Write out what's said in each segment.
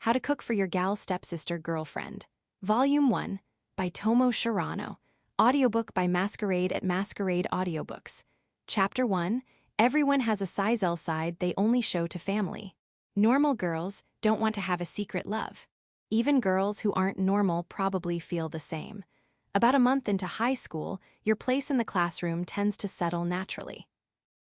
How to Cook for Your Gal Stepsister Girlfriend. Volume 1, by Tomo Shirano. Audiobook by Masquerade at Masquerade Audiobooks. Chapter 1, Everyone has a size L side they only show to family. Normal girls don't want to have a secret love. Even girls who aren't normal probably feel the same. About a month into high school, your place in the classroom tends to settle naturally.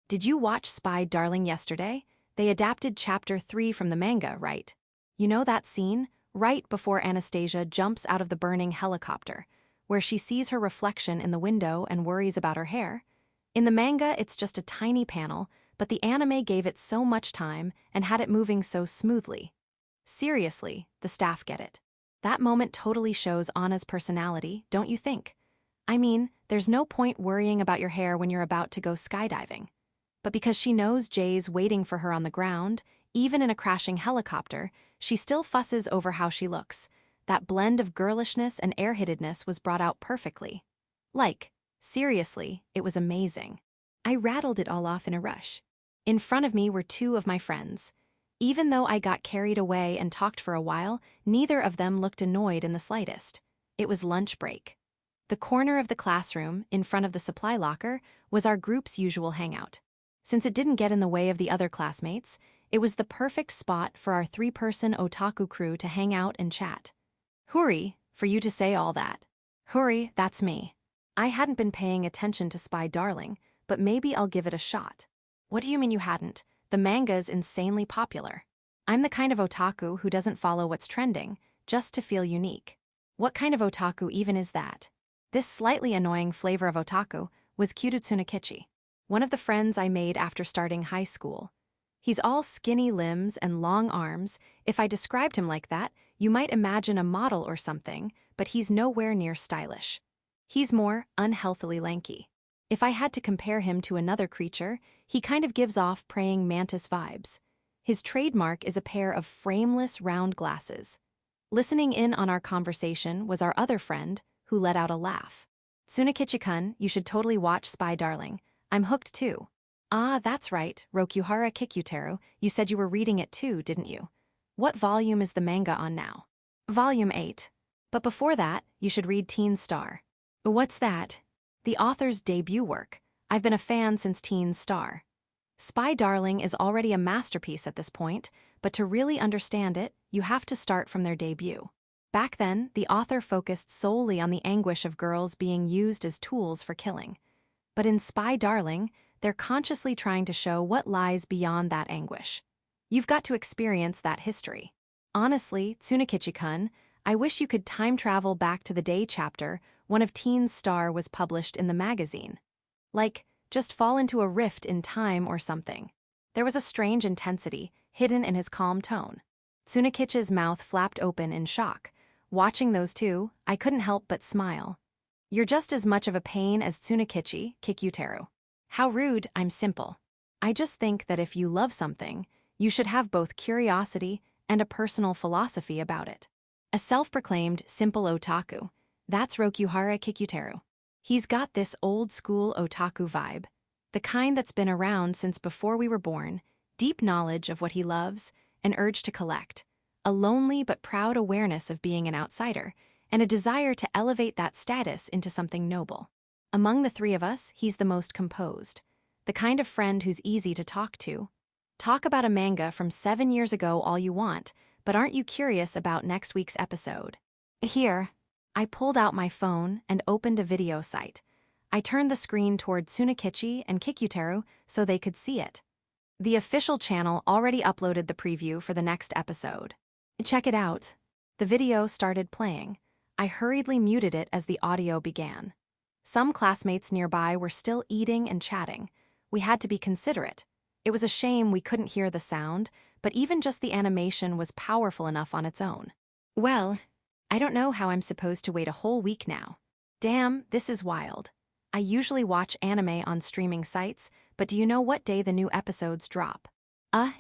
Did you watch Spy Darling yesterday? They adapted Chapter 3 from the manga, right? You know that scene, right before Anastasia jumps out of the burning helicopter, where she sees her reflection in the window and worries about her hair? In the manga, it's just a tiny panel, but the anime gave it so much time and had it moving so smoothly. Seriously, the staff get it. That moment totally shows Anna's personality, don't you think? I mean, there's no point worrying about your hair when you're about to go skydiving. But because she knows Jay's waiting for her on the ground, even in a crashing helicopter, she still fusses over how she looks. That blend of girlishness and airheadedness was brought out perfectly. Seriously, it was amazing. I rattled it all off in a rush. In front of me were two of my friends. Even though I got carried away and talked for a while, neither of them looked annoyed in the slightest. It was lunch break. The corner of the classroom, in front of the supply locker, was our group's usual hangout. Since it didn't get in the way of the other classmates, it was the perfect spot for our three-person otaku crew to hang out and chat. Hurry, for you to say all that. Hurry, that's me. I hadn't been paying attention to Spy Darling, but maybe I'll give it a shot. What do you mean you hadn't? The manga's insanely popular. I'm the kind of otaku who doesn't follow what's trending, just to feel unique. What kind of otaku even is that? This slightly annoying flavor of otaku was Tsunakichi, one of the friends I made after starting high school. He's all skinny limbs and long arms. If I described him like that, you might imagine a model or something, but he's nowhere near stylish. He's more unhealthily lanky. If I had to compare him to another creature, he kind of gives off praying mantis vibes. His trademark is a pair of frameless round glasses. Listening in on our conversation was our other friend, who let out a laugh. Tsunakichi-kun, you should totally watch Spy Darling. I'm hooked too. Ah, that's right, Rokuhara Kikuteru, you said you were reading it too, didn't you? What volume is the manga on now? Volume 8. But before that, you should read Teen Star. What's that? The author's debut work. I've been a fan since Teen Star. Spy Darling is already a masterpiece at this point, but to really understand it, you have to start from their debut. Back then, the author focused solely on the anguish of girls being used as tools for killing. But in Spy Darling, they're consciously trying to show what lies beyond that anguish. You've got to experience that history. Honestly, Tsunakichi-kun, I wish you could time travel back to the day chapter one of Teen Star was published in the magazine. Just fall into a rift in time or something. There was a strange intensity, hidden in his calm tone. Tsunakichi's mouth flapped open in shock. Watching those two, I couldn't help but smile. You're just as much of a pain as Tsunakichi, Kikuteru. How rude, I'm simple. I just think that if you love something, you should have both curiosity and a personal philosophy about it. A self-proclaimed simple otaku, that's Rokuhara Kikuteru. He's got this old-school otaku vibe, the kind that's been around since before we were born, deep knowledge of what he loves, an urge to collect, a lonely but proud awareness of being an outsider, and a desire to elevate that status into something noble. Among the three of us, he's the most composed, the kind of friend who's easy to talk to. Talk about a manga from 7 years ago all you want, but aren't you curious about next week's episode? Here, I pulled out my phone and opened a video site. I turned the screen toward Tsunakichi and Kikuteru so they could see it. The official channel already uploaded the preview for the next episode. Check it out. The video started playing. I hurriedly muted it as the audio began. Some classmates nearby were still eating and chatting. We had to be considerate. It was a shame we couldn't hear the sound, but even just the animation was powerful enough on its own. Well, I don't know how I'm supposed to wait a whole week now. Damn, this is wild. I usually watch anime on streaming sites, but do you know what day the new episodes drop?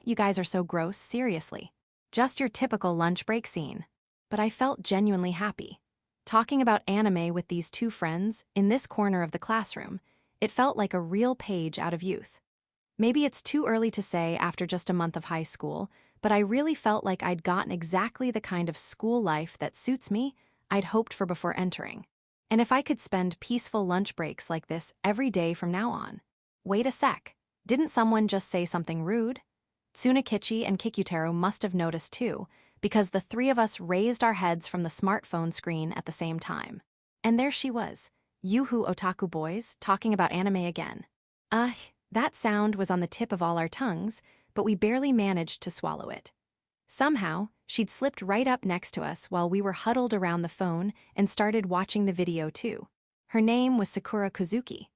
You guys are so gross, seriously. Just your typical lunch break scene. But I felt genuinely happy. Talking about anime with these two friends, in this corner of the classroom, it felt like a real page out of youth. Maybe it's too early to say after just a month of high school, but I really felt like I'd gotten exactly the kind of school life that suits me I'd hoped for before entering. And if I could spend peaceful lunch breaks like this every day from now on. Wait a sec. Didn't someone just say something rude? Tsunakichi and Kikutaro must have noticed too, because the three of us raised our heads from the smartphone screen at the same time. And there she was, Yuhu Otaku boys, talking about anime again. That sound was on the tip of all our tongues, but we barely managed to swallow it. Somehow, she'd slipped right up next to us while we were huddled around the phone and started watching the video too. Her name was Sakura Kozuki,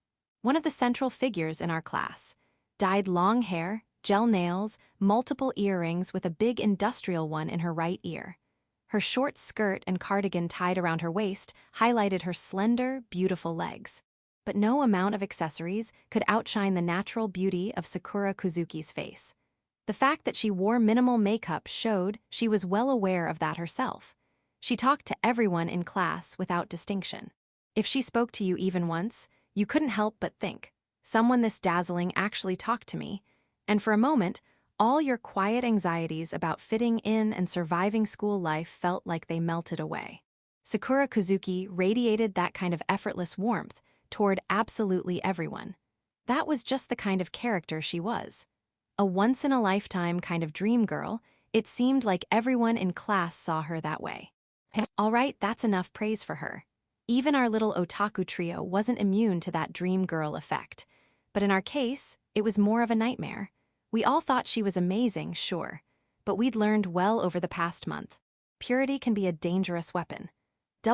one of the central figures in our class. Dyed long hair, gel nails, multiple earrings with a big industrial one in her right ear. Her short skirt and cardigan tied around her waist highlighted her slender, beautiful legs. But no amount of accessories could outshine the natural beauty of Sakura Kozuki's face. The fact that she wore minimal makeup showed she was well aware of that herself. She talked to everyone in class without distinction. If she spoke to you even once, you couldn't help but think, someone this dazzling actually talked to me, and for a moment, all your quiet anxieties about fitting in and surviving school life felt like they melted away. Sakura Kozuki radiated that kind of effortless warmth toward absolutely everyone. That was just the kind of character she was. A once-in-a-lifetime kind of dream girl, it seemed like everyone in class saw her that way. All right, that's enough praise for her. Even our little otaku trio wasn't immune to that dream girl effect. But in our case, it was more of a nightmare. We all thought she was amazing, sure, but we'd learned well over the past month. Purity can be a dangerous weapon.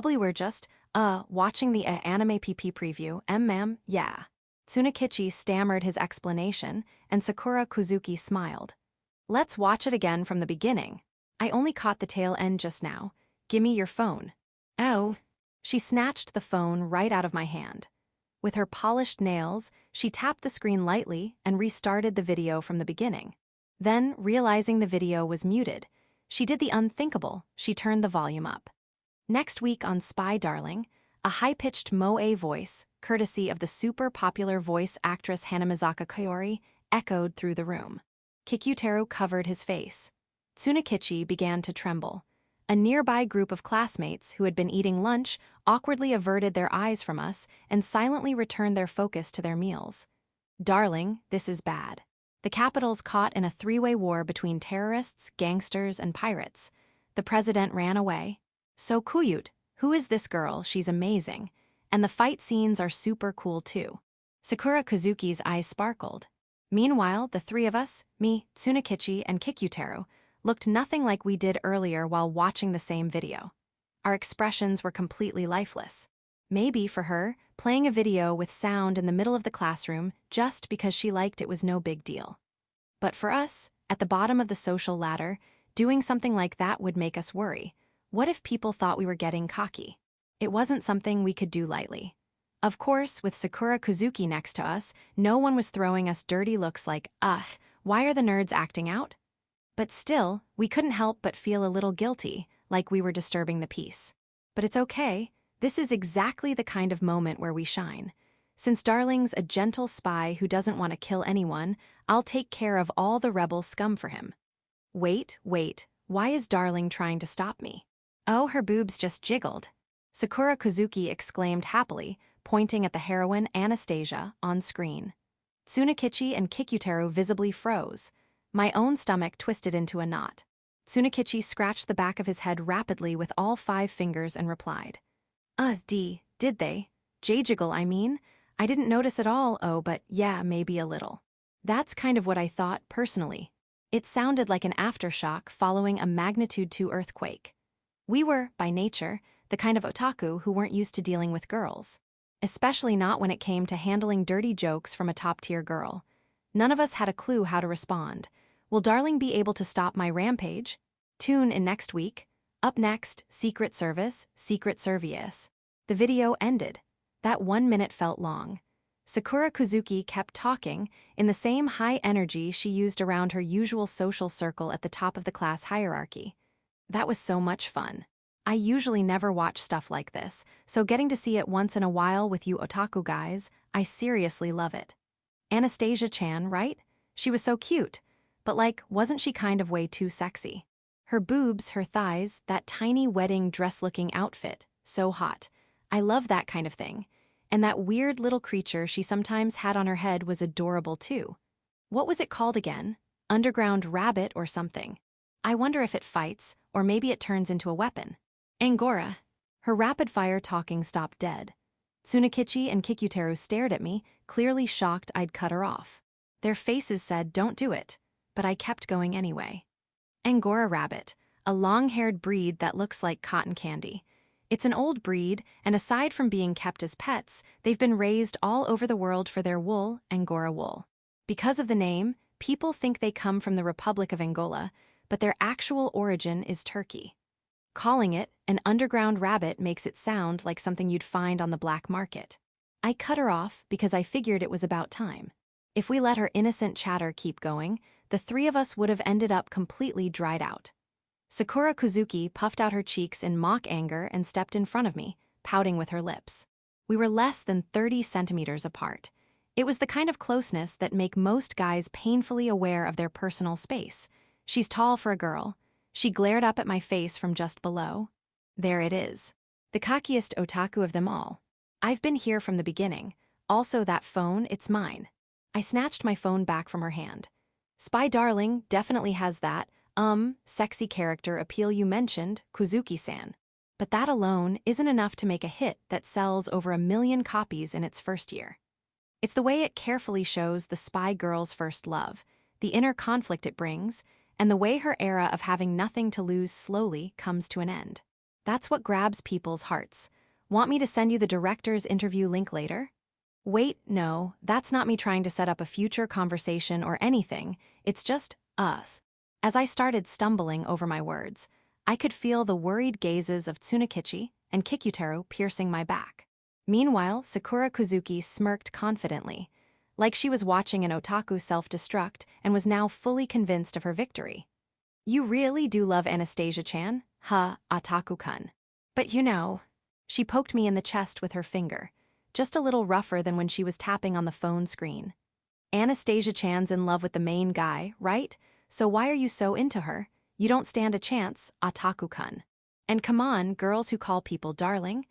We were just, watching the anime PP preview, ma'am, yeah. Tsunakichi stammered his explanation, and Sakura Kozuki smiled. Let's watch it again from the beginning. I only caught the tail end just now. Gimme your phone. Oh. She snatched the phone right out of my hand. With her polished nails, she tapped the screen lightly and restarted the video from the beginning. Then, realizing the video was muted, she did the unthinkable. She turned the volume up. Next week on Spy Darling, a high-pitched moe voice, courtesy of the super popular voice actress Hanamizaka Kaori, echoed through the room. Kikutaro covered his face. Tsunakichi began to tremble. A nearby group of classmates who had been eating lunch awkwardly averted their eyes from us and silently returned their focus to their meals. Darling, this is bad. The capital's caught in a three-way war between terrorists, gangsters, and pirates. The president ran away. So cute. Who is this girl? She's amazing. And the fight scenes are super cool too. Sakura Kozuki's eyes sparkled. Meanwhile, the three of us, me, Tsunakichi, and Kikutaro, looked nothing like we did earlier while watching the same video. Our expressions were completely lifeless. Maybe for her, playing a video with sound in the middle of the classroom just because she liked it was no big deal. But for us, at the bottom of the social ladder, doing something like that would make us worry. What if people thought we were getting cocky? It wasn't something we could do lightly. Of course, with Sakura Kozuki next to us, no one was throwing us dirty looks like, why are the nerds acting out? But still, we couldn't help but feel a little guilty, like we were disturbing the peace. But it's okay. This is exactly the kind of moment where we shine. Since Darling's a gentle spy who doesn't want to kill anyone, I'll take care of all the rebel scum for him. Wait, why is Darling trying to stop me? Oh, her boobs just jiggled. Sakura Kozuki exclaimed happily, pointing at the heroine Anastasia on screen. Tsunakichi and Kikutaro visibly froze. My own stomach twisted into a knot. Tsunakichi scratched the back of his head rapidly with all 5 fingers and replied. Did they? J-jiggle, I mean? I didn't notice at all, but yeah, maybe a little. That's kind of what I thought, personally. It sounded like an aftershock following a magnitude 2 earthquake. We were, by nature, the kind of otaku who weren't used to dealing with girls. Especially not when it came to handling dirty jokes from a top-tier girl. None of us had a clue how to respond. Will Darling be able to stop my rampage? Tune in next week. Up next, Secret Service, Secret Service. The video ended. That 1 minute felt long. Sakura Kozuki kept talking in the same high energy she used around her usual social circle at the top of the class hierarchy. That was so much fun. I usually never watch stuff like this, so getting to see it once in a while with you otaku guys, I seriously love it. Anastasia-chan, right? She was so cute, but like, wasn't she kind of way too sexy? Her boobs, her thighs, that tiny wedding dress-looking outfit, so hot. I love that kind of thing. And that weird little creature she sometimes had on her head was adorable too. What was it called again? Underground rabbit or something. I wonder if it fights, or maybe it turns into a weapon. Angora. Her rapid-fire talking stopped dead. Tsunakichi and Kikuteru stared at me, clearly shocked I'd cut her off. Their faces said, "Don't do it," but I kept going anyway. Angora rabbit, a long-haired breed that looks like cotton candy. It's an old breed, and aside from being kept as pets, they've been raised all over the world for their wool, Angora wool. Because of the name, people think they come from the Republic of Angola, but their actual origin is Turkey. Calling it an underground rabbit makes it sound like something you'd find on the black market. I cut her off because I figured it was about time. If we let her innocent chatter keep going, the three of us would have ended up completely dried out. Sakura Kuzuki puffed out her cheeks in mock anger and stepped in front of me, pouting with her lips. We were less than 30 centimeters apart. It was the kind of closeness that make most guys painfully aware of their personal space. She's tall for a girl. She glared up at my face from just below. There it is. The cockiest otaku of them all. I've been here from the beginning. Also, that phone, it's mine. I snatched my phone back from her hand. Spy Darling definitely has that, sexy character appeal you mentioned, Kuzuki-san. But that alone isn't enough to make a hit that sells over 1 million copies in its first year. It's the way it carefully shows the spy girl's first love, the inner conflict it brings, and the way her era of having nothing to lose slowly comes to an end. That's what grabs people's hearts. Want me to send you the director's interview link later? Wait, no, that's not me trying to set up a future conversation or anything, it's just us. As I started stumbling over my words, I could feel the worried gazes of Tsunakichi and Kikuteru piercing my back. Meanwhile, Sakura Kuzuki smirked confidently, like she was watching an otaku self-destruct and was now fully convinced of her victory. You really do love Anastasia-chan? Otaku-kun. But you know, she poked me in the chest with her finger, just a little rougher than when she was tapping on the phone screen. Anastasia-chan's in love with the main guy, right? So why are you so into her? You don't stand a chance, Otaku-kun. And come on, girls who call people darling.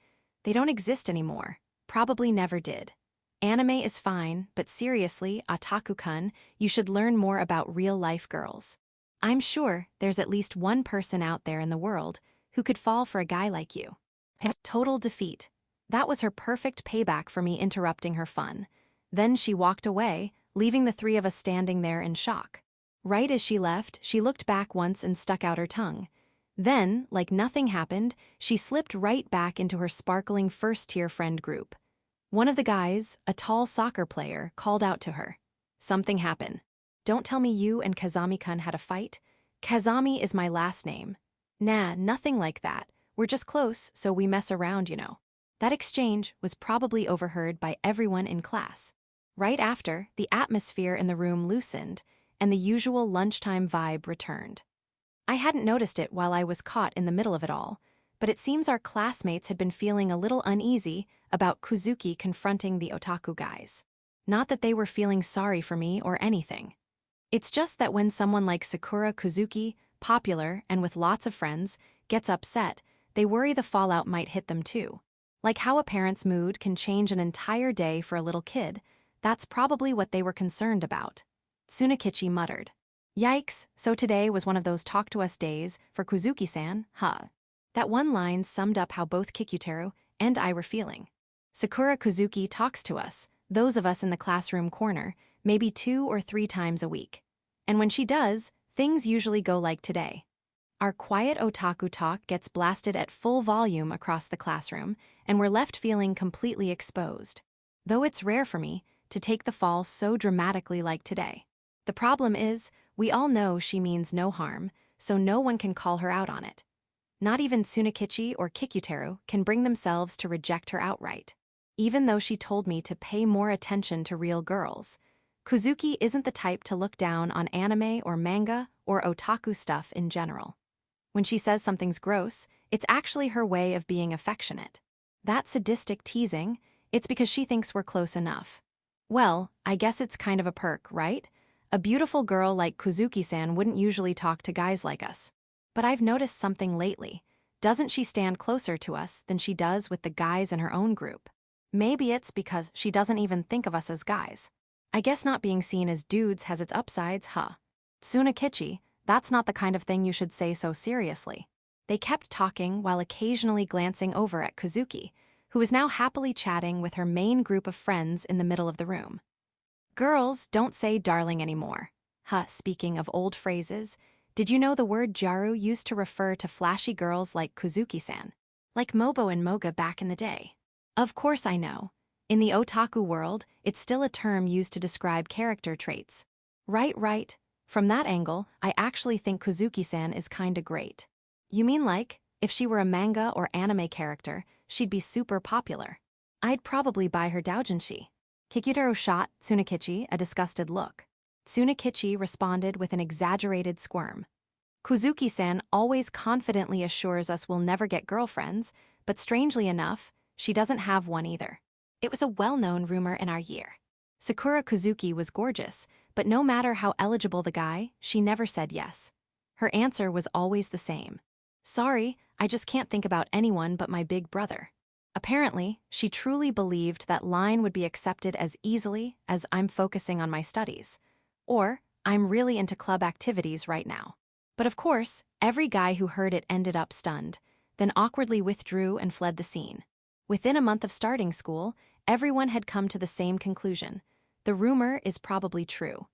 They don't exist anymore. Probably never did. Anime is fine, but seriously, Otaku-kun, you should learn more about real-life girls. I'm sure there's at least one person out there in the world who could fall for a guy like you. Total defeat. That was her perfect payback for me interrupting her fun. Then she walked away, leaving the three of us standing there in shock. Right as she left, she looked back once and stuck out her tongue. Then, like nothing happened, she slipped right back into her sparkling first-tier friend group. One of the guys, a tall soccer player, called out to her. Something happened. Don't tell me you and Kazami-kun had a fight? Kazami is my last name. Nah, nothing like that. We're just close, so we mess around, you know. That exchange was probably overheard by everyone in class. Right after, the atmosphere in the room loosened, and the usual lunchtime vibe returned. I hadn't noticed it while I was caught in the middle of it all, but it seems our classmates had been feeling a little uneasy about Kuzuki confronting the otaku guys. Not that they were feeling sorry for me or anything. It's just that when someone like Sakura Kuzuki, popular and with lots of friends, gets upset, they worry the fallout might hit them too. Like how a parent's mood can change an entire day for a little kid, that's probably what they were concerned about. Tsunakichi muttered. Yikes, so today was one of those talk-to-us days for Kuzuki-san, huh? That one line summed up how both Kikuteru and I were feeling. Sakura Kuzuki talks to us, those of us in the classroom corner, maybe 2 or 3 times a week. And when she does, things usually go like today. Our quiet otaku talk gets blasted at full volume across the classroom, and we're left feeling completely exposed. Though it's rare for me to take the fall so dramatically like today. The problem is, we all know she means no harm, so no one can call her out on it. Not even Tsunakichi or Kikuteru can bring themselves to reject her outright. Even though she told me to pay more attention to real girls, Kuzuki isn't the type to look down on anime or manga or otaku stuff in general. When she says something's gross, it's actually her way of being affectionate. That sadistic teasing, it's because she thinks we're close enough. Well, I guess it's kind of a perk, right? A beautiful girl like Kuzuki-san wouldn't usually talk to guys like us. But I've noticed something lately. Doesn't she stand closer to us than she does with the guys in her own group? Maybe it's because she doesn't even think of us as guys. I guess not being seen as dudes has its upsides, huh? Tsunakichi, that's not the kind of thing you should say so seriously. They kept talking while occasionally glancing over at Kuzuki, who was now happily chatting with her main group of friends in the middle of the room. Girls don't say darling anymore. Huh, speaking of old phrases, did you know the word gyaru used to refer to flashy girls like Kuzuki-san? Like Mobo and Moga back in the day. Of course I know. In the otaku world, it's still a term used to describe character traits. Right. From that angle, I actually think Kuzuki-san is kinda great. You mean like, if she were a manga or anime character, she'd be super popular. I'd probably buy her doujinshi. Kikutaro shot Tsunakichi a disgusted look. Tsunakichi responded with an exaggerated squirm. Kuzuki-san always confidently assures us we'll never get girlfriends, but strangely enough, she doesn't have one either. It was a well-known rumor in our year. Sakura Kuzuki was gorgeous, but no matter how eligible the guy, she never said yes. Her answer was always the same. Sorry, I just can't think about anyone but my big brother. Apparently, she truly believed that line would be accepted as easily as I'm focusing on my studies. Or, I'm really into club activities right now. But of course, every guy who heard it ended up stunned, then awkwardly withdrew and fled the scene. Within a month of starting school, everyone had come to the same conclusion. The rumor is probably true.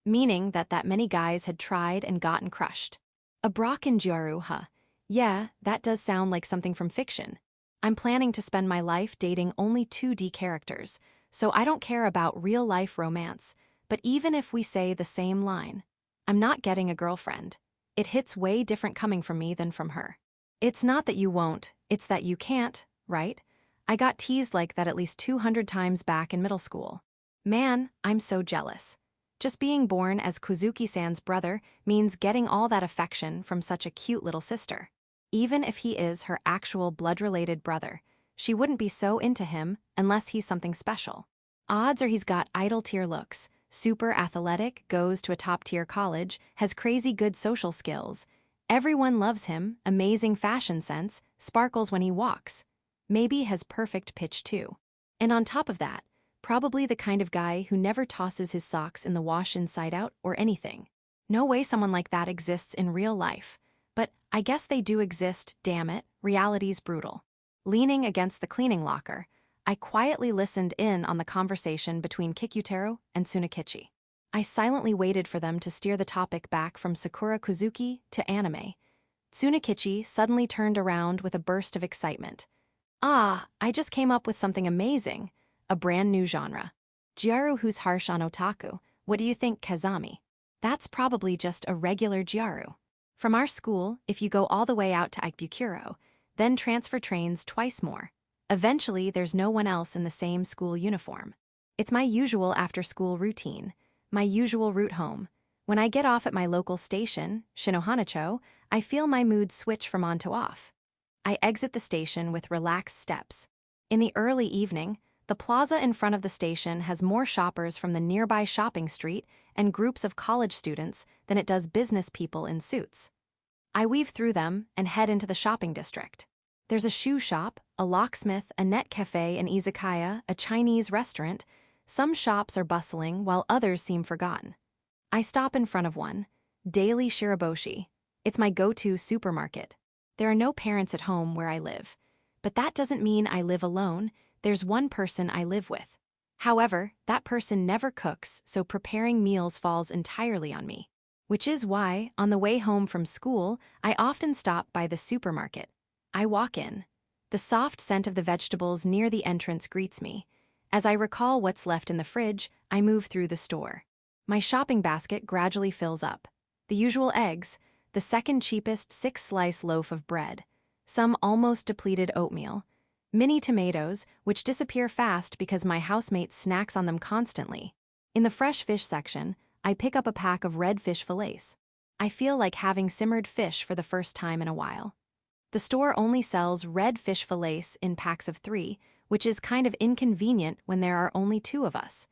Meaning that many guys had tried and gotten crushed. A Brocken gyaru, huh? Yeah, that does sound like something from fiction. I'm planning to spend my life dating only 2D characters, so I don't care about real-life romance, but even if we say the same line, I'm not getting a girlfriend. It hits way different coming from me than from her. It's not that you won't, it's that you can't, right? I got teased like that at least 200 times back in middle school. Man, I'm so jealous. Just being born as Kuzuki-san's brother means getting all that affection from such a cute little sister. Even if he is her actual blood-related brother, she wouldn't be so into him unless he's something special. Odds are he's got idol-tier looks, super athletic, goes to a top-tier college, has crazy good social skills. Everyone loves him, amazing fashion sense, sparkles when he walks. Maybe has perfect pitch too. And on top of that, probably the kind of guy who never tosses his socks in the wash inside out or anything. No way someone like that exists in real life. But I guess they do exist, damn it, reality's brutal. Leaning against the cleaning locker, I quietly listened in on the conversation between Kikutaro and Tsunakichi. I silently waited for them to steer the topic back from Sakura Kuzuki to anime. Tsunakichi suddenly turned around with a burst of excitement. Ah, I just came up with something amazing. A brand new genre. Gyaru who's harsh on otaku. What do you think, Kazami? That's probably just a regular gyaru. From our school, if you go all the way out to Ikebukuro, then transfer trains twice more. Eventually, there's no one else in the same school uniform. It's my usual after-school routine, my usual route home. When I get off at my local station, Shinohanacho, I feel my mood switch from on to off. I exit the station with relaxed steps. In the early evening, the plaza in front of the station has more shoppers from the nearby shopping street and groups of college students than it does business people in suits. I weave through them and head into the shopping district. There's a shoe shop, a locksmith, a net cafe, an izakaya, a Chinese restaurant. Some shops are bustling while others seem forgotten. I stop in front of one, Daily Shiraboshi. It's my go-to supermarket. There are no parents at home where I live. But that doesn't mean I live alone. There's one person I live with. However, that person never cooks, so preparing meals falls entirely on me. Which is why, on the way home from school, I often stop by the supermarket. I walk in. The soft scent of the vegetables near the entrance greets me. As I recall what's left in the fridge, I move through the store. My shopping basket gradually fills up. The usual eggs, the second cheapest 6-slice loaf of bread, some almost depleted oatmeal, mini tomatoes, which disappear fast because my housemate snacks on them constantly. In the fresh fish section, I pick up a pack of red fish fillets. I feel like having simmered fish for the first time in a while. The store only sells red fish fillets in packs of 3, which is kind of inconvenient when there are only 2 of us.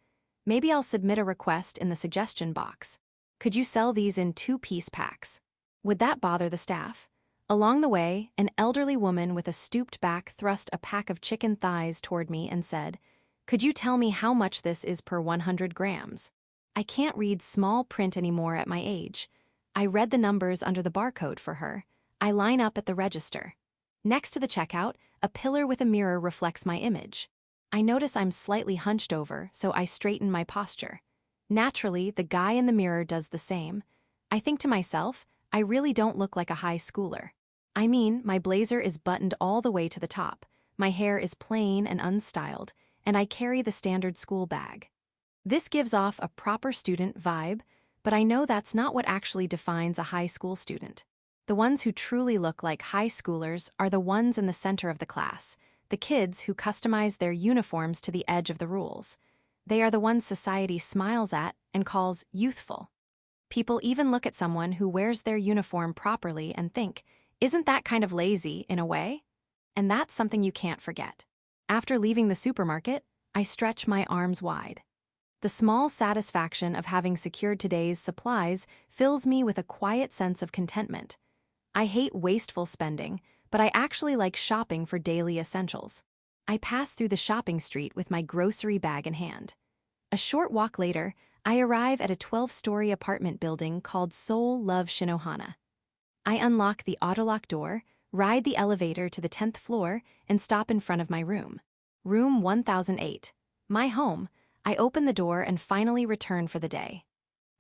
Maybe I'll submit a request in the suggestion box. Could you sell these in 2-piece packs? Would that bother the staff? Along the way, an elderly woman with a stooped back thrust a pack of chicken thighs toward me and said, "Could you tell me how much this is per 100 grams? I can't read small print anymore at my age. I read the numbers under the barcode for her. I line up at the register. Next to the checkout, a pillar with a mirror reflects my image. I notice I'm slightly hunched over, so I straighten my posture. Naturally, the guy in the mirror does the same. I think to myself, I really don't look like a high schooler. I mean, my blazer is buttoned all the way to the top, my hair is plain and unstyled, and I carry the standard school bag. This gives off a proper student vibe, but I know that's not what actually defines a high school student. The ones who truly look like high schoolers are the ones in the center of the class, the kids who customize their uniforms to the edge of the rules. They are the ones society smiles at and calls youthful. People even look at someone who wears their uniform properly and think, isn't that kind of lazy in a way? And that's something you can't forget. After leaving the supermarket, I stretch my arms wide. The small satisfaction of having secured today's supplies fills me with a quiet sense of contentment. I hate wasteful spending, but I actually like shopping for daily essentials. I pass through the shopping street with my grocery bag in hand. A short walk later, I arrive at a 12-story apartment building called Seoul Love Shinohana. I unlock the autolock door, ride the elevator to the 10th floor, and stop in front of my room. Room 1008. My home. I open the door and finally return for the day.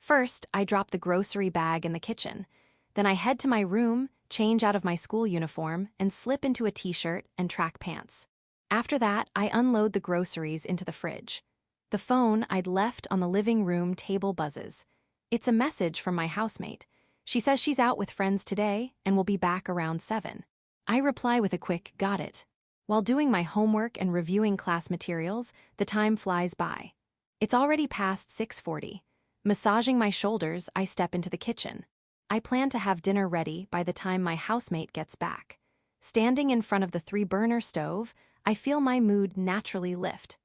First, I drop the grocery bag in the kitchen. Then I head to my room, change out of my school uniform, and slip into a t-shirt and track pants. After that, I unload the groceries into the fridge. The phone I'd left on the living room table buzzes. It's a message from my housemate. She says she's out with friends today and will be back around 7. I reply with a quick, "Got it." While doing my homework and reviewing class materials, the time flies by. It's already past 6:40. Massaging my shoulders, I step into the kitchen. I plan to have dinner ready by the time my housemate gets back. Standing in front of the 3-burner stove, I feel my mood naturally lift.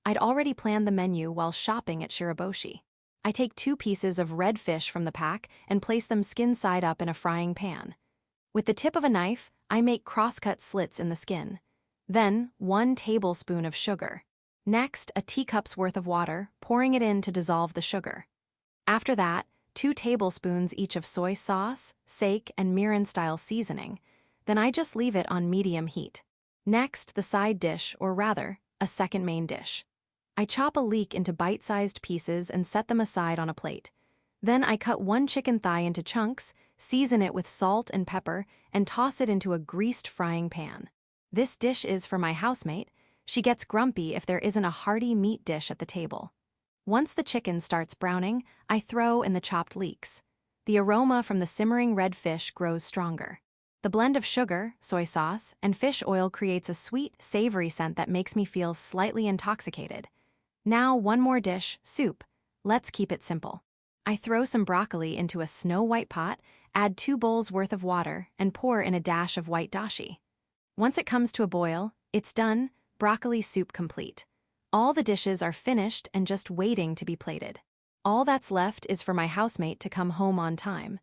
I'd already planned the menu while shopping at Shiraboshi. I take 2 pieces of red fish from the pack and place them skin side up in a frying pan. With the tip of a knife, I make cross-cut slits in the skin. Then, 1 tablespoon of sugar. Next, a teacup's worth of water, pouring it in to dissolve the sugar. After that, 2 tablespoons each of soy sauce, sake, and mirin-style seasoning. Then I just leave it on medium heat. Next, the side dish, or rather, a second main dish. I chop a leek into bite-sized pieces and set them aside on a plate. Then I cut 1 chicken thigh into chunks, season it with salt and pepper, and toss it into a greased frying pan. This dish is for my housemate. She gets grumpy if there isn't a hearty meat dish at the table. Once the chicken starts browning, I throw in the chopped leeks. The aroma from the simmering red fish grows stronger. The blend of sugar, soy sauce, and fish oil creates a sweet, savory scent that makes me feel slightly intoxicated. Now 1 more dish, soup. Let's keep it simple. I throw some broccoli into a snow-white pot, add 2 bowls worth of water, and pour in a dash of white dashi. Once it comes to a boil, it's done, broccoli soup complete. All the dishes are finished and just waiting to be plated. All that's left is for my housemate to come home on time.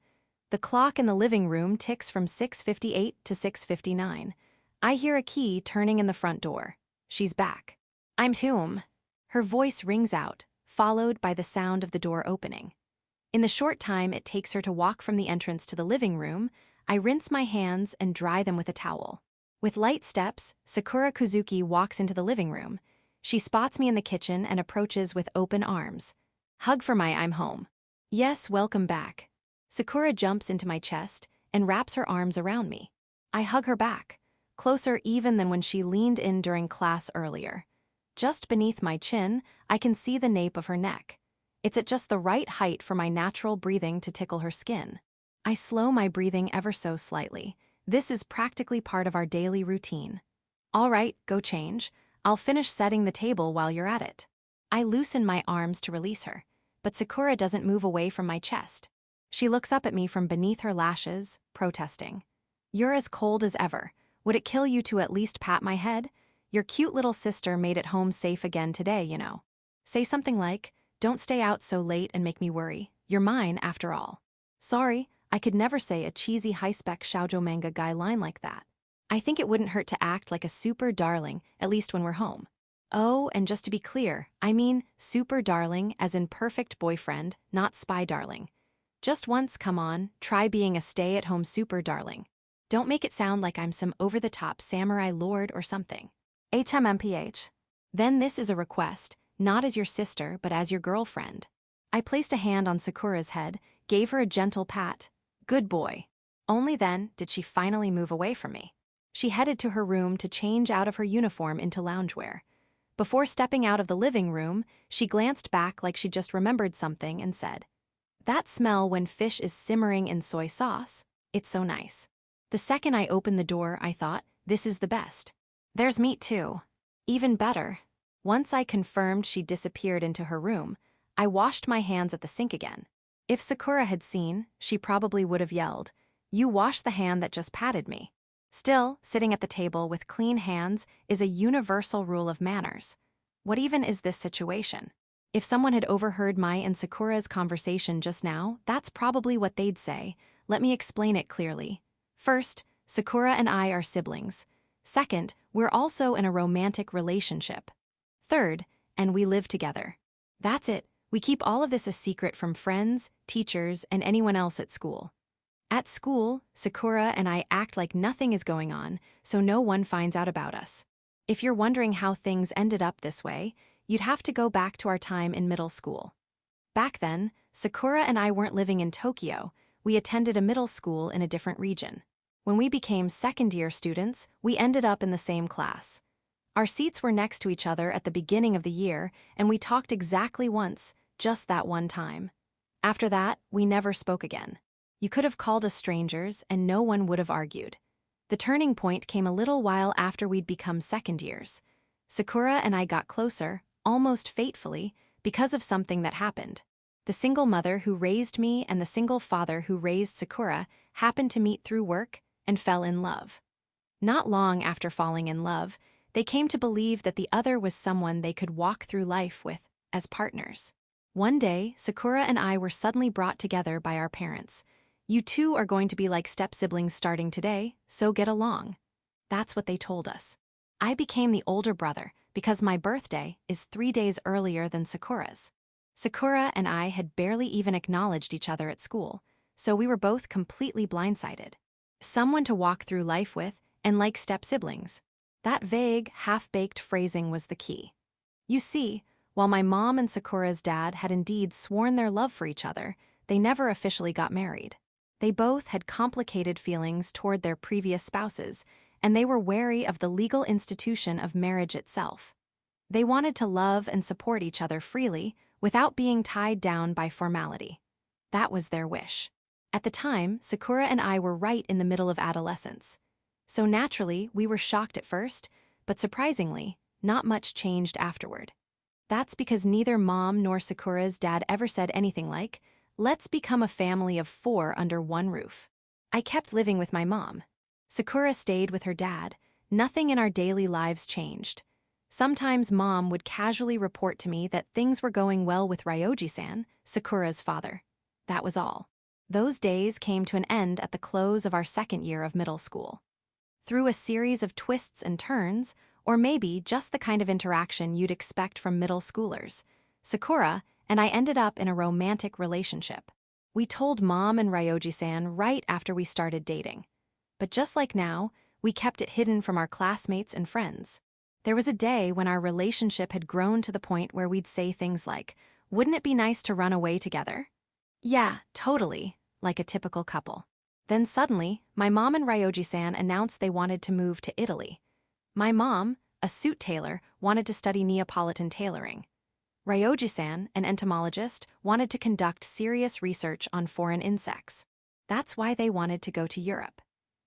The clock in the living room ticks from 6:58 to 6:59. I hear a key turning in the front door. She's back. "I'm home." Her voice rings out, followed by the sound of the door opening. In the short time it takes her to walk from the entrance to the living room, I rinse my hands and dry them with a towel. With light steps, Sakura Kuzuki walks into the living room. She spots me in the kitchen and approaches with open arms. "Hug for my I'm home." "Yes, welcome back." Sakura jumps into my chest and wraps her arms around me. I hug her back, closer even than when she leaned in during class earlier. Just beneath my chin, I can see the nape of her neck. It's at just the right height for my natural breathing to tickle her skin. I slow my breathing ever so slightly. This is practically part of our daily routine. "All right, go change. I'll finish setting the table while you're at it." I loosen my arms to release her, but Sakura doesn't move away from my chest. She looks up at me from beneath her lashes, protesting. "You're as cold as ever. Would it kill you to at least pat my head? Your cute little sister made it home safe again today, you know." Say something like, Don't stay out so late and make me worry. You're mine, after all. Sorry, I could never say a cheesy high-spec shoujo manga guy line like that. I think it wouldn't hurt to act like a super darling, at least when we're home. Oh, and just to be clear, I mean super darling as in perfect boyfriend, not spy darling. Just once, come on, try being a stay-at-home super darling. Don't make it sound like I'm some over-the-top samurai lord or something. HMMPH. Then this is a request, not as your sister but as your girlfriend. I placed a hand on Sakura's head, gave her a gentle pat. Good boy. Only then did she finally move away from me. She headed to her room to change out of her uniform into loungewear. Before stepping out of the living room, she glanced back like she just remembered something and said, "That smell when fish is simmering in soy sauce, it's so nice." The second I opened the door, I thought, this is the best. There's meat too. Even better. Once I confirmed she disappeared into her room, I washed my hands at the sink again. If Sakura had seen, she probably would have yelled, "You wash the hand that just patted me." Still, sitting at the table with clean hands is a universal rule of manners. What even is this situation? If someone had overheard my and Sakura's conversation just now, that's probably what they'd say. Let me explain it clearly. First, Sakura and I are siblings. Second, we're also in a romantic relationship. Third, and we live together. That's it. We keep all of this a secret from friends, teachers, and anyone else at school. At school, Sakura and I act like nothing is going on, so no one finds out about us. If you're wondering how things ended up this way, you'd have to go back to our time in middle school. Back then, Sakura and I weren't living in Tokyo, we attended a middle school in a different region. When we became second-year students, we ended up in the same class. Our seats were next to each other at the beginning of the year, and we talked exactly once, just that one time. After that, we never spoke again. You could have called us strangers, and no one would have argued. The turning point came a little while after we'd become second years. Sakura and I got closer, almost fatefully, because of something that happened. The single mother who raised me and the single father who raised Sakura happened to meet through work and fell in love. Not long after falling in love, they came to believe that the other was someone they could walk through life with as partners. One day, Sakura and I were suddenly brought together by our parents. You two are going to be like step-siblings starting today, so get along. That's what they told us. I became the older brother because my birthday is 3 days earlier than Sakura's. Sakura and I had barely even acknowledged each other at school, so we were both completely blindsided. Someone to walk through life with and like step-siblings. That vague, half-baked phrasing was the key. You see, while my mom and Sakura's dad had indeed sworn their love for each other, they never officially got married. They both had complicated feelings toward their previous spouses, and they were wary of the legal institution of marriage itself. They wanted to love and support each other freely, without being tied down by formality. That was their wish. At the time, Sakura and I were right in the middle of adolescence. So naturally, we were shocked at first, but surprisingly, not much changed afterward. That's because neither mom nor Sakura's dad ever said anything like, "Let's become a family of 4 under one roof." I kept living with my mom. Sakura stayed with her dad. Nothing in our daily lives changed. Sometimes mom would casually report to me that things were going well with Ryoji-san, Sakura's father. That was all. Those days came to an end at the close of our second year of middle school. Through a series of twists and turns, or maybe just the kind of interaction you'd expect from middle schoolers, Sakura and I ended up in a romantic relationship. We told mom and Ryoji-san right after we started dating. But just like now, we kept it hidden from our classmates and friends. There was a day when our relationship had grown to the point where we'd say things like, "Wouldn't it be nice to run away together?" Yeah, totally, like a typical couple. Then suddenly, my mom and Ryoji-san announced they wanted to move to Italy. My mom, a suit tailor, wanted to study Neapolitan tailoring. Ryoji-san, an entomologist, wanted to conduct serious research on foreign insects. That's why they wanted to go to Europe.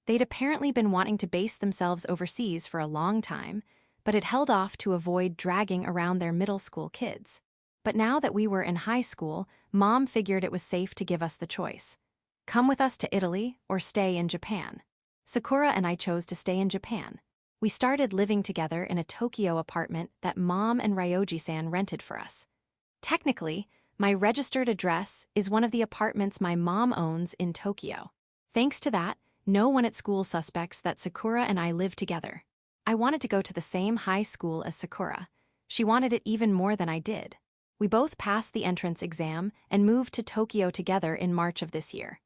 They'd apparently been wanting to base themselves overseas for a long time, but had held off to avoid dragging around their middle school kids. But now that we were in high school, mom figured it was safe to give us the choice. Come with us to Italy or stay in Japan. Sakura and I chose to stay in Japan. We started living together in a Tokyo apartment that mom and Ryoji-san rented for us. Technically, my registered address is one of the apartments my mom owns in Tokyo. Thanks to that, no one at school suspects that Sakura and I live together. I wanted to go to the same high school as Sakura. She wanted it even more than I did. We both passed the entrance exam and moved to Tokyo together in March of this year.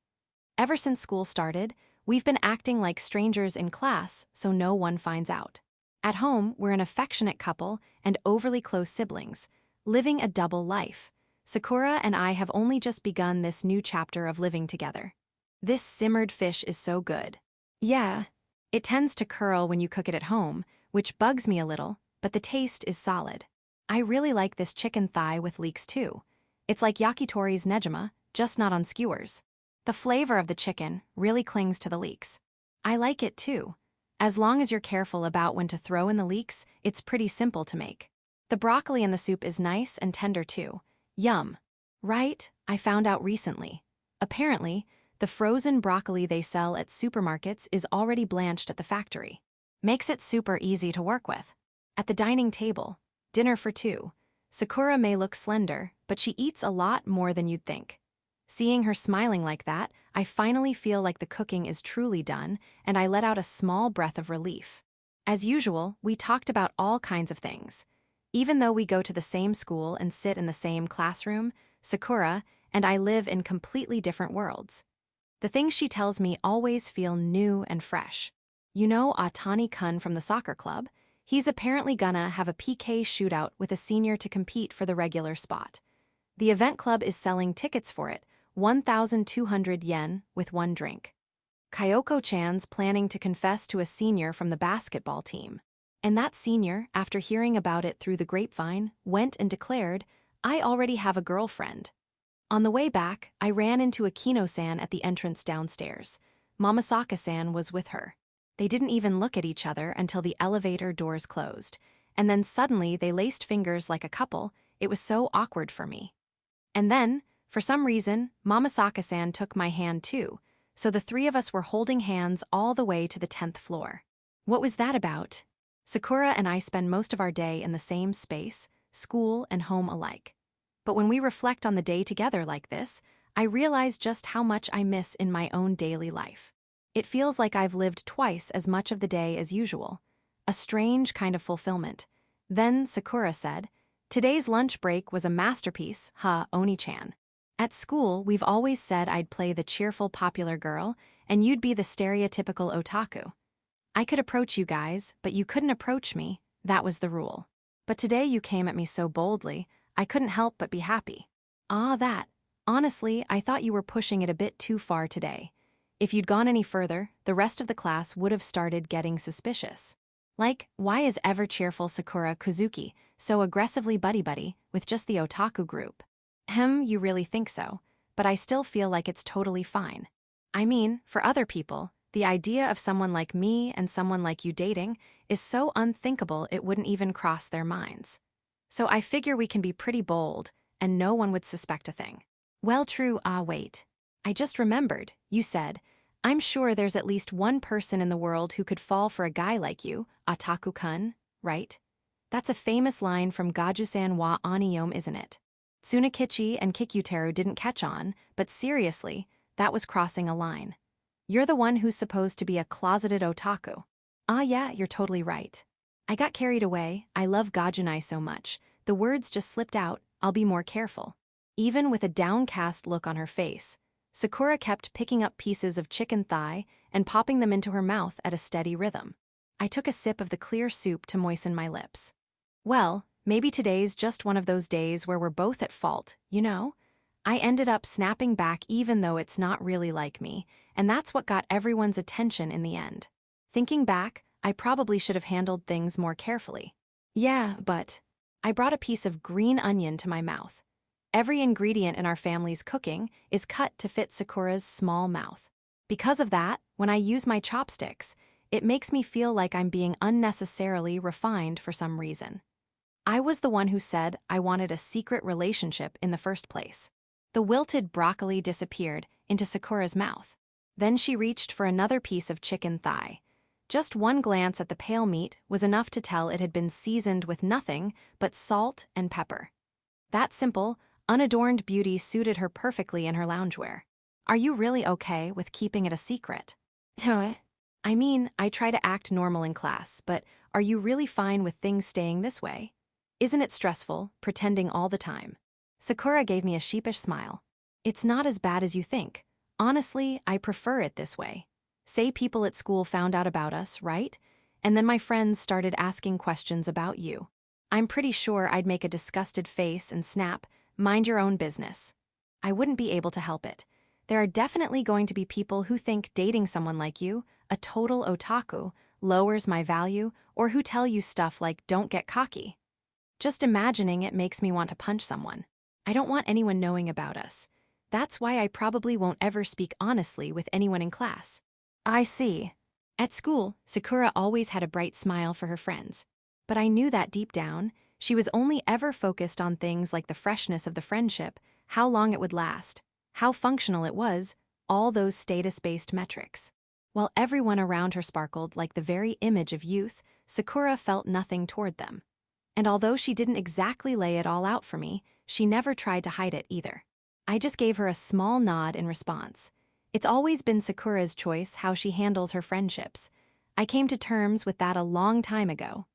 Ever since school started, we've been acting like strangers in class so no one finds out. At home, we're an affectionate couple and overly close siblings, living a double life. Sakura and I have only just begun this new chapter of living together. This simmered fish is so good. Yeah, it tends to curl when you cook it at home, which bugs me a little, but the taste is solid. I really like this chicken thigh with leeks too. It's like yakitori's nejima, just not on skewers. The flavor of the chicken really clings to the leeks. I like it too. As long as you're careful about when to throw in the leeks, it's pretty simple to make. The broccoli in the soup is nice and tender too. Yum. Right? I found out recently. Apparently, the frozen broccoli they sell at supermarkets is already blanched at the factory. Makes it super easy to work with. At the dining table, dinner for two. Sakura may look slender, but she eats a lot more than you'd think. Seeing her smiling like that, I finally feel like the cooking is truly done, and I let out a small breath of relief. As usual, we talked about all kinds of things. Even though we go to the same school and sit in the same classroom, Sakura and I live in completely different worlds. The things she tells me always feel new and fresh. You know Onii-chan from the soccer club? He's apparently gonna have a PK shootout with a senior to compete for the regular spot. The event club is selling tickets for it, 1,200 yen with one drink. Kyoko-chan's planning to confess to a senior from the basketball team. And that senior, after hearing about it through the grapevine, went and declared, "I already have a girlfriend." On the way back, I ran into Akino-san at the entrance downstairs. Mamasaka-san was with her. They didn't even look at each other until the elevator doors closed. And then suddenly they laced fingers like a couple. It was so awkward for me. And then, for some reason, Mamasaka-san took my hand too, so the three of us were holding hands all the way to the 10th floor. What was that about? Sakura and I spend most of our day in the same space, school and home alike. But when we reflect on the day together like this, I realize just how much I miss in my own daily life. It feels like I've lived twice as much of the day as usual. A strange kind of fulfillment. Then Sakura said, "Today's lunch break was a masterpiece, huh, Onii-chan. At school, we've always said I'd play the cheerful popular girl, and you'd be the stereotypical otaku. I could approach you guys, but you couldn't approach me, that was the rule. But today you came at me so boldly, I couldn't help but be happy. That. Honestly, I thought you were pushing it a bit too far today. If you'd gone any further, the rest of the class would have started getting suspicious. Like, why is ever-cheerful Sakura Kozuki so aggressively buddy-buddy with just the otaku group? You really think so, but I still feel like it's totally fine. I mean, for other people, the idea of someone like me and someone like you dating is so unthinkable it wouldn't even cross their minds. So I figure we can be pretty bold, and no one would suspect a thing. Well, true, wait. I just remembered, you said, I'm sure there's at least one person in the world who could fall for a guy like you, Otaku-kun, right? That's a famous line from Gaju-san wa Oniyom, isn't it? Tsunakichi and Kikuteru didn't catch on, but seriously, that was crossing a line. You're the one who's supposed to be a closeted otaku. Yeah, you're totally right. I got carried away. I love Gajunai so much. The words just slipped out. I'll be more careful. Even with a downcast look on her face, Sakura kept picking up pieces of chicken thigh and popping them into her mouth at a steady rhythm. I took a sip of the clear soup to moisten my lips. Well, maybe today's just one of those days where we're both at fault, you know? I ended up snapping back even though it's not really like me, and that's what got everyone's attention in the end. Thinking back, I probably should have handled things more carefully. Yeah, but I brought a piece of green onion to my mouth. Every ingredient in our family's cooking is cut to fit Sakura's small mouth. Because of that, when I use my chopsticks, it makes me feel like I'm being unnecessarily refined for some reason. I was the one who said I wanted a secret relationship in the first place. The wilted broccoli disappeared into Sakura's mouth. Then she reached for another piece of chicken thigh. Just one glance at the pale meat was enough to tell it had been seasoned with nothing but salt and pepper. That simple, unadorned beauty suited her perfectly in her loungewear. Are you really okay with keeping it a secret? I mean, I try to act normal in class, but are you really fine with things staying this way? Isn't it stressful, pretending all the time? Sakura gave me a sheepish smile. It's not as bad as you think. Honestly, I prefer it this way. Say people at school found out about us, right? And then my friends started asking questions about you. I'm pretty sure I'd make a disgusted face and snap, mind your own business. I wouldn't be able to help it. There are definitely going to be people who think dating someone like you, a total otaku, lowers my value, or who tell you stuff like don't get cocky. Just imagining it makes me want to punch someone. I don't want anyone knowing about us. That's why I probably won't ever speak honestly with anyone in class. I see. At school, Sakura always had a bright smile for her friends. But I knew that deep down, she was only ever focused on things like the freshness of the friendship, how long it would last, how functional it was, all those status-based metrics. While everyone around her sparkled like the very image of youth, Sakura felt nothing toward them. And although she didn't exactly lay it all out for me, she never tried to hide it either. I just gave her a small nod in response. It's always been Sakura's choice how she handles her friendships. I came to terms with that a long time ago.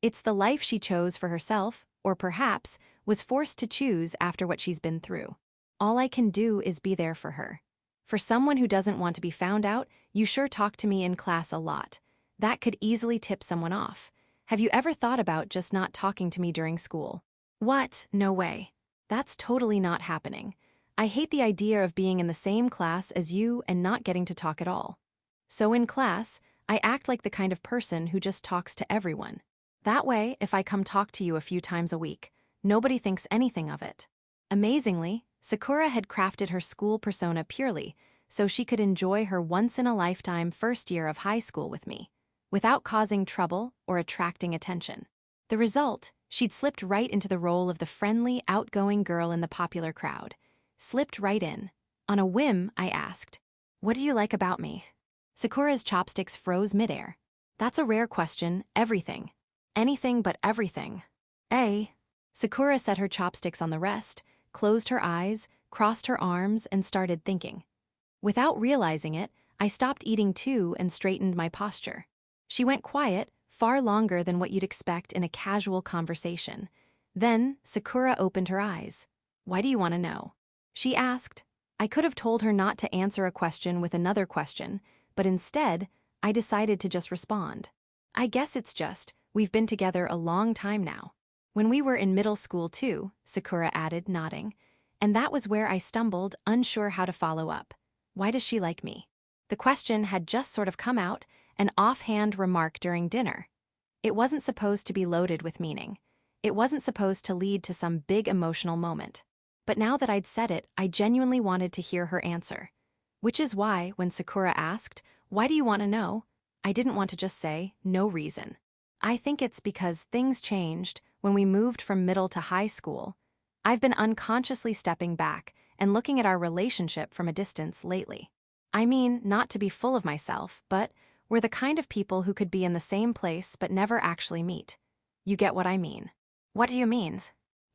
It's the life she chose for herself, or perhaps was forced to choose after what she's been through. All I can do is be there for her. For someone who doesn't want to be found out, you sure talk to me in class a lot. That could easily tip someone off. Have you ever thought about just not talking to me during school? What? No way. That's totally not happening. I hate the idea of being in the same class as you and not getting to talk at all. So in class, I act like the kind of person who just talks to everyone. That way, if I come talk to you a few times a week, nobody thinks anything of it. Amazingly, Sakura had crafted her school persona purely so she could enjoy her once-in-a-lifetime first year of high school with me, without causing trouble or attracting attention. The result, she'd slipped right into the role of the friendly, outgoing girl in the popular crowd. Slipped right in. On a whim, I asked, "What do you like about me?" Sakura's chopsticks froze midair. That's a rare question, everything. Anything but everything. Sakura set her chopsticks on the rest, closed her eyes, crossed her arms, and started thinking. Without realizing it, I stopped eating too and straightened my posture. She went quiet, far longer than what you'd expect in a casual conversation. Then, Sakura opened her eyes. "Why do you want to know?" she asked. I could have told her not to answer a question with another question, but instead, I decided to just respond. I guess it's just, we've been together a long time now. When we were in middle school too, Sakura added, nodding. And that was where I stumbled, unsure how to follow up. Why does she like me? The question had just sort of come out, an offhand remark during dinner. It wasn't supposed to be loaded with meaning. It wasn't supposed to lead to some big emotional moment. But now that I'd said it, I genuinely wanted to hear her answer. Which is why, when Sakura asked, "Why do you want to know?" I didn't want to just say, "No reason." I think it's because things changed when we moved from middle to high school. I've been unconsciously stepping back and looking at our relationship from a distance lately. I mean, not to be full of myself, but we're the kind of people who could be in the same place but never actually meet. You get what I mean. What do you mean?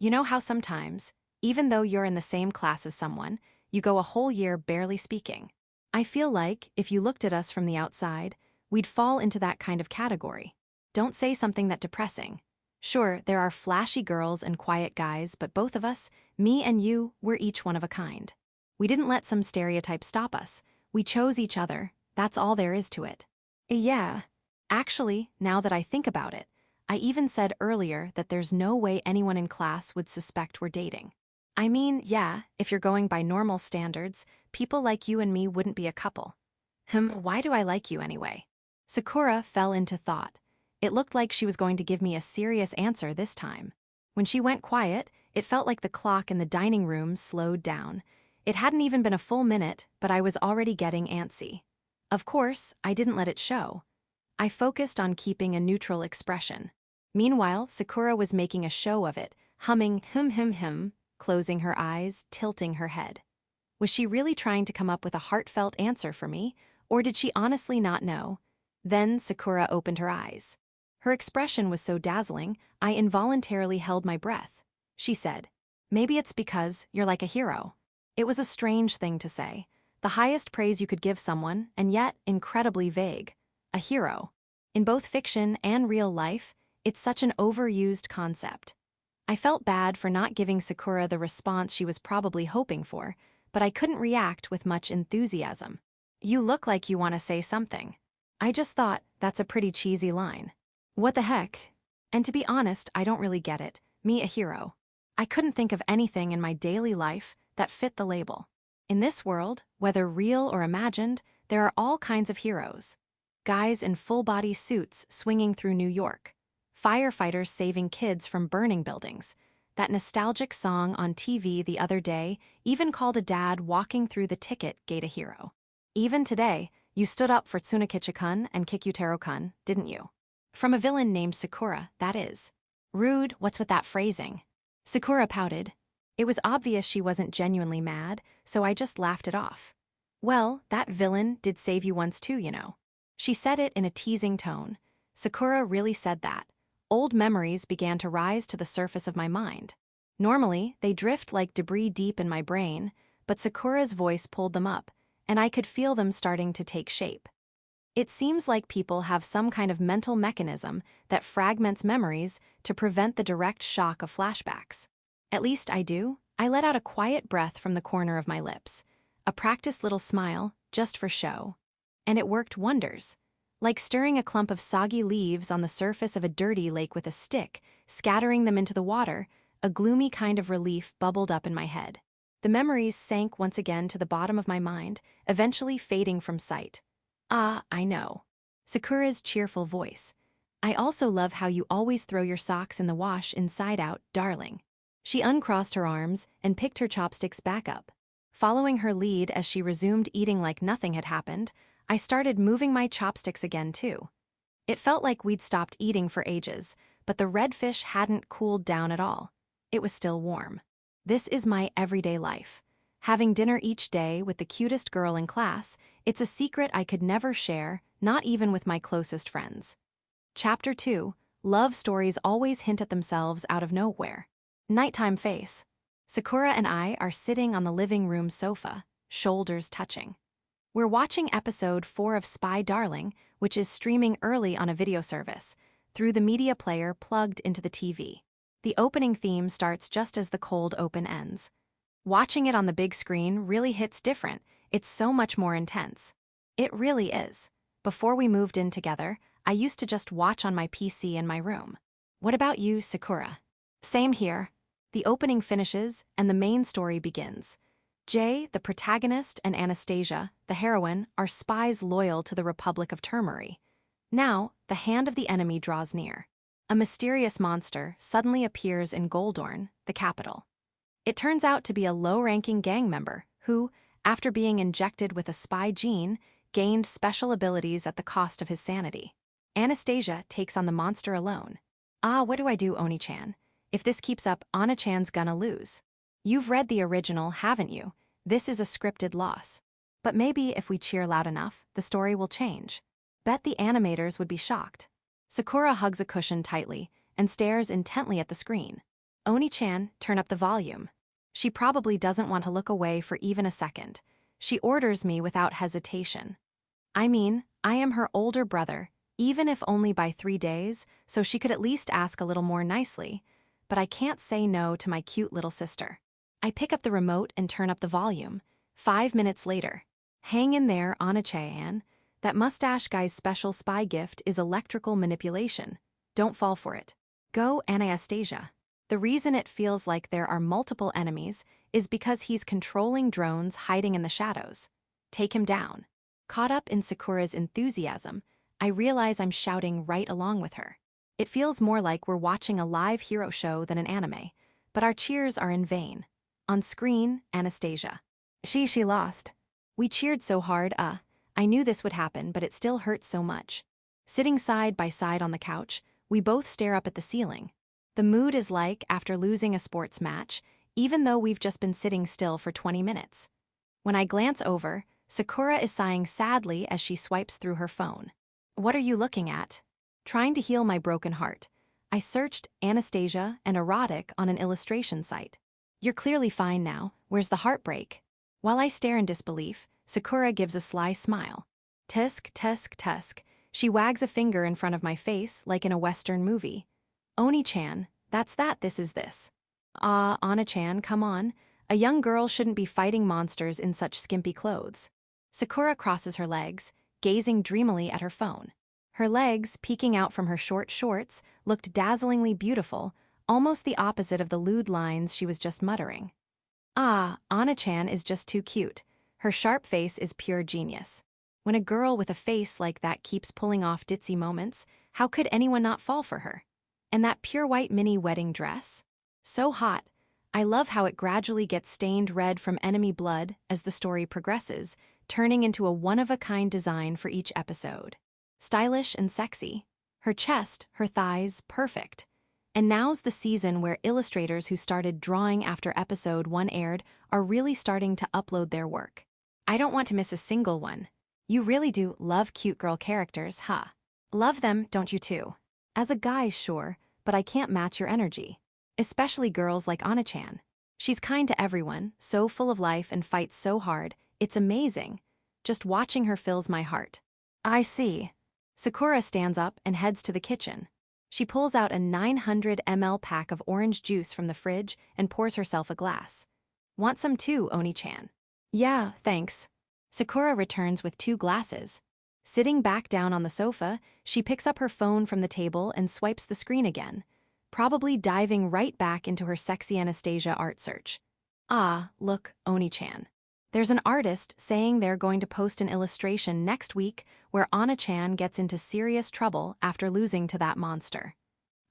You know how sometimes, even though you're in the same class as someone, you go a whole year barely speaking. I feel like, if you looked at us from the outside, we'd fall into that kind of category. Don't say something that depressing. Sure, there are flashy girls and quiet guys, but both of us, me and you, we're each one of a kind. We didn't let some stereotype stop us. We chose each other. That's all there is to it. Yeah. Actually, now that I think about it, I even said earlier that there's no way anyone in class would suspect we're dating. I mean, yeah, if you're going by normal standards, people like you and me wouldn't be a couple. Why do I like you anyway? Sakura fell into thought. It looked like she was going to give me a serious answer this time. When she went quiet, it felt like the clock in the dining room slowed down. It hadn't even been a full minute, but I was already getting antsy. Of course, I didn't let it show. I focused on keeping a neutral expression. Meanwhile, Sakura was making a show of it, humming hum, closing her eyes, tilting her head. Was she really trying to come up with a heartfelt answer for me, or did she honestly not know? Then Sakura opened her eyes. Her expression was so dazzling, I involuntarily held my breath. She said, Maybe it's because you're like a hero. It was a strange thing to say. The highest praise you could give someone, and yet incredibly vague. A hero. In both fiction and real life, it's such an overused concept. I felt bad for not giving Sakura the response she was probably hoping for, but I couldn't react with much enthusiasm. You look like you want to say something. I just thought, that's a pretty cheesy line. What the heck? And to be honest, I don't really get it. Me a hero. I couldn't think of anything in my daily life that fit the label. In this world, whether real or imagined, there are all kinds of heroes. Guys in full-body suits swinging through New York. Firefighters saving kids from burning buildings. That nostalgic song on TV the other day even called a dad walking through the ticket gate a hero. Even today, you stood up for Tsunakichi-kun and Kikutaro-kun, didn't you? From a villain named Sakura, that is. Rude, what's with that phrasing? Sakura pouted. It was obvious she wasn't genuinely mad, so I just laughed it off. Well, that villain did save you once too, you know. She said it in a teasing tone. Sakura really said that. Old memories began to rise to the surface of my mind. Normally, they drift like debris deep in my brain, but Sakura's voice pulled them up, and I could feel them starting to take shape. It seems like people have some kind of mental mechanism that fragments memories to prevent the direct shock of flashbacks. At least I do. I let out a quiet breath from the corner of my lips. A practiced little smile, just for show. And it worked wonders. Like stirring a clump of soggy leaves on the surface of a dirty lake with a stick, scattering them into the water, a gloomy kind of relief bubbled up in my head. The memories sank once again to the bottom of my mind, eventually fading from sight. Ah, I know. Sakura's cheerful voice. I also love how you always throw your socks in the wash inside out, darling. She uncrossed her arms and picked her chopsticks back up. Following her lead as she resumed eating like nothing had happened, I started moving my chopsticks again too. It felt like we'd stopped eating for ages, but the red fish hadn't cooled down at all. It was still warm. This is my everyday life. Having dinner each day with the cutest girl in class, it's a secret I could never share, not even with my closest friends. Chapter 2, Love stories always hint at themselves out of nowhere. Nighttime face. Sakura and I are sitting on the living room sofa, shoulders touching. We're watching episode 4 of Spy Darling, which is streaming early on a video service, through the media player plugged into the TV. The opening theme starts just as the cold open ends. Watching it on the big screen really hits different. It's so much more intense. It really is. Before we moved in together, I used to just watch on my PC in my room. What about you, Sakura? Same here. The opening finishes, and the main story begins. Jay, the protagonist, and Anastasia, the heroine, are spies loyal to the Republic of Termari. Now, the hand of the enemy draws near. A mysterious monster suddenly appears in Goldorn, the capital. It turns out to be a low-ranking gang member who, after being injected with a spy gene, gained special abilities at the cost of his sanity. Anastasia takes on the monster alone. Ah, what do I do, Onii-chan? If this keeps up, Onii-chan's gonna lose. You've read the original, haven't you? This is a scripted loss. But maybe if we cheer loud enough, the story will change. Bet the animators would be shocked. Sakura hugs a cushion tightly and stares intently at the screen. Onii-chan, turn up the volume. She probably doesn't want to look away for even a second. She orders me without hesitation. I mean, I am her older brother, even if only by 3 days, so she could at least ask a little more nicely. But I can't say no to my cute little sister. I pick up the remote and turn up the volume. 5 minutes later. Hang in there, Onii-chan. That mustache guy's special spy gift is electrical manipulation. Don't fall for it. Go, Anastasia. The reason it feels like there are multiple enemies is because he's controlling drones hiding in the shadows. Take him down. Caught up in Sakura's enthusiasm, I realize I'm shouting right along with her. It feels more like we're watching a live hero show than an anime, but our cheers are in vain. On screen, Anastasia. She lost. We cheered so hard, I knew this would happen, but it still hurts so much. Sitting side by side on the couch, we both stare up at the ceiling. The mood is like after losing a sports match, even though we've just been sitting still for 20 minutes. When I glance over, Sakura is sighing sadly as she swipes through her phone. What are you looking at? Trying to heal my broken heart, I searched Anastasia and erotic on an illustration site. You're clearly fine now, where's the heartbreak? While I stare in disbelief, Sakura gives a sly smile. Tusk, tusk, tusk. She wags a finger in front of my face like in a Western movie. Onii-chan, that's that, this is this. Ah, Onii-chan, come on. A young girl shouldn't be fighting monsters in such skimpy clothes. Sakura crosses her legs, gazing dreamily at her phone. Her legs, peeking out from her short shorts, looked dazzlingly beautiful, almost the opposite of the lewd lines she was just muttering. Ah, Onii-chan is just too cute. Her sharp face is pure genius. When a girl with a face like that keeps pulling off ditzy moments, how could anyone not fall for her? And that pure white mini wedding dress? So hot. I love how it gradually gets stained red from enemy blood as the story progresses, turning into a one-of-a-kind design for each episode. Stylish and sexy. Her chest, her thighs, perfect. And now's the season where illustrators who started drawing after episode 1 aired are really starting to upload their work. I don't want to miss a single one. You really do love cute girl characters, huh? Love them, don't you too? As a guy, sure, but I can't match your energy. Especially girls like Onii-chan. She's kind to everyone, so full of life and fights so hard, it's amazing. Just watching her fills my heart. I see. Sakura stands up and heads to the kitchen. She pulls out a 900 ml pack of orange juice from the fridge and pours herself a glass. Want some too, Onii-chan? Yeah, thanks. Sakura returns with 2 glasses. Sitting back down on the sofa, she picks up her phone from the table and swipes the screen again, probably diving right back into her sexy Anastasia art search. Ah, look, Onii-chan. There's an artist saying they're going to post an illustration next week where Onii-chan gets into serious trouble after losing to that monster.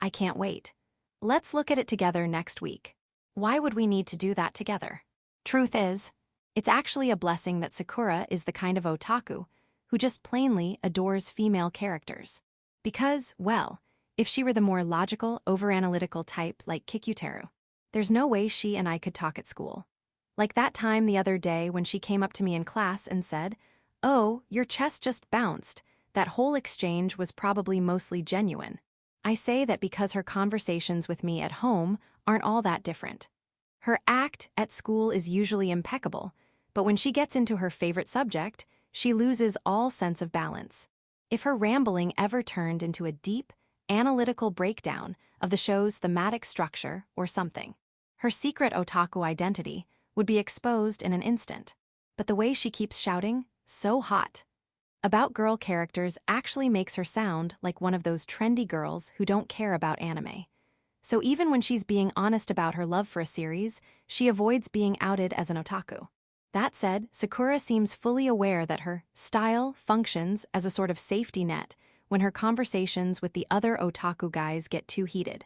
I can't wait. Let's look at it together next week. Why would we need to do that together? Truth is, it's actually a blessing that Sakura is the kind of otaku who just plainly adores female characters. Because, well, if she were the more logical, over-analytical type like Kikutaru, there's no way she and I could talk at school. Like that time the other day when she came up to me in class and said, "Oh, your chest just bounced." That whole exchange was probably mostly genuine. I say that because her conversations with me at home aren't all that different. Her act at school is usually impeccable, but when she gets into her favorite subject, she loses all sense of balance. If her rambling ever turned into a deep, analytical breakdown of the show's thematic structure or something, her secret otaku identity would be exposed in an instant. But the way she keeps shouting, "So hot," about girl characters actually makes her sound like one of those trendy girls who don't care about anime. So even when she's being honest about her love for a series, she avoids being outed as an otaku. That said, Sakura seems fully aware that her style functions as a sort of safety net when her conversations with the other otaku guys get too heated.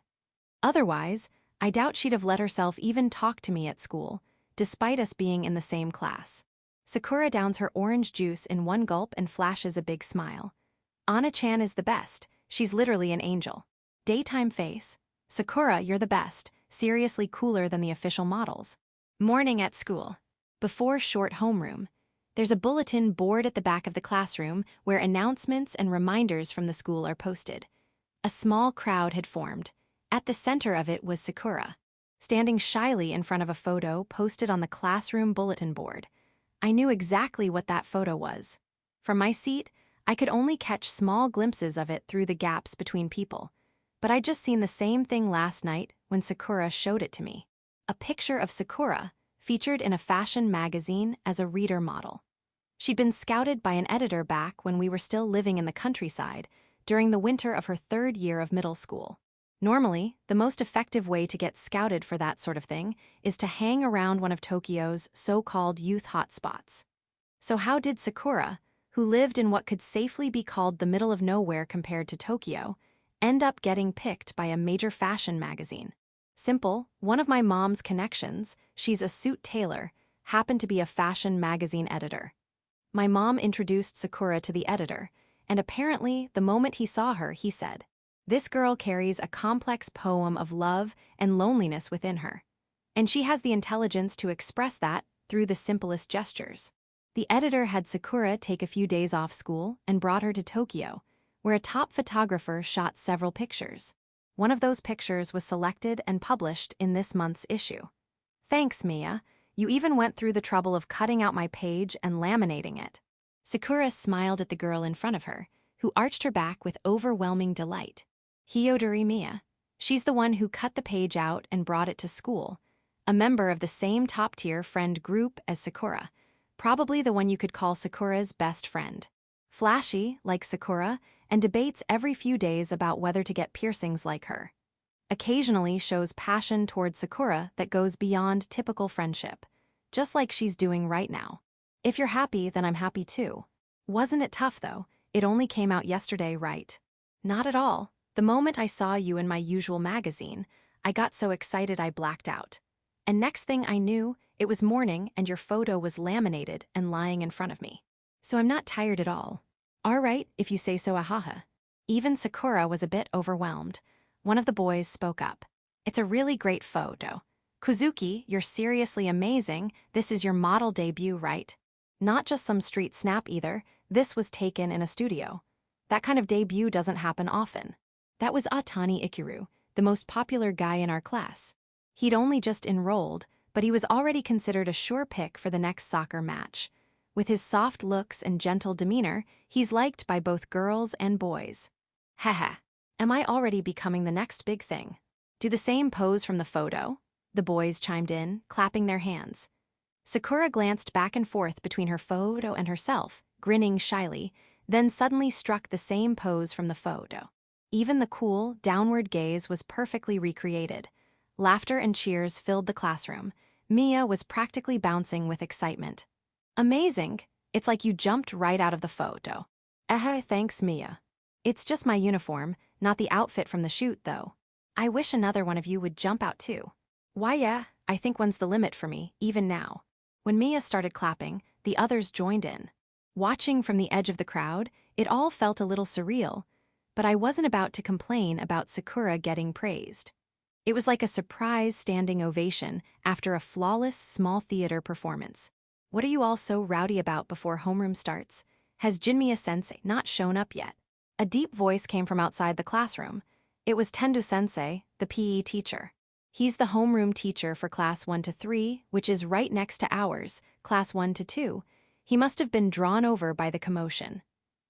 Otherwise, I doubt she'd have let herself even talk to me at school, despite us being in the same class. Sakura downs her orange juice in one gulp and flashes a big smile. Onii-chan is the best, she's literally an angel. Daytime face. Sakura, you're the best, seriously cooler than the official models. Morning at school. Before short homeroom. There's a bulletin board at the back of the classroom where announcements and reminders from the school are posted. A small crowd had formed. At the center of it was Sakura, standing shyly in front of a photo posted on the classroom bulletin board. I knew exactly what that photo was. From my seat, I could only catch small glimpses of it through the gaps between people. But I'd just seen the same thing last night when Sakura showed it to me. A picture of Sakura, featured in a fashion magazine as a reader model. She'd been scouted by an editor back when we were still living in the countryside, during the winter of her 3rd year of middle school. Normally, the most effective way to get scouted for that sort of thing is to hang around one of Tokyo's so-called youth hotspots. So how did Sakura, who lived in what could safely be called the middle of nowhere compared to Tokyo, end up getting picked by a major fashion magazine? Simple, one of my mom's connections, she's a suit tailor, happened to be a fashion magazine editor. My mom introduced Sakura to the editor, and apparently the moment he saw her, he said, "This girl carries a complex poem of love and loneliness within her. And she has the intelligence to express that through the simplest gestures." The editor had Sakura take a few days off school and brought her to Tokyo, where a top photographer shot several pictures. One of those pictures was selected and published in this month's issue. Thanks, Mia. You even went through the trouble of cutting out my page and laminating it. Sakura smiled at the girl in front of her, who arched her back with overwhelming delight. Hiyodori Mia. She's the one who cut the page out and brought it to school, a member of the same top-tier friend group as Sakura, probably the one you could call Sakura's best friend. Flashy, like Sakura, and debates every few days about whether to get piercings like her. Occasionally shows passion towards Sakura that goes beyond typical friendship, just like she's doing right now. If you're happy, then I'm happy too. Wasn't it tough though? It only came out yesterday, right? Not at all. The moment I saw you in my usual magazine, I got so excited I blacked out. And next thing I knew, it was morning and your photo was laminated and lying in front of me. So I'm not tired at all. All right, if you say so, ahaha. Even Sakura was a bit overwhelmed. One of the boys spoke up. It's a really great photo. Kuzuki, you're seriously amazing. This is your model debut, right? Not just some street snap either. This was taken in a studio. That kind of debut doesn't happen often. That was Atani Ikiru, the most popular guy in our class. He'd only just enrolled, but he was already considered a sure pick for the next soccer match. With his soft looks and gentle demeanor, he's liked by both girls and boys. Haha. Am I already becoming the next big thing? Do the same pose from the photo? The boys chimed in, clapping their hands. Sakura glanced back and forth between her photo and herself, grinning shyly, then suddenly struck the same pose from the photo. Even the cool, downward gaze was perfectly recreated. Laughter and cheers filled the classroom. Mia was practically bouncing with excitement. Amazing! It's like you jumped right out of the photo. Thanks, Mia. It's just my uniform, not the outfit from the shoot, though. I wish another one of you would jump out too. Why, yeah, I think one's the limit for me, even now. When Mia started clapping, the others joined in. Watching from the edge of the crowd, it all felt a little surreal, but I wasn't about to complain about Sakura getting praised. It was like a surprise standing ovation after a flawless small theater performance. What are you all so rowdy about before homeroom starts? Has Jinmiya-sensei not shown up yet? A deep voice came from outside the classroom. It was Tendo-sensei, the PE teacher. He's the homeroom teacher for class 1 to 3, which is right next to ours, class 1 to 2. He must have been drawn over by the commotion.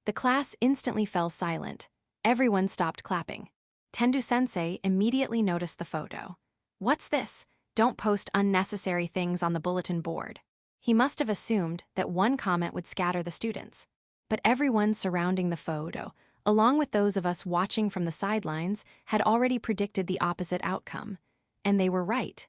The class instantly fell silent. Everyone stopped clapping. Tendo-sensei immediately noticed the photo. What's this? Don't post unnecessary things on the bulletin board. He must have assumed that one comment would scatter the students. But everyone surrounding the photo, along with those of us watching from the sidelines, had already predicted the opposite outcome. And they were right.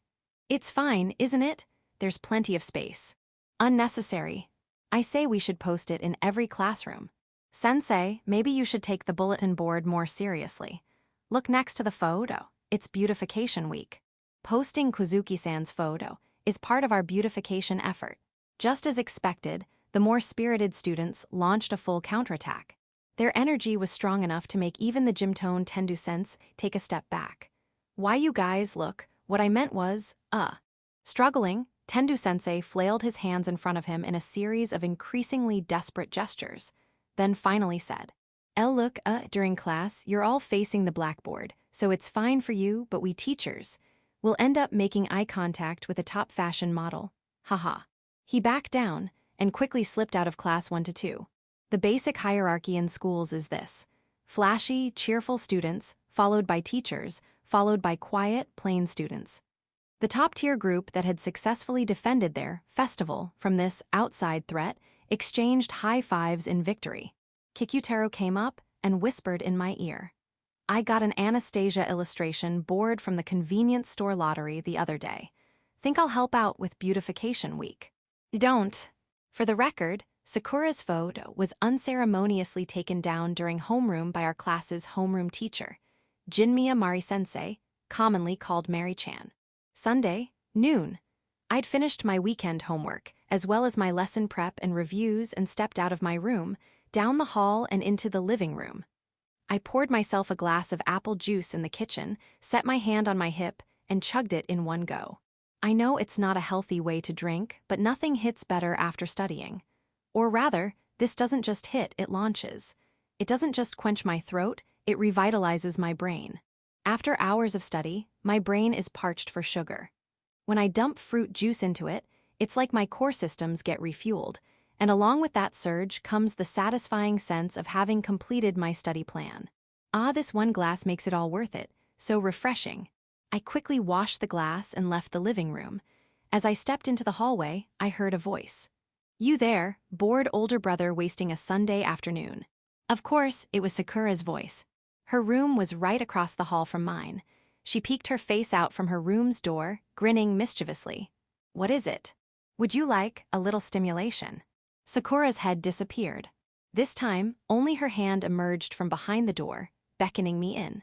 It's fine, isn't it? There's plenty of space. Unnecessary. I say we should post it in every classroom. Sensei, maybe you should take the bulletin board more seriously. Look next to the photo. It's beautification week. Posting Kuzuki-san's photo is part of our beautification effort. Just as expected, the more spirited students launched a full counterattack. Their energy was strong enough to make even the gym-tone Tendo-sense take a step back. Why you guys look, what I meant was, Struggling, Tendo-sensei flailed his hands in front of him in a series of increasingly desperate gestures, then finally said, look, during class, you're all facing the blackboard, so it's fine for you, but we teachers will end up making eye contact with a top fashion model. Haha. He backed down and quickly slipped out of class 1 to 2. The basic hierarchy in schools is this: flashy, cheerful students, followed by teachers, followed by quiet, plain students. The top-tier group that had successfully defended their festival from this outside threat exchanged high fives in victory. Kikutaro came up and whispered in my ear. I got an Anastasia illustration board from the convenience store lottery the other day. Think I'll help out with beautification week. Don't. For the record, Sakura's photo was unceremoniously taken down during homeroom by our class's homeroom teacher, Jinmiya Mari-sensei, commonly called Mary-chan. Sunday, noon. I'd finished my weekend homework, as well as my lesson prep and reviews, and stepped out of my room, down the hall and into the living room. I poured myself a glass of apple juice in the kitchen, set my hand on my hip, and chugged it in one go. I know it's not a healthy way to drink, but nothing hits better after studying. Or rather, this doesn't just hit, it launches. It doesn't just quench my throat, it revitalizes my brain. After hours of study, my brain is parched for sugar. When I dump fruit juice into it, it's like my core systems get refueled, and along with that surge comes the satisfying sense of having completed my study plan. Ah, this one glass makes it all worth it, so refreshing. I quickly washed the glass and left the living room. As I stepped into the hallway, I heard a voice. "You there, bored older brother wasting a Sunday afternoon." Of course, it was Sakura's voice. Her room was right across the hall from mine. She peeked her face out from her room's door, grinning mischievously. "What is it? Would you like a little stimulation?" Sakura's head disappeared. This time, only her hand emerged from behind the door, beckoning me in.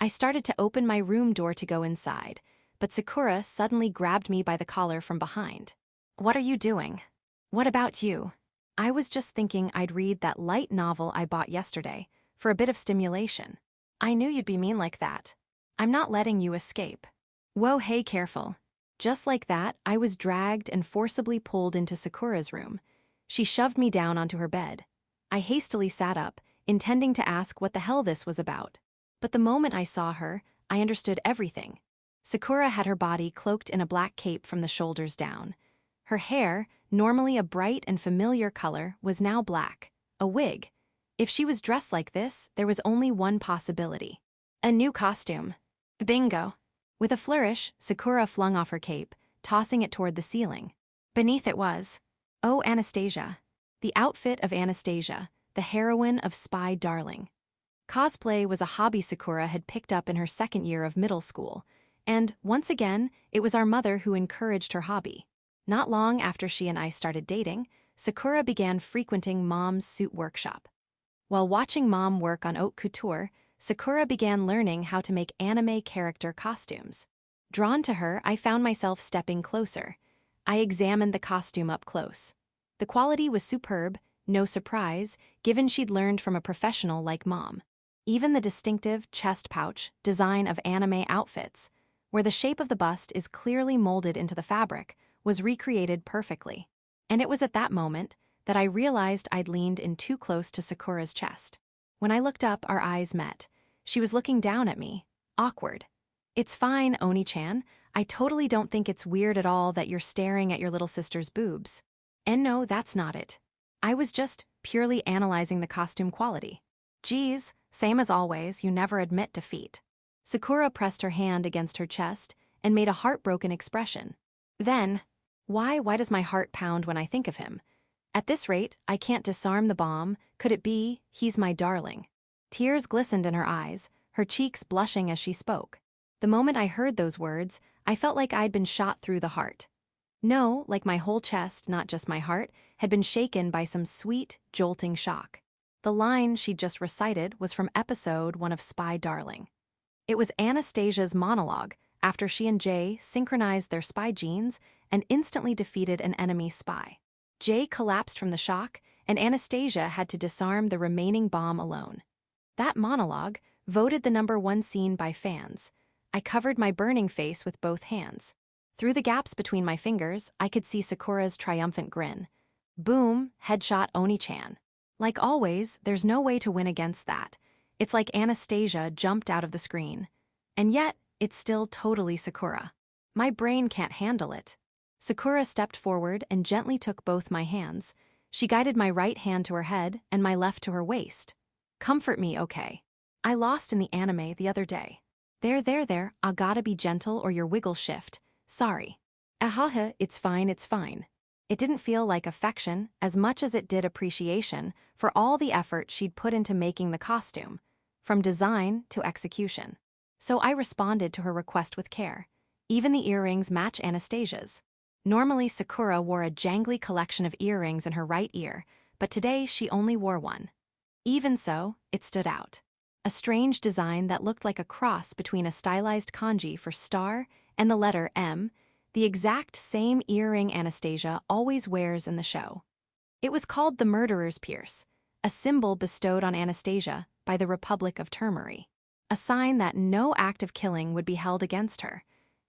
I started to open my room door to go inside, but Sakura suddenly grabbed me by the collar from behind. "What are you doing?" "What about you?" "I was just thinking I'd read that light novel I bought yesterday, for a bit of stimulation." "I knew you'd be mean like that. I'm not letting you escape." "Whoa, hey, careful." Just like that, I was dragged and forcibly pulled into Sakura's room. She shoved me down onto her bed. I hastily sat up, intending to ask what the hell this was about. But the moment I saw her, I understood everything. Sakura had her body cloaked in a black cape from the shoulders down. Her hair, normally a bright and familiar color, was now black, a wig. If she was dressed like this, there was only one possibility. A new costume. Bingo. With a flourish, Sakura flung off her cape, tossing it toward the ceiling. Beneath it was, oh, Anastasia. The outfit of Anastasia, the heroine of Spy Darling. Cosplay was a hobby Sakura had picked up in her second year of middle school, and, once again, it was our mother who encouraged her hobby. Not long after she and I started dating, Sakura began frequenting Mom's suit workshop. While watching Mom work on haute couture, Sakura began learning how to make anime character costumes. Drawn to her, I found myself stepping closer. I examined the costume up close. The quality was superb, no surprise, given she'd learned from a professional like Mom. Even the distinctive chest pouch design of anime outfits, where the shape of the bust is clearly molded into the fabric, was recreated perfectly. And it was at that moment that I realized I'd leaned in too close to Sakura's chest. When I looked up, our eyes met. She was looking down at me, awkward. "It's fine, Onii-chan. I totally don't think it's weird at all that you're staring at your little sister's boobs." And no, that's not it. I was just purely analyzing the costume quality. "Geez, same as always, you never admit defeat." Sakura pressed her hand against her chest and made a heartbroken expression. Then, why does my heart pound when I think of him? At this rate, I can't disarm the bomb. Could it be, he's my darling? Tears glistened in her eyes, her cheeks blushing as she spoke. The moment I heard those words, I felt like I'd been shot through the heart. No, like my whole chest, not just my heart, had been shaken by some sweet, jolting shock. The line she'd just recited was from episode 1 of Spy Darling. It was Anastasia's monologue after she and Jay synchronized their spy genes and instantly defeated an enemy spy. Jay collapsed from the shock, and Anastasia had to disarm the remaining bomb alone. That monologue, voted the #1 scene by fans. I covered my burning face with both hands. Through the gaps between my fingers, I could see Sakura's triumphant grin. Boom, headshot Onii-chan. Like always, there's no way to win against that. It's like Anastasia jumped out of the screen. And yet, it's still totally Sakura. My brain can't handle it. Sakura stepped forward and gently took both my hands. She guided my right hand to her head and my left to her waist. "Comfort me, okay? I lost in the anime the other day." There, I gotta be gentle or your wiggle shift. Sorry." "Ahaha, it's fine, it's fine." It didn't feel like affection as much as it did appreciation for all the effort she'd put into making the costume, from design to execution. So I responded to her request with care. Even the earrings match Anastasia's. Normally, Sakura wore a jangly collection of earrings in her right ear, but today she only wore one. Even so, it stood out. A strange design that looked like a cross between a stylized kanji for star and the letter M, the exact same earring Anastasia always wears in the show. It was called the Murderer's Pierce, a symbol bestowed on Anastasia by the Republic of Termari, a sign that no act of killing would be held against her.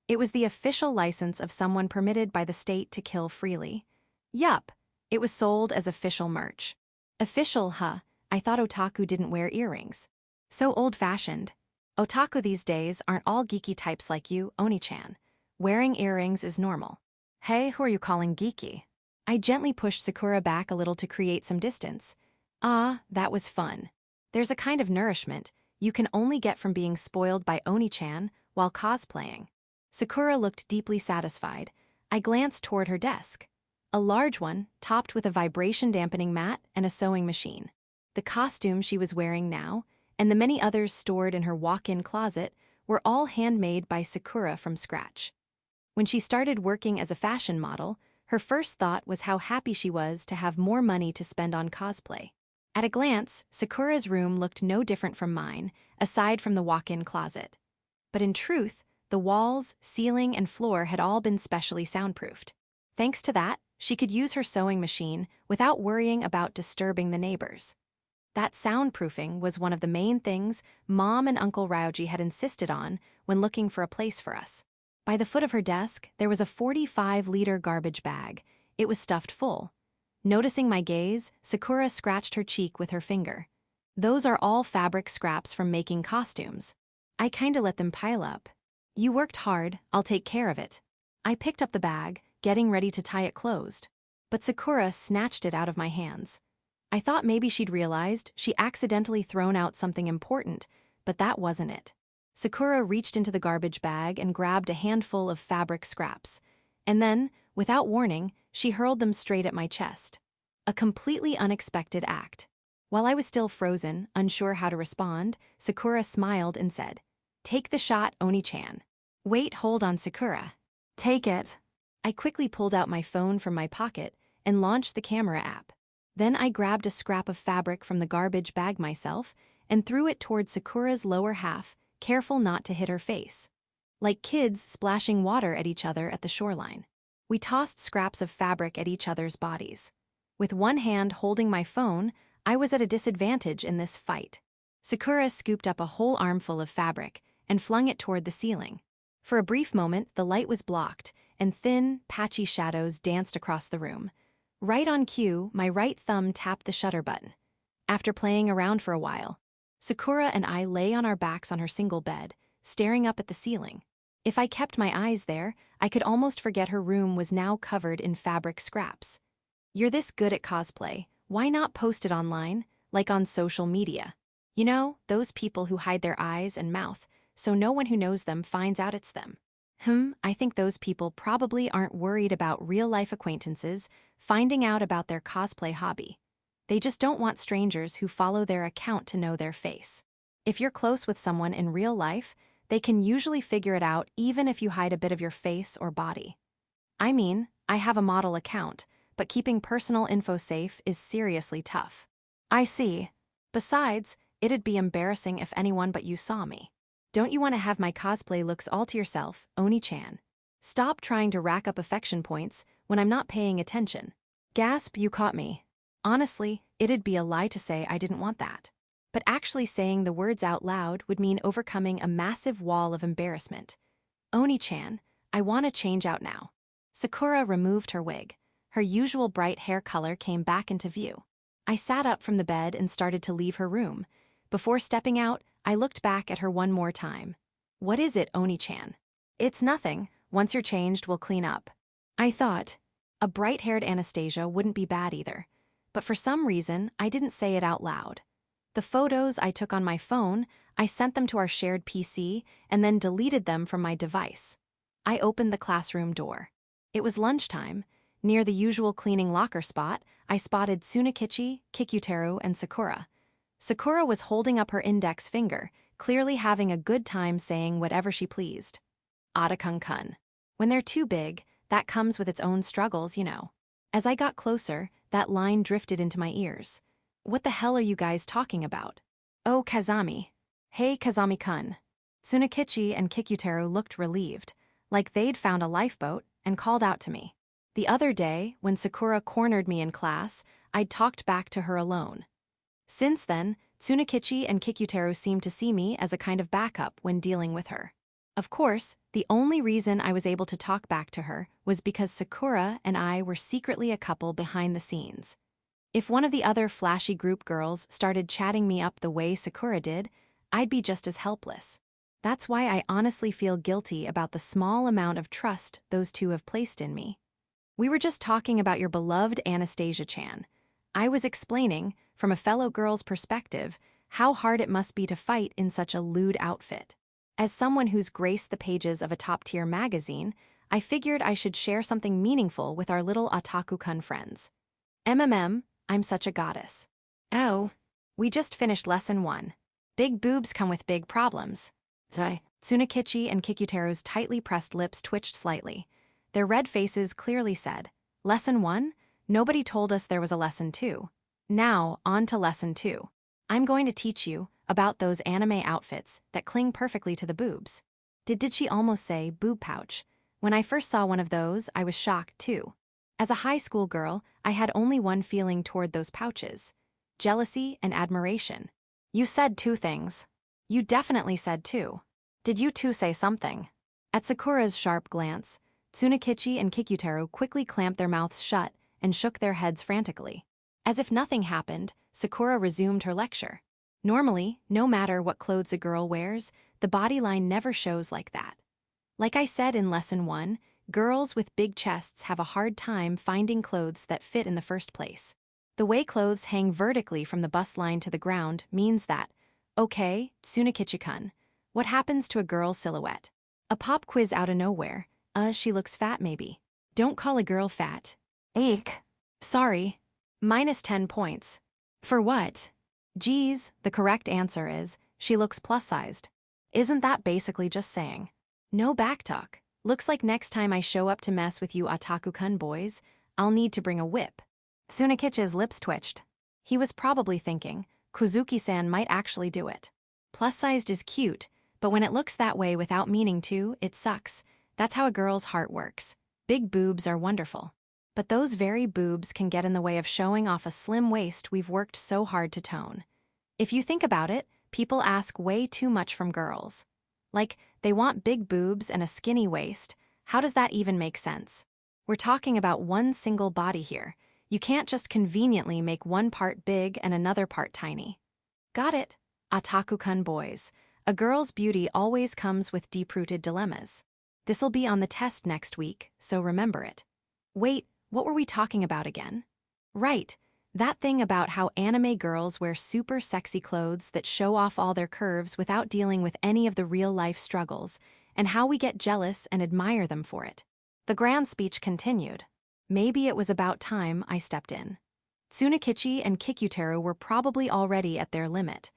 It was the official license of someone permitted by the state to kill freely. Yup, it was sold as official merch. Official, huh? I thought otaku didn't wear earrings. So old-fashioned. Otaku these days aren't all geeky types like you, Onii-chan. Wearing earrings is normal. Hey, who are you calling geeky? I gently pushed Sakura back a little to create some distance. Ah, that was fun. There's a kind of nourishment you can only get from being spoiled by Onii-chan while cosplaying. Sakura looked deeply satisfied. I glanced toward her desk. A large one, topped with a vibration-dampening mat and a sewing machine. The costume she was wearing now, and the many others stored in her walk-in closet, were all handmade by Sakura from scratch. When she started working as a fashion model, her first thought was how happy she was to have more money to spend on cosplay. At a glance, Sakura's room looked no different from mine, aside from the walk-in closet. But in truth, the walls, ceiling, and floor had all been specially soundproofed. Thanks to that, she could use her sewing machine without worrying about disturbing the neighbors. That soundproofing was one of the main things Mom and Uncle Ryuji had insisted on when looking for a place for us. By the foot of her desk, there was a 45-liter garbage bag. It was stuffed full. Noticing my gaze, Sakura scratched her cheek with her finger. Those are all fabric scraps from making costumes. I kinda let them pile up. You worked hard, I'll take care of it. I picked up the bag, getting ready to tie it closed. But Sakura snatched it out of my hands. I thought maybe she'd realized she accidentally thrown out something important, but that wasn't it. Sakura reached into the garbage bag and grabbed a handful of fabric scraps. And then, without warning, she hurled them straight at my chest. A completely unexpected act. While I was still frozen, unsure how to respond, Sakura smiled and said, "Take the shot, Onii-chan." "Wait, hold on, Sakura." "Take it." I quickly pulled out my phone from my pocket and launched the camera app. Then I grabbed a scrap of fabric from the garbage bag myself and threw it toward Sakura's lower half, careful not to hit her face. Like kids splashing water at each other at the shoreline. We tossed scraps of fabric at each other's bodies. With one hand holding my phone, I was at a disadvantage in this fight. Sakura scooped up a whole armful of fabric and flung it toward the ceiling. For a brief moment, the light was blocked, and thin, patchy shadows danced across the room. Right on cue, my right thumb tapped the shutter button. After playing around for a while, Sakura and I lay on our backs on her single bed, staring up at the ceiling. If I kept my eyes there, I could almost forget her room was now covered in fabric scraps. You're this good at cosplay, why not post it online, like on social media? You know, those people who hide their eyes and mouth, so no one who knows them finds out it's them. I think those people probably aren't worried about real-life acquaintances finding out about their cosplay hobby. They just don't want strangers who follow their account to know their face. If you're close with someone in real life, they can usually figure it out even if you hide a bit of your face or body. I mean, I have a model account, but keeping personal info safe is seriously tough. I see. Besides, it'd be embarrassing if anyone but you saw me. Don't you want to have my cosplay looks all to yourself, Onii-chan? Stop trying to rack up affection points when I'm not paying attention. Gasp, you caught me. Honestly, it'd be a lie to say I didn't want that. But actually saying the words out loud would mean overcoming a massive wall of embarrassment. Onii-chan, I want to change out now. Sakura removed her wig. Her usual bright hair color came back into view. I sat up from the bed and started to leave her room. Before stepping out, I looked back at her one more time. What is it, Onii-chan? It's nothing. Once you're changed, we'll clean up. I thought. A bright-haired Anastasia wouldn't be bad either. But for some reason, I didn't say it out loud. The photos I took on my phone, I sent them to our shared PC and then deleted them from my device. I opened the classroom door. It was lunchtime. Near the usual cleaning locker spot, I spotted Tsunakichi, Kikutaro, and Sakura. Sakura was holding up her index finger, clearly having a good time saying whatever she pleased. Otaku-kun. When they're too big, that comes with its own struggles, you know. As I got closer, that line drifted into my ears. What the hell are you guys talking about? Oh, Kazami. Hey, Kazami-kun. Tsunakichi and Kikutaro looked relieved, like they'd found a lifeboat, and called out to me. The other day, when Sakura cornered me in class, I'd talked back to her alone. Since then, Tsunakichi and Kikutaro seemed to see me as a kind of backup when dealing with her. Of course, the only reason I was able to talk back to her was because Sakura and I were secretly a couple behind the scenes. If one of the other flashy group girls started chatting me up the way Sakura did, I'd be just as helpless. That's why I honestly feel guilty about the small amount of trust those two have placed in me. We were just talking about your beloved Anastasia-chan. I was explaining, from a fellow girl's perspective, how hard it must be to fight in such a lewd outfit. As someone who's graced the pages of a top-tier magazine, I figured I should share something meaningful with our little Otaku-kun friends. I'm such a goddess. Oh, we just finished lesson 1. Big boobs come with big problems. Tsunakichi and Kikuteru's tightly pressed lips twitched slightly. Their red faces clearly said, Lesson 1? Nobody told us there was a lesson 2. Now, on to lesson 2. I'm going to teach you about those anime outfits that cling perfectly to the boobs. Did she almost say boob pouch? When I first saw one of those, I was shocked too. As a high school girl, I had only one feeling toward those pouches: jealousy and admiration. You said 2 things. You definitely said 2. Did you 2 say something? At Sakura's sharp glance, Tsunakichi and Kikuteru quickly clamped their mouths shut and shook their heads frantically. As if nothing happened, Sakura resumed her lecture. Normally, no matter what clothes a girl wears, the body line never shows like that. Like I said in lesson 1, girls with big chests have a hard time finding clothes that fit in the first place. The way clothes hang vertically from the bust line to the ground means that, okay, Tsunakichi-kun, what happens to a girl's silhouette? A pop quiz out of nowhere. She looks fat maybe. Don't call a girl fat. Eek. Sorry. -10 points. For what? Geez, the correct answer is, she looks plus-sized. Isn't that basically just saying? No backtalk. Looks like next time I show up to mess with you Otaku-kun boys, I'll need to bring a whip. Tsunakichi's lips twitched. He was probably thinking, Kozuki-san might actually do it. Plus-sized is cute, but when it looks that way without meaning to, it sucks. That's how a girl's heart works. Big boobs are wonderful. But those very boobs can get in the way of showing off a slim waist we've worked so hard to tone. If you think about it, people ask way too much from girls. Like, they want big boobs and a skinny waist. How does that even make sense? We're talking about one single body here. You can't just conveniently make one part big and another part tiny. Got it, Otaku-kun boys. A girl's beauty always comes with deep-rooted dilemmas. This'll be on the test next week, so remember it. Wait, what were we talking about again? Right, that thing about how anime girls wear super sexy clothes that show off all their curves without dealing with any of the real-life struggles, and how we get jealous and admire them for it. The grand speech continued. Maybe it was about time I stepped in. Tsunakichi and Kikuteru were probably already at their limit.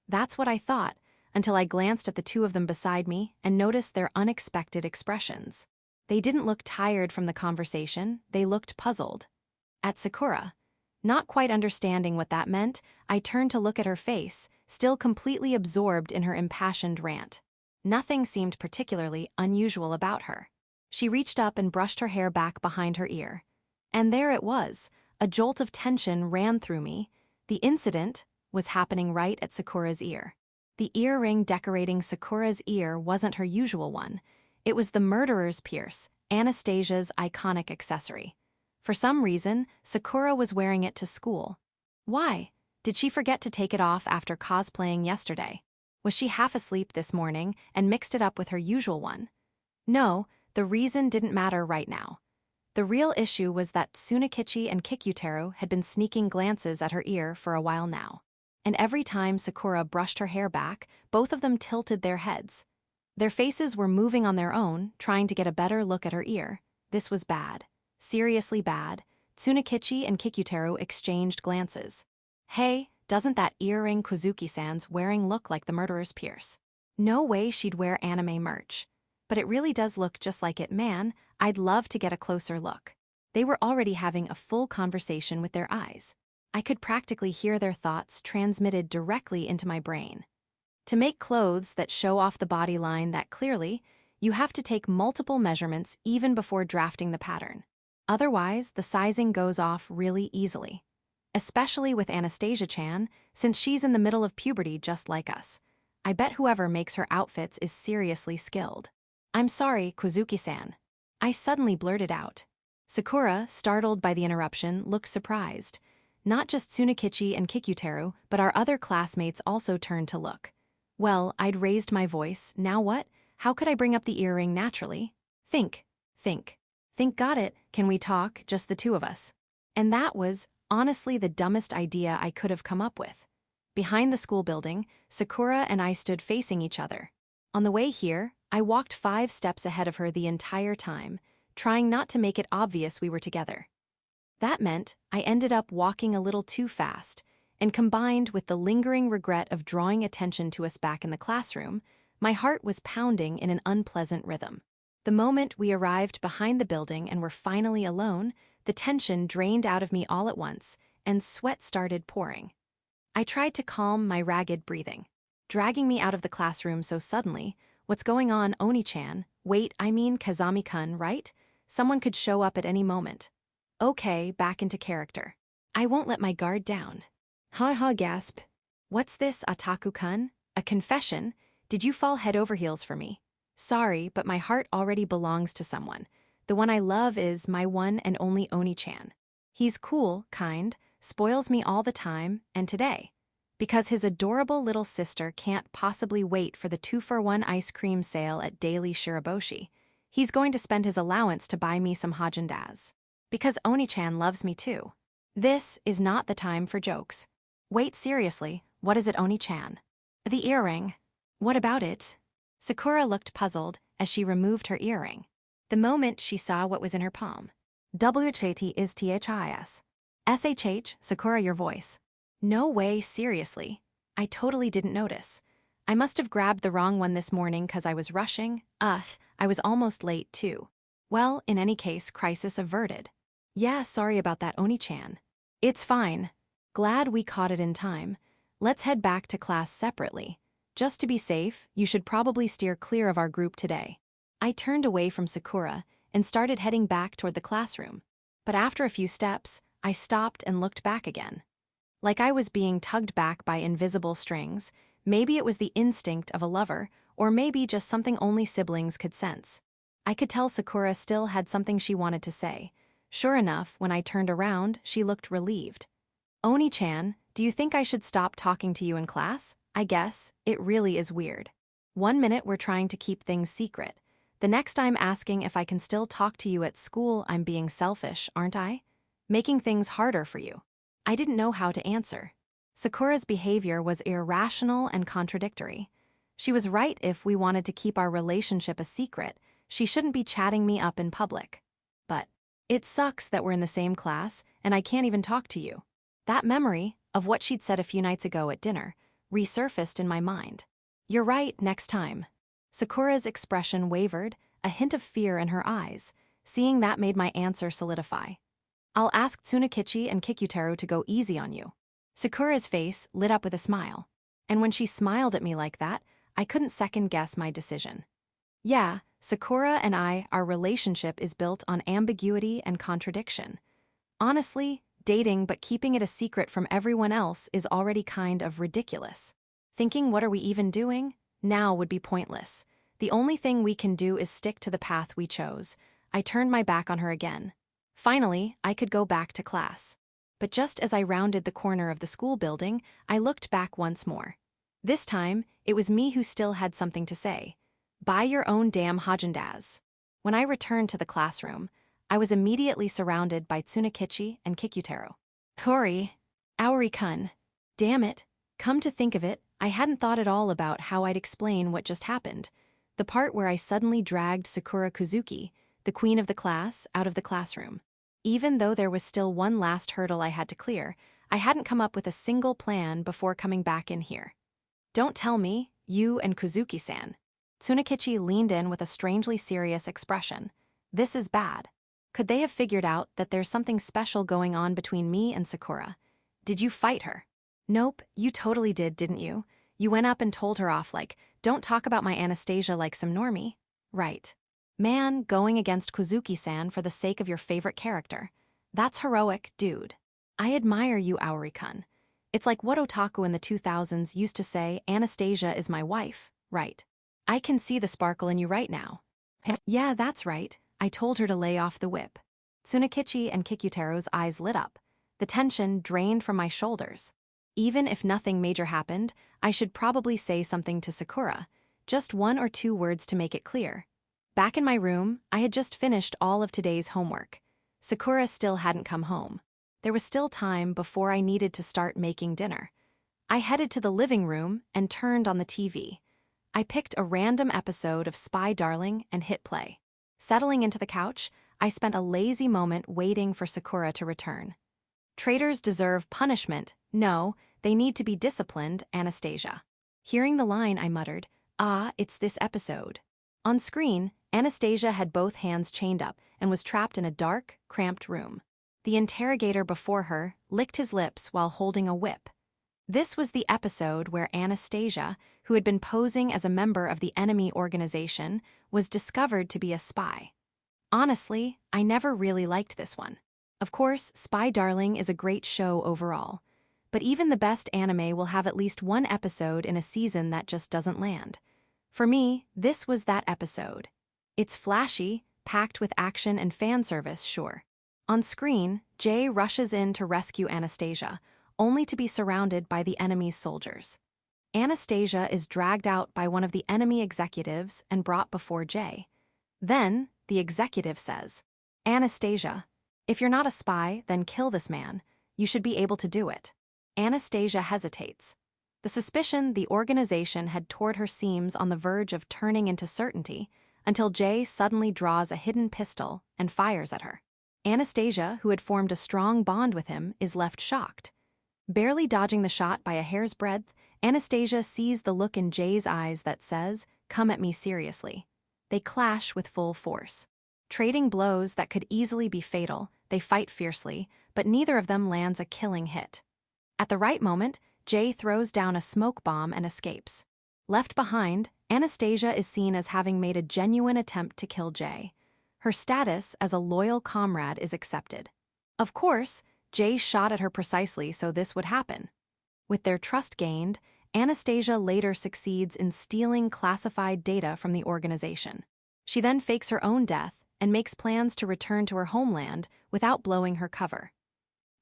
That's what I thought, until I glanced at the 2 of them beside me and noticed their unexpected expressions. They didn't look tired from the conversation, they looked puzzled. At Sakura, not quite understanding what that meant, I turned to look at her face, still completely absorbed in her impassioned rant. Nothing seemed particularly unusual about her. She reached up and brushed her hair back behind her ear. And there it was. A jolt of tension ran through me. The incident was happening right at Sakura's ear. The earring decorating Sakura's ear wasn't her usual one. It was the murderer's pierce, Anastasia's iconic accessory. For some reason, Sakura was wearing it to school. Why? Did she forget to take it off after cosplaying yesterday? Was she half asleep this morning and mixed it up with her usual one? No, the reason didn't matter right now. The real issue was that Tsunakichi and Kikuteru had been sneaking glances at her ear for a while now. And every time Sakura brushed her hair back, both of them tilted their heads. Their faces were moving on their own, trying to get a better look at her ear. This was bad. Seriously bad. Tsunakichi and Kikuteru exchanged glances. Hey, doesn't that earring Kozuki-san's wearing look like the murderer's pierce? No way she'd wear anime merch. But it really does look just like it, man. I'd love to get a closer look. They were already having a full conversation with their eyes. I could practically hear their thoughts transmitted directly into my brain. To make clothes that show off the body line that clearly, you have to take multiple measurements even before drafting the pattern. Otherwise, the sizing goes off really easily. Especially with Anastasia-chan, since she's in the middle of puberty just like us. I bet whoever makes her outfits is seriously skilled. I'm sorry, Kozuki-san. I suddenly blurted out. Sakura, startled by the interruption, looked surprised. Not just Tsunakichi and Kikuteru, but our other classmates also turned to look. Well, I'd raised my voice, now what? How could I bring up the earring naturally? Think, think. Think got it, can we talk, just the two of us? And that was, honestly, the dumbest idea I could have come up with. Behind the school building, Sakura and I stood facing each other. On the way here, I walked 5 steps ahead of her the entire time, trying not to make it obvious we were together. That meant I ended up walking a little too fast, and combined with the lingering regret of drawing attention to us back in the classroom, my heart was pounding in an unpleasant rhythm. The moment we arrived behind the building and were finally alone, the tension drained out of me all at once, and sweat started pouring. I tried to calm my ragged breathing. Dragging me out of the classroom so suddenly, what's going on, Onii-chan? Wait, I mean Kazami-kun, right? Someone could show up at any moment. Okay, back into character. I won't let my guard down. Ha ha, gasp. What's this, Otaku-kun? A confession? Did you fall head over heels for me? Sorry, but my heart already belongs to someone. The one I love is my one and only Onii-chan. He's cool, kind, spoils me all the time, and today. Because his adorable little sister can't possibly wait for the 2-for-1 ice cream sale at Daily Shiraboshi, he's going to spend his allowance to buy me some Haagen-Dazs. Because Onii-chan loves me too. This is not the time for jokes. Wait, seriously, what is it, Onii-chan? The earring. What about it? Sakura looked puzzled as she removed her earring. The moment she saw what was in her palm. WHAT is THIS. SHH, Sakura, your voice. No way, seriously. I totally didn't notice. I must have grabbed the wrong one this morning because I was rushing. I was almost late too. Well, in any case, crisis averted. Yeah, sorry about that, Onii-chan. It's fine. Glad we caught it in time. Let's head back to class separately. Just to be safe, you should probably steer clear of our group today. I turned away from Sakura and started heading back toward the classroom. But after a few steps, I stopped and looked back again. Like I was being tugged back by invisible strings. Maybe it was the instinct of a lover, or maybe just something only siblings could sense. I could tell Sakura still had something she wanted to say. Sure enough, when I turned around, she looked relieved. Onii-chan, do you think I should stop talking to you in class? I guess, it really is weird. 1 minute we're trying to keep things secret. The next I'm asking if I can still talk to you at school. I'm being selfish, aren't I? Making things harder for you. I didn't know how to answer. Sakura's behavior was irrational and contradictory. She was right. If we wanted to keep our relationship a secret, she shouldn't be chatting me up in public. But it sucks that we're in the same class and I can't even talk to you. That memory of what she'd said a few nights ago at dinner resurfaced in my mind. You're right, next time. Sakura's expression wavered, a hint of fear in her eyes. Seeing that made my answer solidify. I'll ask Tsunakichi and Kikutaro to go easy on you. Sakura's face lit up with a smile. And when she smiled at me like that, I couldn't second-guess my decision. Yeah, Sakura and our relationship is built on ambiguity and contradiction. Honestly, dating but keeping it a secret from everyone else is already kind of ridiculous. Thinking what are we even doing? Now would be pointless. The only thing we can do is stick to the path we chose. I turned my back on her again. Finally, I could go back to class. But just as I rounded the corner of the school building, I looked back once more. This time, it was me who still had something to say. Buy your own damn Haagen-Dazs. When I returned to the classroom, I was immediately surrounded by Tsunakichi and Kikutaro. Tori, Aori-kun. Damn it, come to think of it, I hadn't thought at all about how I'd explain what just happened. The part where I suddenly dragged Sakura Kuzuki, the queen of the class, out of the classroom. Even though there was still one last hurdle I had to clear, I hadn't come up with a single plan before coming back in here. Don't tell me, you and Kuzuki-san. Tsunakichi leaned in with a strangely serious expression. This is bad. Could they have figured out that there's something special going on between me and Sakura? Did you fight her? Nope, you totally did, didn't you? You went up and told her off like, don't talk about my Anastasia like some normie. Right. Man, going against Kuzuki-san for the sake of your favorite character. That's heroic, dude. I admire you, Aori-kun. It's like what otaku in the 2000s used to say, Anastasia is my wife, right? I can see the sparkle in you right now. Yeah, that's right. I told her to lay off the whip. Tsunakichi and Kikutaro's eyes lit up. The tension drained from my shoulders. Even if nothing major happened, I should probably say something to Sakura, just 1 or 2 words to make it clear. Back in my room, I had just finished all of today's homework. Sakura still hadn't come home. There was still time before I needed to start making dinner. I headed to the living room and turned on the TV. I picked a random episode of Spy Darling and hit play. Settling into the couch, I spent a lazy moment waiting for Sakura to return. Traitors deserve punishment. No, they need to be disciplined, Anastasia. Hearing the line, I muttered, "Ah, it's this episode." On screen, Anastasia had both hands chained up and was trapped in a dark, cramped room. The interrogator before her licked his lips while holding a whip. This was the episode where Anastasia, who had been posing as a member of the enemy organization, was discovered to be a spy. Honestly, I never really liked this one. Of course, Spy Darling is a great show overall, but even the best anime will have at least one episode in a season that just doesn't land. For me, this was that episode. It's flashy, packed with action and fan service, sure. On screen, Jay rushes in to rescue Anastasia, only to be surrounded by the enemy's soldiers. Anastasia is dragged out by one of the enemy executives and brought before Jay. Then, the executive says, "Anastasia, if you're not a spy, then kill this man. You should be able to do it." Anastasia hesitates. The suspicion the organization had toward her seems on the verge of turning into certainty until Jay suddenly draws a hidden pistol and fires at her. Anastasia, who had formed a strong bond with him, is left shocked. Barely dodging the shot by a hair's breadth, Anastasia sees the look in Jay's eyes that says, "Come at me seriously." They clash with full force. Trading blows that could easily be fatal, they fight fiercely, but neither of them lands a killing hit. At the right moment, Jay throws down a smoke bomb and escapes. Left behind, Anastasia is seen as having made a genuine attempt to kill Jay. Her status as a loyal comrade is accepted. Of course, Jay shot at her precisely so this would happen. With their trust gained, Anastasia later succeeds in stealing classified data from the organization. She then fakes her own death and makes plans to return to her homeland without blowing her cover.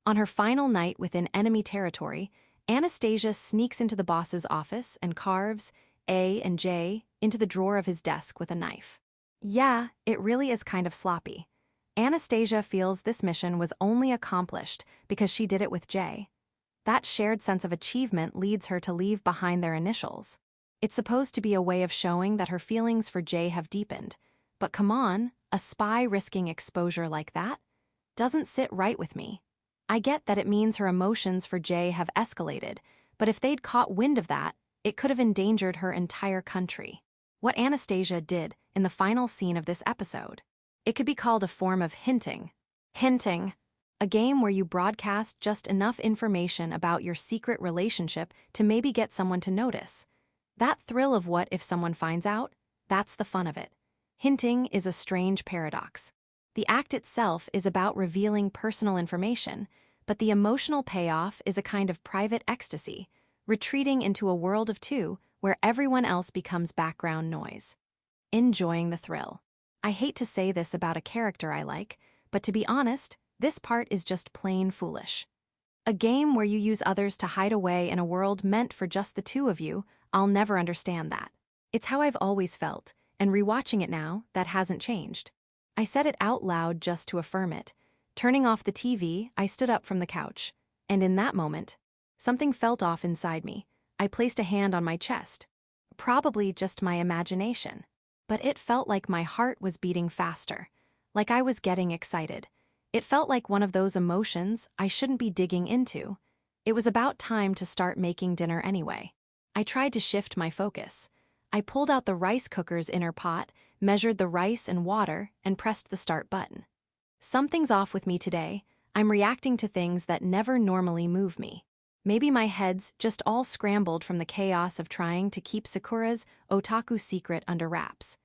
On her final night within enemy territory, Anastasia sneaks into the boss's office and carves A and J into the drawer of his desk with a knife. Yeah, it really is kind of sloppy. Anastasia feels this mission was only accomplished because she did it with Jay. That shared sense of achievement leads her to leave behind their initials. It's supposed to be a way of showing that her feelings for Jay have deepened. But come on, a spy risking exposure like that doesn't sit right with me. I get that it means her emotions for Jay have escalated, but if they'd caught wind of that, it could have endangered her entire country. What Anastasia did in the final scene of this episode. It could be called a form of hinting. Hinting. A game where you broadcast just enough information about your secret relationship to maybe get someone to notice. That thrill of what if someone finds out? That's the fun of it. Hinting is a strange paradox. The act itself is about revealing personal information, but the emotional payoff is a kind of private ecstasy, retreating into a world of two where everyone else becomes background noise. Enjoying the thrill. I hate to say this about a character I like, but to be honest, this part is just plain foolish. A game where you use others to hide away in a world meant for just the two of you, I'll never understand that. It's how I've always felt, and rewatching it now, that hasn't changed. I said it out loud just to affirm it. Turning off the TV, I stood up from the couch, and in that moment, something felt off inside me. I placed a hand on my chest. Probably just my imagination. But it felt like my heart was beating faster, like I was getting excited. It felt like one of those emotions I shouldn't be digging into. It was about time to start making dinner anyway. I tried to shift my focus. I pulled out the rice cooker's inner pot, measured the rice and water, and pressed the start button. Something's off with me today. I'm reacting to things that never normally move me. Maybe my head's just all scrambled from the chaos of trying to keep Sakura's Otaku secret under wraps.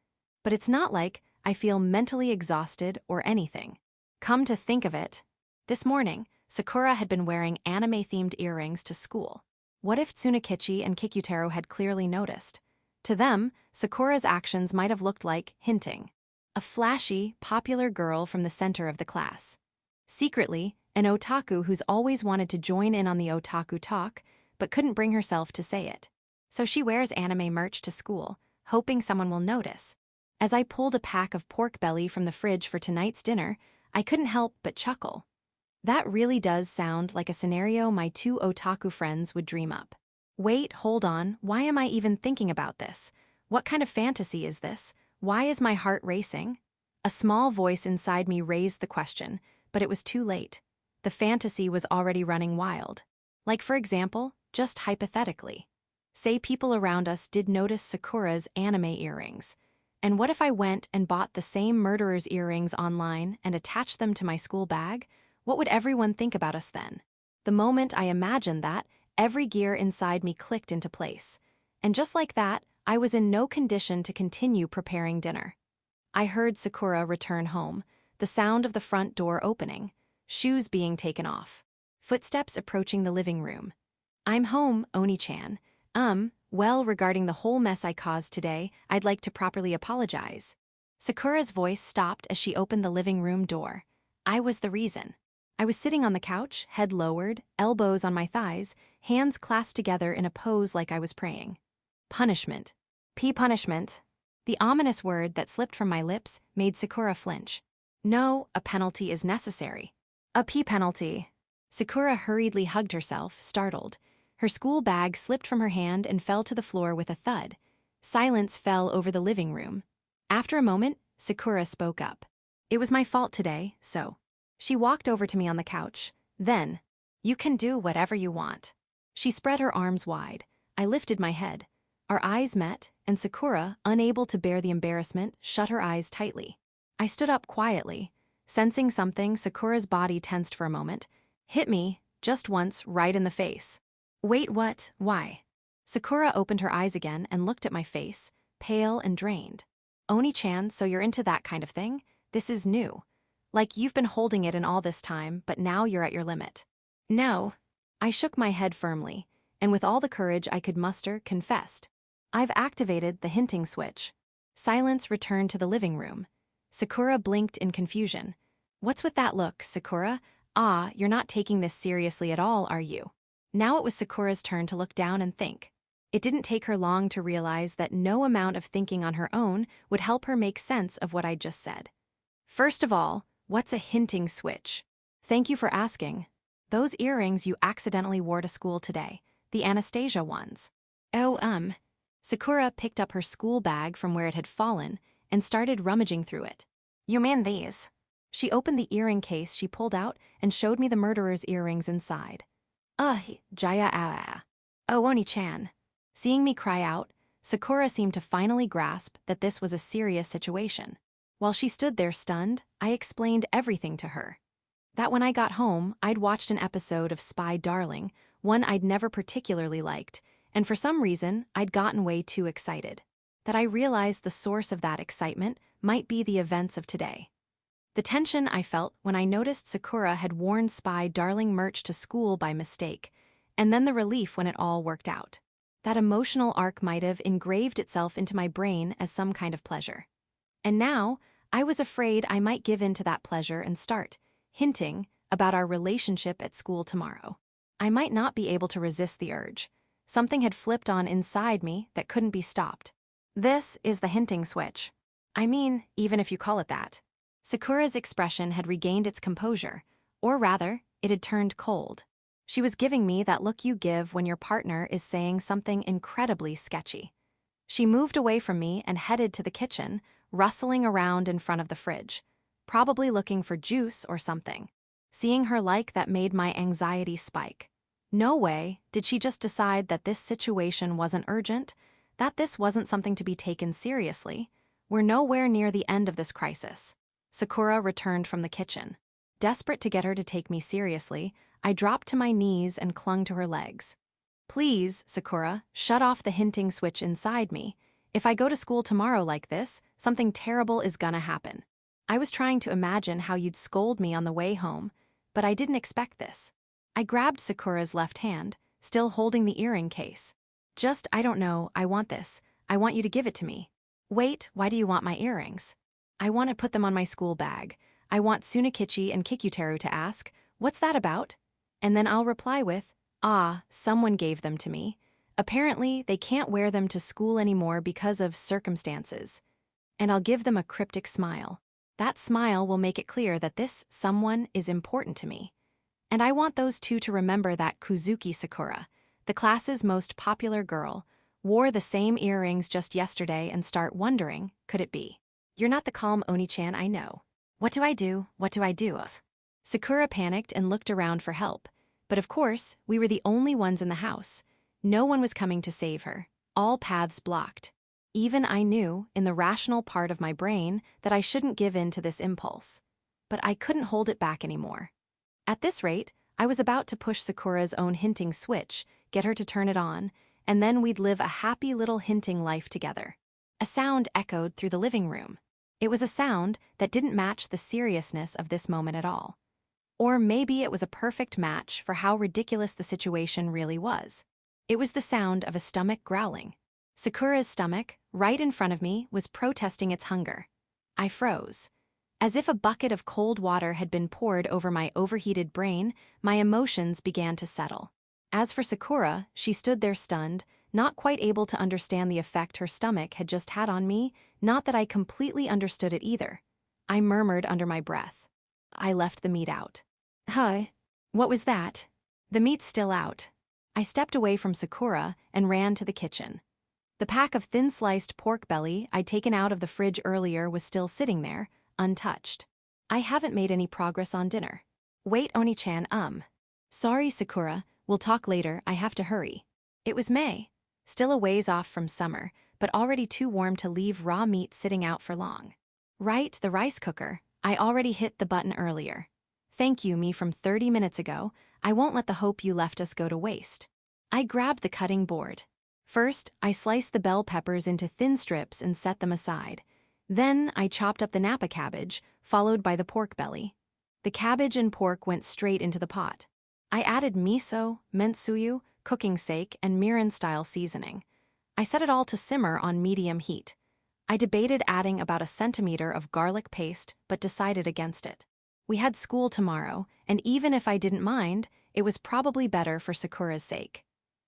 But it's not like I feel mentally exhausted or anything. Come to think of it, this morning, Sakura had been wearing anime-themed earrings to school. What if Tsunakichi and Kikutaro had clearly noticed? To them, Sakura's actions might have looked like hinting. A flashy, popular girl from the center of the class. Secretly, an otaku who's always wanted to join in on the otaku talk, but couldn't bring herself to say it. So she wears anime merch to school, hoping someone will notice. As I pulled a pack of pork belly from the fridge for tonight's dinner, I couldn't help but chuckle. That really does sound like a scenario my two otaku friends would dream up. Wait, hold on, why am I even thinking about this? What kind of fantasy is this? Why is my heart racing? A small voice inside me raised the question, but it was too late. The fantasy was already running wild. Like, for example, just hypothetically. Say people around us did notice Sakura's anime earrings. And what if I went and bought the same murderer's earrings online and attached them to my school bag? What would everyone think about us then? The moment I imagined that, every gear inside me clicked into place. And just like that, I was in no condition to continue preparing dinner. I heard Sakura return home, the sound of the front door opening, shoes being taken off, footsteps approaching the living room. "I'm home, Onii-chan. Well, regarding the whole mess I caused today, I'd like to properly apologize." Sakura's voice stopped as she opened the living room door. I was the reason. I was sitting on the couch, head lowered, elbows on my thighs, hands clasped together in a pose like I was praying. Punishment. Punishment. The ominous word that slipped from my lips made Sakura flinch. No, a penalty is necessary. A penalty. Sakura hurriedly hugged herself, startled. Her school bag slipped from her hand and fell to the floor with a thud. Silence fell over the living room. After a moment, Sakura spoke up. "It was my fault today, so." She walked over to me on the couch. Then, "You can do whatever you want." She spread her arms wide. I lifted my head. Our eyes met, and Sakura, unable to bear the embarrassment, shut her eyes tightly. I stood up quietly. Sensing something, Sakura's body tensed for a moment. Hit me, just once, right in the face. "Wait, what? Why?" Sakura opened her eyes again and looked at my face, pale and drained. "Onii-chan, so you're into that kind of thing? This is new. Like you've been holding it in all this time, but now you're at your limit." "No." I shook my head firmly, and with all the courage I could muster, confessed. "I've activated the hinting switch." Silence returned to the living room. Sakura blinked in confusion. "What's with that look, Sakura? You're not taking this seriously at all, are you?" Now it was Sakura's turn to look down and think. It didn't take her long to realize that no amount of thinking on her own would help her make sense of what I'd just said. "First of all, what's a hinting switch?" "Thank you for asking. Those earrings you accidentally wore to school today, the Anastasia ones." "Oh, Sakura picked up her school bag from where it had fallen and started rummaging through it. "You mean these?" She opened the earring case she pulled out and showed me the murderer's earrings inside. Jaya. "Oh, Onii-chan." Seeing me cry out, Sakura seemed to finally grasp that this was a serious situation. While she stood there stunned, I explained everything to her. That when I got home, I'd watched an episode of Spy Darling, one I'd never particularly liked, and for some reason, I'd gotten way too excited. That I realized the source of that excitement might be the events of today. The tension I felt when I noticed Sakura had worn Spy Darling merch to school by mistake, and then the relief when it all worked out. That emotional arc might have engraved itself into my brain as some kind of pleasure. And now, I was afraid I might give in to that pleasure and start hinting about our relationship at school tomorrow. I might not be able to resist the urge. Something had flipped on inside me that couldn't be stopped. This is the hinting switch. I mean, even if you call it that. Sakura's expression had regained its composure, or rather, it had turned cold. She was giving me that look you give when your partner is saying something incredibly sketchy. She moved away from me and headed to the kitchen, rustling around in front of the fridge, probably looking for juice or something. Seeing her like that made my anxiety spike. No way did she just decide that this situation wasn't urgent, that this wasn't something to be taken seriously. We're nowhere near the end of this crisis. Sakura returned from the kitchen. Desperate to get her to take me seriously, I dropped to my knees and clung to her legs. "Please, Sakura, shut off the hinting switch inside me. If I go to school tomorrow like this, something terrible is gonna happen." I was trying to imagine how you'd scold me on the way home, but I didn't expect this. I grabbed Sakura's left hand, still holding the earring case. I don't know, I want this. I want you to give it to me." "Wait, why do you want my earrings?" "I want to put them on my school bag. I want Tsunakichi and Kikuteru to ask, 'What's that about?' And then I'll reply with, Ah, someone gave them to me. Apparently, they can't wear them to school anymore because of circumstances. And I'll give them a cryptic smile. That smile will make it clear that this someone is important to me. And I want those two to remember that Kuzuki Sakura, the class's most popular girl, wore the same earrings just yesterday and start wondering, could it be? You're not the calm Onii-chan I know. What do I do? What do I do? Sakura panicked and looked around for help. But of course, we were the only ones in the house. No one was coming to save her. All paths blocked. Even I knew, in the rational part of my brain, that I shouldn't give in to this impulse. But I couldn't hold it back anymore. At this rate, I was about to push Sakura's own hinting switch, get her to turn it on, and then we'd live a happy little hinting life together. A sound echoed through the living room. It was a sound that didn't match the seriousness of this moment at all. Or maybe it was a perfect match for how ridiculous the situation really was. It was the sound of a stomach growling. Sakura's stomach, right in front of me, was protesting its hunger. I froze. As if a bucket of cold water had been poured over my overheated brain, my emotions began to settle. As for Sakura, she stood there stunned, not quite able to understand the effect her stomach had just had on me, not that I completely understood it either. I murmured under my breath. I left the meat out. Huh? What was that? The meat's still out. I stepped away from Sakura and ran to the kitchen. The pack of thin-sliced pork belly I'd taken out of the fridge earlier was still sitting there, untouched. I haven't made any progress on dinner. Wait, Onii-chan, Sorry, Sakura, we'll talk later, I have to hurry. It was May. Still a ways off from summer, but already too warm to leave raw meat sitting out for long. Right, the rice cooker. I already hit the button earlier. Thank you, me from 30 minutes ago. I won't let the hope you left us go to waste. I grabbed the cutting board. First, I sliced the bell peppers into thin strips and set them aside. Then, I chopped up the Napa cabbage, followed by the pork belly. The cabbage and pork went straight into the pot. I added miso, mentsuyu, cooking sake, and mirin-style seasoning. I set it all to simmer on medium heat. I debated adding about 1 centimeter of garlic paste, but decided against it. We had school tomorrow, and even if I didn't mind, it was probably better for Sakura's sake.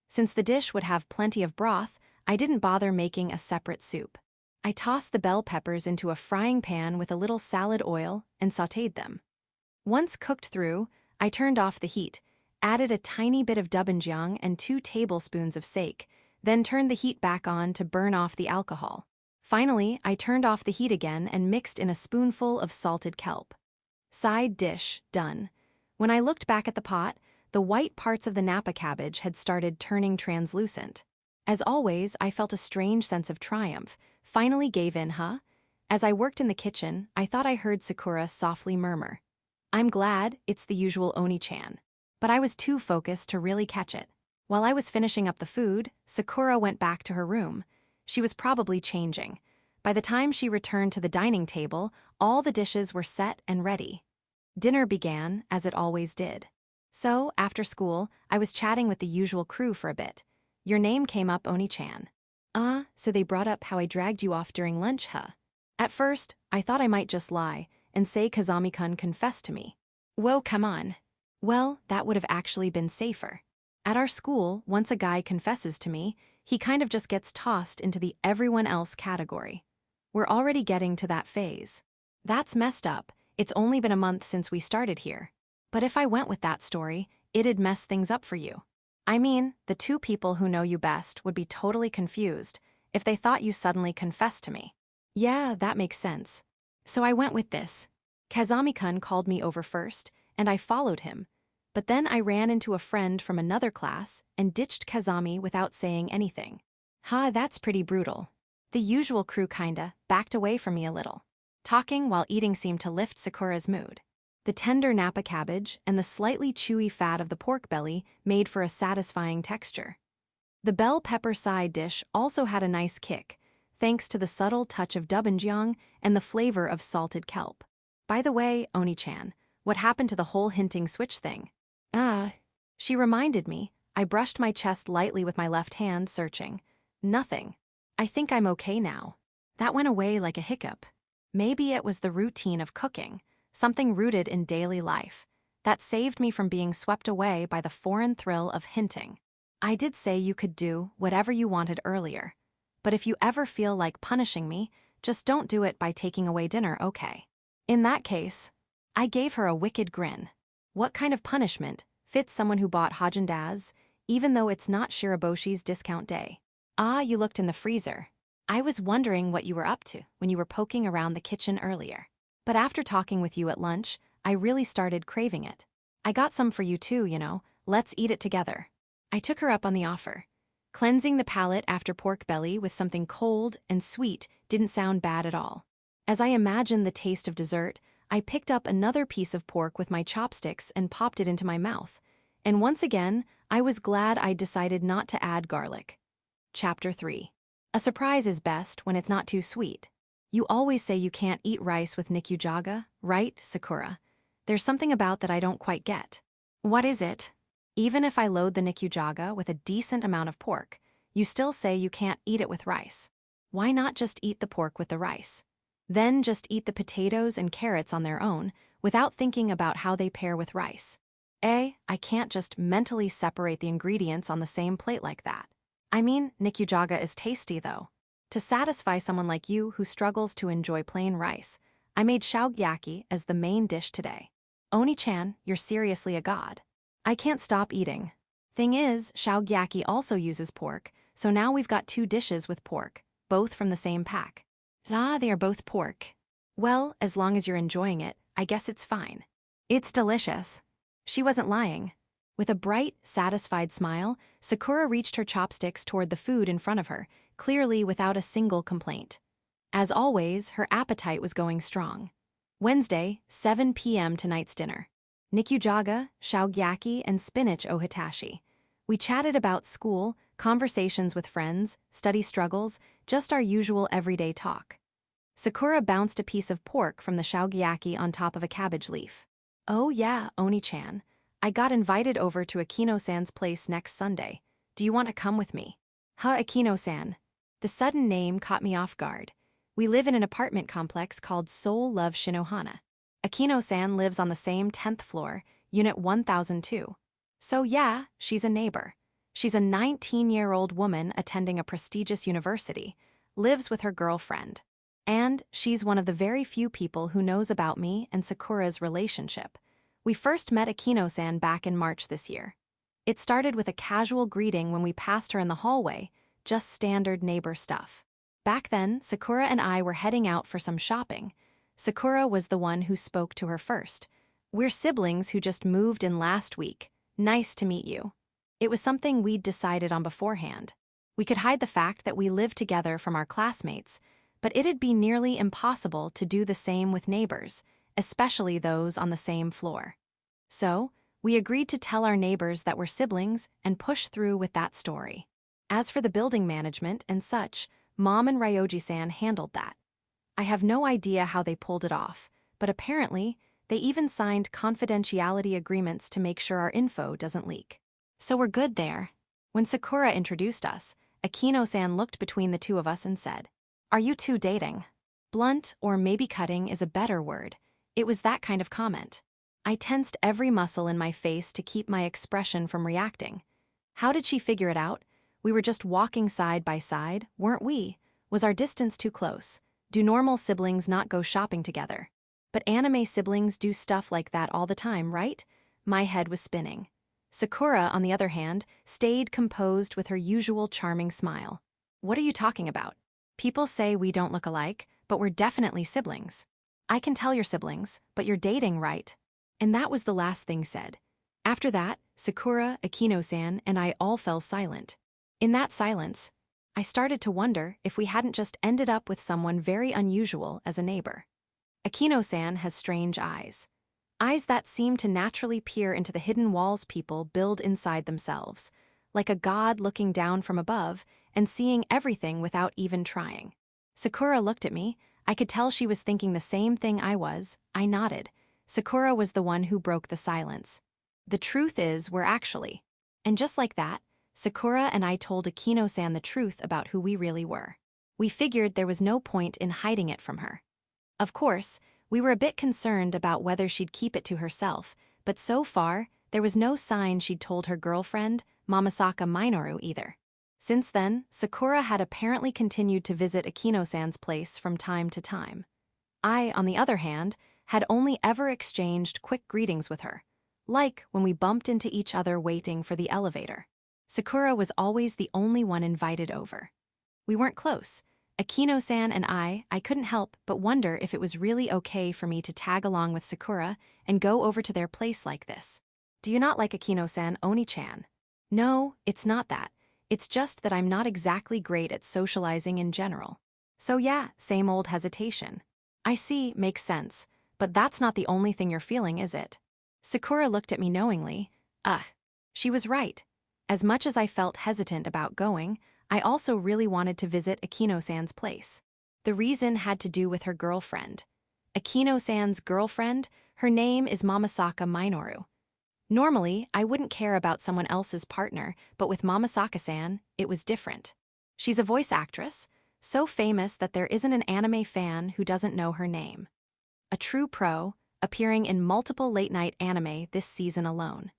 Since the dish would have plenty of broth, I didn't bother making a separate soup. I tossed the bell peppers into a frying pan with a little salad oil and sautéed them. Once cooked through, I turned off the heat, added a tiny bit of doenjang and 2 tablespoons of sake, then turned the heat back on to burn off the alcohol. Finally, I turned off the heat again and mixed in a spoonful of salted kelp. Side dish, done. When I looked back at the pot, the white parts of the Napa cabbage had started turning translucent. As always, I felt a strange sense of triumph. Finally gave in, huh? As I worked in the kitchen, I thought I heard Sakura softly murmur, "I'm glad it's the usual Onii-chan." But I was too focused to really catch it. While I was finishing up the food, Sakura went back to her room. She was probably changing. By the time she returned to the dining table, all the dishes were set and ready. Dinner began, as it always did. So, after school, I was chatting with the usual crew for a bit. Your name came up, Onii-chan. So they brought up how I dragged you off during lunch, huh? At first, I thought I might just lie and say Kazami-kun confessed to me. Whoa, come on. Well, that would have actually been safer. At our school, once a guy confesses to me, he kind of just gets tossed into the everyone else category. We're already getting to that phase. That's messed up. It's only been a month since we started here. But if I went with that story, it'd mess things up for you. I mean, the 2 people who know you best would be totally confused if they thought you suddenly confessed to me. Yeah, that makes sense. So I went with this. Kazami-kun called me over first, and I followed him. But then I ran into a friend from another class and ditched Kazami without saying anything. That's pretty brutal. The usual crew kinda backed away from me a little. Talking while eating seemed to lift Sakura's mood. The tender Napa cabbage and the slightly chewy fat of the pork belly made for a satisfying texture. The bell pepper side dish also had a nice kick, thanks to the subtle touch of doenjang and the flavor of salted kelp. By the way, Onii-chan, what happened to the whole hinting switch thing? She reminded me. I brushed my chest lightly with my left hand, searching. Nothing. I think I'm okay now. That went away like a hiccup. Maybe it was the routine of cooking, something rooted in daily life. That saved me from being swept away by the foreign thrill of hinting. I did say you could do whatever you wanted earlier. But if you ever feel like punishing me, just don't do it by taking away dinner, okay? In that case, I gave her a wicked grin. What kind of punishment fits someone who bought Haagen-Dazs, even though it's not Shiroboshi's discount day? Ah, you looked in the freezer. I was wondering what you were up to when you were poking around the kitchen earlier. But after talking with you at lunch, I really started craving it. I got some for you too, let's eat it together. I took her up on the offer. Cleansing the palate after pork belly with something cold and sweet didn't sound bad at all. As I imagined the taste of dessert, I picked up another piece of pork with my chopsticks and popped it into my mouth. And once again, I was glad I decided not to add garlic. Chapter 3. A surprise is best when it's not too sweet. You always say you can't eat rice with nikujaga, right, Sakura? There's something about that I don't quite get. What is it? Even if I load the nikujaga with a decent amount of pork, you still say you can't eat it with rice. Why not just eat the pork with the rice? Then just eat the potatoes and carrots on their own, without thinking about how they pair with rice. I can't just mentally separate the ingredients on the same plate like that. I mean, nikujaga is tasty though. To satisfy someone like you who struggles to enjoy plain rice, I made shaogyaki as the main dish today. Onii-chan, you're seriously a god. I can't stop eating. Thing is, shaogyaki also uses pork, so now we've got 2 dishes with pork, both from the same pack. They are both pork. Well, as long as you're enjoying it, I guess it's fine. It's delicious. She wasn't lying. With a bright, satisfied smile, Sakura reached her chopsticks toward the food in front of her, clearly without a single complaint. As always, her appetite was going strong. Wednesday, 7 p.m. tonight's dinner. Nikujaga, shaogyaki, and spinach ohitashi. We chatted about school, conversations with friends, study struggles, just our usual everyday talk. Sakura bounced a piece of pork from the shaogyaki on top of a cabbage leaf. Oh yeah, Onii-chan. I got invited over to Akino-san's place next Sunday. Do you want to come with me? Akino-san. The sudden name caught me off guard. We live in an apartment complex called Soul Love Shinohana. Akino-san lives on the same 10th floor, unit 1002. So yeah, she's a neighbor. She's a 19-year-old woman attending a prestigious university, lives with her girlfriend. And she's one of the very few people who knows about me and Sakura's relationship. We first met Akino-san back in March this year. It started with a casual greeting when we passed her in the hallway, just standard neighbor stuff. Back then, Sakura and I were heading out for some shopping. Sakura was the one who spoke to her first. We're siblings who just moved in last week. Nice to meet you. It was something we'd decided on beforehand. We could hide the fact that we lived together from our classmates, but it'd be nearly impossible to do the same with neighbors, especially those on the same floor. So, we agreed to tell our neighbors that we're siblings and push through with that story. As for the building management and such, Mom and Ryoji-san handled that. I have no idea how they pulled it off, but apparently, they even signed confidentiality agreements to make sure our info doesn't leak. So we're good there. When Sakura introduced us, Akino-san looked between the two of us and said, "Are you two dating?" Blunt, or maybe cutting, is a better word. It was that kind of comment. I tensed every muscle in my face to keep my expression from reacting. How did she figure it out? We were just walking side by side, weren't we? Was our distance too close? Do normal siblings not go shopping together? But anime siblings do stuff like that all the time, right? My head was spinning. Sakura, on the other hand, stayed composed with her usual charming smile. What are you talking about? People say we don't look alike, but we're definitely siblings. I can tell you're siblings, but you're dating, right? And that was the last thing said. After that, Sakura, Akino-san, and I all fell silent. In that silence, I started to wonder if we hadn't just ended up with someone very unusual as a neighbor. Akino-san has strange eyes. Eyes that seem to naturally peer into the hidden walls people build inside themselves, like a god looking down from above and seeing everything without even trying. Sakura looked at me. I could tell she was thinking the same thing I was. I nodded. Sakura was the one who broke the silence. The truth is, we're actually. And just like that, Sakura and I told Akino-san the truth about who we really were. We figured there was no point in hiding it from her. Of course, we were a bit concerned about whether she'd keep it to herself, But so far, there was no sign she'd told her girlfriend, Mamasaka Minoru, either. Since then, Sakura had apparently continued to visit Akino-san's place from time to time. I, on the other hand, had only ever exchanged quick greetings with her, like when we bumped into each other waiting for the elevator. Sakura was always the only one invited over. We weren't close. Akino-san and I couldn't help but wonder if it was really okay for me to tag along with Sakura and go over to their place like this. Do you not like Akino-san, Onii-chan? No, it's not that. It's just that I'm not exactly great at socializing in general. So yeah, same old hesitation. I see, makes sense, but that's not the only thing you're feeling, is it? Sakura looked at me knowingly. She was right. As much as I felt hesitant about going, I also really wanted to visit Akino-san's place. The reason had to do with her girlfriend. Akino-san's girlfriend, her name is Mamasaka Minoru. Normally, I wouldn't care about someone else's partner, but with Mamasaka-san, it was different. She's a voice actress, so famous that there isn't an anime fan who doesn't know her name. A true pro, appearing in multiple late-night anime this season alone.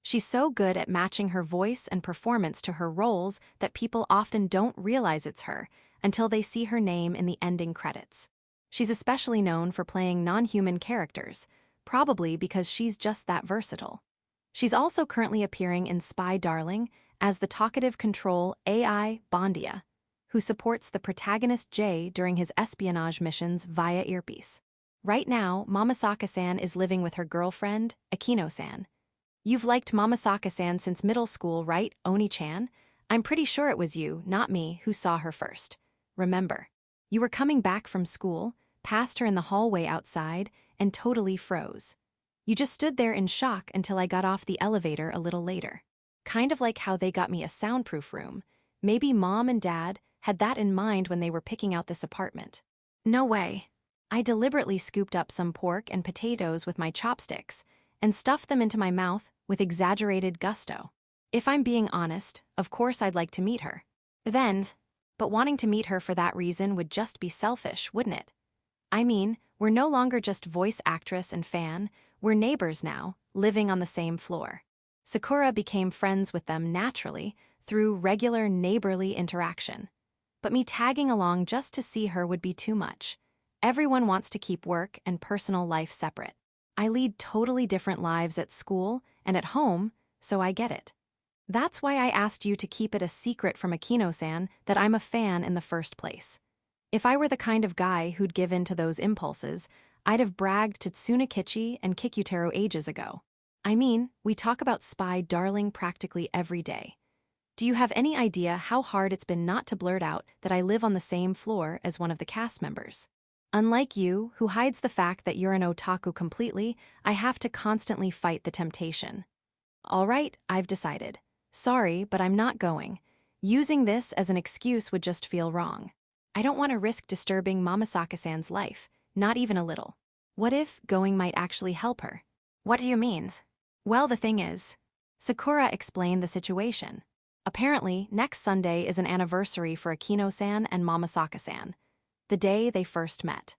She's so good at matching her voice and performance to her roles that people often don't realize it's her until they see her name in the ending credits. She's especially known for playing non-human characters, probably because she's just that versatile. She's also currently appearing in Spy Darling as the talkative control AI Bondia, who supports the protagonist Jay during his espionage missions via earpiece. Right now, Mamasaka-san is living with her girlfriend, Akino-san. You've liked Mamasaka-san since middle school, right, Onii-chan? I'm pretty sure it was you, not me, who saw her first. Remember, you were coming back from school, passed her in the hallway outside, and totally froze. You just stood there in shock until I got off the elevator a little later. Kind of like how they got me a soundproof room. Maybe Mom and Dad had that in mind when they were picking out this apartment. No way. I deliberately scooped up some pork and potatoes with my chopsticks and stuffed them into my mouth with exaggerated gusto. If I'm being honest, of course I'd like to meet her. But wanting to meet her for that reason would just be selfish, wouldn't it? I mean, we're no longer just voice actress and fan, we're neighbors now, living on the same floor. Sakura became friends with them naturally through regular neighborly interaction. But me tagging along just to see her would be too much. Everyone wants to keep work and personal life separate. I lead totally different lives at school and at home, so I get it. That's why I asked you to keep it a secret from Akino-san that I'm a fan in the first place. If I were the kind of guy who'd give in to those impulses, I'd have bragged to Tsunakichi and Kikutaro ages ago. I mean, we talk about Spy Darling practically every day. Do you have any idea how hard it's been not to blurt out that I live on the same floor as one of the cast members? Unlike you, who hides the fact that you're an otaku completely, I have to constantly fight the temptation. All right, I've decided. Sorry, but I'm not going. Using this as an excuse would just feel wrong. I don't want to risk disturbing Mamasaka-san's life, not even a little. What if going might actually help her? What do you mean? Well, the thing is, Sakura explained the situation. Apparently, next Sunday is an anniversary for Akino-san and Mamasaka-san, the day they first met.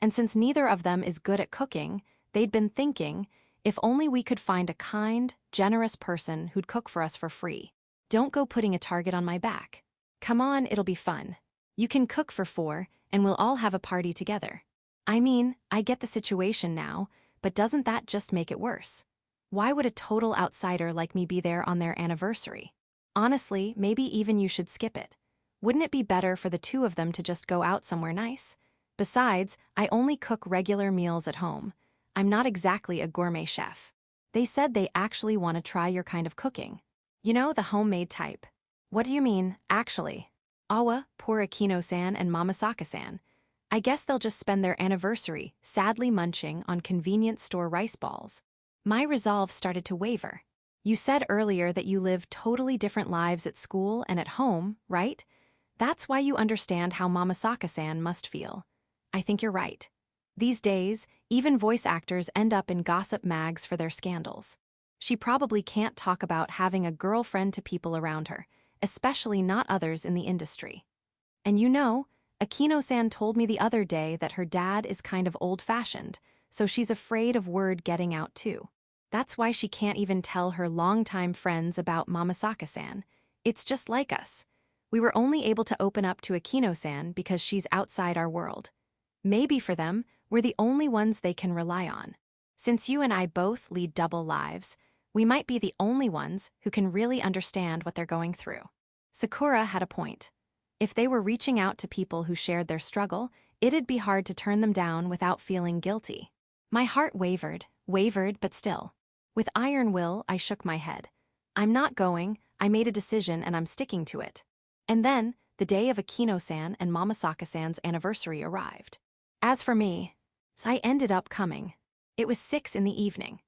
And since neither of them is good at cooking, they'd been thinking, if only we could find a kind, generous person who'd cook for us for free. Don't go putting a target on my back. Come on, it'll be fun. You can cook for 4, and we'll all have a party together. I mean, I get the situation now, but doesn't that just make it worse? Why would a total outsider like me be there on their anniversary? Honestly, maybe even you should skip it. Wouldn't it be better for the two of them to just go out somewhere nice? Besides, I only cook regular meals at home. I'm not exactly a gourmet chef. They said they actually want to try your kind of cooking. You know, the homemade type. What do you mean, actually? Awa, poor Akino-san and Mamasaka-san. I guess they'll just spend their anniversary sadly munching on convenience store rice balls. My resolve started to waver. You said earlier that you live totally different lives at school and at home, right? That's why you understand how Mamasaka-san must feel. I think you're right. These days, even voice actors end up in gossip mags for their scandals. She probably can't talk about having a girlfriend to people around her, especially not others in the industry. And you know, Akino-san told me the other day that her dad is kind of old-fashioned, so she's afraid of word getting out too. That's why she can't even tell her longtime friends about Mamasaka-san. It's just like us. We were only able to open up to Akino-san because she's outside our world. Maybe for them, we're the only ones they can rely on. Since you and I both lead double lives, we might be the only ones who can really understand what they're going through. Sakura had a point. If they were reaching out to people who shared their struggle, it'd be hard to turn them down without feeling guilty. My heart wavered but still. With iron will, I shook my head. I'm not going, I made a decision and I'm sticking to it. And then, the day of Akino-san and Mamasaka-san's anniversary arrived. As for me, I ended up coming. It was 6 in the evening.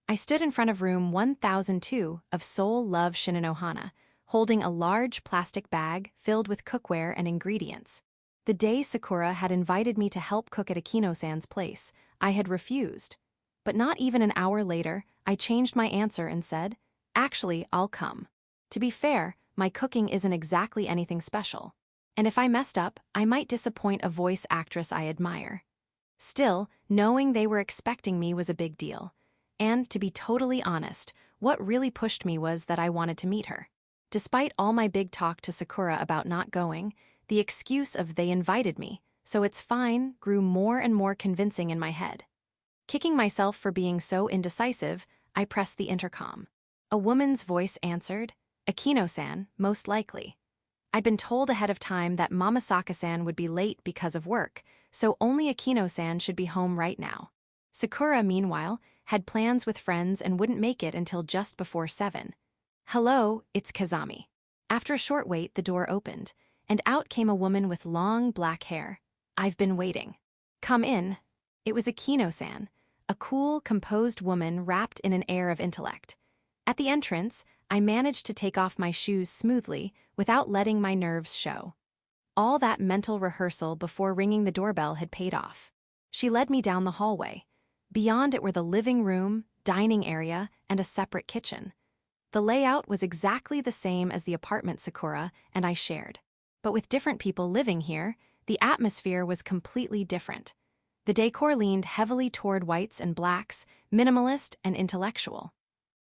I stood in front of room 1002 of Soul Love Shinanohana, holding a large plastic bag filled with cookware and ingredients. The day Sakura had invited me to help cook at Akino-san's place, I had refused. But not even an hour later, I changed my answer and said, "Actually, I'll come." To be fair, my cooking isn't exactly anything special. And if I messed up, I might disappoint a voice actress I admire. Still, knowing they were expecting me was a big deal. And, to be totally honest, what really pushed me was that I wanted to meet her. Despite all my big talk to Sakura about not going, the excuse of "they invited me, so it's fine" grew more and more convincing in my head. Kicking myself for being so indecisive, I pressed the intercom. A woman's voice answered, "Akino-san, most likely." I'd been told ahead of time that Mamasaka-san would be late because of work, so only Akino-san should be home right now. Sakura, meanwhile, had plans with friends and wouldn't make it until just before 7. "Hello, it's Kazami." After a short wait, the door opened, and out came a woman with long black hair. "I've been waiting." "Come in." It was Akino-san, a cool, composed woman wrapped in an air of intellect. At the entrance, I managed to take off my shoes smoothly without letting my nerves show. All that mental rehearsal before ringing the doorbell had paid off. She led me down the hallway. Beyond it were the living room, dining area, and a separate kitchen. The layout was exactly the same as the apartment Sakura and I shared. But with different people living here, the atmosphere was completely different. The decor leaned heavily toward whites and blacks, minimalist and intellectual.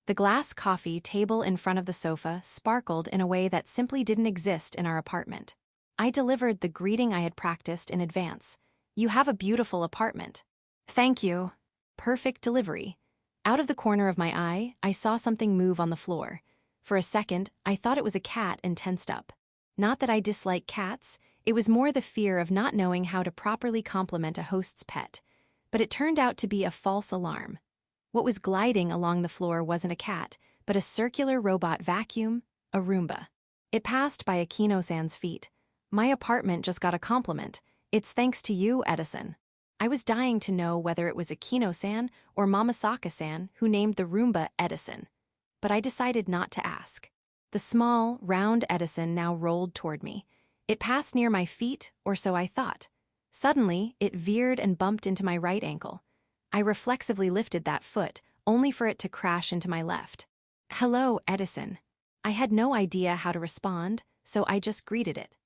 The glass coffee table in front of the sofa sparkled in a way that simply didn't exist in our apartment. I delivered the greeting I had practiced in advance. "You have a beautiful apartment." "Thank you." Perfect delivery. Out of the corner of my eye, I saw something move on the floor. For a second, I thought it was a cat and tensed up. Not that I dislike cats, it was more the fear of not knowing how to properly compliment a host's pet. But it turned out to be a false alarm. What was gliding along the floor wasn't a cat, but a circular robot vacuum, a Roomba. It passed by Akino-san's feet. "My apartment just got a compliment. It's thanks to you, Edison." I was dying to know whether it was Akino-san or Mamasaka-san who named the Roomba Edison. But I decided not to ask. The small, round Edison now rolled toward me. It passed near my feet, or so I thought. Suddenly, it veered and bumped into my right ankle. I reflexively lifted that foot, only for it to crash into my left. "Hello, Edison." I had no idea how to respond, so I just greeted it.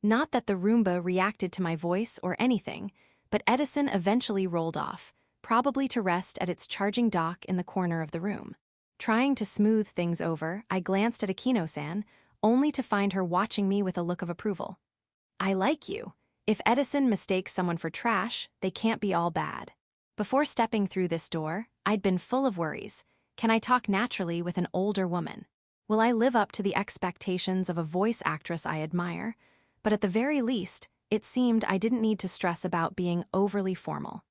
Not that the Roomba reacted to my voice or anything, but Edison eventually rolled off, probably to rest at its charging dock in the corner of the room. Trying to smooth things over, I glanced at Akino-san, only to find her watching me with a look of approval. "I like you. If Edison mistakes someone for trash, they can't be all bad." Before stepping through this door, I'd been full of worries. Can I talk naturally with an older woman? Will I live up to the expectations of a voice actress I admire? But at the very least, it seemed I didn't need to stress about being overly formal.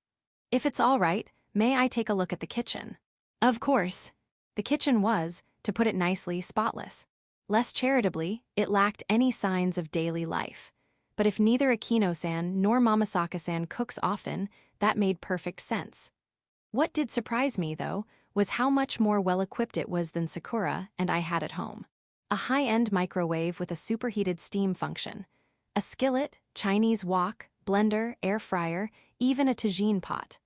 "If it's all right, may I take a look at the kitchen?" Of course. The kitchen was, to put it nicely, spotless. Less charitably, it lacked any signs of daily life. But if neither Akino-san nor Mamasaka-san cooks often, that made perfect sense. What did surprise me, though, was how much more well-equipped it was than Sakura and I had at home. A high-end microwave with a superheated steam function. A skillet, Chinese wok, blender, air fryer, even a tagine pot.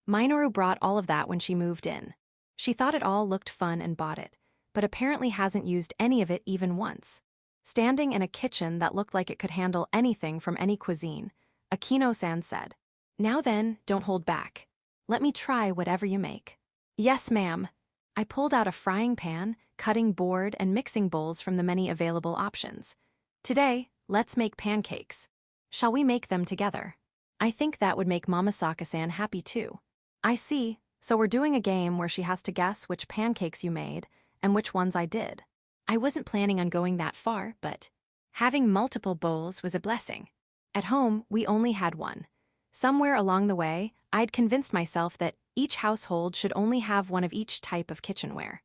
Minoru brought all of that when she moved in. She thought it all looked fun and bought it, but apparently hasn't used any of it even once. Standing in a kitchen that looked like it could handle anything from any cuisine, Akino-san said, "Now then, don't hold back. Let me try whatever you make." "Yes, ma'am." I pulled out a frying pan, cutting board, and mixing bowls from the many available options. Today, let's make pancakes. Shall we make them together? I think that would make Mama Saka-san happy too. I see, so we're doing a game where she has to guess which pancakes you made and which ones I did. I wasn't planning on going that far, but having multiple bowls was a blessing. At home, we only had one. Somewhere along the way, I'd convinced myself that each household should only have one of each type of kitchenware.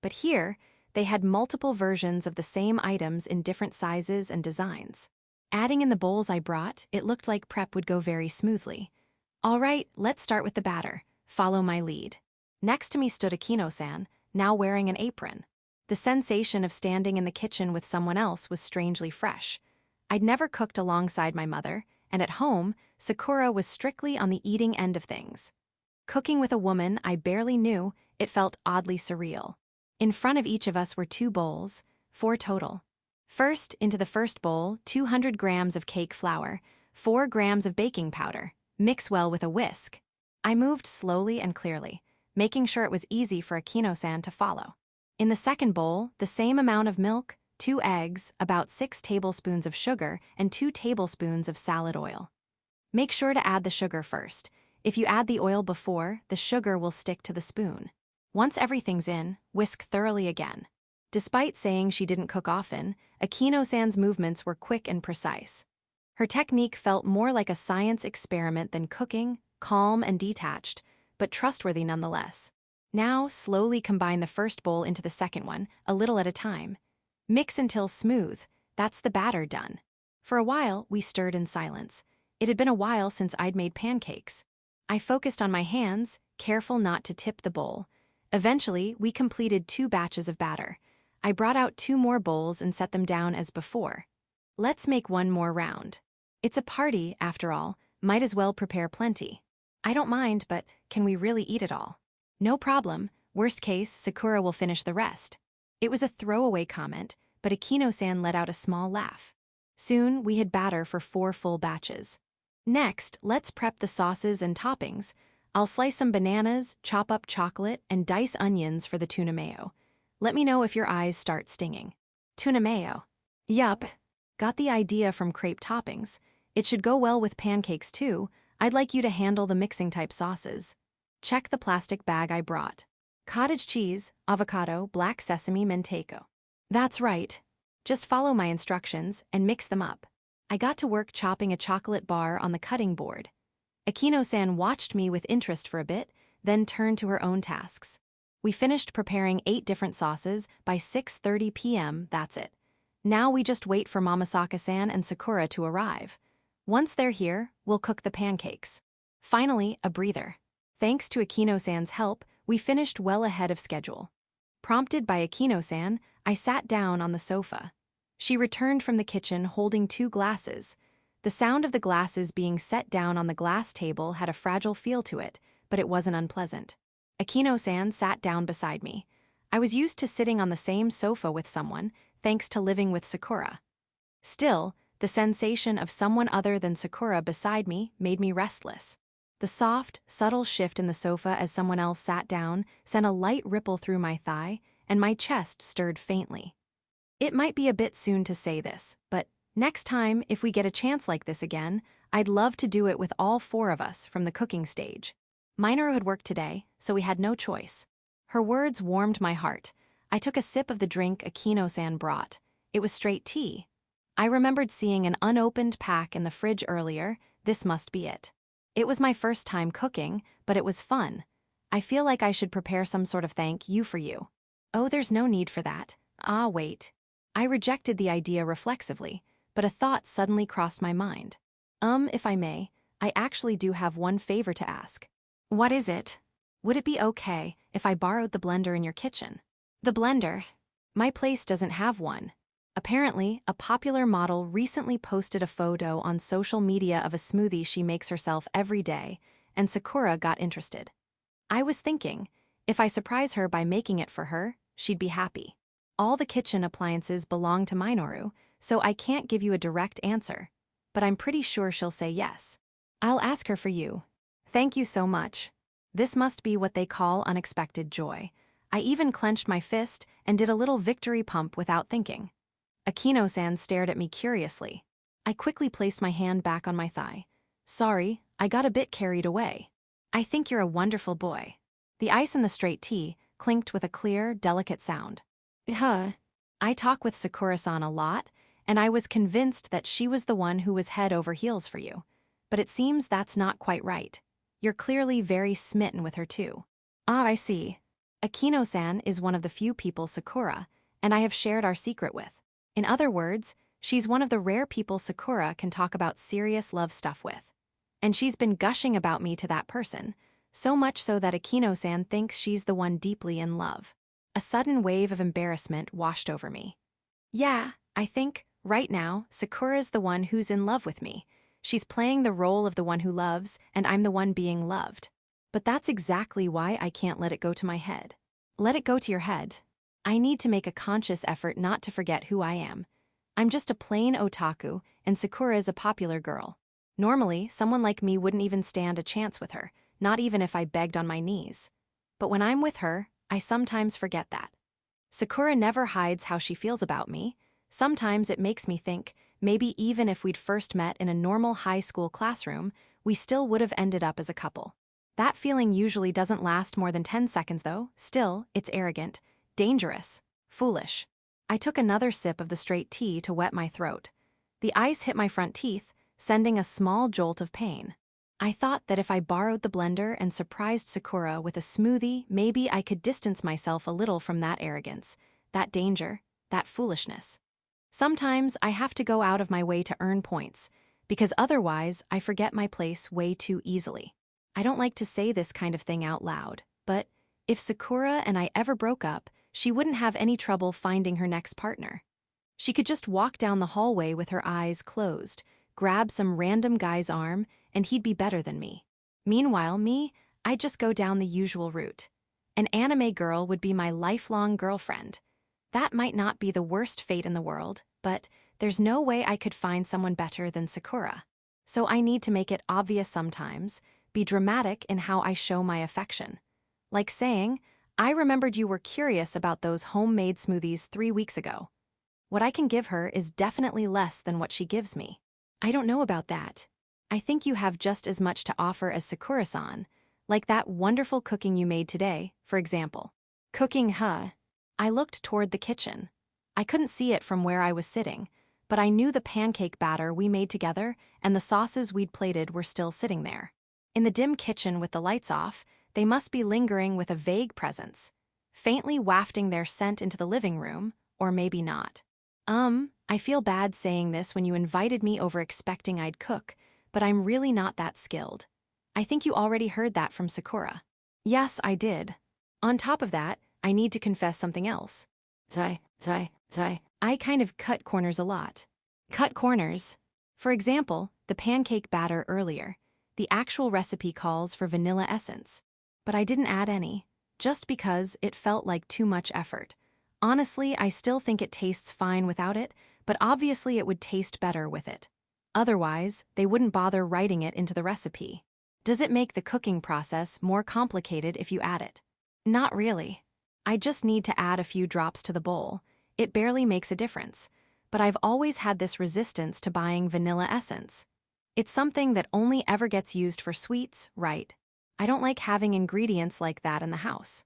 But here, they had multiple versions of the same items in different sizes and designs. Adding in the bowls I brought, it looked like prep would go very smoothly. All right, let's start with the batter. Follow my lead. Next to me stood Akino-san, now wearing an apron. The sensation of standing in the kitchen with someone else was strangely fresh. I'd never cooked alongside my mother, and at home, Sakura was strictly on the eating end of things. Cooking with a woman I barely knew, it felt oddly surreal. In front of each of us were 2 bowls, 4 total. First, into the first bowl, 200 grams of cake flour, 4 grams of baking powder. Mix well with a whisk. I moved slowly and clearly, making sure it was easy for Akino-san to follow. In the second bowl, the same amount of milk, 2 eggs, about 6 tablespoons of sugar, and 2 tablespoons of salad oil. Make sure to add the sugar first. If you add the oil before, the sugar will stick to the spoon. Once everything's in, whisk thoroughly again. Despite saying she didn't cook often, Akino-san's movements were quick and precise. Her technique felt more like a science experiment than cooking, calm and detached, but trustworthy nonetheless. Now, slowly combine the first bowl into the second one, a little at a time. Mix until smooth. That's the batter done. For a while, we stirred in silence. It had been a while since I'd made pancakes. I focused on my hands, careful not to tip the bowl. Eventually, we completed 2 batches of batter. I brought out 2 more bowls and set them down as before. Let's make one more round. It's a party, after all, might as well prepare plenty. I don't mind, but can we really eat it all? No problem, worst case, Sakura will finish the rest. It was a throwaway comment, but Akino-san let out a small laugh. Soon, we had batter for 4 full batches. Next, let's prep the sauces and toppings. I'll slice some bananas, chop up chocolate, and dice onions for the tuna mayo. Let me know if your eyes start stinging. Tuna mayo. Yup. Got the idea from crepe toppings. It should go well with pancakes too. I'd like you to handle the mixing type sauces. Check the plastic bag I brought. Cottage cheese, avocado, black sesame, manchego. That's right. Just follow my instructions and mix them up. I got to work chopping a chocolate bar on the cutting board. Akino-san watched me with interest for a bit, then turned to her own tasks. We finished preparing 8 different sauces by 6:30 p.m., that's it. Now we just wait for Mama Saka-san and Sakura to arrive. Once they're here, we'll cook the pancakes. Finally, a breather. Thanks to Akino-san's help, we finished well ahead of schedule. Prompted by Akino-san, I sat down on the sofa. She returned from the kitchen holding 2 glasses. The sound of the glasses being set down on the glass table had a fragile feel to it, but it wasn't unpleasant. Akino-san sat down beside me. I was used to sitting on the same sofa with someone, thanks to living with Sakura. Still, the sensation of someone other than Sakura beside me made me restless. The soft, subtle shift in the sofa as someone else sat down sent a light ripple through my thigh, and my chest stirred faintly. It might be a bit soon to say this, but next time, if we get a chance like this again, I'd love to do it with all 4 of us from the cooking stage. Minoru had worked today, so we had no choice. Her words warmed my heart. I took a sip of the drink Akino-san brought. It was straight tea. I remembered seeing an unopened pack in the fridge earlier. This must be it. It was my first time cooking, but it was fun. I feel like I should prepare some sort of thank you for you. Oh, there's no need for that. Ah, wait. I rejected the idea reflexively, but a thought suddenly crossed my mind. If I may, I actually do have one favor to ask. What is it? Would it be okay if I borrowed the blender in your kitchen? The blender? My place doesn't have one. Apparently, a popular model recently posted a photo on social media of a smoothie she makes herself every day, and Sakura got interested. I was thinking, if I surprise her by making it for her, she'd be happy. All the kitchen appliances belong to Minoru, so I can't give you a direct answer, but I'm pretty sure she'll say yes. I'll ask her for you. Thank you so much. This must be what they call unexpected joy. I even clenched my fist and did a little victory pump without thinking. Akino-san stared at me curiously. I quickly placed my hand back on my thigh. Sorry, I got a bit carried away. I think you're a wonderful boy. The ice in the straight tea clinked with a clear, delicate sound. I talk with Sakura-san a lot, and I was convinced that she was the one who was head over heels for you. But it seems that's not quite right. You're clearly very smitten with her too. Ah, I see. Akino-san is one of the few people Sakura and I have shared our secret with. In other words, she's one of the rare people Sakura can talk about serious love stuff with. And she's been gushing about me to that person, so much so that Akino-san thinks she's the one deeply in love. A sudden wave of embarrassment washed over me. Yeah, I think, right now, Sakura's the one who's in love with me. She's playing the role of the one who loves, and I'm the one being loved. But that's exactly why I can't let it go to my head. Let it go to your head. I need to make a conscious effort not to forget who I am. I'm just a plain otaku, and Sakura is a popular girl. Normally, someone like me wouldn't even stand a chance with her, not even if I begged on my knees. But when I'm with her, I sometimes forget that. Sakura never hides how she feels about me. Sometimes it makes me think, maybe even if we'd first met in a normal high school classroom, we still would have ended up as a couple. That feeling usually doesn't last more than 10 seconds though. Still, it's arrogant, dangerous, foolish. I took another sip of the straight tea to wet my throat. The ice hit my front teeth, sending a small jolt of pain. I thought that if I borrowed the blender and surprised Sakura with a smoothie, maybe I could distance myself a little from that arrogance, that danger, that foolishness. Sometimes I have to go out of my way to earn points, because otherwise I forget my place way too easily. I don't like to say this kind of thing out loud, but if Sakura and I ever broke up, she wouldn't have any trouble finding her next partner. She could just walk down the hallway with her eyes closed, grab some random guy's arm, and he'd be better than me. Meanwhile, I'd just go down the usual route. An anime girl would be my lifelong girlfriend. That might not be the worst fate in the world, but there's no way I could find someone better than Sakura. So I need to make it obvious sometimes, be dramatic in how I show my affection. Like saying, I remembered you were curious about those homemade smoothies 3 weeks ago. What I can give her is definitely less than what she gives me. I don't know about that. I think you have just as much to offer as Sakura-san, like that wonderful cooking you made today, for example. Cooking, huh? I looked toward the kitchen. I couldn't see it from where I was sitting, but I knew the pancake batter we made together and the sauces we'd plated were still sitting there. In the dim kitchen with the lights off, they must be lingering with a vague presence, faintly wafting their scent into the living room, or maybe not. I feel bad saying this when you invited me over expecting I'd cook, but I'm really not that skilled. I think you already heard that from Sakura. Yes, I did. On top of that, I need to confess something else. I kind of cut corners a lot. Cut corners? For example, the pancake batter earlier. The actual recipe calls for vanilla essence. But I didn't add any, just because it felt like too much effort. Honestly, I still think it tastes fine without it, but obviously it would taste better with it. Otherwise, they wouldn't bother writing it into the recipe. Does it make the cooking process more complicated if you add it? Not really. I just need to add a few drops to the bowl. It barely makes a difference. But I've always had this resistance to buying vanilla essence. It's something that only ever gets used for sweets, right? I don't like having ingredients like that in the house.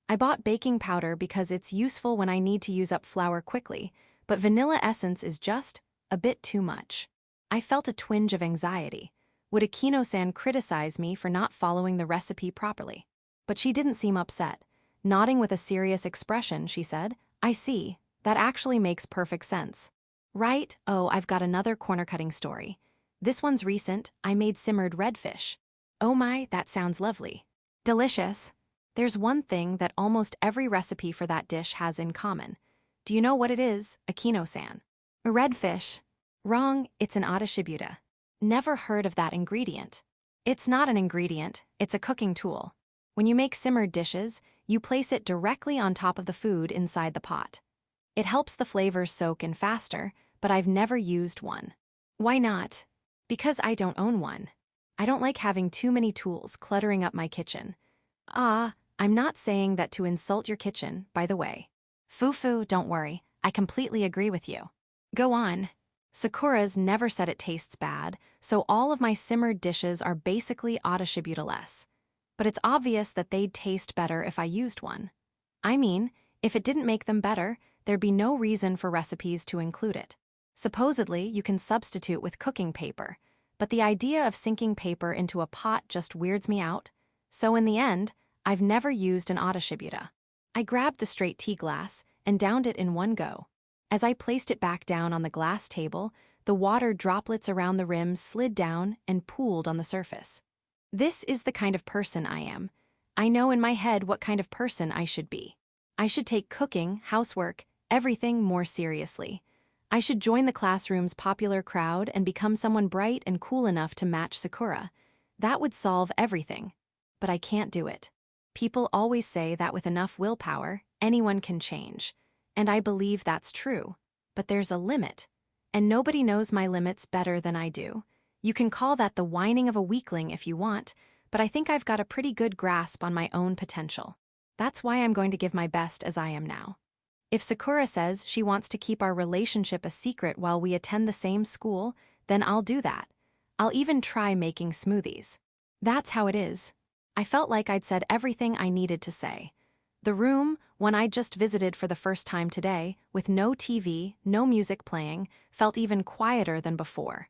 I bought baking powder because it's useful when I need to use up flour quickly, but vanilla essence is just a bit too much. I felt a twinge of anxiety. Would Akino-san criticize me for not following the recipe properly? But she didn't seem upset. Nodding with a serious expression, she said, I see. That actually makes perfect sense. Right? Oh, I've got another corner-cutting story. This one's recent. I made simmered redfish. Oh my, that sounds lovely. Delicious. There's one thing that almost every recipe for that dish has in common. Do you know what it is, Akino-san? A redfish. Wrong, it's an adashibura. Never heard of that ingredient. It's not an ingredient, it's a cooking tool. When you make simmered dishes, you place it directly on top of the food inside the pot. It helps the flavors soak in faster, but I've never used one. Why not? Because I don't own one. I don't like having too many tools cluttering up my kitchen. I'm not saying that to insult your kitchen, by the way. Fufu, don't worry, I completely agree with you. Go on. Sakura's never said it tastes bad, so all of my simmered dishes are basically autoshibutales. But it's obvious that they'd taste better if I used one. I mean, if it didn't make them better, there'd be no reason for recipes to include it. Supposedly, you can substitute with cooking paper, but the idea of sinking paper into a pot just weirds me out. So in the end, I've never used an autoshibuta. I grabbed the straight tea glass and downed it in one go. As I placed it back down on the glass table, the water droplets around the rim slid down and pooled on the surface. This is the kind of person I am. I know in my head what kind of person I should be. I should take cooking, housework, everything more seriously. I should join the classroom's popular crowd and become someone bright and cool enough to match Sakura. That would solve everything. But I can't do it. People always say that with enough willpower, anyone can change. And I believe that's true. But there's a limit. And nobody knows my limits better than I do. You can call that the whining of a weakling if you want, but I think I've got a pretty good grasp on my own potential. That's why I'm going to give my best as I am now. If Sakura says she wants to keep our relationship a secret while we attend the same school, then I'll do that. I'll even try making smoothies. That's how it is. I felt like I'd said everything I needed to say. The room, one I'd just visited for the first time today, with no TV, no music playing, felt even quieter than before.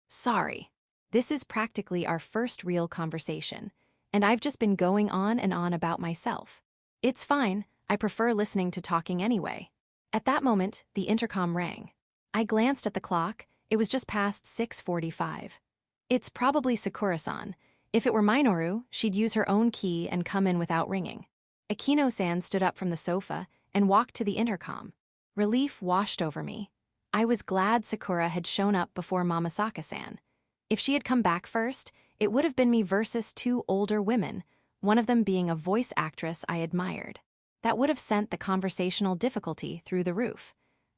Sorry. This is practically our first real conversation, and I've just been going on and on about myself. It's fine, I prefer listening to talking anyway. At that moment, the intercom rang. I glanced at the clock, it was just past 6:45. It's probably Sakura-san. If it were Minoru, she'd use her own key and come in without ringing. Akino-san stood up from the sofa and walked to the intercom. Relief washed over me. I was glad Sakura had shown up before Mamasaka-san. If she had come back first, it would have been me versus two older women, one of them being a voice actress I admired. That would have sent the conversational difficulty through the roof.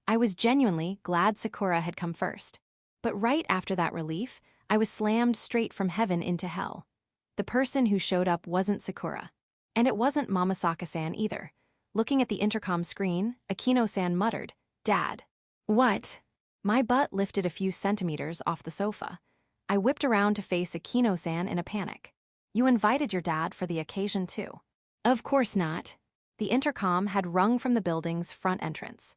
I was genuinely glad Sakura had come first. But right after that relief, I was slammed straight from heaven into hell. The person who showed up wasn't Sakura. And it wasn't Mamasaka-san either. Looking at the intercom screen, Akino-san muttered, "Dad." "What?" My butt lifted a few centimeters off the sofa. I whipped around to face Akino-san in a panic. "You invited your dad for the occasion too." "Of course not." The intercom had rung from the building's front entrance.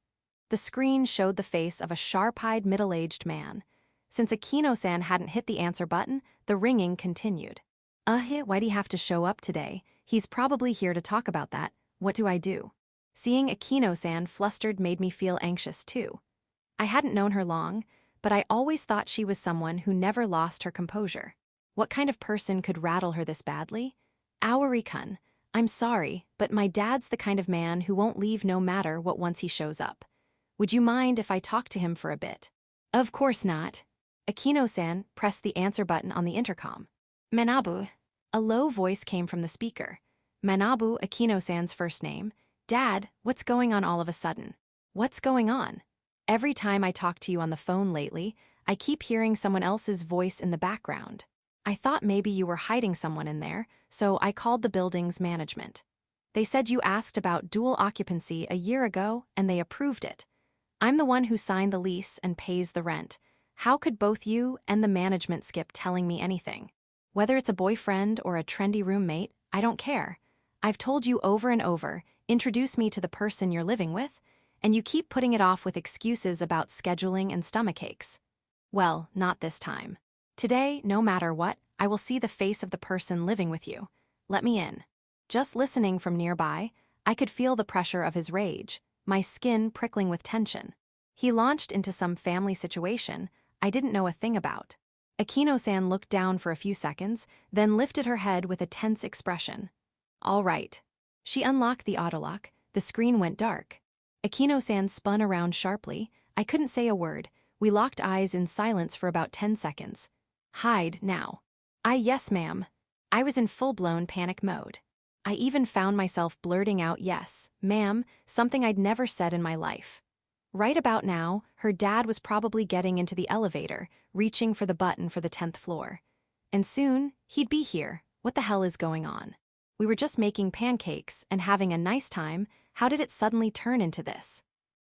The screen showed the face of a sharp-eyed middle-aged man. Since Akino-san hadn't hit the answer button, the ringing continued. Why'd he have to show up today? He's probably here to talk about that. What do I do?" Seeing Akino-san flustered made me feel anxious too. I hadn't known her long, but I always thought she was someone who never lost her composure. What kind of person could rattle her this badly? Aori-kun, I'm sorry, but my dad's the kind of man who won't leave no matter what once he shows up. Would you mind if I talk to him for a bit? Of course not. Akino-san pressed the answer button on the intercom. Manabu. A low voice came from the speaker. Manabu, Akino-san's first name. Dad, what's going on all of a sudden? What's going on? Every time I talk to you on the phone lately, I keep hearing someone else's voice in the background. I thought maybe you were hiding someone in there, so I called the building's management. They said you asked about dual occupancy a year ago, and they approved it. I'm the one who signed the lease and pays the rent. How could both you and the management skip telling me anything? Whether it's a boyfriend or a trendy roommate, I don't care. I've told you over and over, introduce me to the person you're living with, and you keep putting it off with excuses about scheduling and stomachaches. Well, not this time. Today, no matter what, I will see the face of the person living with you. Let me in. Just listening from nearby, I could feel the pressure of his rage, my skin prickling with tension. He launched into some family situation I didn't know a thing about. Akino-san looked down for a few seconds, then lifted her head with a tense expression. All right. She unlocked the autolock, the screen went dark. Akino-san spun around sharply. I couldn't say a word. We locked eyes in silence for about 10 seconds. Hide, now. Yes, ma'am. I was in full-blown panic mode. I even found myself blurting out yes, ma'am, something I'd never said in my life. Right about now, her dad was probably getting into the elevator, reaching for the button for the 10th floor. And soon, he'd be here. What the hell is going on? We were just making pancakes and having a nice time. How did it suddenly turn into this?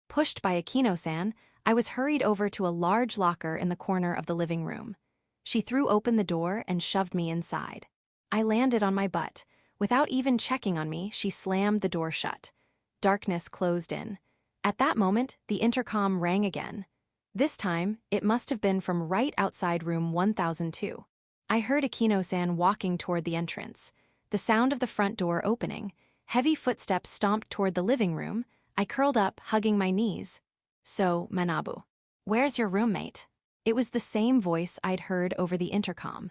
Pushed by Akino-san, I was hurried over to a large locker in the corner of the living room. She threw open the door and shoved me inside. I landed on my butt. Without even checking on me, she slammed the door shut. Darkness closed in. At that moment, the intercom rang again. This time, it must have been from right outside room 1002. I heard Akino-san walking toward the entrance. The sound of the front door opening. Heavy footsteps stomped toward the living room. I curled up, hugging my knees. "So, Manabu, where's your roommate?" It was the same voice I'd heard over the intercom.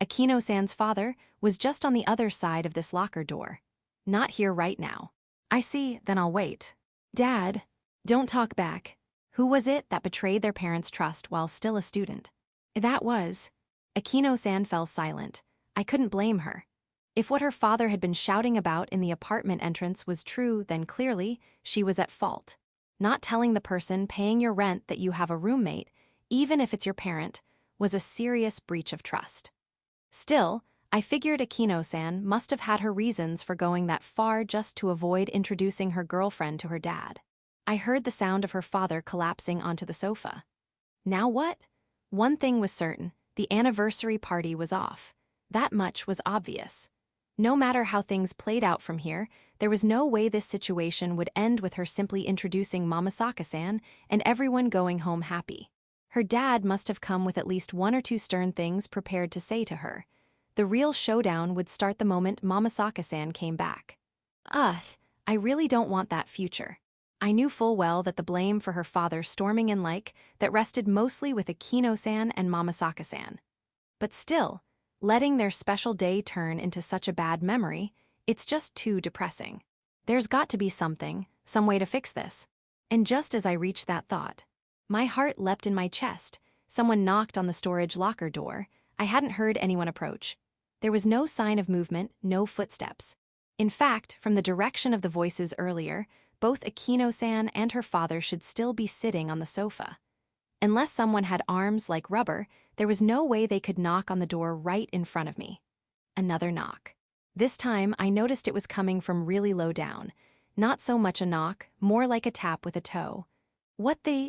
Akino-san's father was just on the other side of this locker door. "Not here right now." "I see, then I'll wait." "Dad, don't talk back. Who was it that betrayed their parents' trust while still a student?" "That was..." Akino-san fell silent. I couldn't blame her. If what her father had been shouting about in the apartment entrance was true, then clearly she was at fault. Not telling the person paying your rent that you have a roommate, even if it's your parent, was a serious breach of trust. Still, I figured Akino-san must have had her reasons for going that far just to avoid introducing her girlfriend to her dad. I heard the sound of her father collapsing onto the sofa. Now what? One thing was certain, the anniversary party was off. That much was obvious. No matter how things played out from here, there was no way this situation would end with her simply introducing Mamasaka-san and everyone going home happy. Her dad must have come with at least one or two stern things prepared to say to her. The real showdown would start the moment Mamasaka-san came back. I really don't want that future. I knew full well that the blame for her father storming in that rested mostly with Akino-san and Mamasaka-san. But still, letting their special day turn into such a bad memory, it's just too depressing. There's got to be something, some way to fix this. And just as I reached that thought, my heart leapt in my chest. Someone knocked on the storage locker door. I hadn't heard anyone approach. There was no sign of movement, no footsteps. In fact, from the direction of the voices earlier, both Akino-san and her father should still be sitting on the sofa. Unless someone had arms like rubber, there was no way they could knock on the door right in front of me. Another knock. This time, I noticed it was coming from really low down. Not so much a knock, more like a tap with a toe.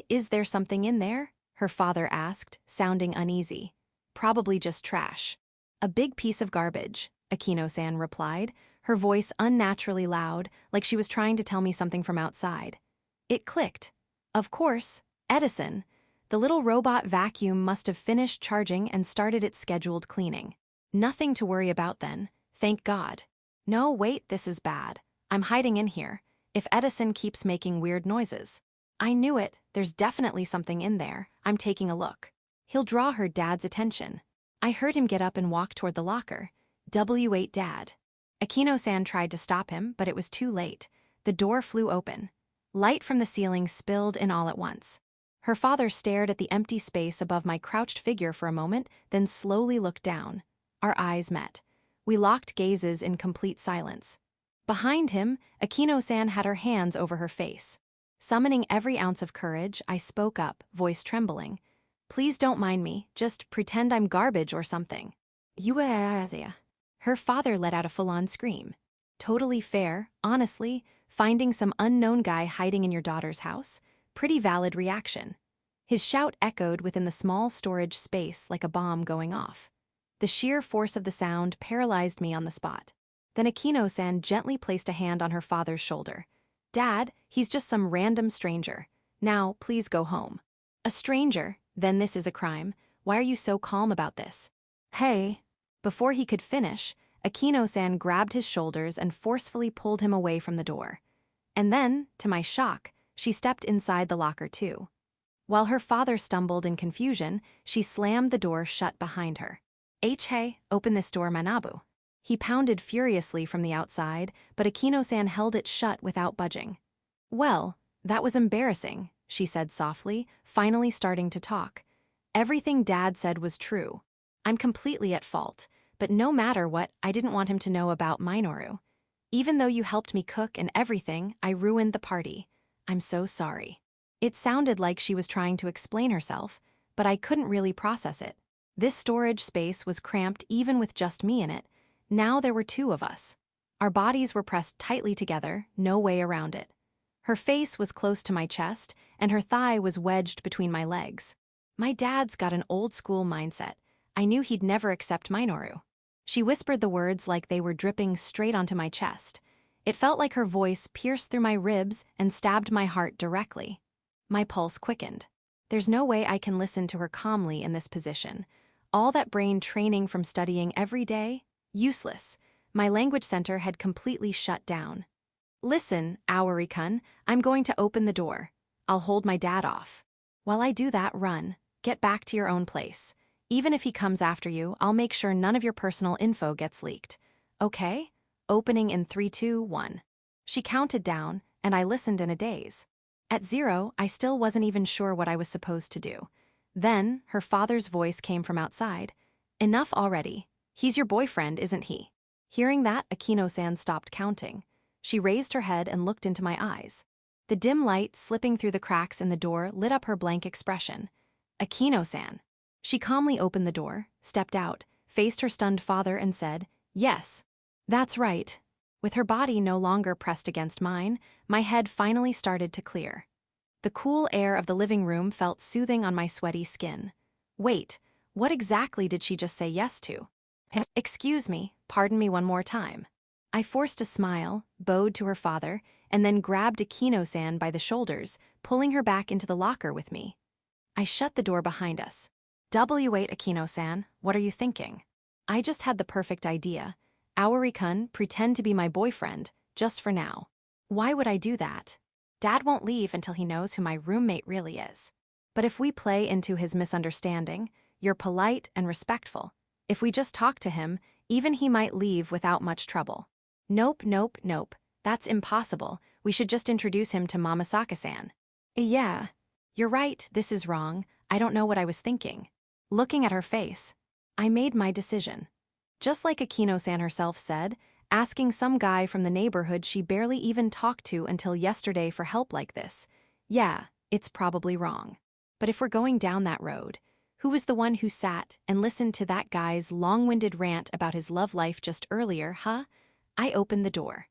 Is there something in there?" her father asked, sounding uneasy. "Probably just trash." "A big piece of garbage," Akino-san replied, her voice unnaturally loud, like she was trying to tell me something from outside. It clicked. Of course, Edison. The little robot vacuum must have finished charging and started its scheduled cleaning. Nothing to worry about then, thank God. No, wait, this is bad. I'm hiding in here, if Edison keeps making weird noises. I knew it, there's definitely something in there. I'm taking a look. He'll draw her dad's attention. I heard him get up and walk toward the locker. W8 Dad. Akino-san tried to stop him, but it was too late. The door flew open. Light from the ceiling spilled in all at once. Her father stared at the empty space above my crouched figure for a moment, then slowly looked down. Our eyes met. We locked gazes in complete silence. Behind him, Akino-san had her hands over her face. Summoning every ounce of courage, I spoke up, voice trembling. "Please don't mind me, just pretend I'm garbage or something." Her father let out a full-on scream. Totally fair, honestly, finding some unknown guy hiding in your daughter's house? Pretty valid reaction. His shout echoed within the small storage space like a bomb going off. The sheer force of the sound paralyzed me on the spot. Then Akino-san gently placed a hand on her father's shoulder. "Dad, he's just some random stranger. Now, please go home." "A stranger? Then this is a crime. Why are you so calm about this?" "Hey." Before he could finish, Akino-san grabbed his shoulders and forcefully pulled him away from the door. And then, to my shock, she stepped inside the locker too. While her father stumbled in confusion, she slammed the door shut behind her. "Hey, open this door, Manabu." He pounded furiously from the outside, but Akino-san held it shut without budging. "Well, that was embarrassing," she said softly, finally starting to talk. "Everything Dad said was true. I'm completely at fault, but no matter what, I didn't want him to know about Minoru. Even though you helped me cook and everything, I ruined the party. I'm so sorry." It sounded like she was trying to explain herself, but I couldn't really process it. This storage space was cramped even with just me in it. Now there were two of us. Our bodies were pressed tightly together, no way around it. Her face was close to my chest, and her thigh was wedged between my legs. My dad's got an old-school mindset. I knew he'd never accept Minoru. She whispered the words like they were dripping straight onto my chest. It felt like her voice pierced through my ribs and stabbed my heart directly. My pulse quickened. There's no way I can listen to her calmly in this position. All that brain training from studying every day? Useless. My language center had completely shut down. Listen, Aori-kun, I'm going to open the door. I'll hold my dad off. While I do that, run. Get back to your own place. Even if he comes after you, I'll make sure none of your personal info gets leaked. Okay? Opening in 3, 2, 1. She counted down, and I listened in a daze. At 0, I still wasn't even sure what I was supposed to do. Then, her father's voice came from outside. Enough already. He's your boyfriend, isn't he? Hearing that, Akino-san stopped counting. She raised her head and looked into my eyes. The dim light slipping through the cracks in the door lit up her blank expression. Akino-san. She calmly opened the door, stepped out, faced her stunned father and said, "Yes, that's right." With her body no longer pressed against mine, my head finally started to clear. The cool air of the living room felt soothing on my sweaty skin. Wait, what exactly did she just say yes to? Excuse me, pardon me one more time. I forced a smile, bowed to her father, and then grabbed Akino-san by the shoulders, pulling her back into the locker with me. I shut the door behind us. W8 Akino-san, what are you thinking? I just had the perfect idea. Aori-kun, pretend to be my boyfriend, just for now. Why would I do that? Dad won't leave until he knows who my roommate really is. But if we play into his misunderstanding, you're polite and respectful. If we just talk to him, even he might leave without much trouble. Nope, nope, nope. That's impossible. We should just introduce him to Mamasaka-san. Yeah. You're right, this is wrong. I don't know what I was thinking. Looking at her face, I made my decision. Just like Akino-san herself said, asking some guy from the neighborhood she barely even talked to until yesterday for help like this. Yeah, it's probably wrong. But if we're going down that road, who was the one who sat and listened to that guy's long-winded rant about his love life just earlier, huh? I opened the door.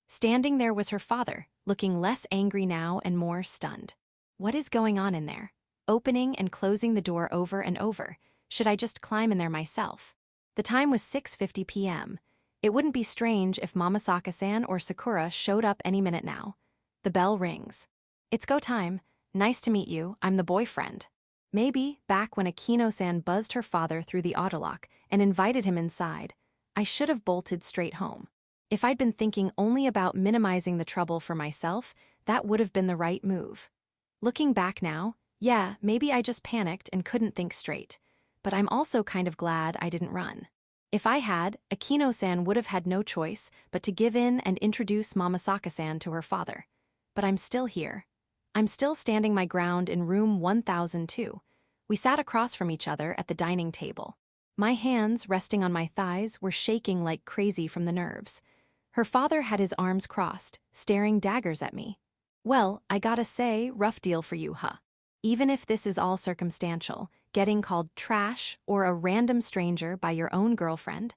Standing there was her father, looking less angry now and more stunned. What is going on in there? Opening and closing the door over and over. Should I just climb in there myself? The time was 6:50 p.m. It wouldn't be strange if Mamasaka-san or Sakura showed up any minute now. The bell rings. It's go time. Nice to meet you, I'm the boyfriend. Maybe, back when Akino-san buzzed her father through the autolock and invited him inside, I should have bolted straight home. If I'd been thinking only about minimizing the trouble for myself, that would have been the right move. Looking back now, yeah, maybe I just panicked and couldn't think straight. But I'm also kind of glad I didn't run. If I had, Akino-san would have had no choice but to give in and introduce Mamasaka-san to her father. But I'm still here. I'm still standing my ground in room 1002. We sat across from each other at the dining table. My hands, resting on my thighs, were shaking like crazy from the nerves. Her father had his arms crossed, staring daggers at me. Well, I gotta say, rough deal for you, huh? Even if this is all circumstantial, getting called trash or a random stranger by your own girlfriend,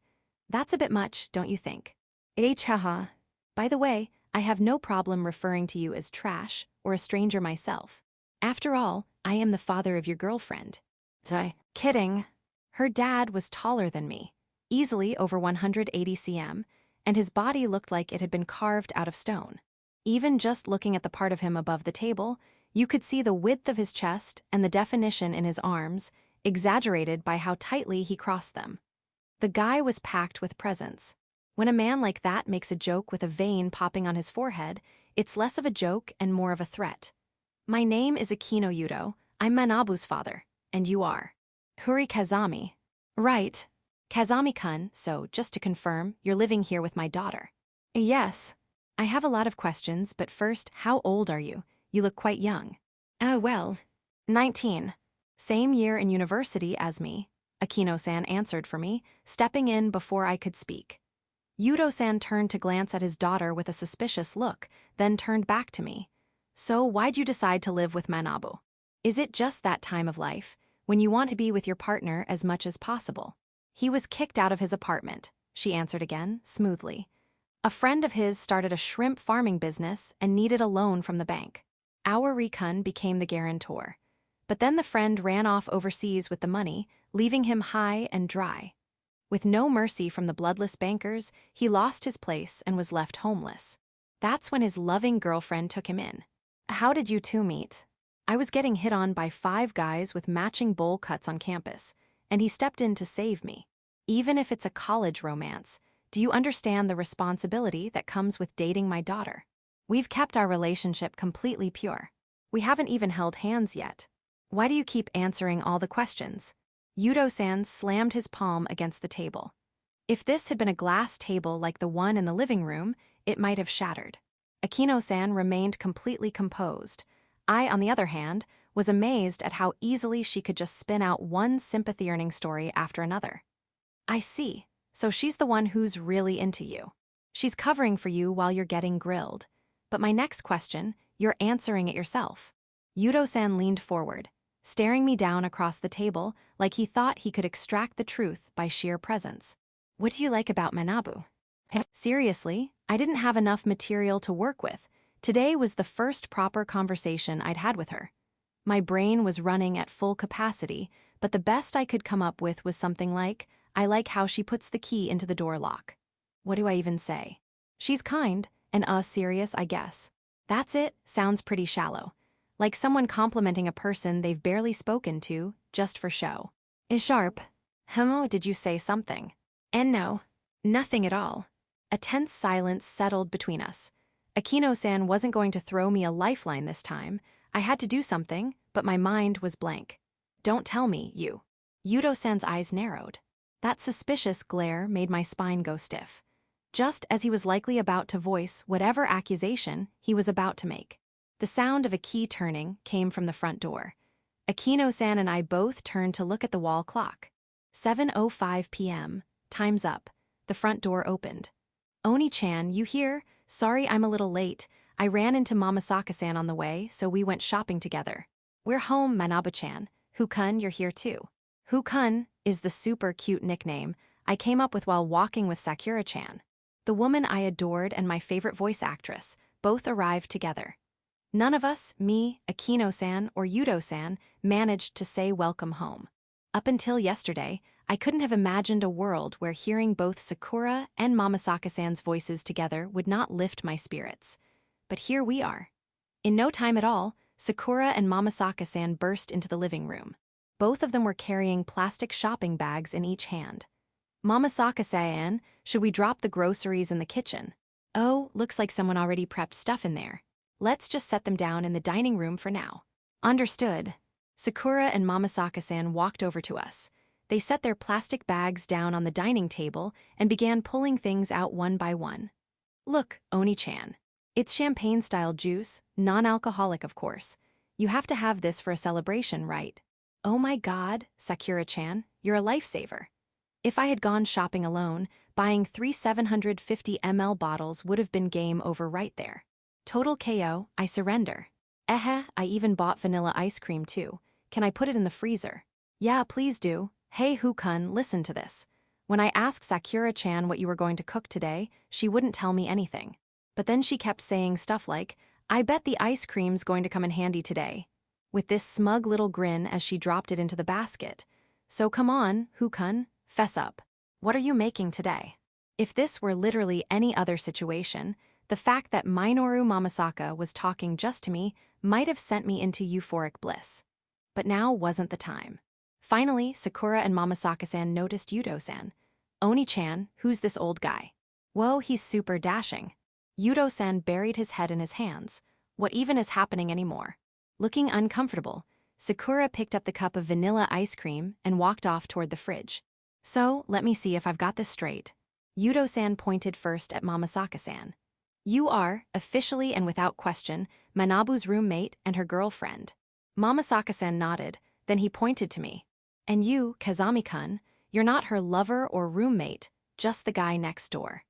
that's a bit much, don't you think? Haha. By the way, I have no problem referring to you as trash or a stranger myself. After all, I am the father of your girlfriend. Kidding. Her dad was taller than me, easily over 180 cm, and his body looked like it had been carved out of stone. Even just looking at the part of him above the table, you could see the width of his chest and the definition in his arms, exaggerated by how tightly he crossed them. The guy was packed with presence. When a man like that makes a joke with a vein popping on his forehead, it's less of a joke and more of a threat. My name is Akino Yudo. I'm Manabu's father, and you are. Huri Kazami. Right. Kazami-kun, so just to confirm, you're living here with my daughter. Yes. I have a lot of questions, but first, how old are you? You look quite young. Well, 19. Same year in university as me, Akino-san answered for me, stepping in before I could speak. Yudo-san turned to glance at his daughter with a suspicious look, then turned back to me. So why'd you decide to live with Manabu? Is it just that time of life, when you want to be with your partner as much as possible? He was kicked out of his apartment, she answered again, smoothly. A friend of his started a shrimp farming business and needed a loan from the bank. Our Rikun became the guarantor. But then the friend ran off overseas with the money, leaving him high and dry. With no mercy from the bloodless bankers, he lost his place and was left homeless. That's when his loving girlfriend took him in. How did you two meet? I was getting hit on by 5 guys with matching bowl cuts on campus, and he stepped in to save me. Even if it's a college romance, do you understand the responsibility that comes with dating my daughter? We've kept our relationship completely pure. We haven't even held hands yet. Why do you keep answering all the questions? Yudo-san slammed his palm against the table. If this had been a glass table like the one in the living room, it might have shattered. Akino-san remained completely composed. I, on the other hand, was amazed at how easily she could just spin out one sympathy-earning story after another. I see. So she's the one who's really into you. She's covering for you while you're getting grilled. But my next question, you're answering it yourself. Yudo-san leaned forward, staring me down across the table like he thought he could extract the truth by sheer presence. What do you like about Manabu? Seriously, I didn't have enough material to work with. Today was the first proper conversation I'd had with her. My brain was running at full capacity, but the best I could come up with was something like, I like how she puts the key into the door lock. What do I even say? She's kind, and serious, I guess. That's it, sounds pretty shallow. Like someone complimenting a person they've barely spoken to, just for show. Is sharp. Did you say something? And no, nothing at all. A tense silence settled between us. Akino-san wasn't going to throw me a lifeline this time. I had to do something, but my mind was blank. Don't tell me, you. Yudo-san's eyes narrowed. That suspicious glare made my spine go stiff, just as he was likely about to voice whatever accusation he was about to make. The sound of a key turning came from the front door. Akino-san and I both turned to look at the wall clock. 7:05 p.m. Time's up. The front door opened. Onii-chan, you here? Sorry I'm a little late. I ran into Mamasaka-san on the way, so we went shopping together. We're home, Manabu-chan. Hukun, you're here too. Hukun is the super cute nickname I came up with while walking with Sakura-chan. The woman I adored and my favorite voice actress, both arrived together. None of us, me, Akino-san, or Yudo-san, managed to say welcome home. Up until yesterday, I couldn't have imagined a world where hearing both Sakura and Mamasaka-san's voices together would not lift my spirits. But here we are. In no time at all, Sakura and Mamasaka-san burst into the living room. Both of them were carrying plastic shopping bags in each hand. Mamasaka-san, should we drop the groceries in the kitchen? Oh, looks like someone already prepped stuff in there. Let's just set them down in the dining room for now. Understood. Sakura and Mamasaka-san walked over to us. They set their plastic bags down on the dining table and began pulling things out one by one. Look, Onii-chan. It's champagne-style juice, non-alcoholic of course. You have to have this for a celebration, right? Oh my god, Sakura-chan, you're a lifesaver. If I had gone shopping alone, buying 3 750 ml bottles would have been game over right there. Total KO, I surrender. I even bought vanilla ice cream too. Can I put it in the freezer? Yeah, please do. Hey Hukun, listen to this. When I asked Sakura-chan what you were going to cook today, she wouldn't tell me anything. But then she kept saying stuff like, I bet the ice cream's going to come in handy today. With this smug little grin as she dropped it into the basket. So come on, Hukun, fess up. What are you making today? If this were literally any other situation, the fact that Minoru Mamasaka was talking just to me might have sent me into euphoric bliss. But now wasn't the time. Finally, Sakura and Mamasaka-san noticed Yudo-san. Onii-chan, who's this old guy? Whoa, he's super dashing. Yudo-san buried his head in his hands. What even is happening anymore? Looking uncomfortable, Sakura picked up the cup of vanilla ice cream and walked off toward the fridge. So, let me see if I've got this straight. Yudo-san pointed first at Mamasaka-san. You are, officially and without question, Manabu's roommate and her girlfriend. Mamasaka-san nodded, then he pointed to me. And you, Kazami-kun, you're not her lover or roommate, just the guy next door.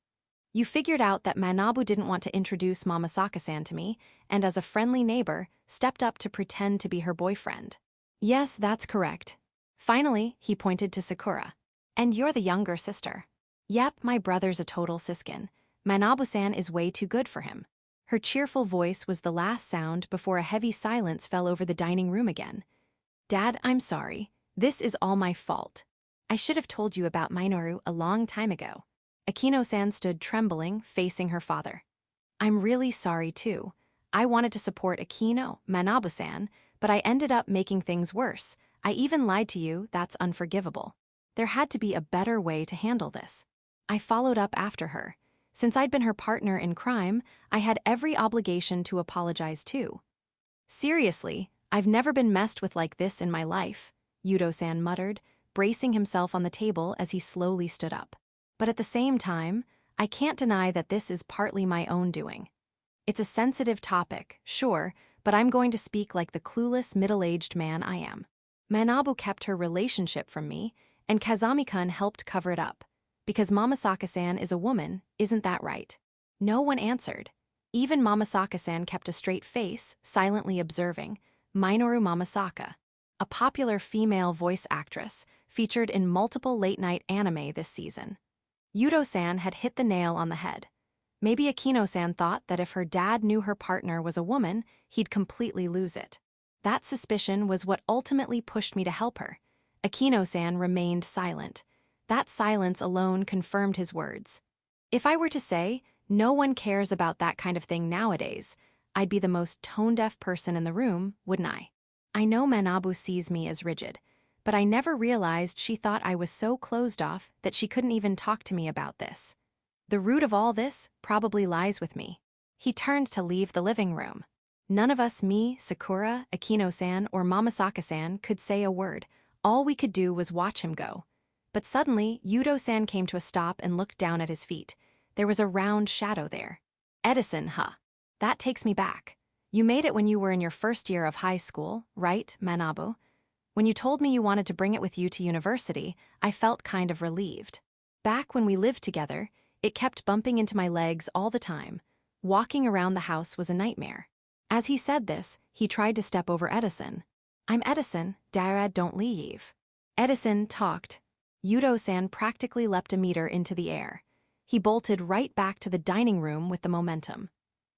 You figured out that Manabu didn't want to introduce Mamasaka-san to me, and as a friendly neighbor, stepped up to pretend to be her boyfriend. Yes, that's correct. Finally, he pointed to Sakura. And you're the younger sister. Yep, my brother's a total siskin. Manabu-san is way too good for him. Her cheerful voice was the last sound before a heavy silence fell over the dining room again. Dad, I'm sorry. This is all my fault. I should have told you about Minoru a long time ago. Akino-san stood trembling, facing her father. I'm really sorry too. I wanted to support Akino, Manabu-san, but I ended up making things worse. I even lied to you. That's unforgivable. There had to be a better way to handle this. I followed up after her. Since I'd been her partner in crime, I had every obligation to apologize too. Seriously, I've never been messed with like this in my life, Yudo-san muttered, bracing himself on the table as he slowly stood up. But at the same time, I can't deny that this is partly my own doing. It's a sensitive topic, sure, but I'm going to speak like the clueless middle-aged man I am. Manabu kept her relationship from me, and Kazami-kun helped cover it up. Because Mamasaka-san is a woman, isn't that right? No one answered. Even Mamasaka-san kept a straight face, silently observing. Minoru Mamasaka, a popular female voice actress, featured in multiple late-night anime this season. Yudo-san had hit the nail on the head. Maybe Akino-san thought that if her dad knew her partner was a woman, he'd completely lose it. That suspicion was what ultimately pushed me to help her. Akino-san remained silent. That silence alone confirmed his words. If I were to say, no one cares about that kind of thing nowadays, I'd be the most tone-deaf person in the room, wouldn't I? I know Manabu sees me as rigid, but I never realized she thought I was so closed off that she couldn't even talk to me about this. The root of all this probably lies with me. He turned to leave the living room. None of us, me, Sakura, Akino-san, or Mamasaka-san, could say a word. All we could do was watch him go. But suddenly, Yudo-san came to a stop and looked down at his feet. There was a round shadow there. Edison, huh? That takes me back. You made it when you were in your first year of high school, right, Manabu? When you told me you wanted to bring it with you to university, I felt kind of relieved. Back when we lived together, it kept bumping into my legs all the time. Walking around the house was a nightmare. As he said this, he tried to step over Edison. I'm Edison, Dad, don't leave. Edison talked. Yudo-san practically leapt a meter into the air. He bolted right back to the dining room with the momentum.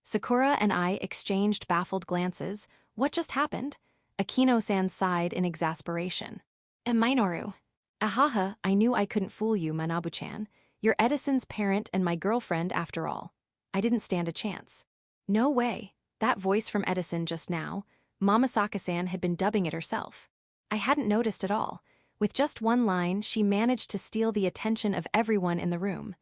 Sakura and I exchanged baffled glances. What just happened? Akino-san sighed in exasperation. Minoru. Ahaha, I knew I couldn't fool you, Manabu-chan. You're Edison's parent and my girlfriend after all. I didn't stand a chance. No way. That voice from Edison just now, Mamasaka-san had been dubbing it herself. I hadn't noticed at all. With just one line, she managed to steal the attention of everyone in the room.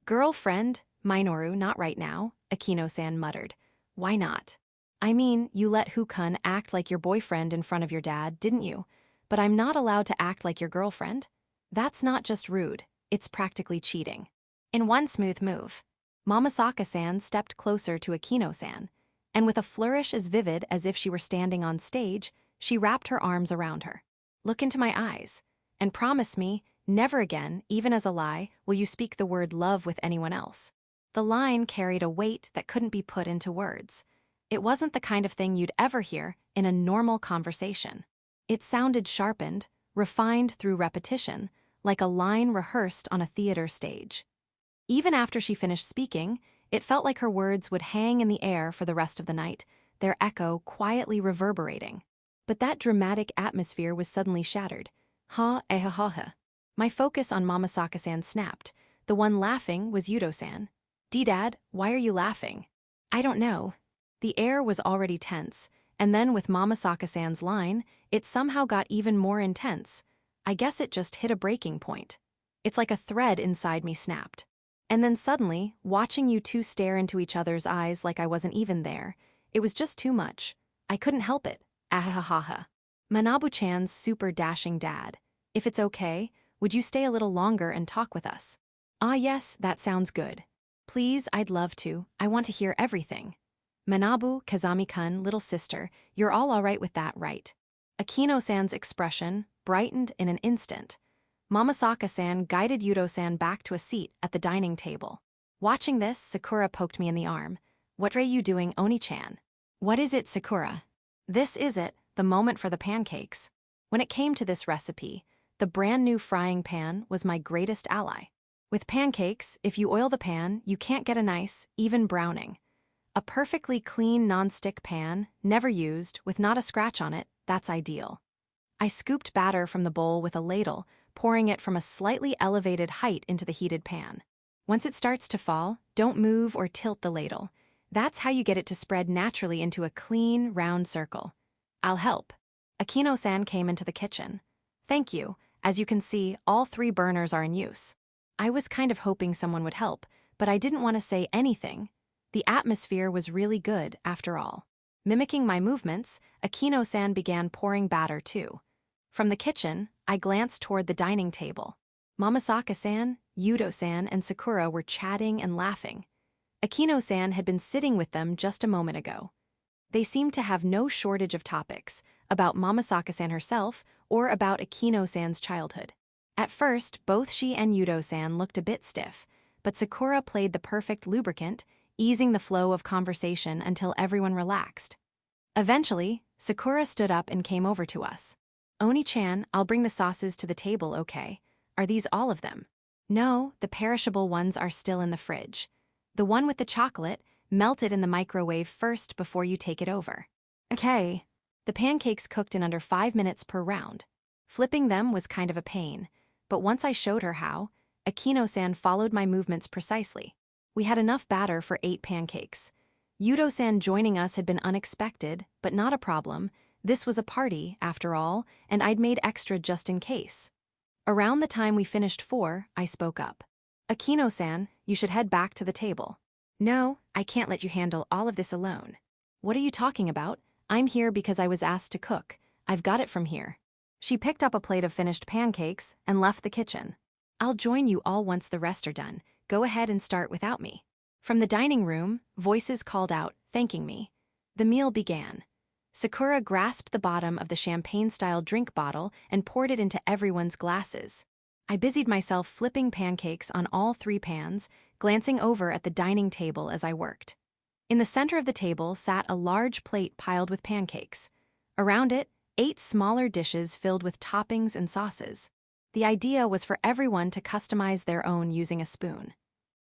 Girlfriend? Minoru, not right now, Akino-san muttered. Why not? I mean, you let Hukun act like your boyfriend in front of your dad, didn't you? But I'm not allowed to act like your girlfriend? That's not just rude, it's practically cheating. In one smooth move, Mamasaka-san stepped closer to Akino-san, and with a flourish as vivid as if she were standing on stage, she wrapped her arms around her. Look into my eyes, and promise me, never again, even as a lie, will you speak the word love with anyone else. The line carried a weight that couldn't be put into words. It wasn't the kind of thing you'd ever hear in a normal conversation. It sounded sharpened, refined through repetition, like a line rehearsed on a theater stage. Even after she finished speaking, it felt like her words would hang in the air for the rest of the night, their echo quietly reverberating. But that dramatic atmosphere was suddenly shattered. Ha. My focus on Mamasaka-san snapped. The one laughing was Yudo-san. Dad, why are you laughing? I don't know. The air was already tense, and then with Mamasaka-san's line, it somehow got even more intense. I guess it just hit a breaking point. It's like a thread inside me snapped. And then suddenly, watching you two stare into each other's eyes like I wasn't even there, it was just too much. I couldn't help it. Ahahaha. Manabu-chan's super dashing dad. If it's okay, would you stay a little longer and talk with us? Ah yes, that sounds good. Please, I'd love to. I want to hear everything. Manabu, Kazami-kun, little sister, you're all right with that, right? Akino-san's expression brightened in an instant. Mamasaka-san guided Yudo-san back to a seat at the dining table. Watching this, Sakura poked me in the arm. What are you doing, Onii-chan? What is it, Sakura? This is it, the moment for the pancakes. When it came to this recipe, the brand new frying pan was my greatest ally. With pancakes, if you oil the pan, you can't get a nice, even browning. A perfectly clean non-stick pan, never used, with not a scratch on it, that's ideal. I scooped batter from the bowl with a ladle, pouring it from a slightly elevated height into the heated pan. Once it starts to fall, don't move or tilt the ladle. That's how you get it to spread naturally into a clean, round circle. I'll help. Akino-san came into the kitchen. Thank you. As you can see, all 3 burners are in use. I was kind of hoping someone would help, but I didn't want to say anything. The atmosphere was really good, after all. Mimicking my movements, Akino-san began pouring batter too. From the kitchen, I glanced toward the dining table. Mamasaka-san, Yudo-san, and Sakura were chatting and laughing. Akino-san had been sitting with them just a moment ago. They seemed to have no shortage of topics, about Mamasaka-san herself or about Akino-san's childhood. At first, both she and Yudo-san looked a bit stiff, but Sakura played the perfect lubricant, easing the flow of conversation until everyone relaxed. Eventually, Sakura stood up and came over to us. Onii-chan, I'll bring the sauces to the table, okay? Are these all of them? No, the perishable ones are still in the fridge. The one with the chocolate, melt it in the microwave first before you take it over. Okay. The pancakes cooked in under 5 minutes per round. Flipping them was kind of a pain, but once I showed her how, Akino-san followed my movements precisely. We had enough batter for 8 pancakes. Yudo-san joining us had been unexpected, but not a problem. This was a party, after all, and I'd made extra just in case. Around the time we finished 4, I spoke up. Akino-san, you should head back to the table. No, I can't let you handle all of this alone. What are you talking about? I'm here because I was asked to cook. I've got it from here. She picked up a plate of finished pancakes and left the kitchen. I'll join you all once the rest are done. Go ahead and start without me. From the dining room, voices called out, thanking me. The meal began. Sakura grasped the bottom of the champagne-style drink bottle and poured it into everyone's glasses. I busied myself flipping pancakes on all 3 pans, glancing over at the dining table as I worked. In the center of the table sat a large plate piled with pancakes. Around it, 8 smaller dishes filled with toppings and sauces. The idea was for everyone to customize their own using a spoon.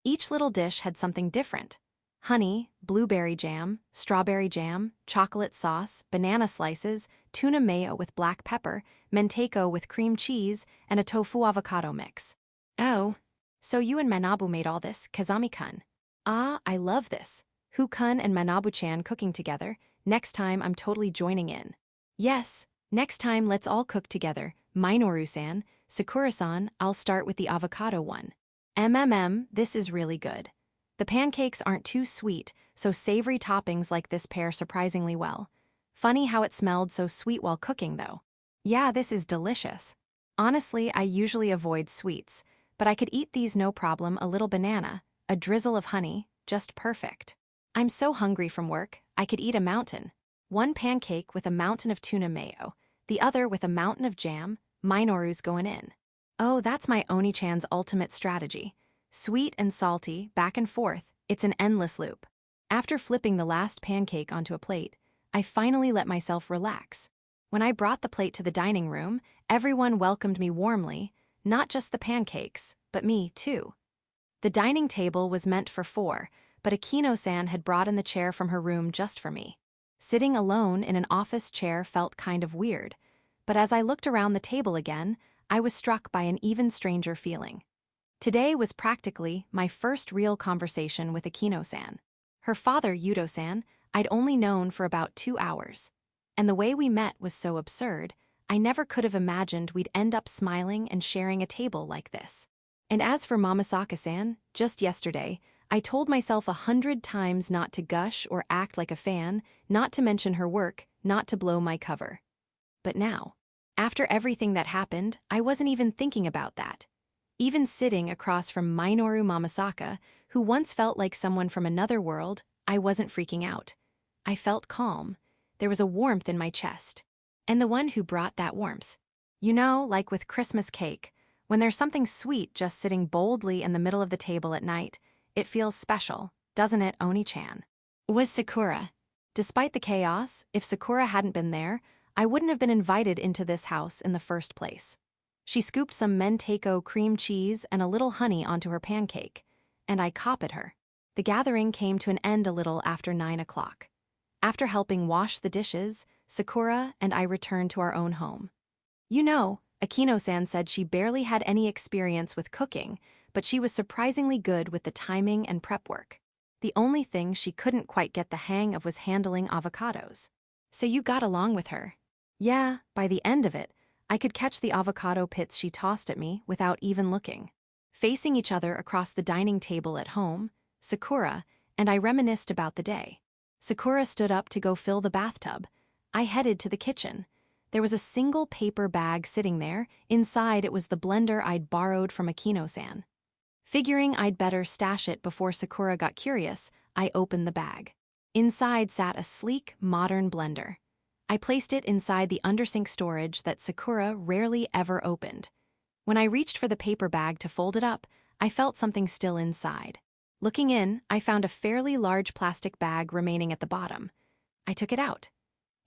Each little dish had something different. Honey, blueberry jam, strawberry jam, chocolate sauce, banana slices, tuna mayo with black pepper, manteco with cream cheese, and a tofu avocado mix. Oh, so you and Manabu made all this, Kazami-kun. Ah, I love this. Hu-kun and Manabu-chan cooking together. Next time I'm totally joining in. Yes, next time let's all cook together. Minoru-san, Sakura-san, I'll start with the avocado one. This is really good. The pancakes aren't too sweet, so savory toppings like this pair surprisingly well. Funny how it smelled so sweet while cooking, though. Yeah, this is delicious. Honestly, I usually avoid sweets, but I could eat these no problem. A little banana, a drizzle of honey, just perfect. I'm so hungry from work, I could eat a mountain. One pancake with a mountain of tuna mayo, the other with a mountain of jam. Minoru's going in. Oh, that's my Onii-chan's ultimate strategy. Sweet and salty, back and forth, it's an endless loop. After flipping the last pancake onto a plate, I finally let myself relax. When I brought the plate to the dining room, everyone welcomed me warmly, not just the pancakes, but me too. The dining table was meant for 4, but Akino-san had brought in the chair from her room just for me. Sitting alone in an office chair felt kind of weird, but as I looked around the table again, I was struck by an even stranger feeling. Today was practically my first real conversation with Akino-san. Her father, Yudo-san, I'd only known for about 2 hours. And the way we met was so absurd, I never could have imagined we'd end up smiling and sharing a table like this. And as for Mamasaka-san, just yesterday, I told myself 100 times not to gush or act like a fan, not to mention her work, not to blow my cover. But now, after everything that happened, I wasn't even thinking about that. Even sitting across from Minoru Mamasaka, who once felt like someone from another world, I wasn't freaking out. I felt calm. There was a warmth in my chest. And the one who brought that warmth. You know, like with Christmas cake, when there's something sweet just sitting boldly in the middle of the table at night, it feels special, doesn't it, Onii-chan? Was Sakura. Despite the chaos, if Sakura hadn't been there, I wouldn't have been invited into this house in the first place. She scooped some Mentaiko cream cheese and a little honey onto her pancake, and I copied her. The gathering came to an end a little after 9 o'clock. After helping wash the dishes, Sakura and I returned to our own home. You know, Akino-san said she barely had any experience with cooking, but she was surprisingly good with the timing and prep work. The only thing she couldn't quite get the hang of was handling avocados. So you got along with her? Yeah, by the end of it, I could catch the avocado pits she tossed at me without even looking. Facing each other across the dining table at home, Sakura and I reminisced about the day. Sakura stood up to go fill the bathtub. I headed to the kitchen. There was a single paper bag sitting there. Inside it was the blender I'd borrowed from Akino-san. Figuring I'd better stash it before Sakura got curious, I opened the bag. Inside sat a sleek, modern blender. I placed it inside the undersink storage that Sakura rarely ever opened. When I reached for the paper bag to fold it up, I felt something still inside. Looking in, I found a fairly large plastic bag remaining at the bottom. I took it out.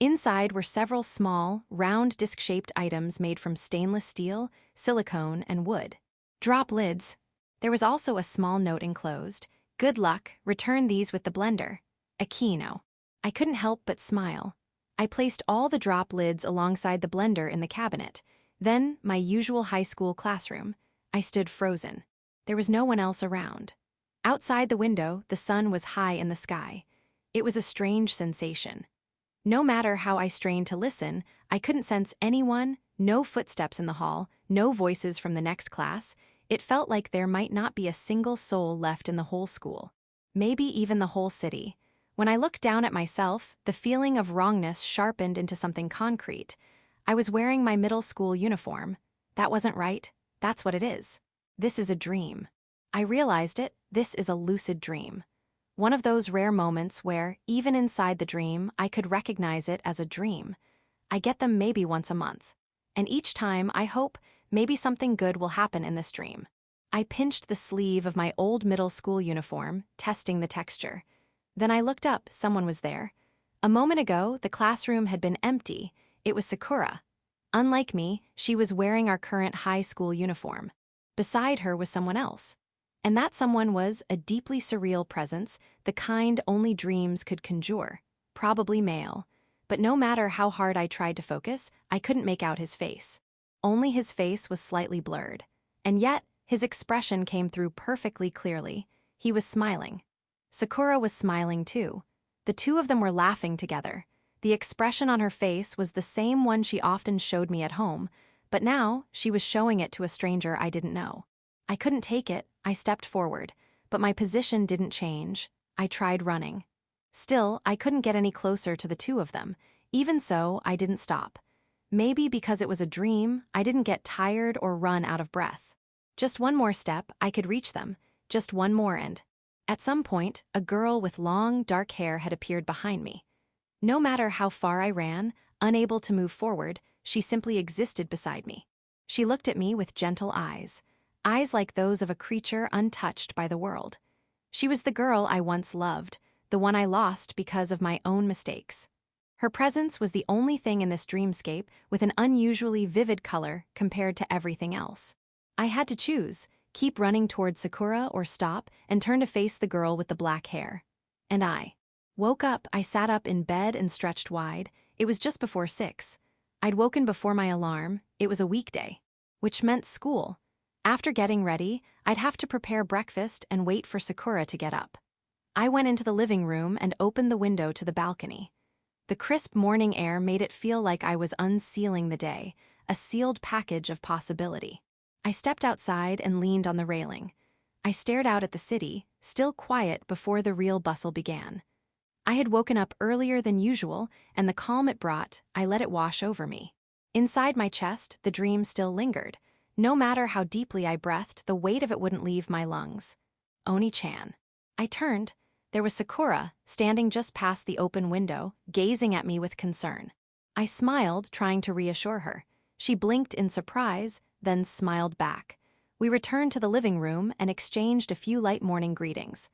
Inside were several small, round disc-shaped items made from stainless steel, silicone, and wood. Drop lids. There was also a small note enclosed. Good luck, return these with the blender. Akino. I couldn't help but smile. I placed all the drop lids alongside the blender in the cabinet. Then, my usual high school classroom. I stood frozen. There was no one else around. Outside the window, the sun was high in the sky. It was a strange sensation. No matter how I strained to listen, I couldn't sense anyone, no footsteps in the hall, no voices from the next class. It felt like there might not be a single soul left in the whole school. Maybe even the whole city. When I looked down at myself, the feeling of wrongness sharpened into something concrete. I was wearing my middle school uniform. That wasn't right. That's what it is. This is a dream. I realized it. This is a lucid dream. One of those rare moments where, even inside the dream, I could recognize it as a dream. I get them maybe once a month. And each time, I hope, maybe something good will happen in this dream. I pinched the sleeve of my old middle school uniform, testing the texture. Then I looked up. Someone was there. A moment ago, the classroom had been empty. It was Sakura. Unlike me, she was wearing our current high school uniform. Beside her was someone else. And that someone was a deeply surreal presence, the kind only dreams could conjure. Probably male. But no matter how hard I tried to focus, I couldn't make out his face. Only his face was slightly blurred. And yet, his expression came through perfectly clearly. He was smiling. Sakura was smiling too. The two of them were laughing together. The expression on her face was the same one she often showed me at home, but now she was showing it to a stranger I didn't know. I couldn't take it. I stepped forward, but my position didn't change. I tried running. Still, I couldn't get any closer to the two of them. Even so, I didn't stop. Maybe because it was a dream, I didn't get tired or run out of breath. Just one more step, I could reach them. Just one more and... At some point, a girl with long, dark hair had appeared behind me. No matter how far I ran, unable to move forward, she simply existed beside me. She looked at me with gentle eyes. Eyes like those of a creature untouched by the world. She was the girl I once loved, the one I lost because of my own mistakes. Her presence was the only thing in this dreamscape with an unusually vivid color compared to everything else. I had to choose, keep running toward Sakura or stop and turn to face the girl with the black hair. And I woke up. I sat up in bed and stretched wide. It was just before 6. I'd woken before my alarm. It was a weekday, which meant school. After getting ready, I'd have to prepare breakfast and wait for Sakura to get up. I went into the living room and opened the window to the balcony. The crisp morning air made it feel like I was unsealing the day, a sealed package of possibility. I stepped outside and leaned on the railing. I stared out at the city, still quiet before the real bustle began. I had woken up earlier than usual, and the calm it brought, I let it wash over me. Inside my chest, the dream still lingered. No matter how deeply I breathed, the weight of it wouldn't leave my lungs. Onii-chan. I turned. There was Sakura, standing just past the open window, gazing at me with concern. I smiled, trying to reassure her. She blinked in surprise, then smiled back. We returned to the living room and exchanged a few light morning greetings.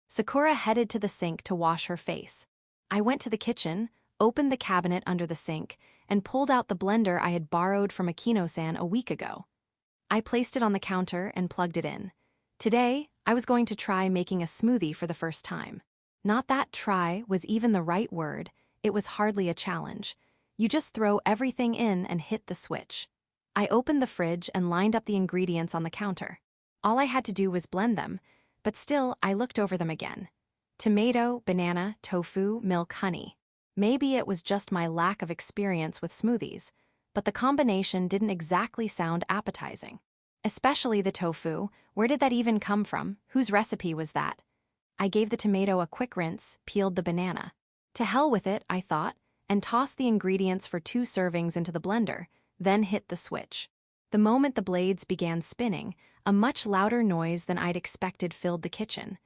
Sakura headed to the sink to wash her face. I went to the kitchen, opened the cabinet under the sink, and pulled out the blender I had borrowed from Akino-san a week ago. I placed it on the counter and plugged it in. Today, I was going to try making a smoothie for the first time. Not that try was even the right word, it was hardly a challenge. You just throw everything in and hit the switch. I opened the fridge and lined up the ingredients on the counter. All I had to do was blend them, but still I looked over them again. Tomato, banana, tofu, milk, honey. Maybe it was just my lack of experience with smoothies, but the combination didn't exactly sound appetizing. Especially the tofu, where did that even come from? Whose recipe was that? I gave the tomato a quick rinse, peeled the banana. To hell with it, I thought, and tossed the ingredients for 2 servings into the blender, then hit the switch. The moment the blades began spinning, a much louder noise than I'd expected filled the kitchen.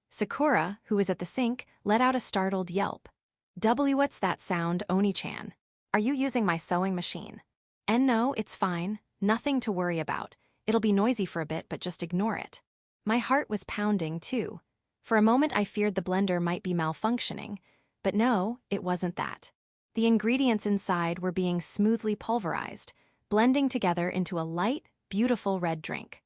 Sakura, who was at the sink, let out a startled yelp. What's that sound, Onii-chan? Are you using my sewing machine? And no, it's fine, nothing to worry about. It'll be noisy for a bit, but just ignore it. My heart was pounding, too. For a moment I feared the blender might be malfunctioning, but no, it wasn't that. The ingredients inside were being smoothly pulverized, blending together into a light, beautiful red drink.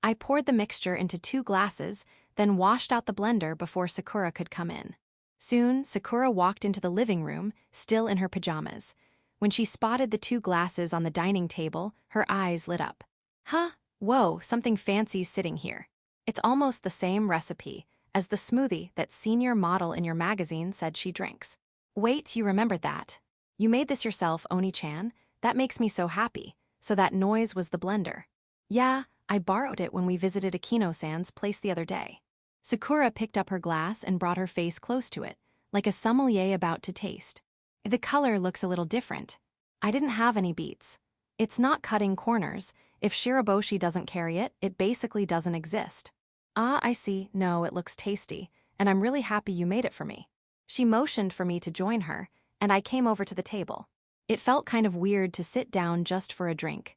I poured the mixture into 2 glasses, then washed out the blender before Sakura could come in. Soon, Sakura walked into the living room, still in her pajamas. When she spotted the 2 glasses on the dining table, her eyes lit up. Huh? Whoa, something fancy's sitting here. It's almost the same recipe as the smoothie that senior model in your magazine said she drinks. Wait, you remembered that. You made this yourself, Onii-chan? That makes me so happy. So that noise was the blender. Yeah, I borrowed it when we visited Akino-san's place the other day. Sakura picked up her glass and brought her face close to it, like a sommelier about to taste. The color looks a little different. I didn't have any beets. It's not cutting corners. If shiraboshi doesn't carry it, it basically doesn't exist. Ah, I see. No, it looks tasty, and I'm really happy you made it for me. She motioned for me to join her, and I came over to the table. It felt kind of weird to sit down just for a drink.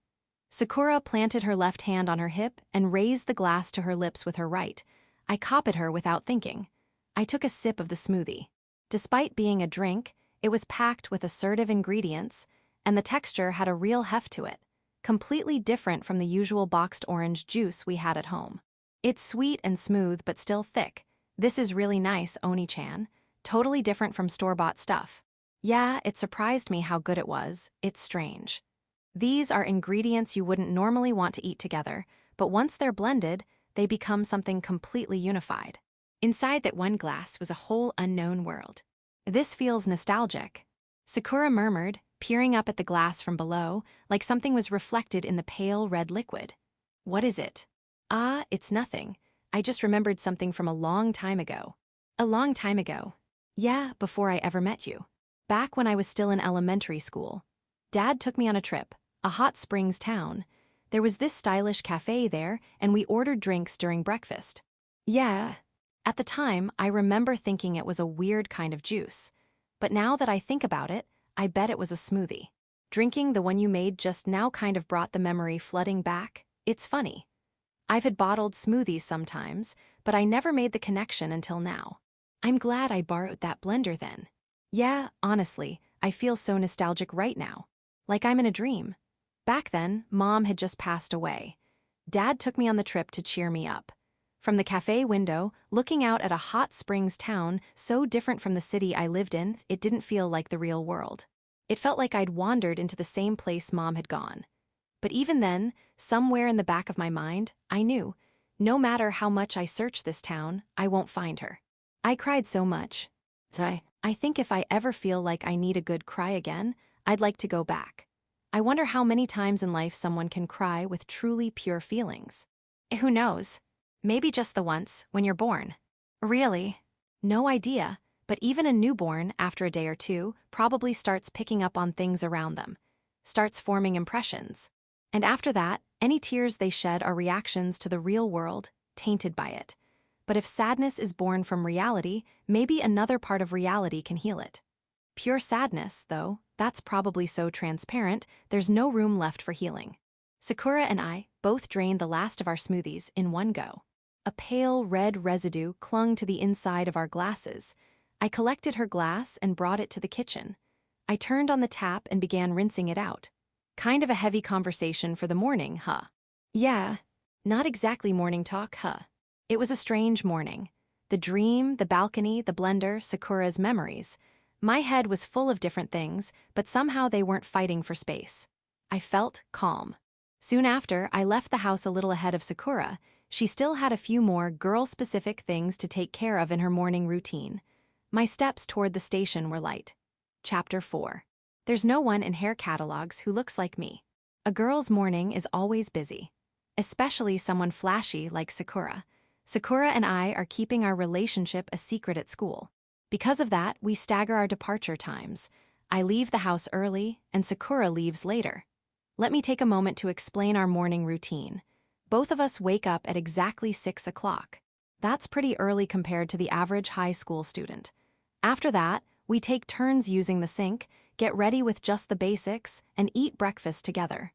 Sakura planted her left hand on her hip and raised the glass to her lips with her right. I copied her without thinking. I took a sip of the smoothie. Despite being a drink, it was packed with assertive ingredients, and the texture had a real heft to it, completely different from the usual boxed orange juice we had at home. It's sweet and smooth but still thick. This is really nice, Onii-chan. Totally different from store-bought stuff. Yeah, it surprised me how good it was. It's strange. These are ingredients you wouldn't normally want to eat together, but once they're blended, they become something completely unified. Inside that one glass was a whole unknown world. This feels nostalgic. Sakura murmured, peering up at the glass from below, like something was reflected in the pale red liquid. What is it? Ah, it's nothing. I just remembered something from a long time ago. A long time ago. Yeah, before I ever met you. Back when I was still in elementary school. Dad took me on a trip, a hot springs town. There was this stylish cafe there, and we ordered drinks during breakfast. Yeah. At the time, I remember thinking it was a weird kind of juice. But now that I think about it, I bet it was a smoothie. Drinking the one you made just now kind of brought the memory flooding back. It's funny. I've had bottled smoothies sometimes, but I never made the connection until now. I'm glad I borrowed that blender then. Yeah, honestly, I feel so nostalgic right now. Like I'm in a dream. Back then, Mom had just passed away. Dad took me on the trip to cheer me up. From the cafe window, looking out at a hot springs town so different from the city I lived in, it didn't feel like the real world. It felt like I'd wandered into the same place Mom had gone. But even then, somewhere in the back of my mind, I knew, no matter how much I search this town, I won't find her. I cried so much. I think if I ever feel like I need a good cry again, I'd like to go back. I wonder how many times in life someone can cry with truly pure feelings. Who knows? Maybe just the once, when you're born. Really? No idea, but even a newborn, after a day or two, probably starts picking up on things around them, starts forming impressions. And after that, any tears they shed are reactions to the real world, tainted by it. But if sadness is born from reality, maybe another part of reality can heal it. Pure sadness, though, that's probably so transparent, there's no room left for healing. Sakura and I both drained the last of our smoothies in one go. A pale red residue clung to the inside of our glasses. I collected her glass and brought it to the kitchen. I turned on the tap and began rinsing it out. Kind of a heavy conversation for the morning, huh? Yeah, not exactly morning talk, huh? It was a strange morning. The dream, the balcony, the blender, Sakura's memories. My head was full of different things, but somehow they weren't fighting for space. I felt calm. Soon after, I left the house a little ahead of Sakura. She still had a few more girl-specific things to take care of in her morning routine. My steps toward the station were light. Chapter 4. There's no one in hair catalogs who looks like me. A girl's morning is always busy. Especially someone flashy like Sakura. Sakura and I are keeping our relationship a secret at school. Because of that, we stagger our departure times. I leave the house early, and Sakura leaves later. Let me take a moment to explain our morning routine. Both of us wake up at exactly 6 o'clock. That's pretty early compared to the average high school student. After that, we take turns using the sink, get ready with just the basics, and eat breakfast together.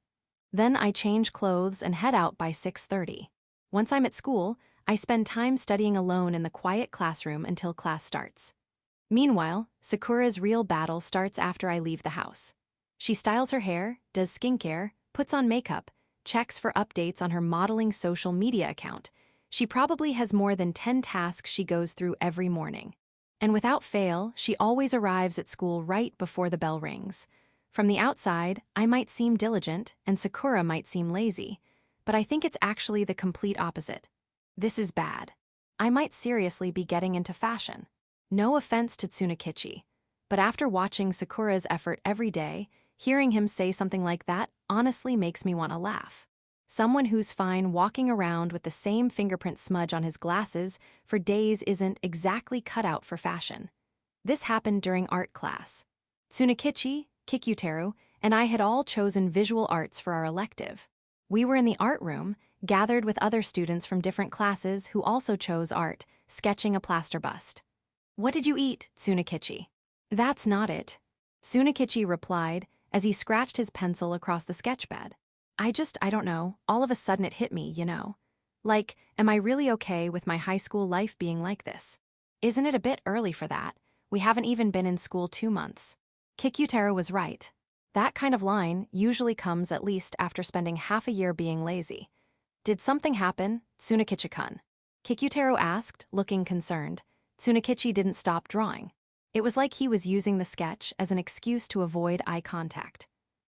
Then I change clothes and head out by 6:30. Once I'm at school, I spend time studying alone in the quiet classroom until class starts. Meanwhile, Sakura's real battle starts after I leave the house. She styles her hair, does skincare, puts on makeup, checks for updates on her modeling social media account. She probably has more than 10 tasks she goes through every morning. And without fail, she always arrives at school right before the bell rings. From the outside, I might seem diligent and Sakura might seem lazy, but I think it's actually the complete opposite. This is bad. I might seriously be getting into fashion. No offense to Tsunakichi, but after watching Sakura's effort every day, hearing him say something like that honestly makes me want to laugh. Someone who's fine walking around with the same fingerprint smudge on his glasses for days isn't exactly cut out for fashion. This happened during art class. Tsunakichi, Kikuteru, and I had all chosen visual arts for our elective. We were in the art room, gathered with other students from different classes who also chose art, sketching a plaster bust. "What did you eat, Tsunakichi?" "That's not it," Tsunakichi replied as he scratched his pencil across the sketchbed. I don't know, all of a sudden it hit me, you know. Like, am I really okay with my high school life being like this? Isn't it a bit early for that? We haven't even been in school 2 months. Kikuteru was right. That kind of line usually comes at least after spending half a year being lazy. "Did something happen, Tsunakichi-kun?" Kikuteru asked, looking concerned. Tsunakichi didn't stop drawing. It was like he was using the sketch as an excuse to avoid eye contact.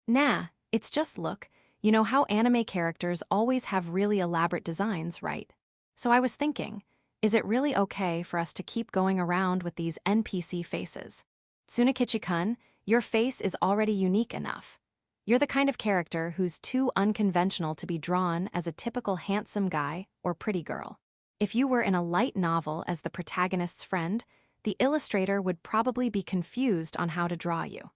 "Nah, it's just look. You know how anime characters always have really elaborate designs, right? So I was thinking, is it really okay for us to keep going around with these NPC faces? Tsunakichi-kun, your face is already unique enough. You're the kind of character who's too unconventional to be drawn as a typical handsome guy or pretty girl. If you were in a light novel as the protagonist's friend, the illustrator would probably be confused on how to draw you.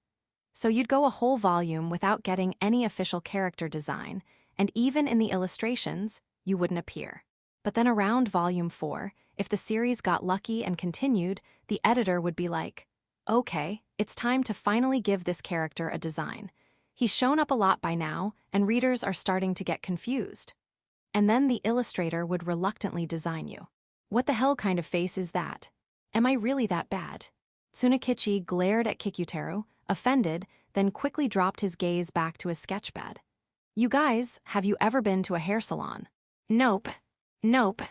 So you'd go a whole volume without getting any official character design, and even in the illustrations, you wouldn't appear. But then around volume 4, if the series got lucky and continued, the editor would be like, okay, it's time to finally give this character a design. He's shown up a lot by now, and readers are starting to get confused. And then the illustrator would reluctantly design you. What the hell kind of face is that? Am I really that bad? Tsunakichi glared at Kikuteru, offended, then quickly dropped his gaze back to his sketchpad. "You guys, have you ever been to a hair salon?" "Nope. Nope."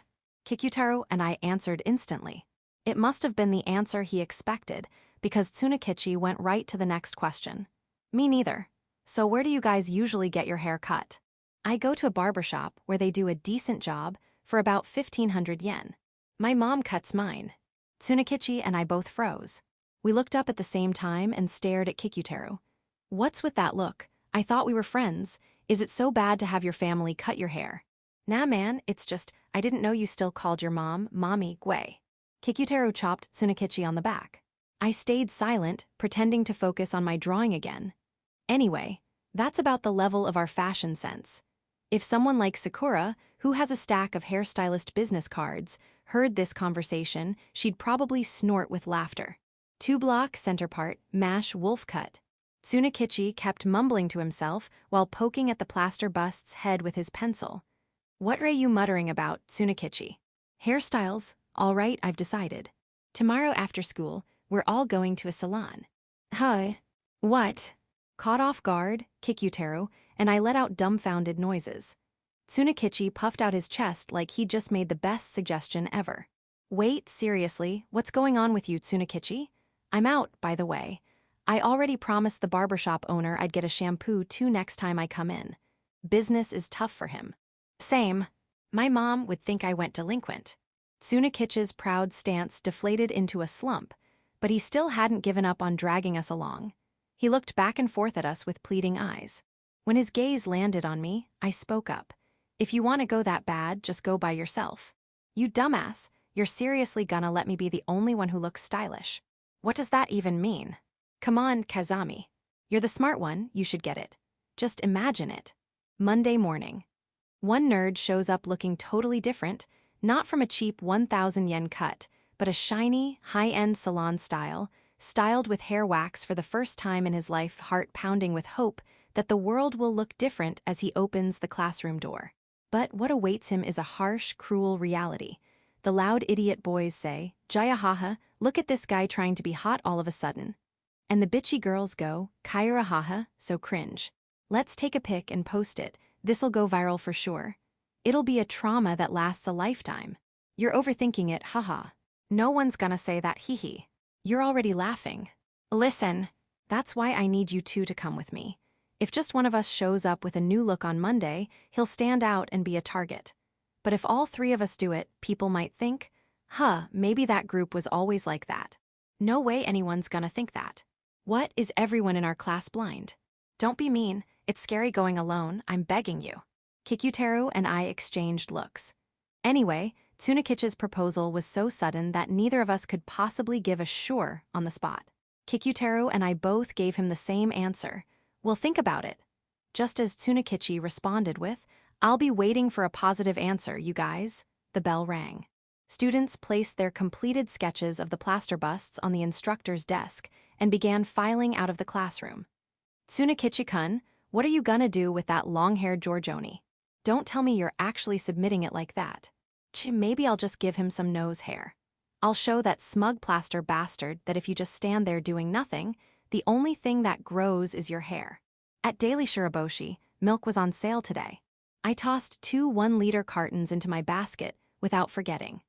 Kikuteru and I answered instantly. It must have been the answer he expected, because Tsunakichi went right to the next question. "Me neither. So where do you guys usually get your hair cut?" "I go to a barbershop where they do a decent job for about 1,500 yen. My mom cuts mine." Tsunakichi and I both froze. We looked up at the same time and stared at Kikuteru. "What's with that look? I thought we were friends. Is it so bad to have your family cut your hair?" "Nah man, it's just, I didn't know you still called your mom, Mommy Gui." Kikuteru chopped Tsunakichi on the back. I stayed silent, pretending to focus on my drawing again. Anyway, that's about the level of our fashion sense. If someone like Sakura, who has a stack of hairstylist business cards, heard this conversation, she'd probably snort with laughter. 2-block center part, mash wolf cut. Tsunakichi kept mumbling to himself while poking at the plaster bust's head with his pencil. "What are you muttering about, Tsunakichi?" "Hairstyles, all right, I've decided. Tomorrow after school, we're all going to a salon." "Huh? What?" Caught off guard, Kikuteru, and I let out dumbfounded noises. Tsunakichi puffed out his chest like he'd just made the best suggestion ever. Wait, seriously, what's going on with you, Tsunakichi? I'm out, by the way. I already promised the barbershop owner I'd get a shampoo too next time I come in. Business is tough for him. Same. My mom would think I went delinquent. Tsunakichi's proud stance deflated into a slump, but he still hadn't given up on dragging us along. He looked back and forth at us with pleading eyes. When his gaze landed on me, I spoke up. If you want to go that bad, just go by yourself. You dumbass, you're seriously gonna let me be the only one who looks stylish. What does that even mean? Come on, Kazami. You're the smart one, you should get it. Just imagine it. Monday morning. One nerd shows up looking totally different, not from a cheap 1,000 yen cut, but a shiny, high-end salon style, styled with hair wax for the first time in his life, heart pounding with hope that the world will look different as he opens the classroom door. But what awaits him is a harsh, cruel reality. The loud idiot boys say, "Jaya haha, look at this guy trying to be hot all of a sudden." And the bitchy girls go, "Kaira haha, so cringe. Let's take a pic and post it, this'll go viral for sure. It'll be a trauma that lasts a lifetime. You're overthinking it, haha. No one's gonna say that, hee. You're already laughing. Listen, that's why I need you two to come with me. If just one of us shows up with a new look on Monday, he'll stand out and be a target. But if all three of us do it, people might think, maybe that group was always like that. No way anyone's gonna think that. What, is everyone in our class blind? Don't be mean, it's scary going alone, I'm begging you." Kikuteru and I exchanged looks. Anyway, Tsunakichi's proposal was so sudden that neither of us could possibly give a sure on the spot. Kikuteru and I both gave him the same answer. "Well, think about it." Just as Tsunakichi responded with, "I'll be waiting for a positive answer, you guys," the bell rang. Students placed their completed sketches of the plaster busts on the instructor's desk and began filing out of the classroom. "Tsunakichi-kun, what are you gonna do with that long-haired Giorgione? Don't tell me you're actually submitting it like that. Maybe I'll just give him some nose hair. I'll show that smug plaster bastard that if you just stand there doing nothing, the only thing that grows is your hair." At Daily Shiraboshi, milk was on sale today. I tossed 2 1-liter cartons into my basket without forgetting.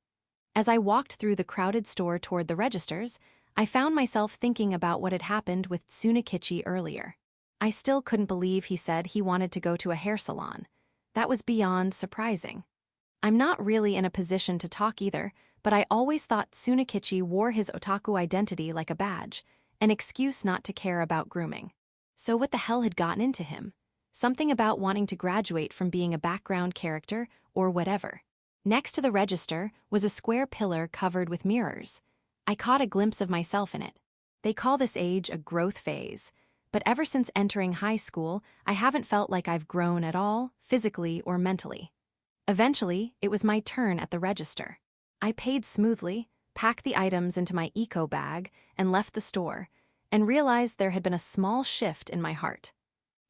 As I walked through the crowded store toward the registers, I found myself thinking about what had happened with Tsunakichi earlier. I still couldn't believe he said he wanted to go to a hair salon. That was beyond surprising. I'm not really in a position to talk either, but I always thought Tsunakichi wore his otaku identity like a badge, an excuse not to care about grooming. So what the hell had gotten into him? Something about wanting to graduate from being a background character or whatever. Next to the register was a square pillar covered with mirrors. I caught a glimpse of myself in it. They call this age a growth phase, but ever since entering high school, I haven't felt like I've grown at all, physically or mentally. Eventually, it was my turn at the register. I paid smoothly, packed the items into my eco bag, and left the store, and realized there had been a small shift in my heart.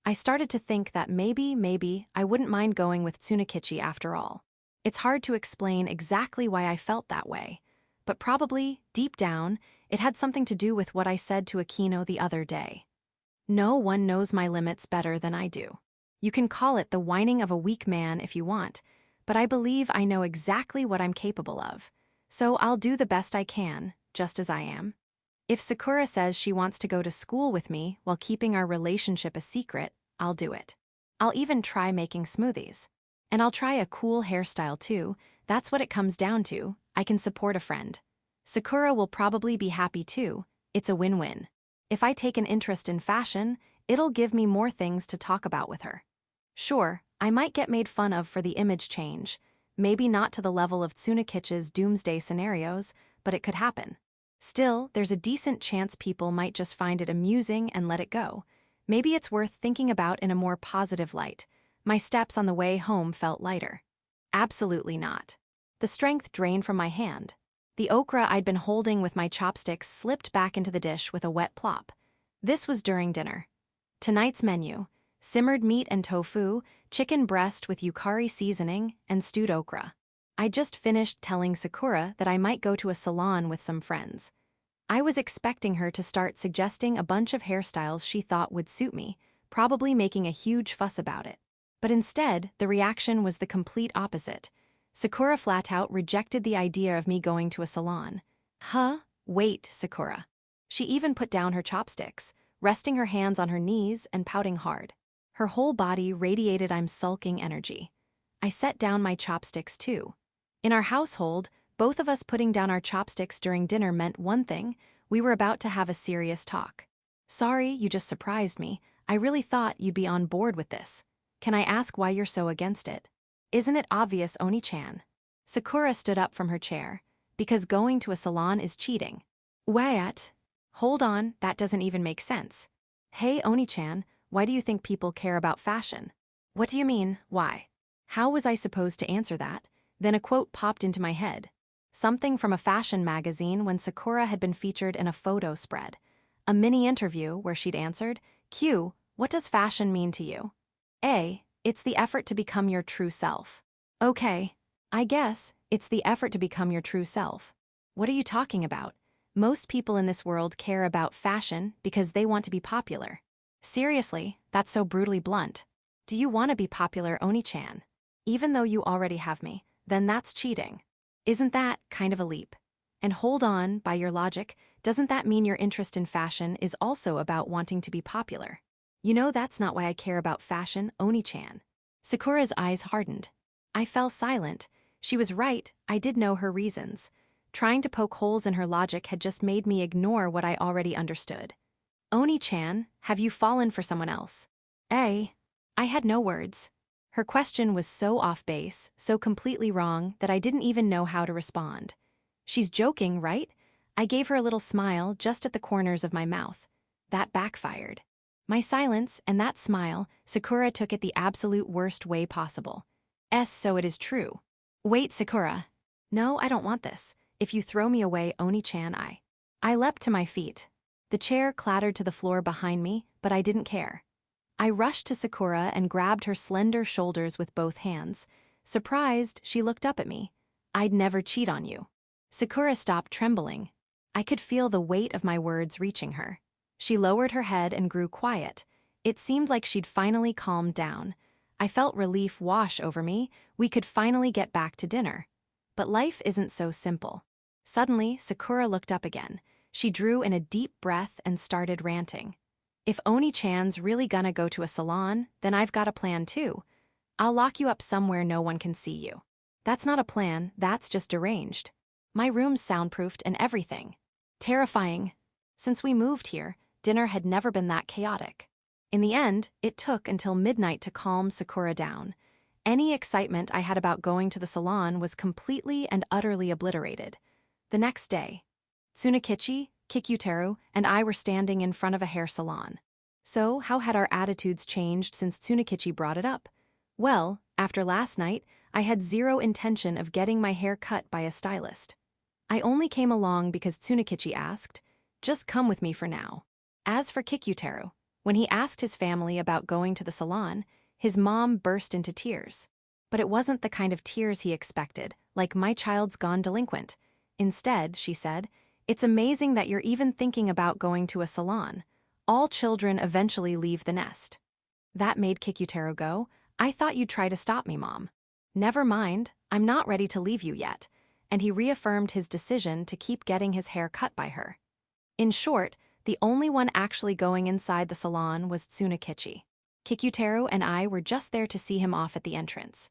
I started to think that maybe I wouldn't mind going with Tsunakichi after all. It's hard to explain exactly why I felt that way, but probably, deep down, it had something to do with what I said to Akino the other day. No one knows my limits better than I do. You can call it the whining of a weak man if you want, but I believe I know exactly what I'm capable of, so I'll do the best I can, just as I am. If Sakura says she wants to go to school with me while keeping our relationship a secret, I'll do it. I'll even try making smoothies. And I'll try a cool hairstyle too. That's what it comes down to. I can support a friend. Sakura will probably be happy too. It's a win-win. If I take an interest in fashion, it'll give me more things to talk about with her. Sure, I might get made fun of for the image change. Maybe not to the level of Tsunakichi's doomsday scenarios, but it could happen. Still, there's a decent chance people might just find it amusing and let it go. Maybe it's worth thinking about in a more positive light. My steps on the way home felt lighter. Absolutely not. The strength drained from my hand. The okra I'd been holding with my chopsticks slipped back into the dish with a wet plop. This was during dinner. Tonight's menu: simmered meat and tofu, chicken breast with yukari seasoning, and stewed okra. I'd just finished telling Sakura that I might go to a salon with some friends. I was expecting her to start suggesting a bunch of hairstyles she thought would suit me, probably making a huge fuss about it. But instead, the reaction was the complete opposite. Sakura flat out rejected the idea of me going to a salon. Huh? Wait, Sakura. She even put down her chopsticks, resting her hands on her knees and pouting hard. Her whole body radiated I'm sulking energy. I set down my chopsticks too. In our household, both of us putting down our chopsticks during dinner meant one thing: we were about to have a serious talk. Sorry, you just surprised me. I really thought you'd be on board with this. Can I ask why you're so against it? Isn't it obvious, Onii-chan? Sakura stood up from her chair. Because going to a salon is cheating. Wait. Hold on, that doesn't even make sense. Hey, Onii-chan, why do you think people care about fashion? What do you mean, why? How was I supposed to answer that? Then a quote popped into my head. Something from a fashion magazine when Sakura had been featured in a photo spread. A mini interview where she'd answered, Q, what does fashion mean to you? A, it's the effort to become your true self. Okay, I guess it's the effort to become your true self. What are you talking about? Most people in this world care about fashion because they want to be popular. Seriously, that's so brutally blunt. Do you want to be popular, Onii-chan? Even though you already have me, then that's cheating. Isn't that kind of a leap? And hold on, by your logic, doesn't that mean your interest in fashion is also about wanting to be popular? You know that's not why I care about fashion, Onii-chan. Sakura's eyes hardened. I fell silent. She was right, I did know her reasons. Trying to poke holes in her logic had just made me ignore what I already understood. Onii-chan, have you fallen for someone else? I had no words. Her question was so off base, so completely wrong, that I didn't even know how to respond. She's joking, right? I gave her a little smile just at the corners of my mouth. That backfired. My silence and that smile, Sakura took it the absolute worst way possible. So it is true. Wait, Sakura. No, I don't want this. If you throw me away, Onii-chan, I leapt to my feet. The chair clattered to the floor behind me, but I didn't care. I rushed to Sakura and grabbed her slender shoulders with both hands. Surprised, she looked up at me. I'd never cheat on you. Sakura stopped trembling. I could feel the weight of my words reaching her. She lowered her head and grew quiet. It seemed like she'd finally calmed down. I felt relief wash over me. We could finally get back to dinner. But life isn't so simple. Suddenly, Sakura looked up again. She drew in a deep breath and started ranting. If Onii-chan's really gonna go to a salon, then I've got a plan too. I'll lock you up somewhere no one can see you. That's not a plan, that's just deranged. My room's soundproofed and everything. Terrifying. Since we moved here, dinner had never been that chaotic. In the end, it took until midnight to calm Sakura down. Any excitement I had about going to the salon was completely and utterly obliterated. The next day, Tsunakichi, Kikutaru, and I were standing in front of a hair salon. So, how had our attitudes changed since Tsunakichi brought it up? Well, after last night, I had zero intention of getting my hair cut by a stylist. I only came along because Tsunakichi asked, just come with me for now. As for Kikutaru, when he asked his family about going to the salon, his mom burst into tears. But it wasn't the kind of tears he expected, like my child's gone delinquent. Instead, she said, it's amazing that you're even thinking about going to a salon. All children eventually leave the nest. That made Kikutaru go, I thought you'd try to stop me, Mom. Never mind, I'm not ready to leave you yet. And he reaffirmed his decision to keep getting his hair cut by her. In short, the only one actually going inside the salon was Tsunakichi. Kikutaru and I were just there to see him off at the entrance.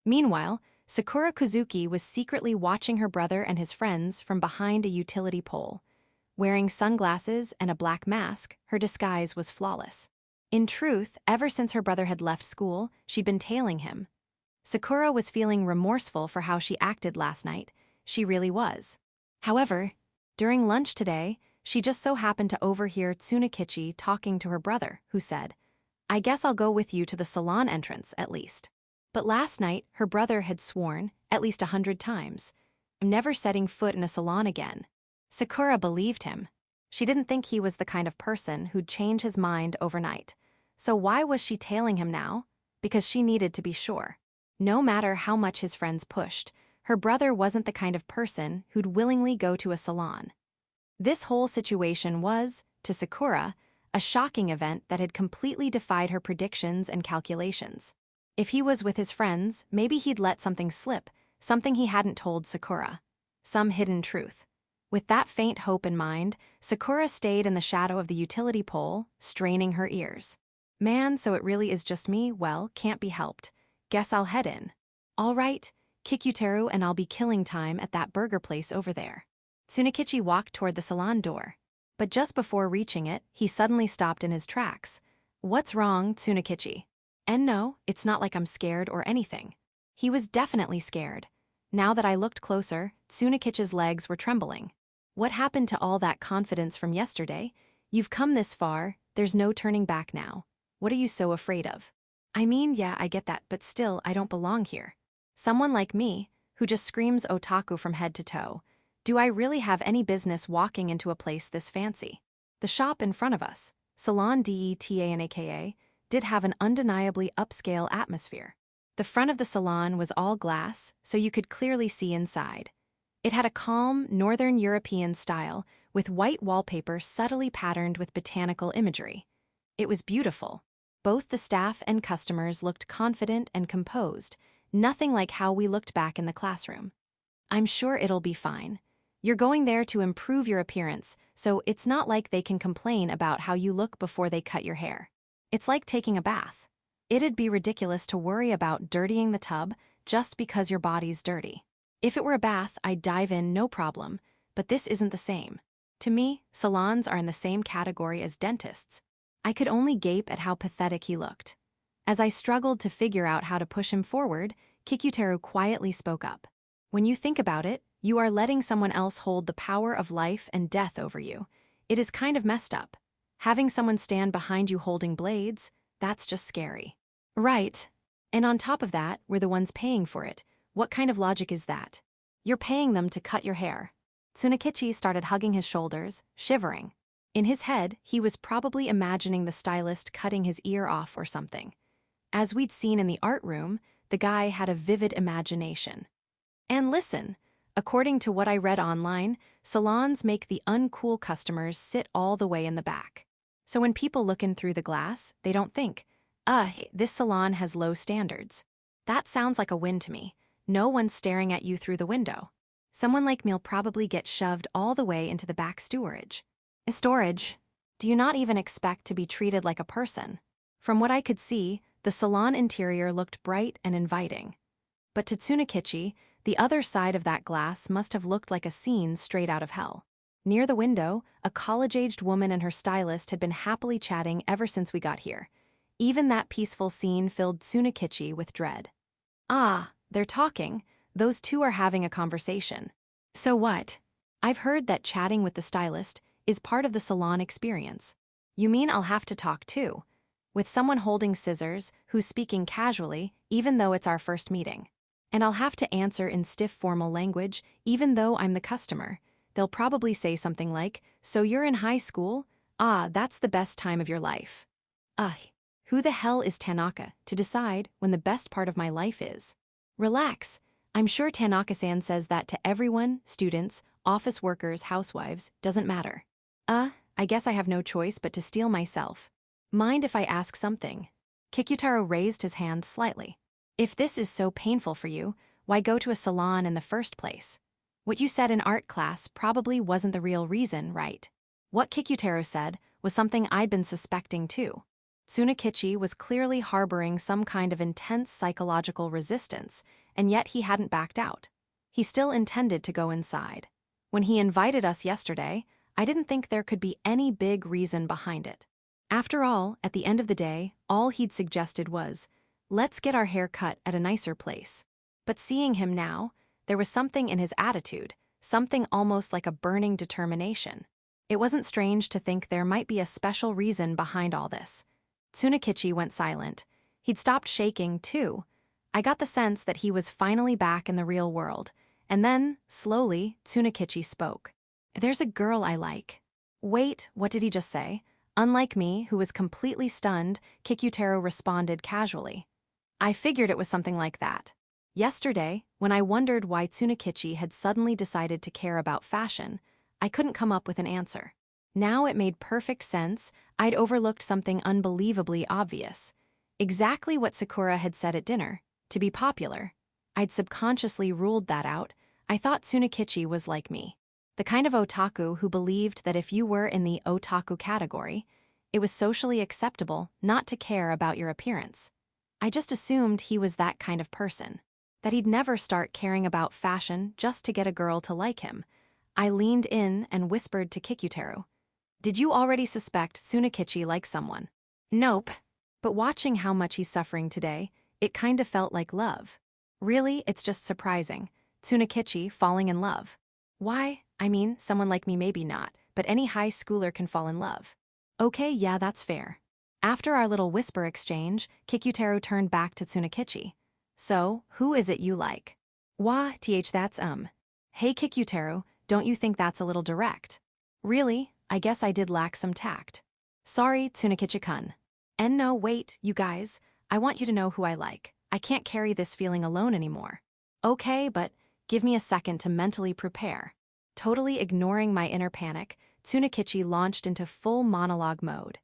Meanwhile, Sakura Kuzuki was secretly watching her brother and his friends from behind a utility pole. Wearing sunglasses and a black mask, her disguise was flawless. In truth, ever since her brother had left school, she'd been tailing him. Sakura was feeling remorseful for how she acted last night. She really was. However, during lunch today, she just so happened to overhear Tsunakichi talking to her brother, who said, I guess I'll go with you to the salon entrance, at least. But last night, her brother had sworn, at least 100 times, I'm never setting foot in a salon again. Sakura believed him. She didn't think he was the kind of person who'd change his mind overnight. So why was she tailing him now? Because she needed to be sure. No matter how much his friends pushed, her brother wasn't the kind of person who'd willingly go to a salon. This whole situation was, to Sakura, a shocking event that had completely defied her predictions and calculations. If he was with his friends, maybe he'd let something slip, something he hadn't told Sakura. Some hidden truth. With that faint hope in mind, Sakura stayed in the shadow of the utility pole, straining her ears. Man, so it really is just me? Well, can't be helped. Guess I'll head in. All right, Kikuteru and I'll be killing time at that burger place over there. Tsunekichi walked toward the salon door. But just before reaching it, he suddenly stopped in his tracks. What's wrong, Tsunekichi? And no, it's not like I'm scared or anything. He was definitely scared. Now that I looked closer, Tsunekichi's legs were trembling. What happened to all that confidence from yesterday? You've come this far, there's no turning back now. What are you so afraid of? I mean, yeah, I get that, but still, I don't belong here. Someone like me, who just screams otaku from head to toe, do I really have any business walking into a place this fancy? The shop in front of us, Salon Detanaka, did have an undeniably upscale atmosphere. The front of the salon was all glass, so you could clearly see inside. It had a calm, Northern European style, with white wallpaper subtly patterned with botanical imagery. It was beautiful. Both the staff and customers looked confident and composed, nothing like how we looked back in the classroom. I'm sure it'll be fine. You're going there to improve your appearance, so it's not like they can complain about how you look before they cut your hair. It's like taking a bath. It'd be ridiculous to worry about dirtying the tub just because your body's dirty. If it were a bath, I'd dive in no problem, but this isn't the same. To me, salons are in the same category as dentists. I could only gape at how pathetic he looked. As I struggled to figure out how to push him forward, Kikuteru quietly spoke up. When you think about it, you are letting someone else hold the power of life and death over you. It is kind of messed up. Having someone stand behind you holding blades, that's just scary. Right. And on top of that, we're the ones paying for it. What kind of logic is that? You're paying them to cut your hair. Tsunekichi started hugging his shoulders, shivering. In his head, he was probably imagining the stylist cutting his ear off or something. As we'd seen in the art room, the guy had a vivid imagination. And listen, according to what I read online, salons make the uncool customers sit all the way in the back. So when people look in through the glass, they don't think, this salon has low standards. That sounds like a win to me. No one's staring at you through the window. Someone like me'll probably get shoved all the way into the back storage. Storage? Do you not even expect to be treated like a person? From what I could see, the salon interior looked bright and inviting. But to Tsunekichi, the other side of that glass must have looked like a scene straight out of hell. Near the window, a college-aged woman and her stylist had been happily chatting ever since we got here. Even that peaceful scene filled Tsunekichi with dread. Ah, they're talking. Those two are having a conversation. So what? I've heard that chatting with the stylist is part of the salon experience. You mean I'll have to talk too? With someone holding scissors, who's speaking casually, even though it's our first meeting. And I'll have to answer in stiff formal language, even though I'm the customer. They'll probably say something like, "So you're in high school? Ah, that's the best time of your life." Who the hell is Tanaka to decide when the best part of my life is? Relax. I'm sure Tanaka-san says that to everyone, students, office workers, housewives, doesn't matter. I guess I have no choice but to steel myself. Mind if I ask something? Kikutaro raised his hand slightly. If this is so painful for you, why go to a salon in the first place? What you said in art class probably wasn't the real reason, right? What Kikutaro said was something I'd been suspecting too. Tsunekichi was clearly harboring some kind of intense psychological resistance, and yet he hadn't backed out. He still intended to go inside. When he invited us yesterday, I didn't think there could be any big reason behind it. After all, at the end of the day, all he'd suggested was, let's get our hair cut at a nicer place. But seeing him now, there was something in his attitude, something almost like a burning determination. It wasn't strange to think there might be a special reason behind all this. Tsunekichi went silent. He'd stopped shaking, too. I got the sense that he was finally back in the real world. And then, slowly, Tsunekichi spoke. There's a girl I like. Wait, what did he just say? Unlike me, who was completely stunned, Kikutaro responded casually. I figured it was something like that. Yesterday, when I wondered why Tsunekichi had suddenly decided to care about fashion, I couldn't come up with an answer. Now it made perfect sense. I'd overlooked something unbelievably obvious. Exactly what Sakura had said at dinner, to be popular. I'd subconsciously ruled that out. I thought Tsunakichi was like me. The kind of otaku who believed that if you were in the otaku category, it was socially acceptable not to care about your appearance. I just assumed he was that kind of person, that he'd never start caring about fashion just to get a girl to like him. I leaned in and whispered to Kikutaro, "Did you already suspect Tsunakichi likes someone?" "Nope. But watching how much he's suffering today, it kind of felt like love. Really, it's just surprising. Tsunakichi falling in love. Why? I mean, someone like me maybe not, but any high schooler can fall in love." Okay, yeah, that's fair. After our little whisper exchange, Kikutaro turned back to Tsunakichi. "So, who is it you like?" "Wah, that's Hey Kikutaro, don't you think that's a little direct?" "Really? I guess I did lack some tact." "Sorry, Tsunakichi-kun." "And no, wait, you guys, I want you to know who I like. I can't carry this feeling alone anymore." "Okay, but give me a second to mentally prepare." Totally ignoring my inner panic, Tsunakichi launched into full monologue mode.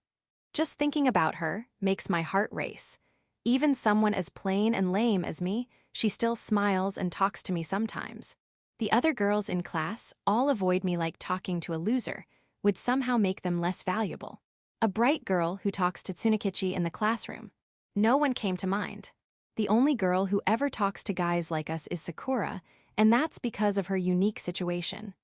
"Just thinking about her makes my heart race. Even someone as plain and lame as me, she still smiles and talks to me sometimes. The other girls in class all avoid me like talking to a loser, would somehow make them less valuable. A bright girl who talks to Tsunakichi in the classroom. No one came to mind. The only girl who ever talks to guys like us is Sakura, and that's because of her unique situation.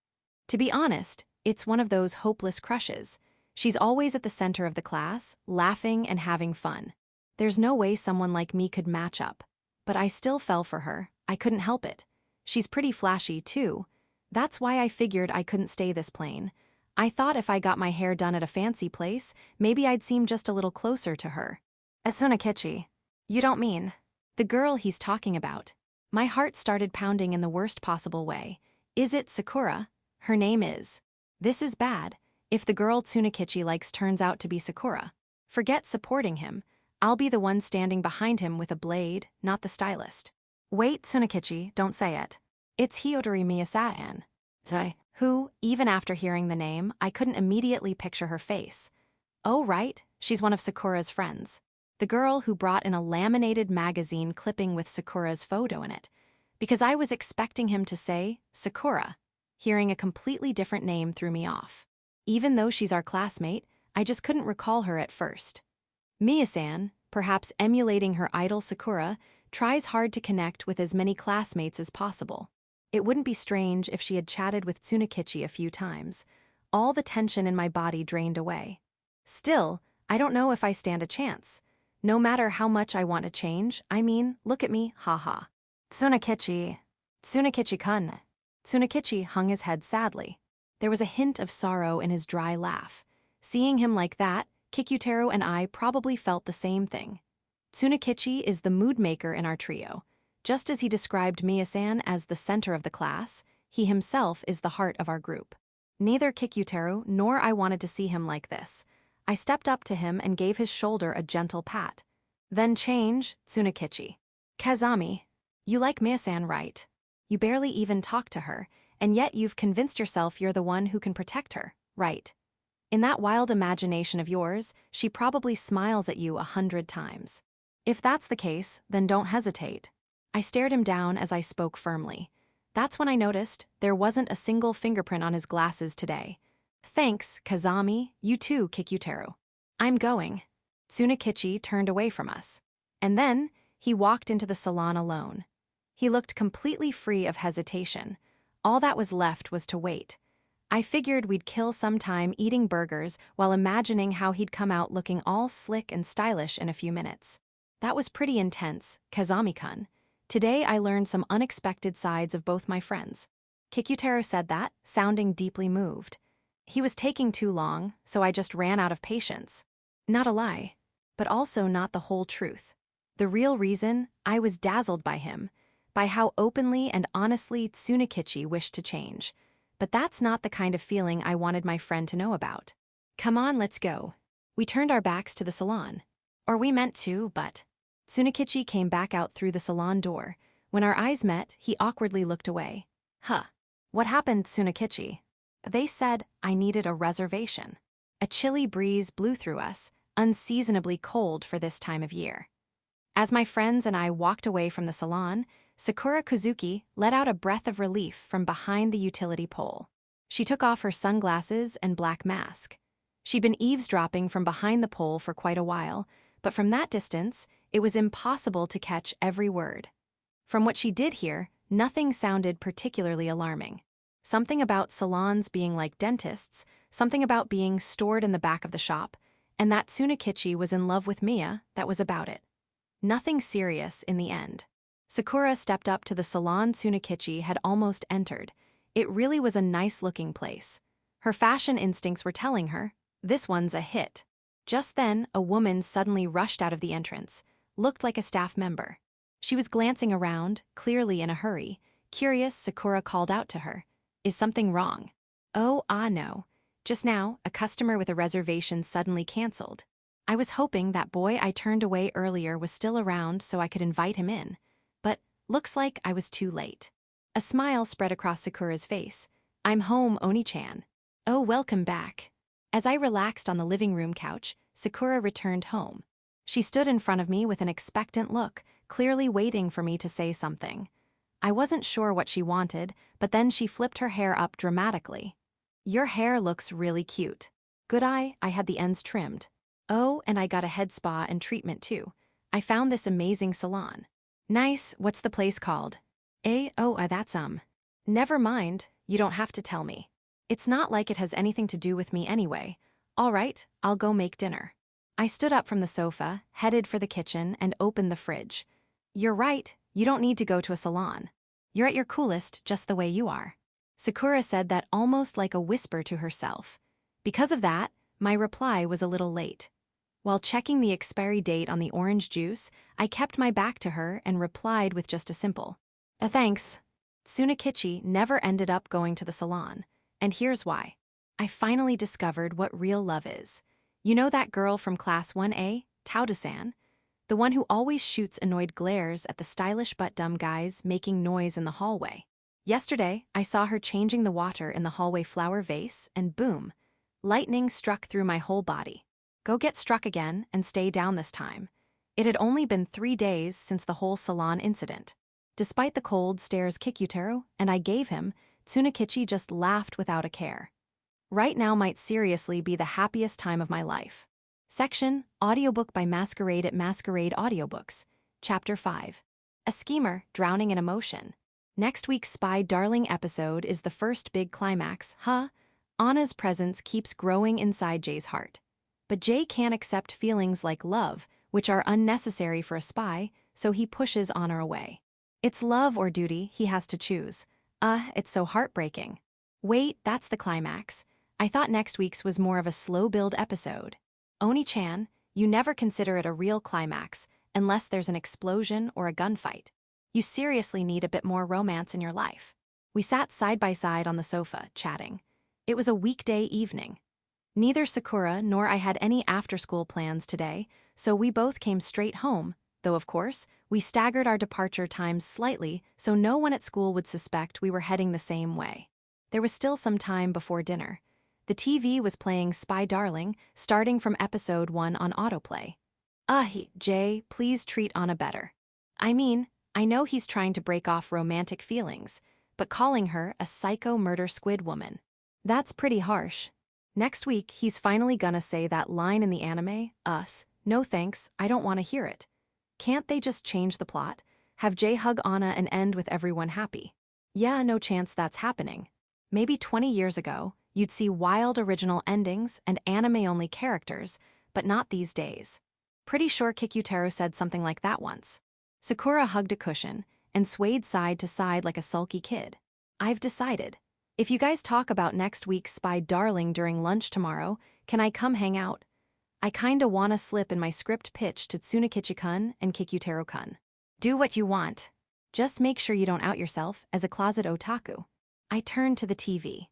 To be honest, it's one of those hopeless crushes. She's always at the center of the class, laughing and having fun. There's no way someone like me could match up. But I still fell for her. I couldn't help it. She's pretty flashy, too. That's why I figured I couldn't stay this plain. I thought if I got my hair done at a fancy place, maybe I'd seem just a little closer to her. Tsunakichi. You don't mean the girl he's talking about? My heart started pounding in the worst possible way. Is it Sakura? Her name is. This is bad. If the girl Tsunakichi likes turns out to be Sakura, forget supporting him. I'll be the one standing behind him with a blade, not the stylist. Wait, Tsunakichi, don't say it. It's Hiyodori Miyasa-an. Who, even after hearing the name, I couldn't immediately picture her face. Oh right, she's one of Sakura's friends. The girl who brought in a laminated magazine clipping with Sakura's photo in it. Because I was expecting him to say, Sakura. Hearing a completely different name threw me off. Even though she's our classmate, I just couldn't recall her at first. Mia-san, perhaps emulating her idol Sakura, tries hard to connect with as many classmates as possible. It wouldn't be strange if she had chatted with Tsunakichi a few times. All the tension in my body drained away. Still, I don't know if I stand a chance. No matter how much I want to change, I mean, look at me, haha. Tsunakichi. Tsunakichi-kun. Tsunakichi hung his head sadly. There was a hint of sorrow in his dry laugh. Seeing him like that, Kikutaro and I probably felt the same thing. Tsunakichi is the mood maker in our trio. Just as he described Mia-san as the center of the class, he himself is the heart of our group. Neither Kikutaro nor I wanted to see him like this. I stepped up to him and gave his shoulder a gentle pat. Then change, Tsunakichi. Kazami, you like Mia-san, right? You barely even talk to her, and yet you've convinced yourself you're the one who can protect her, right? In that wild imagination of yours, she probably smiles at you 100 times. If that's the case, then don't hesitate. I stared him down as I spoke firmly. That's when I noticed there wasn't a single fingerprint on his glasses today. Thanks, Kazami, you too, Kikutaro. I'm going. Tsunakichi turned away from us. And then, he walked into the salon alone. He looked completely free of hesitation. All that was left was to wait. I figured we'd kill some time eating burgers while imagining how he'd come out looking all slick and stylish in a few minutes. That was pretty intense, Kazami-kun. Today I learned some unexpected sides of both my friends. Kikutaro said that, sounding deeply moved. He was taking too long, so I just ran out of patience. Not a lie, but also not the whole truth. The real reason, I was dazzled by him, by how openly and honestly Tsunakichi wished to change. But that's not the kind of feeling I wanted my friend to know about. Come on, let's go. We turned our backs to the salon. Or we meant to, but... Tsunakichi came back out through the salon door. When our eyes met, he awkwardly looked away. Huh. What happened, Tsunakichi? They said I needed a reservation. A chilly breeze blew through us, unseasonably cold for this time of year. As my friends and I walked away from the salon, Sakura Kozuki let out a breath of relief from behind the utility pole. She took off her sunglasses and black mask. She'd been eavesdropping from behind the pole for quite a while, but from that distance, it was impossible to catch every word. From what she did hear, nothing sounded particularly alarming. Something about salons being like dentists, something about being stored in the back of the shop, and that Tsunakichi was in love with Mia, that was about it. Nothing serious in the end. Sakura stepped up to the salon Tsunakichi had almost entered. It really was a nice-looking place. Her fashion instincts were telling her, this one's a hit. Just then, a woman suddenly rushed out of the entrance, looked like a staff member. She was glancing around, clearly in a hurry. Curious, Sakura called out to her, "Is something wrong?" "Oh, no. Just now, a customer with a reservation suddenly canceled. I was hoping that boy I turned away earlier was still around so I could invite him in. But looks like I was too late." A smile spread across Sakura's face. "I'm home, Onii-chan." "Oh, welcome back." As I relaxed on the living room couch, Sakura returned home. She stood in front of me with an expectant look, clearly waiting for me to say something. I wasn't sure what she wanted, but then she flipped her hair up dramatically. "Your hair looks really cute." "Good eye, I had the ends trimmed." "Oh, and I got a head spa and treatment too. I found this amazing salon." "Nice, what's the place called?" That's Never mind, you don't have to tell me. It's not like it has anything to do with me anyway. All right, I'll go make dinner." I stood up from the sofa, headed for the kitchen, and opened the fridge. "You're right, you don't need to go to a salon. You're at your coolest just the way you are." Sakura said that almost like a whisper to herself. Because of that, my reply was a little late. While checking the expiry date on the orange juice, I kept my back to her and replied with just a simple, "Thanks." Tsunakichi never ended up going to the salon, and here's why. I finally discovered what real love is. You know that girl from Class 1A, Taudo-san? The one who always shoots annoyed glares at the stylish but dumb guys making noise in the hallway. Yesterday, I saw her changing the water in the hallway flower vase, and boom, lightning struck through my whole body. Go get struck again and stay down this time. It had only been 3 days since the whole salon incident. Despite the cold stares Kikutaro and I gave him, Tsunakichi just laughed without a care. Right now might seriously be the happiest time of my life. Section, Audiobook by Masquerade at Masquerade Audiobooks. Chapter 5. A Schemer Drowning in Emotion. Next week's Spy Darling episode is the first big climax, huh? Anna's presence keeps growing inside Jay's heart. But Jay can't accept feelings like love, which are unnecessary for a spy, so he pushes Anna away. It's love or duty he has to choose. It's so heartbreaking. Wait, that's the climax. I thought next week's was more of a slow-build episode. Onii-chan, you never consider it a real climax unless there's an explosion or a gunfight. You seriously need a bit more romance in your life. We sat side by side on the sofa, chatting. It was a weekday evening. Neither Sakura nor I had any after-school plans today, so we both came straight home, though of course, we staggered our departure times slightly so no one at school would suspect we were heading the same way. There was still some time before dinner. The TV was playing Spy Darling, starting from episode 1 on autoplay. Jay, please treat Anna better. I mean, I know he's trying to break off romantic feelings, but calling her a psycho murder squid woman, that's pretty harsh. Next week, he's finally gonna say that line in the anime, no thanks, I don't want to hear it. Can't they just change the plot? Have Jay hug Anna and end with everyone happy? Yeah, no chance that's happening. Maybe 20 years ago, you'd see wild original endings and anime-only characters, but not these days. Pretty sure Kikutaro said something like that once. Sakura hugged a cushion and swayed side to side like a sulky kid. I've decided. If you guys talk about next week's Spy Darling during lunch tomorrow, can I come hang out? I kinda wanna slip in my script pitch to Tsunakichi-kun and Kikutaro-kun. Do what you want. Just make sure you don't out yourself as a closet otaku. I turned to the TV.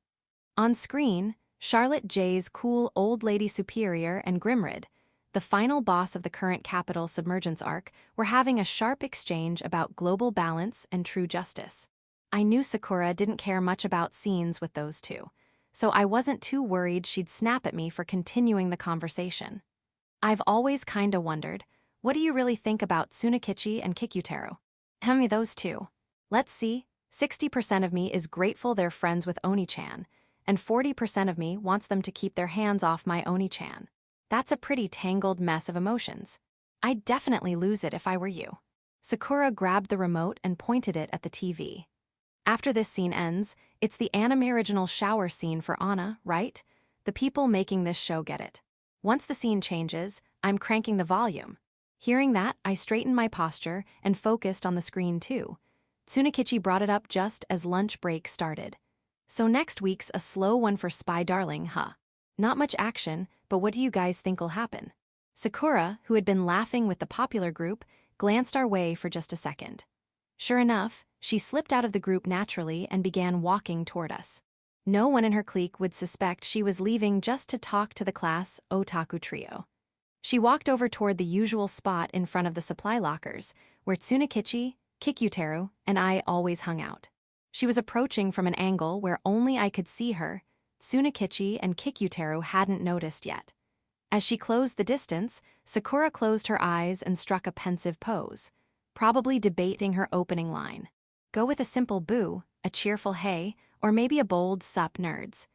On screen, Charlotte Jay's cool old lady superior and Grimrid, the final boss of the current capital submergence arc, were having a sharp exchange about global balance and true justice. I knew Sakura didn't care much about scenes with those two, so I wasn't too worried she'd snap at me for continuing the conversation. I've always kinda wondered, What do you really think about Tsunakichi and Kikutaro? Those two. Let's see, 60% of me is grateful they're friends with Onii-chan, and 40% of me wants them to keep their hands off my Onii-chan. That's a pretty tangled mess of emotions. I'd definitely lose it if I were you. Sakura grabbed the remote and pointed it at the TV. After this scene ends, it's the anime original shower scene for Anna, right? The people making this show get it. Once the scene changes, I'm cranking the volume. Hearing that, I straightened my posture and focused on the screen too. Tsunakichi brought it up just as lunch break started. So next week's a slow one for Spy Darling, huh? Not much action, but what do you guys think'll happen? Sakura, who had been laughing with the popular group, glanced our way for just a second. Sure enough, she slipped out of the group naturally and began walking toward us. No one in her clique would suspect she was leaving just to talk to the class Otaku trio. She walked over toward the usual spot in front of the supply lockers, where Tsunakichi, Kikutaro, and I always hung out. She was approaching from an angle where only I could see her. Tsunakichi and Kikutaro hadn't noticed yet. As she closed the distance, Sakura closed her eyes and struck a pensive pose, probably debating her opening line. Go with a simple boo, a cheerful hey, or maybe a bold sup nerds.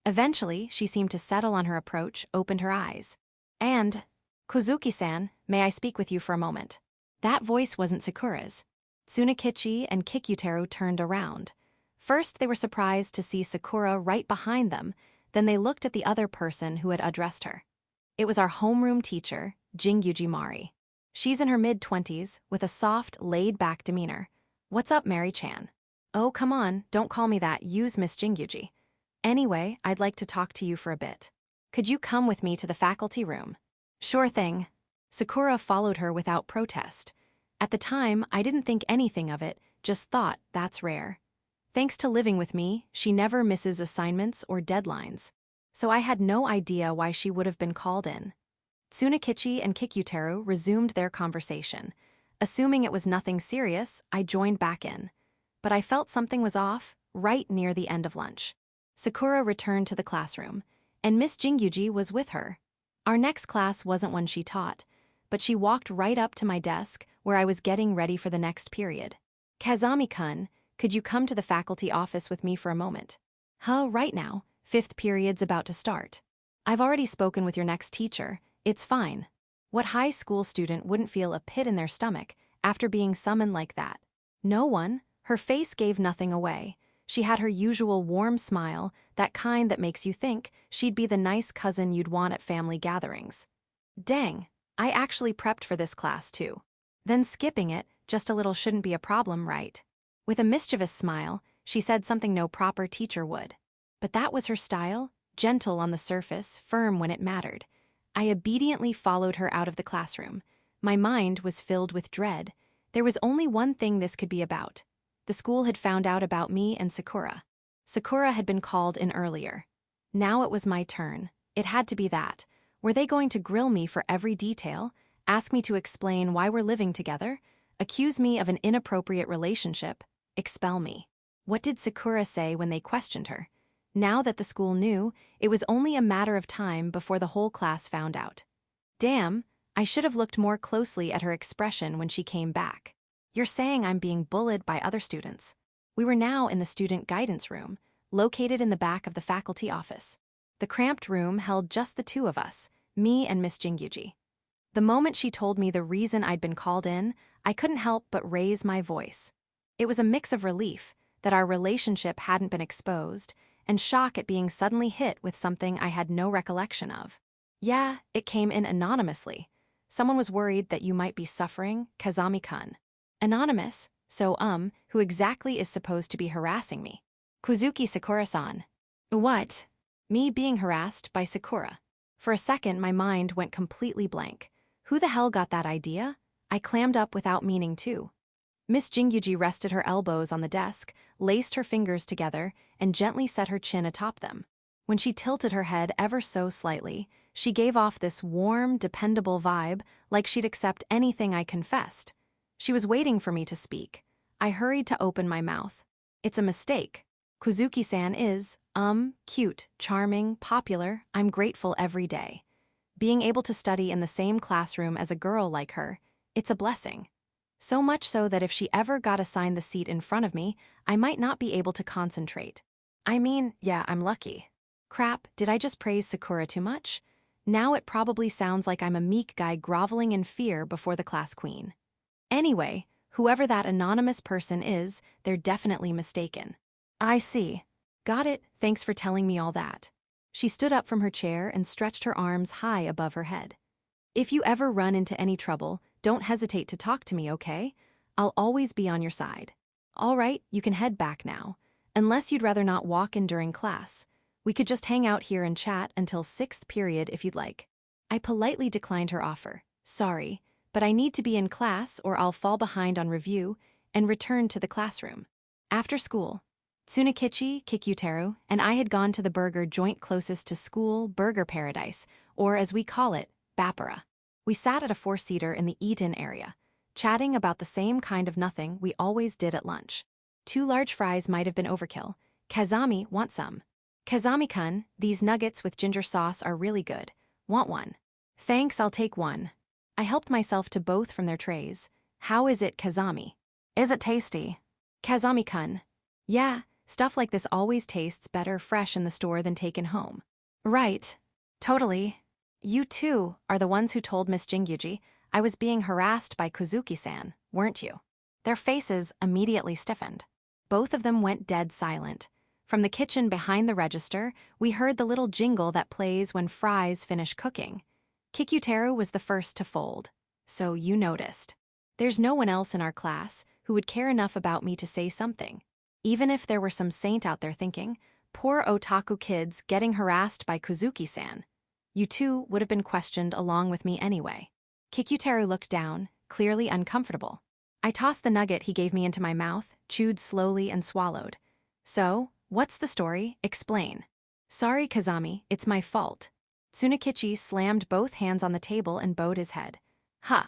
Eventually, she seemed to settle on her approach, opened her eyes. And, Kozuki-san, may I speak with you for a moment? That voice wasn't Sakura's. Tsunakichi and Kikutaro turned around. First, they were surprised to see Sakura right behind them, then they looked at the other person who had addressed her. It was our homeroom teacher, Jingyuji Mari. She's in her mid-20s, with a soft, laid-back demeanor. What's up, Mary-chan? Oh, come on, don't call me that, use Miss Jingyuji. Anyway, I'd like to talk to you for a bit. Could you come with me to the faculty room? Sure thing. Sakura followed her without protest. At the time, I didn't think anything of it, just thought that's rare. Thanks to living with me, she never misses assignments or deadlines. So I had no idea why she would have been called in. Tsunakichi and Kikutaro resumed their conversation. Assuming it was nothing serious, I joined back in. But I felt something was off, right near the end of lunch. Sakura returned to the classroom, and Miss Jingyuji was with her. Our next class wasn't one she taught, but she walked right up to my desk where I was getting ready for the next period. Kazami-kun, could you come to the faculty office with me for a moment? Right now, 5th period's about to start. I've already spoken with your next teacher, it's fine. What high school student wouldn't feel a pit in their stomach after being summoned like that? No one. Her face gave nothing away. She had her usual warm smile, that kind that makes you think she'd be the nice cousin you'd want at family gatherings. Dang, I actually prepped for this class too. Then skipping it, just a little shouldn't be a problem, right? With a mischievous smile, she said something no proper teacher would. But that was her style, gentle on the surface, firm when it mattered. I obediently followed her out of the classroom. My mind was filled with dread. There was only one thing this could be about. The school had found out about me and Sakura. Sakura had been called in earlier. Now it was my turn. It had to be that. Were they going to grill me for every detail, ask me to explain why we're living together, accuse me of an inappropriate relationship, expel me? What did Sakura say when they questioned her? Now that the school knew, it was only a matter of time before the whole class found out. Damn, I should have looked more closely at her expression when she came back. You're saying I'm being bullied by other students. We were now in the student guidance room, located in the back of the faculty office. The cramped room held just the two of us, me and Miss Jingyuji. The moment she told me the reason I'd been called in, I couldn't help but raise my voice. It was a mix of relief that our relationship hadn't been exposed, and shock at being suddenly hit with something I had no recollection of. Yeah, it came in anonymously. Someone was worried that you might be suffering, Kazami-kun. Anonymous, so who exactly is supposed to be harassing me? Kozuki Sakura-san. What? Me being harassed by Sakura. For a second, my mind went completely blank. Who the hell got that idea? I clammed up without meaning to. Miss Jingyuji rested her elbows on the desk, laced her fingers together, and gently set her chin atop them. When she tilted her head ever so slightly, she gave off this warm, dependable vibe, like she'd accept anything I confessed. She was waiting for me to speak. I hurried to open my mouth. It's a mistake. Kozuki-san is, cute, charming, popular, I'm grateful every day. Being able to study in the same classroom as a girl like her, it's a blessing. So much so that if she ever got assigned the seat in front of me, I might not be able to concentrate. I mean, yeah, I'm lucky. Crap, did I just praise Sakura too much? Now it probably sounds like I'm a meek guy groveling in fear before the class queen. Anyway, whoever that anonymous person is, they're definitely mistaken. I see. Got it, thanks for telling me all that. She stood up from her chair and stretched her arms high above her head. If you ever run into any trouble, don't hesitate to talk to me, okay? I'll always be on your side. All right, you can head back now. Unless you'd rather not walk in during class. We could just hang out here and chat until 6th period if you'd like. I politely declined her offer. Sorry, but I need to be in class or I'll fall behind on review and return to the classroom. After school, Tsunakichi, Kikutaro, and I had gone to the burger joint closest to school, Burger Paradise, or as we call it, Bappara. We sat at a 4-seater in the eat-in area, chatting about the same kind of nothing we always did at lunch. 2 large fries might have been overkill. Kazami, want some? Kazami-kun, these nuggets with ginger sauce are really good. Want one? Thanks, I'll take one. I helped myself to both from their trays. How is it, Kazami? Is it tasty? Kazami-kun. Yeah, stuff like this always tastes better fresh in the store than taken home. Right. Totally. You too are the ones who told Miss Jingyuji I was being harassed by Kozuki-san, weren't you? Their faces immediately stiffened. Both of them went dead silent. From the kitchen behind the register, we heard the little jingle that plays when fries finish cooking. Kikutaro was the first to fold, so you noticed. There's no one else in our class who would care enough about me to say something. Even if there were some saint out there thinking, poor otaku kids getting harassed by Kozuki-san. You two would have been questioned along with me anyway. Kikutaro looked down, clearly uncomfortable. I tossed the nugget he gave me into my mouth, chewed slowly and swallowed. So, what's the story? Explain. Sorry, Kazami, it's my fault. Tsunakichi slammed both hands on the table and bowed his head. Huh.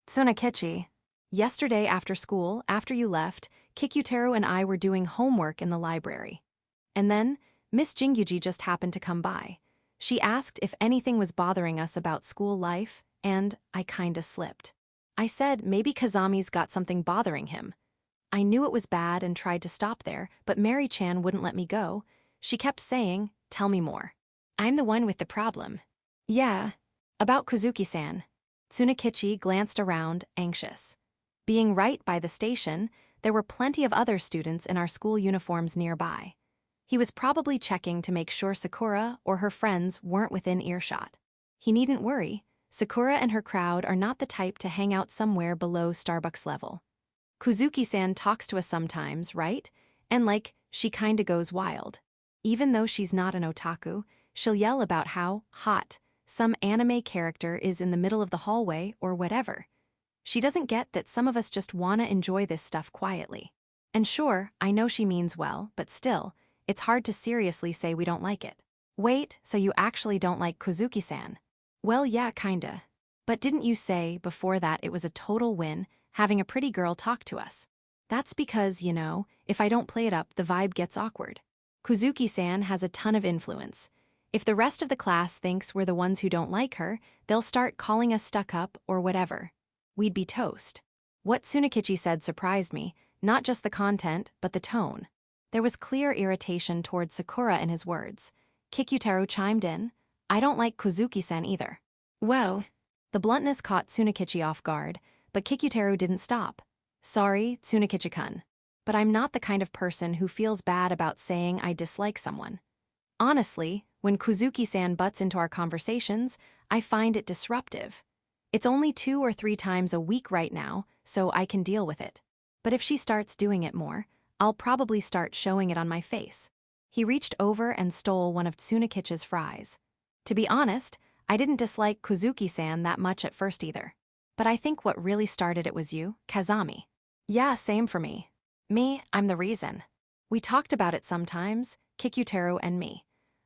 Tsunakichi. Yesterday after school, after you left, Kikutaro and I were doing homework in the library. And then, Miss Jingyuji just happened to come by. She asked if anything was bothering us about school life, and I kinda slipped. I said maybe Kazami's got something bothering him. I knew it was bad and tried to stop there, but Mary-chan wouldn't let me go. She kept saying, tell me more. I'm the one with the problem. Yeah. About Kozuki-san. Tsunakichi glanced around, anxious. Being right by the station, there were plenty of other students in our school uniforms nearby. He was probably checking to make sure Sakura or her friends weren't within earshot. He needn't worry. Sakura and her crowd are not the type to hang out somewhere below Starbucks level. Kozuki-san talks to us sometimes, right? And she kinda goes wild. Even though she's not an otaku, she'll yell about how hot some anime character is in the middle of the hallway or whatever. She doesn't get that some of us just wanna enjoy this stuff quietly. And sure, I know she means well, but still, it's hard to seriously say we don't like it. Wait, so you actually don't like Kozuki-san? Well, yeah, kinda. But didn't you say before that it was a total win having a pretty girl talk to us? That's because, if I don't play it up, the vibe gets awkward. Kozuki-san has a ton of influence. If the rest of the class thinks we're the ones who don't like her, they'll start calling us stuck up or whatever. We'd be toast. What Tsunakichi said surprised me, not just the content, but the tone. There was clear irritation towards Sakura in his words. Kikutaro chimed in, I don't like Kozuki-san either. Whoa. The bluntness caught Tsunakichi off guard, but Kikutaro didn't stop. Sorry, Tsunakichi-kun, but I'm not the kind of person who feels bad about saying I dislike someone. Honestly, when Kozuki-san butts into our conversations, I find it disruptive. It's only 2 or 3 times a week right now, so I can deal with it. But if she starts doing it more, I'll probably start showing it on my face. He reached over and stole one of Tsunakichi's fries. To be honest, I didn't dislike Kozuki-san that much at first either. But I think what really started it was you, Kazami. Yeah, same for me. I'm the reason. We talked about it sometimes, Kikutaro and me.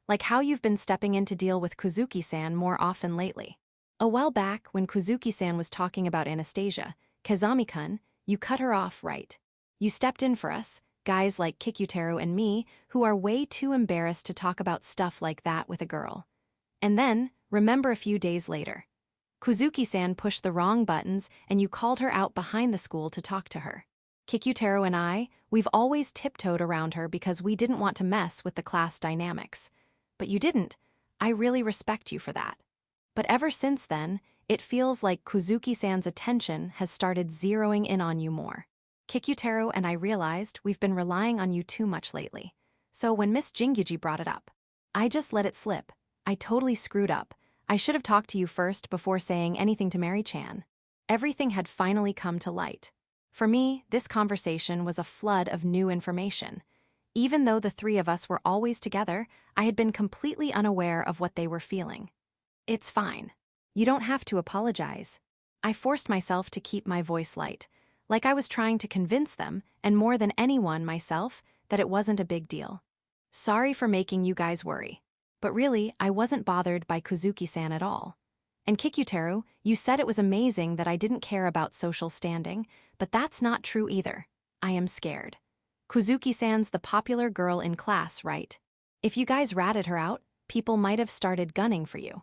Like how you've been stepping in to deal with Kozuki-san more often lately. A while back, when Kozuki-san was talking about Anastasia, Kazami-kun, you cut her off, right? You stepped in for us, guys like Kikutaro and me, who are way too embarrassed to talk about stuff like that with a girl. And then, remember a few days later. Kuzuki-san pushed the wrong buttons and you called her out behind the school to talk to her. Kikutaro and I, we've always tiptoed around her because we didn't want to mess with the class dynamics. But you didn't. I really respect you for that. But ever since then, it feels like Kuzuki-san's attention has started zeroing in on you more. Kikutaro and I realized we've been relying on you too much lately. So when Miss Jingyuji brought it up, I just let it slip. I totally screwed up. I should have talked to you first before saying anything to Mary-chan. Everything had finally come to light. For me, this conversation was a flood of new information. Even though the three of us were always together, I had been completely unaware of what they were feeling. It's fine. You don't have to apologize. I forced myself to keep my voice light, like I was trying to convince them, and more than anyone myself, that it wasn't a big deal. Sorry for making you guys worry. But really, I wasn't bothered by Kuzuki-san at all. And Kikutaro, you said it was amazing that I didn't care about social standing, but that's not true either. I am scared. Kuzuki-san's the popular girl in class, right? If you guys ratted her out, people might have started gunning for you.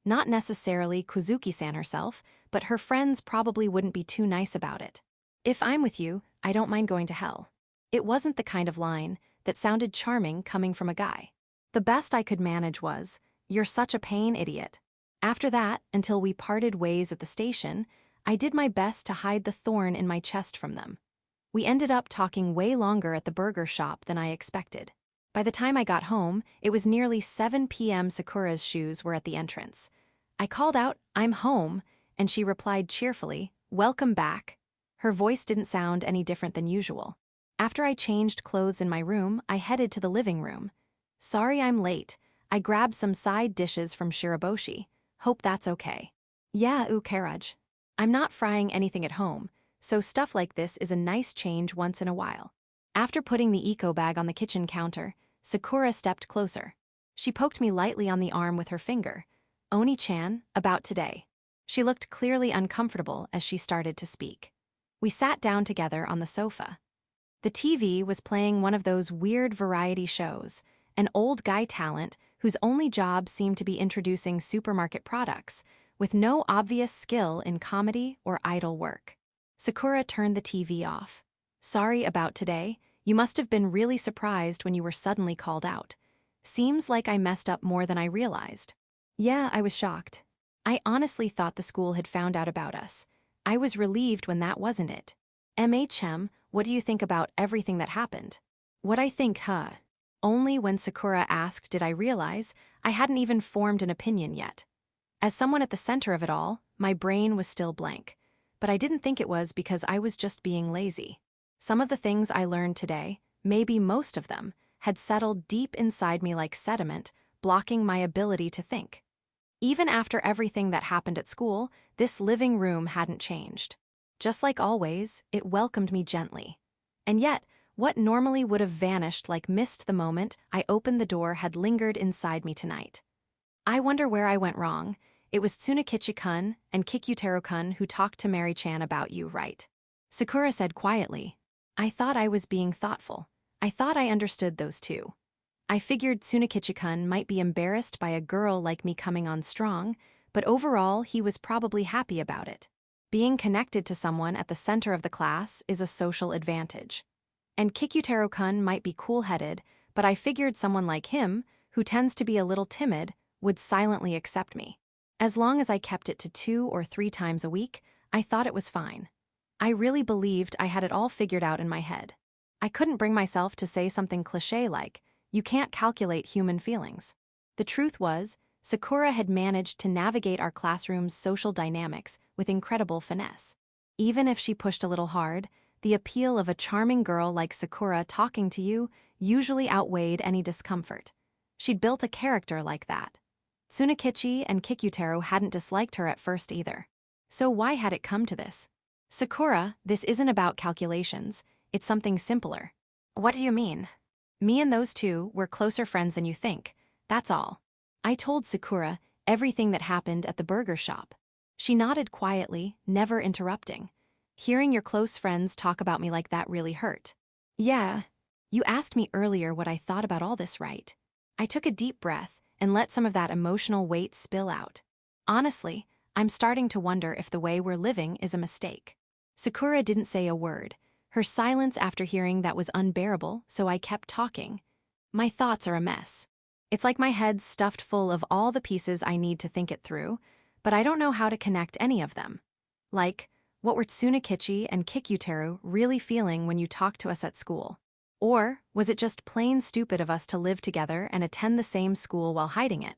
Not necessarily Kuzuki-san herself, but her friends probably wouldn't be too nice about it. If I'm with you, I don't mind going to hell. It wasn't the kind of line that sounded charming coming from a guy. The best I could manage was, "You're such a pain, idiot." After that, until we parted ways at the station, I did my best to hide the thorn in my chest from them. We ended up talking way longer at the burger shop than I expected. By the time I got home, it was nearly 7 p.m. Sakura's shoes were at the entrance. I called out, "I'm home," and she replied cheerfully, "Welcome back." Her voice didn't sound any different than usual. After I changed clothes in my room, I headed to the living room. "Sorry I'm late. I grabbed some side dishes from Shiraboshi. Hope that's okay." "Yeah, Karaj. I'm not frying anything at home, so stuff like this is a nice change once in a while." After putting the eco bag on the kitchen counter, Sakura stepped closer. She poked me lightly on the arm with her finger. "Onii-chan, about today." She looked clearly uncomfortable as she started to speak. We sat down together on the sofa. The TV was playing one of those weird variety shows, an old guy talent whose only job seemed to be introducing supermarket products, with no obvious skill in comedy or idle work. Sakura turned the TV off. "Sorry about today. You must have been really surprised when you were suddenly called out. Seems like I messed up more than I realized." "Yeah, I was shocked. I honestly thought the school had found out about us. I was relieved when that wasn't it. MHM, what do you think about everything that happened?" "What I think, huh?" Only when Sakura asked did I realize I hadn't even formed an opinion yet. As someone at the center of it all, my brain was still blank. But I didn't think it was because I was just being lazy. Some of the things I learned today, maybe most of them, had settled deep inside me like sediment, blocking my ability to think. Even after everything that happened at school, this living room hadn't changed. Just like always, it welcomed me gently. And yet, what normally would have vanished like mist the moment I opened the door had lingered inside me tonight. I wonder where I went wrong. It was Tsunakichi-kun and Kikutaro-kun who talked to Mary-chan about you, right? Sakura said quietly. I thought I was being thoughtful. I thought I understood those two. I figured Tsunakichi-kun might be embarrassed by a girl like me coming on strong, but overall he was probably happy about it. Being connected to someone at the center of the class is a social advantage. And Kikutaro-kun might be cool-headed, but I figured someone like him, who tends to be a little timid, would silently accept me. As long as I kept it to 2 or 3 times a week, I thought it was fine. I really believed I had it all figured out in my head. I couldn't bring myself to say something cliché like, "You can't calculate human feelings." The truth was, Sakura had managed to navigate our classroom's social dynamics with incredible finesse. Even if she pushed a little hard, the appeal of a charming girl like Sakura talking to you usually outweighed any discomfort. She'd built a character like that. Tsunakichi and Kikutaro hadn't disliked her at first either. So why had it come to this? "Sakura, this isn't about calculations. It's something simpler." "What do you mean?" "Me and those two were closer friends than you think. That's all." I told Sakura everything that happened at the burger shop. She nodded quietly, never interrupting. "Hearing your close friends talk about me like that really hurt." "Yeah. You asked me earlier what I thought about all this, right?" I took a deep breath, and let some of that emotional weight spill out. Honestly, I'm starting to wonder if the way we're living is a mistake. Sakura didn't say a word. Her silence after hearing that was unbearable, so I kept talking. My thoughts are a mess. It's like my head's stuffed full of all the pieces I need to think it through, but I don't know how to connect any of them. Like, what were Tsunakichi and Kikuteru really feeling when you talked to us at school? Or was it just plain stupid of us to live together and attend the same school while hiding it?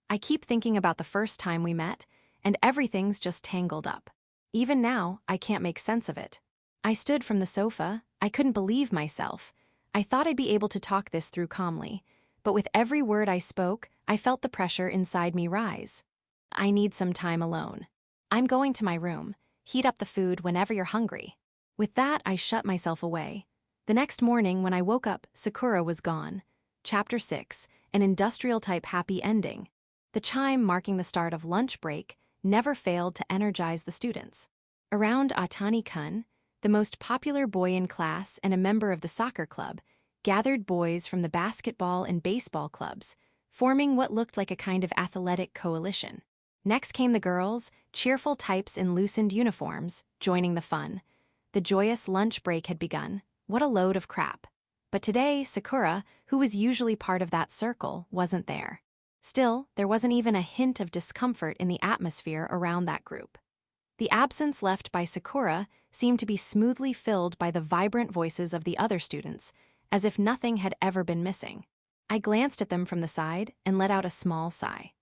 I keep thinking about the first time we met, and everything's just tangled up. Even now, I can't make sense of it. I stood from the sofa. I couldn't believe myself. I thought I'd be able to talk this through calmly, but with every word I spoke, I felt the pressure inside me rise. I need some time alone. I'm going to my room. Heat up the food whenever you're hungry. With that, I shut myself away. The next morning, when I woke up, Sakura was gone. Chapter 6, an industrial-type happy ending. The chime marking the start of lunch break never failed to energize the students. Around Otani-kun, the most popular boy in class and a member of the soccer club, gathered boys from the basketball and baseball clubs, forming what looked like a kind of athletic coalition. Next came the girls, cheerful types in loosened uniforms, joining the fun. The joyous lunch break had begun. What a load of crap. But today, Sakura, who was usually part of that circle, wasn't there. Still, there wasn't even a hint of discomfort in the atmosphere around that group. The absence left by Sakura seemed to be smoothly filled by the vibrant voices of the other students, as if nothing had ever been missing. I glanced at them from the side and let out a small sigh.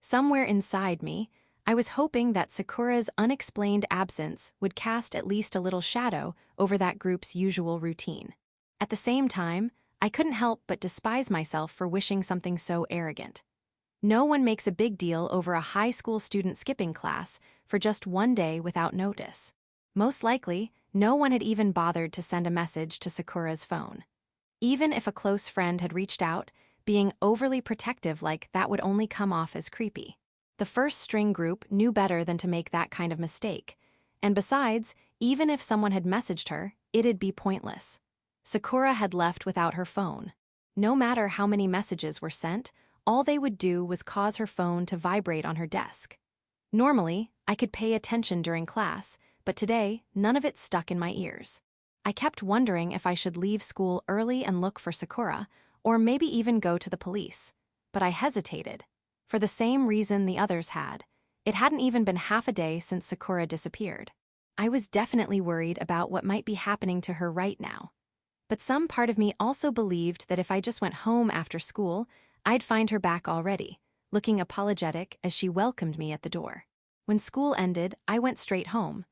Somewhere inside me, I was hoping that Sakura's unexplained absence would cast at least a little shadow over that group's usual routine. At the same time, I couldn't help but despise myself for wishing something so arrogant. No one makes a big deal over a high school student skipping class for just one day without notice. Most likely, no one had even bothered to send a message to Sakura's phone. Even if a close friend had reached out, being overly protective like that would only come off as creepy. The first string group knew better than to make that kind of mistake. And besides, even if someone had messaged her, it'd be pointless. Sakura had left without her phone. No matter how many messages were sent, all they would do was cause her phone to vibrate on her desk. Normally, I could pay attention during class, but today, none of it stuck in my ears. I kept wondering if I should leave school early and look for Sakura, or maybe even go to the police. But I hesitated. For the same reason the others had. It hadn't even been half a day since Sakura disappeared. I was definitely worried about what might be happening to her right now. But some part of me also believed that if I just went home after school, I'd find her back already, looking apologetic as she welcomed me at the door. When school ended, I went straight home.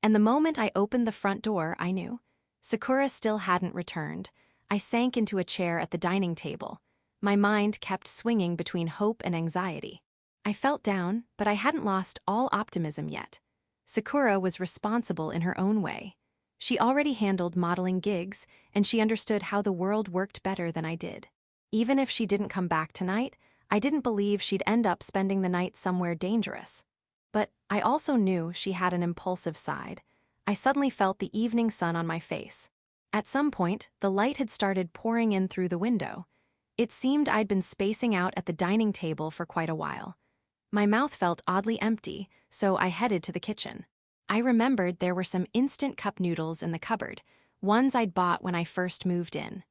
And the moment I opened the front door, I knew. Sakura still hadn't returned. I sank into a chair at the dining table. My mind kept swinging between hope and anxiety. I felt down, but I hadn't lost all optimism yet. Sakura was responsible in her own way. She already handled modeling gigs, and she understood how the world worked better than I did. Even if she didn't come back tonight, I didn't believe she'd end up spending the night somewhere dangerous. But I also knew she had an impulsive side. I suddenly felt the evening sun on my face. At some point, the light had started pouring in through the window. It seemed I'd been spacing out at the dining table for quite a while. My mouth felt oddly empty, so I headed to the kitchen. I remembered there were some instant cup noodles in the cupboard, ones I'd bought when I first moved in.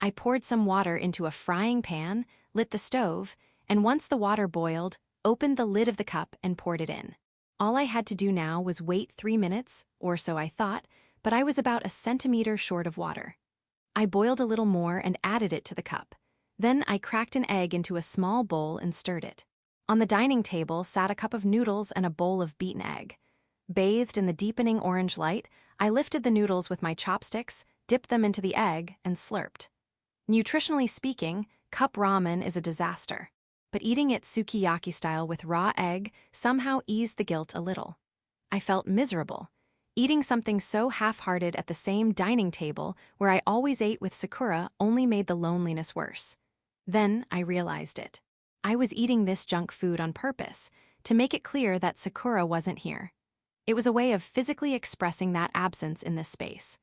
I poured some water into a frying pan, lit the stove, and once the water boiled, opened the lid of the cup and poured it in. All I had to do now was wait 3 minutes, or so I thought, but I was about a centimeter short of water. I boiled a little more and added it to the cup. Then I cracked an egg into a small bowl and stirred it. On the dining table sat a cup of noodles and a bowl of beaten egg. Bathed in the deepening orange light, I lifted the noodles with my chopsticks, dipped them into the egg, and slurped. Nutritionally speaking, cup ramen is a disaster. But eating it sukiyaki style with raw egg somehow eased the guilt a little. I felt miserable. Eating something so half-hearted at the same dining table where I always ate with Sakura only made the loneliness worse. Then I realized it. I was eating this junk food on purpose, to make it clear that Sakura wasn't here. It was a way of physically expressing that absence in this space.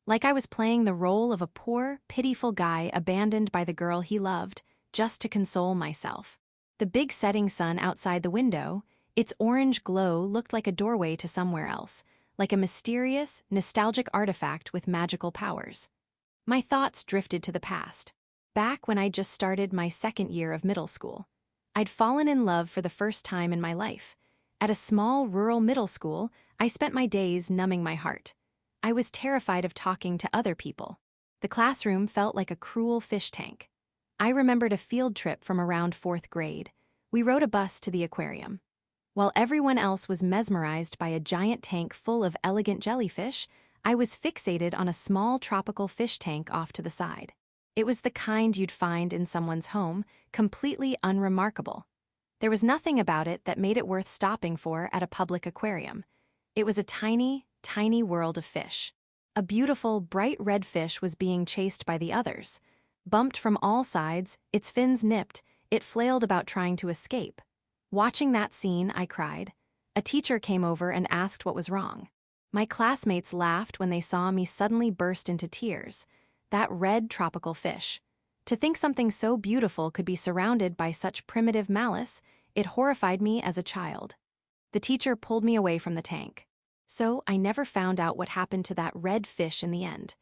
Like I was playing the role of a poor, pitiful guy abandoned by the girl he loved, just to console myself. The big setting sun outside the window, its orange glow looked like a doorway to somewhere else, like a mysterious, nostalgic artifact with magical powers. My thoughts drifted to the past, back when I just started my second year of middle school. I'd fallen in love for the first time in my life. At a small rural middle school, I spent my days numbing my heart. I was terrified of talking to other people. The classroom felt like a cruel fish tank. I remembered a field trip from around 4th grade. We rode a bus to the aquarium. While everyone else was mesmerized by a giant tank full of elegant jellyfish, I was fixated on a small tropical fish tank off to the side. It was the kind you'd find in someone's home, completely unremarkable. There was nothing about it that made it worth stopping for at a public aquarium. It was a tiny, tiny world of fish. A beautiful, bright red fish was being chased by the others. Bumped from all sides, its fins nipped, it flailed about trying to escape. Watching that scene, I cried. A teacher came over and asked what was wrong. My classmates laughed when they saw me suddenly burst into tears. That red tropical fish. To think something so beautiful could be surrounded by such primitive malice, it horrified me as a child. The teacher pulled me away from the tank. So I never found out what happened to that red fish in the end.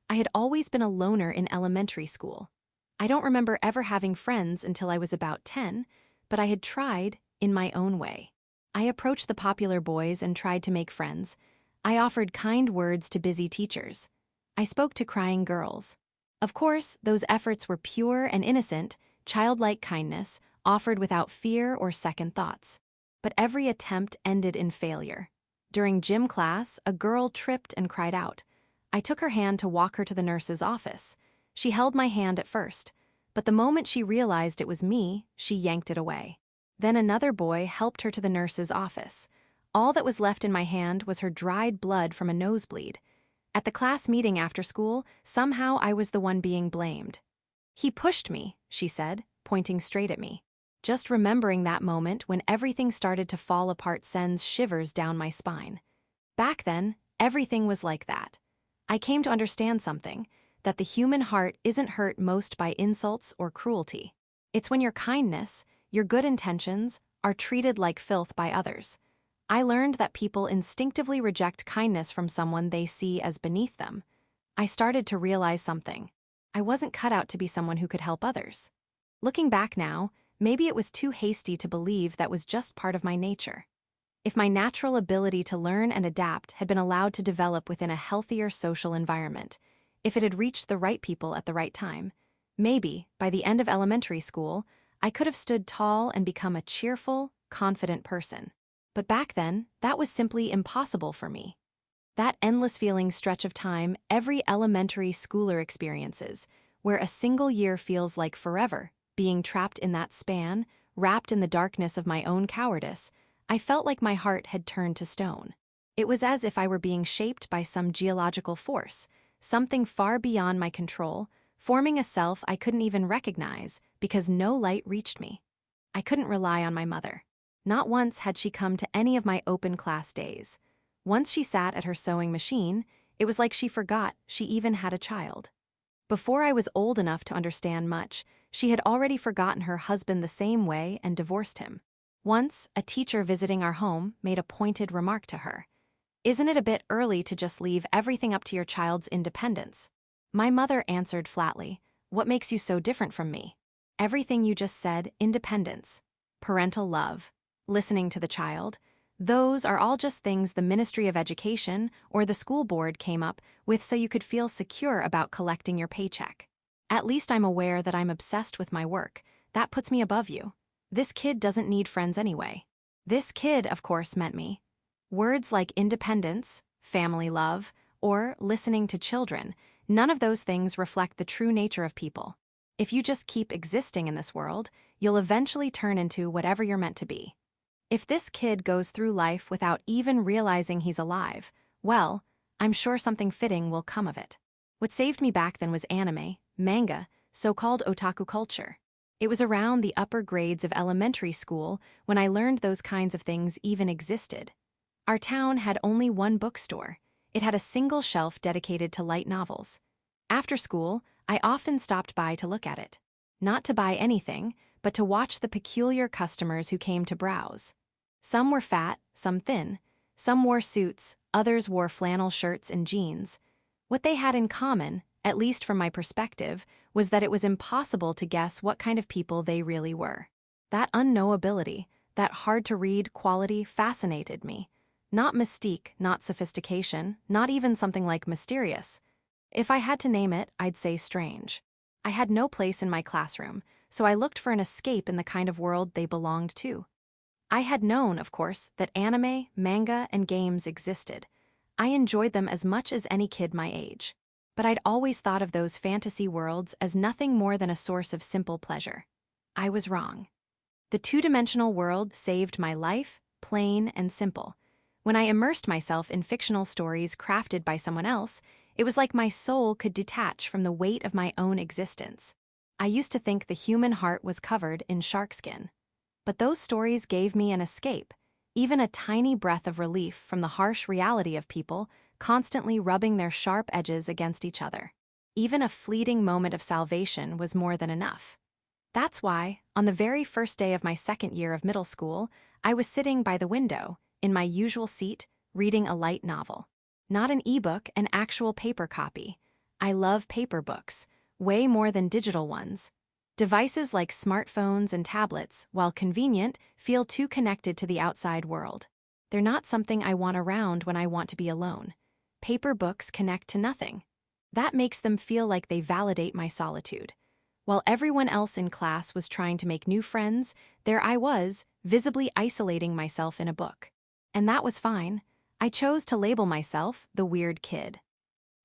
I had always been a loner in elementary school. I don't remember ever having friends until I was about 10, but I had tried in my own way. I approached the popular boys and tried to make friends. I offered kind words to busy teachers. I spoke to crying girls. Of course, those efforts were pure and innocent, childlike kindness, offered without fear or second thoughts. But every attempt ended in failure. During gym class, a girl tripped and cried out. I took her hand to walk her to the nurse's office. She held my hand at first, but the moment she realized it was me, she yanked it away. Then another boy helped her to the nurse's office. All that was left in my hand was her dried blood from a nosebleed. At the class meeting after school, somehow I was the one being blamed. He pushed me, she said, pointing straight at me. Just remembering that moment when everything started to fall apart sends shivers down my spine. Back then, everything was like that. I came to understand something, that the human heart isn't hurt most by insults or cruelty. It's when your kindness, your good intentions, are treated like filth by others. I learned that people instinctively reject kindness from someone they see as beneath them. I started to realize something. I wasn't cut out to be someone who could help others. Looking back now, maybe it was too hasty to believe that was just part of my nature. If my natural ability to learn and adapt had been allowed to develop within a healthier social environment, if it had reached the right people at the right time, maybe, by the end of elementary school, I could have stood tall and become a cheerful, confident person. But back then, that was simply impossible for me. That endless feeling stretch of time every elementary schooler experiences, where a single year feels like forever, being trapped in that span, wrapped in the darkness of my own cowardice, I felt like my heart had turned to stone. It was as if I were being shaped by some geological force, something far beyond my control, forming a self I couldn't even recognize because no light reached me. I couldn't rely on my mother. Not once had she come to any of my open class days. Once she sat at her sewing machine, it was like she forgot she even had a child. Before I was old enough to understand much, she had already forgotten her husband the same way and divorced him. Once, a teacher visiting our home made a pointed remark to her. "Isn't it a bit early to just leave everything up to your child's independence?" My mother answered flatly, "What makes you so different from me?" Everything you just said, independence, parental love, listening to the child, those are all just things the Ministry of Education or the school board came up with so you could feel secure about collecting your paycheck. At least I'm aware that I'm obsessed with my work. That puts me above you. This kid doesn't need friends anyway. This kid, of course, meant me. Words like independence, family love, or listening to children, none of those things reflect the true nature of people. If you just keep existing in this world, you'll eventually turn into whatever you're meant to be. If this kid goes through life without even realizing he's alive, well, I'm sure something fitting will come of it. What saved me back then was anime, manga, so-called otaku culture. It was around the upper grades of elementary school when I learned those kinds of things even existed. Our town had only one bookstore. It had a single shelf dedicated to light novels. After school, I often stopped by to look at it. Not to buy anything, but to watch the peculiar customers who came to browse. Some were fat, some thin. Some wore suits, others wore flannel shirts and jeans. What they had in common, at least from my perspective, was that it was impossible to guess what kind of people they really were. That unknowability, that hard-to-read quality fascinated me. Not mystique, not sophistication, not even something like mysterious. If I had to name it, I'd say strange. I had no place in my classroom, so I looked for an escape in the kind of world they belonged to. I had known, of course, that anime, manga, and games existed. I enjoyed them as much as any kid my age. But I'd always thought of those fantasy worlds as nothing more than a source of simple pleasure. I was wrong. The two-dimensional world saved my life, plain and simple. When I immersed myself in fictional stories crafted by someone else, it was like my soul could detach from the weight of my own existence. I used to think the human heart was covered in sharkskin. But those stories gave me an escape, even a tiny breath of relief from the harsh reality of people constantly rubbing their sharp edges against each other. Even a fleeting moment of salvation was more than enough. That's why, on the very first day of my second year of middle school, I was sitting by the window, in my usual seat, reading a light novel. Not an ebook, an actual paper copy. I love paper books, way more than digital ones. Devices like smartphones and tablets, while convenient, feel too connected to the outside world. They're not something I want around when I want to be alone. Paper books connect to nothing. That makes them feel like they validate my solitude. While everyone else in class was trying to make new friends, there I was, visibly isolating myself in a book. And that was fine. I chose to label myself the weird kid.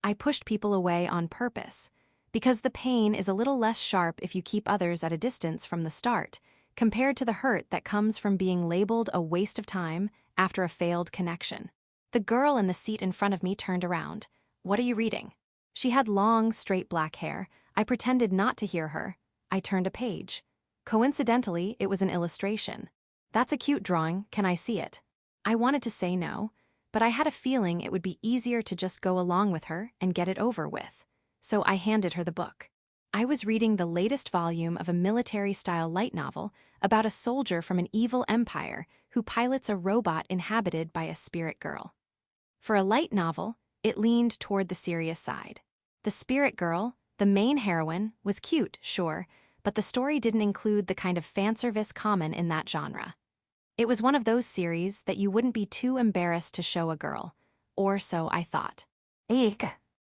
I pushed people away on purpose, because the pain is a little less sharp if you keep others at a distance from the start, compared to the hurt that comes from being labeled a waste of time after a failed connection. The girl in the seat in front of me turned around. "What are you reading?" She had long, straight black hair. I pretended not to hear her. I turned a page. Coincidentally, it was an illustration. "That's a cute drawing, can I see it?" I wanted to say no, but I had a feeling it would be easier to just go along with her and get it over with. So I handed her the book. I was reading the latest volume of a military-style light novel about a soldier from an evil empire who pilots a robot inhabited by a spirit girl. For a light novel, it leaned toward the serious side. The spirit girl, the main heroine, was cute, sure, but the story didn't include the kind of fanservice common in that genre. It was one of those series that you wouldn't be too embarrassed to show a girl, or so I thought. Eek!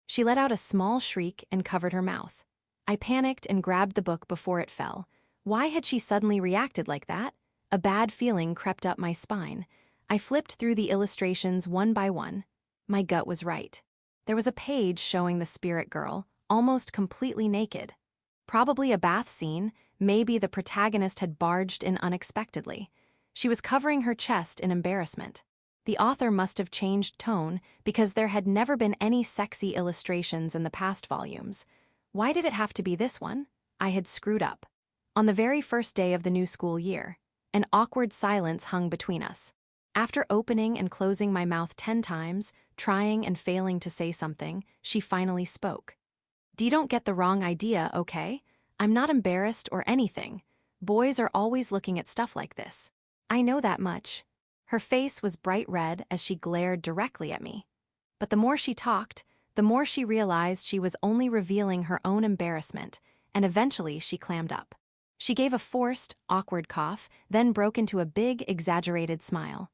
She let out a small shriek and covered her mouth. I panicked and grabbed the book before it fell. Why had she suddenly reacted like that? A bad feeling crept up my spine. I flipped through the illustrations one by one. My gut was right. There was a page showing the spirit girl, almost completely naked. Probably a bath scene, maybe the protagonist had barged in unexpectedly. She was covering her chest in embarrassment. The author must have changed tone because there had never been any sexy illustrations in the past volumes. Why did it have to be this one? I had screwed up. On the very first day of the new school year, an awkward silence hung between us. After opening and closing my mouth 10 times, trying and failing to say something, she finally spoke. Don't get the wrong idea, okay? I'm not embarrassed or anything. Boys are always looking at stuff like this. I know that much. Her face was bright red as she glared directly at me. But the more she talked, the more she realized she was only revealing her own embarrassment, and eventually she clammed up. She gave a forced, awkward cough, then broke into a big, exaggerated smile.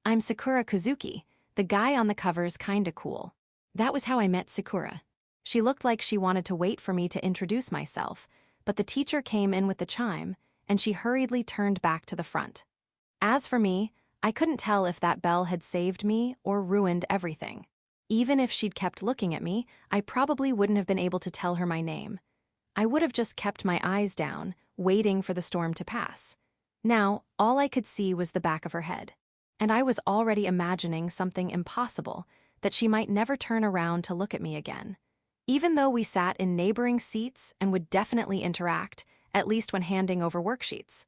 "I'm Sakura Kozuki, the guy on the cover's kinda cool." That was how I met Sakura. She looked like she wanted to wait for me to introduce myself, but the teacher came in with the chime, and she hurriedly turned back to the front. As for me, I couldn't tell if that bell had saved me or ruined everything. Even if she'd kept looking at me, I probably wouldn't have been able to tell her my name. I would have just kept my eyes down, waiting for the storm to pass. Now, all I could see was the back of her head. And I was already imagining something impossible, that she might never turn around to look at me again. Even though we sat in neighboring seats and would definitely interact, at least when handing over worksheets.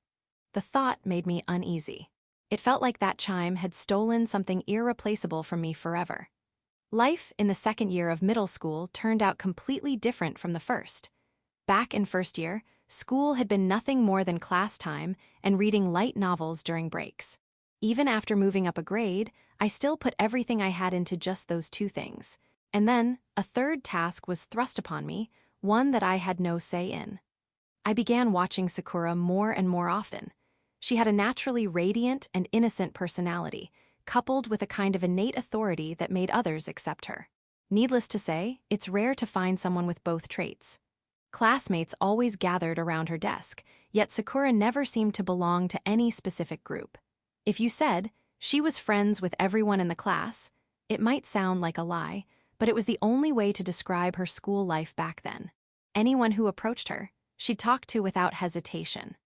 The thought made me uneasy. It felt like that chime had stolen something irreplaceable from me forever. Life in the second year of middle school turned out completely different from the first. Back in first year, school had been nothing more than class time and reading light novels during breaks. Even after moving up a grade, I still put everything I had into just those two things. And then, a third task was thrust upon me, one that I had no say in. I began watching Sakura more and more often. She had a naturally radiant and innocent personality, coupled with a kind of innate authority that made others accept her. Needless to say, it's rare to find someone with both traits. Classmates always gathered around her desk, yet Sakura never seemed to belong to any specific group. If you said she was friends with everyone in the class, it might sound like a lie, but it was the only way to describe her school life back then. Anyone who approached her, she talked to without hesitation.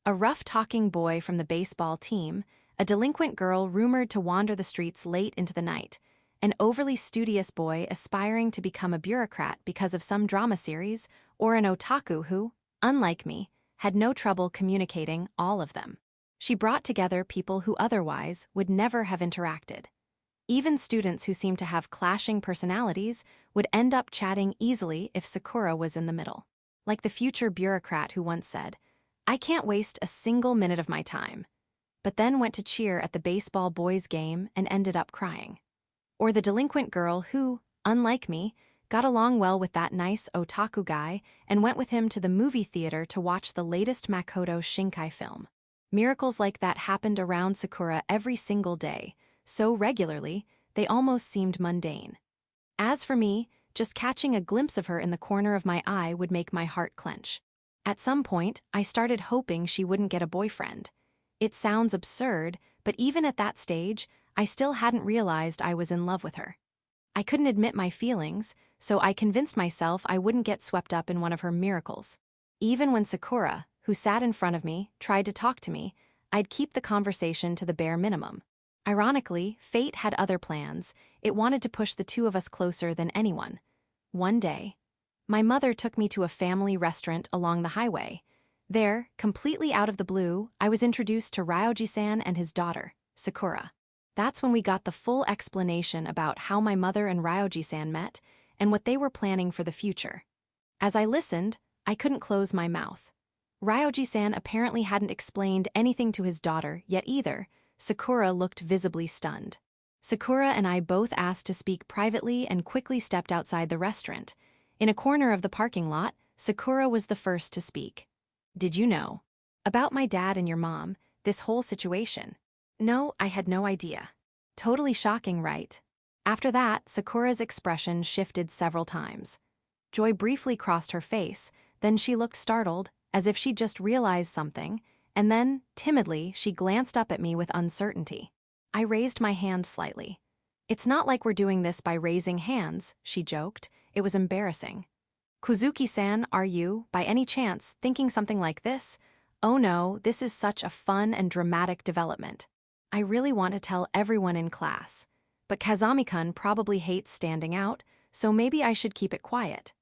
A rough-talking boy from the baseball team, a delinquent girl rumored to wander the streets late into the night, an overly studious boy aspiring to become a bureaucrat because of some drama series, or an otaku who, unlike me, had no trouble communicating all of them. She brought together people who otherwise would never have interacted. Even students who seemed to have clashing personalities would end up chatting easily if Sakura was in the middle. Like the future bureaucrat who once said, "I can't waste a single minute of my time," but then went to cheer at the baseball boys' game and ended up crying. Or the delinquent girl who, unlike me, got along well with that nice otaku guy and went with him to the movie theater to watch the latest Makoto Shinkai film. Miracles like that happened around Sakura every single day, so regularly, they almost seemed mundane. As for me, just catching a glimpse of her in the corner of my eye would make my heart clench. At some point, I started hoping she wouldn't get a boyfriend. It sounds absurd, but even at that stage, I still hadn't realized I was in love with her. I couldn't admit my feelings, so I convinced myself I wouldn't get swept up in one of her miracles. Even when Sakura, who sat in front of me, tried to talk to me, I'd keep the conversation to the bare minimum. Ironically, fate had other plans. It wanted to push the two of us closer than anyone. One day, my mother took me to a family restaurant along the highway. There, completely out of the blue, I was introduced to Ryoji-san and his daughter, Sakura. That's when we got the full explanation about how my mother and Ryoji-san met and what they were planning for the future. As I listened, I couldn't close my mouth. Ryoji-san apparently hadn't explained anything to his daughter yet either. Sakura looked visibly stunned. Sakura and I both asked to speak privately and quickly stepped outside the restaurant. In a corner of the parking lot, Sakura was the first to speak. "Did you know about my dad and your mom, this whole situation?" "No, I had no idea." "Totally shocking, right?" After that, Sakura's expression shifted several times. Joy briefly crossed her face, then she looked startled, as if she'd just realized something, and then, timidly, she glanced up at me with uncertainty. I raised my hand slightly. "It's not like we're doing this by raising hands," she joked. It was embarrassing. "Kuzuki-san, are you, by any chance, thinking something like this? Oh no, this is such a fun and dramatic development. I really want to tell everyone in class. But Kazami-kun probably hates standing out, so maybe I should keep it quiet.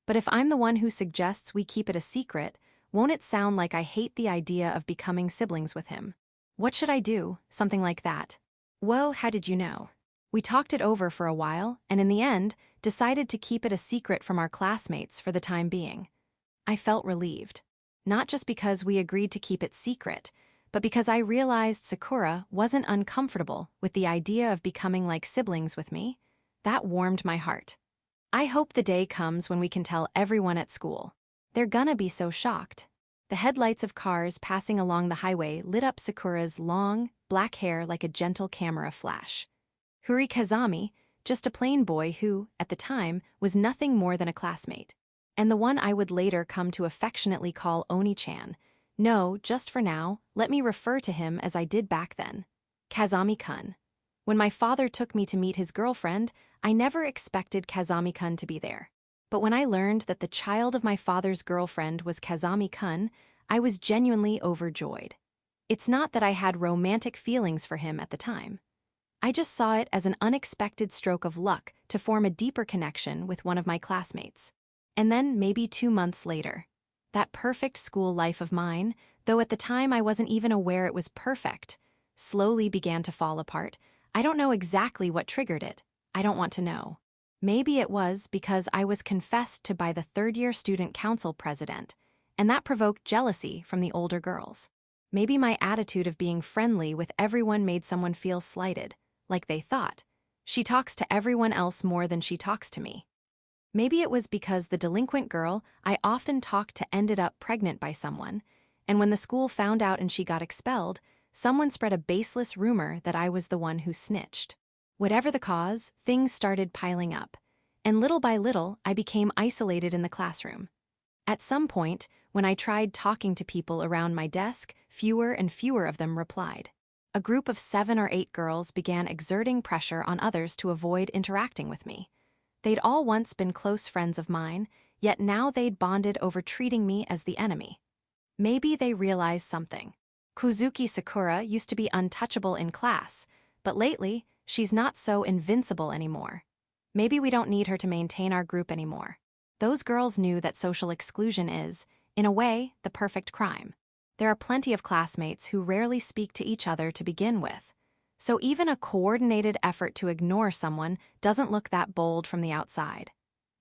But if I'm the one who suggests we keep it a secret, won't it sound like I hate the idea of becoming siblings with him? What should I do?" Something like that. "Whoa, how did you know?" We talked it over for a while, and in the end, decided to keep it a secret from our classmates for the time being. I felt relieved. Not just because we agreed to keep it secret, but because I realized Sakura wasn't uncomfortable with the idea of becoming like siblings with me. That warmed my heart. I hope the day comes when we can tell everyone at school. They're gonna be so shocked. The headlights of cars passing along the highway lit up Sakura's long, black hair like a gentle camera flash. Huri Kazami, just a plain boy who, at the time, was nothing more than a classmate. And the one I would later come to affectionately call Onii-chan. No, just for now, let me refer to him as I did back then. Kazami-kun. When my father took me to meet his girlfriend, I never expected Kazami-kun to be there. But when I learned that the child of my father's girlfriend was Kazami-kun, I was genuinely overjoyed. It's not that I had romantic feelings for him at the time. I just saw it as an unexpected stroke of luck to form a deeper connection with one of my classmates. And then, maybe 2 months later, that perfect school life of mine, though at the time I wasn't even aware it was perfect, slowly began to fall apart. I don't know exactly what triggered it. I don't want to know. Maybe it was because I was confessed to by the third-year student council president, and that provoked jealousy from the older girls. Maybe my attitude of being friendly with everyone made someone feel slighted, like they thought, she talks to everyone else more than she talks to me. Maybe it was because the delinquent girl I often talked to ended up pregnant by someone, and when the school found out and she got expelled, someone spread a baseless rumor that I was the one who snitched. Whatever the cause, things started piling up, and little by little I became isolated in the classroom. At some point, when I tried talking to people around my desk, fewer and fewer of them replied. A group of 7 or 8 girls began exerting pressure on others to avoid interacting with me. They'd all once been close friends of mine, yet now they'd bonded over treating me as the enemy. Maybe they realized something. Kuzuki Sakura used to be untouchable in class, but lately, she's not so invincible anymore. Maybe we don't need her to maintain our group anymore. Those girls knew that social exclusion is, in a way, the perfect crime. There are plenty of classmates who rarely speak to each other to begin with. So even a coordinated effort to ignore someone doesn't look that bold from the outside.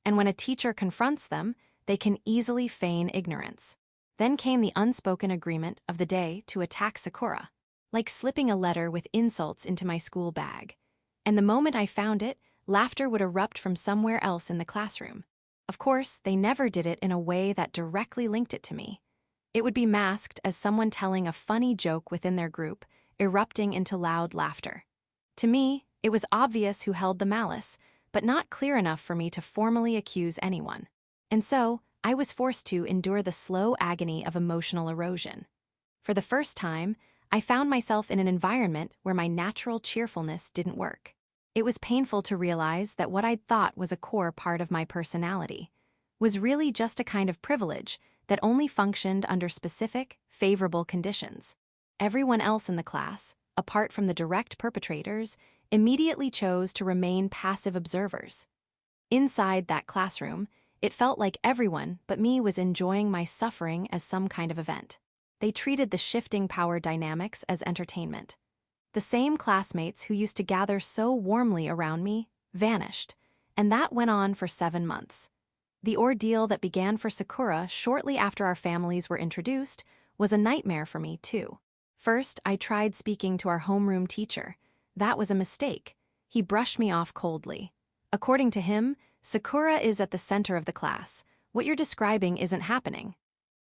And when a teacher confronts them, they can easily feign ignorance. Then came the unspoken agreement of the day to attack Sakura, like slipping a letter with insults into my school bag. And the moment I found it, laughter would erupt from somewhere else in the classroom. Of course, they never did it in a way that directly linked it to me. It would be masked as someone telling a funny joke within their group, erupting into loud laughter. To me, it was obvious who held the malice, but not clear enough for me to formally accuse anyone. And so, I was forced to endure the slow agony of emotional erosion. For the first time, I found myself in an environment where my natural cheerfulness didn't work. It was painful to realize that what I'd thought was a core part of my personality was really just a kind of privilege that only functioned under specific, favorable conditions. Everyone else in the class, apart from the direct perpetrators, immediately chose to remain passive observers. Inside that classroom, it felt like everyone but me was enjoying my suffering as some kind of event. They treated the shifting power dynamics as entertainment. The same classmates who used to gather so warmly around me vanished, and that went on for 7 months. The ordeal that began for Sakura shortly after our families were introduced was a nightmare for me, too. First, I tried speaking to our homeroom teacher. That was a mistake. He brushed me off coldly. According to him, Sakura is at the center of the class. What you're describing isn't happening.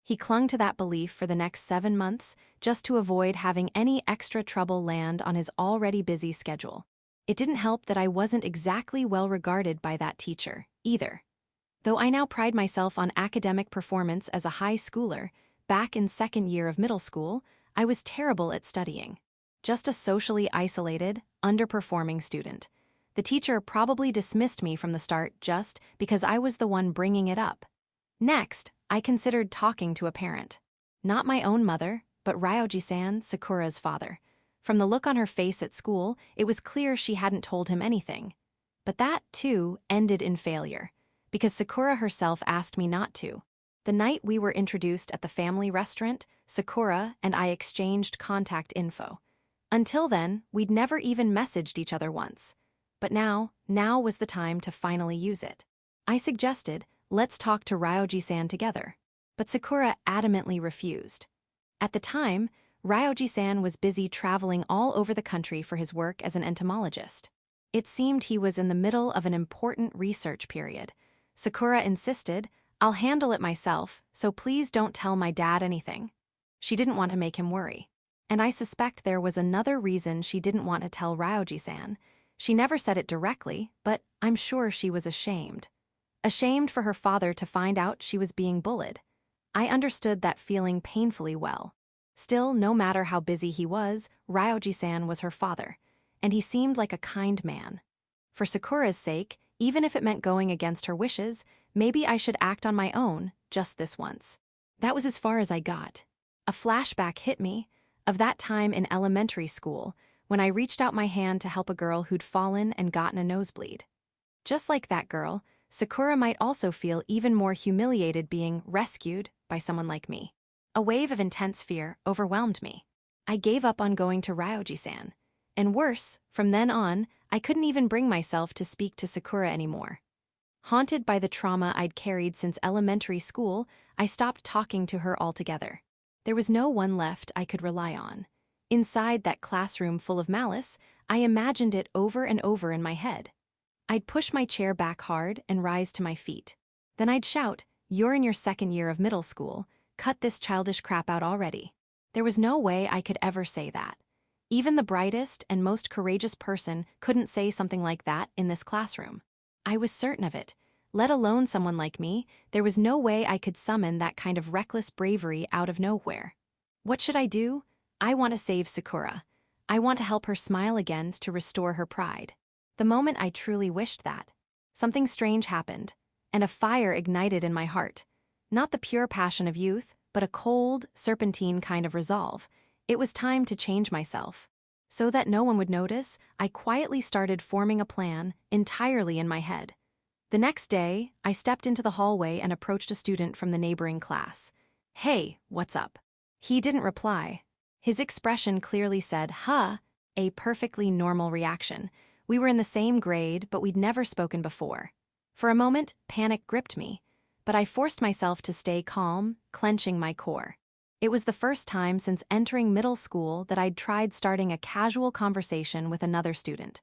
He clung to that belief for the next 7 months just to avoid having any extra trouble land on his already busy schedule. It didn't help that I wasn't exactly well regarded by that teacher, either. Though I now pride myself on academic performance as a high schooler, back in 2nd year of middle school, I was terrible at studying. Just a socially isolated, underperforming student. The teacher probably dismissed me from the start just because I was the one bringing it up. Next, I considered talking to a parent. Not my own mother, but Ryoji-san, Sakura's father. From the look on her face at school, it was clear she hadn't told him anything. But that, too, ended in failure, because Sakura herself asked me not to. The night we were introduced at the family restaurant, Sakura and I exchanged contact info. Until then, we'd never even messaged each other once. But now was the time to finally use it. I suggested, let's talk to Ryoji-san together. But Sakura adamantly refused. At the time, Ryoji-san was busy traveling all over the country for his work as an entomologist. It seemed he was in the middle of an important research period. Sakura insisted, I'll handle it myself, so please don't tell my dad anything. She didn't want to make him worry. And I suspect there was another reason she didn't want to tell Ryoji-san. She never said it directly, but I'm sure she was ashamed. Ashamed for her father to find out she was being bullied. I understood that feeling painfully well. Still, no matter how busy he was, Ryoji-san was her father, and he seemed like a kind man. For Sakura's sake, even if it meant going against her wishes, maybe I should act on my own, just this once. That was as far as I got. A flashback hit me, of that time in elementary school, when I reached out my hand to help a girl who'd fallen and gotten a nosebleed. Just like that girl, Sakura might also feel even more humiliated being rescued by someone like me. A wave of intense fear overwhelmed me. I gave up on going to Ryoji-san. And worse, from then on, I couldn't even bring myself to speak to Sakura anymore. Haunted by the trauma I'd carried since elementary school, I stopped talking to her altogether. There was no one left I could rely on. Inside that classroom full of malice, I imagined it over and over in my head. I'd push my chair back hard and rise to my feet. Then I'd shout, "You're in your second year of middle school. Cut this childish crap out already." There was no way I could ever say that. Even the brightest and most courageous person couldn't say something like that in this classroom. I was certain of it. Let alone someone like me, there was no way I could summon that kind of reckless bravery out of nowhere. What should I do? I want to save Sakura. I want to help her smile again to restore her pride. The moment I truly wished that, something strange happened, and a fire ignited in my heart. Not the pure passion of youth, but a cold, serpentine kind of resolve. It was time to change myself. So that no one would notice, I quietly started forming a plan, entirely in my head. The next day, I stepped into the hallway and approached a student from the neighboring class. "Hey, what's up?" He didn't reply. His expression clearly said, "Huh," a perfectly normal reaction. We were in the same grade, but we'd never spoken before. For a moment, panic gripped me, but I forced myself to stay calm, clenching my core. It was the first time since entering middle school that I'd tried starting a casual conversation with another student.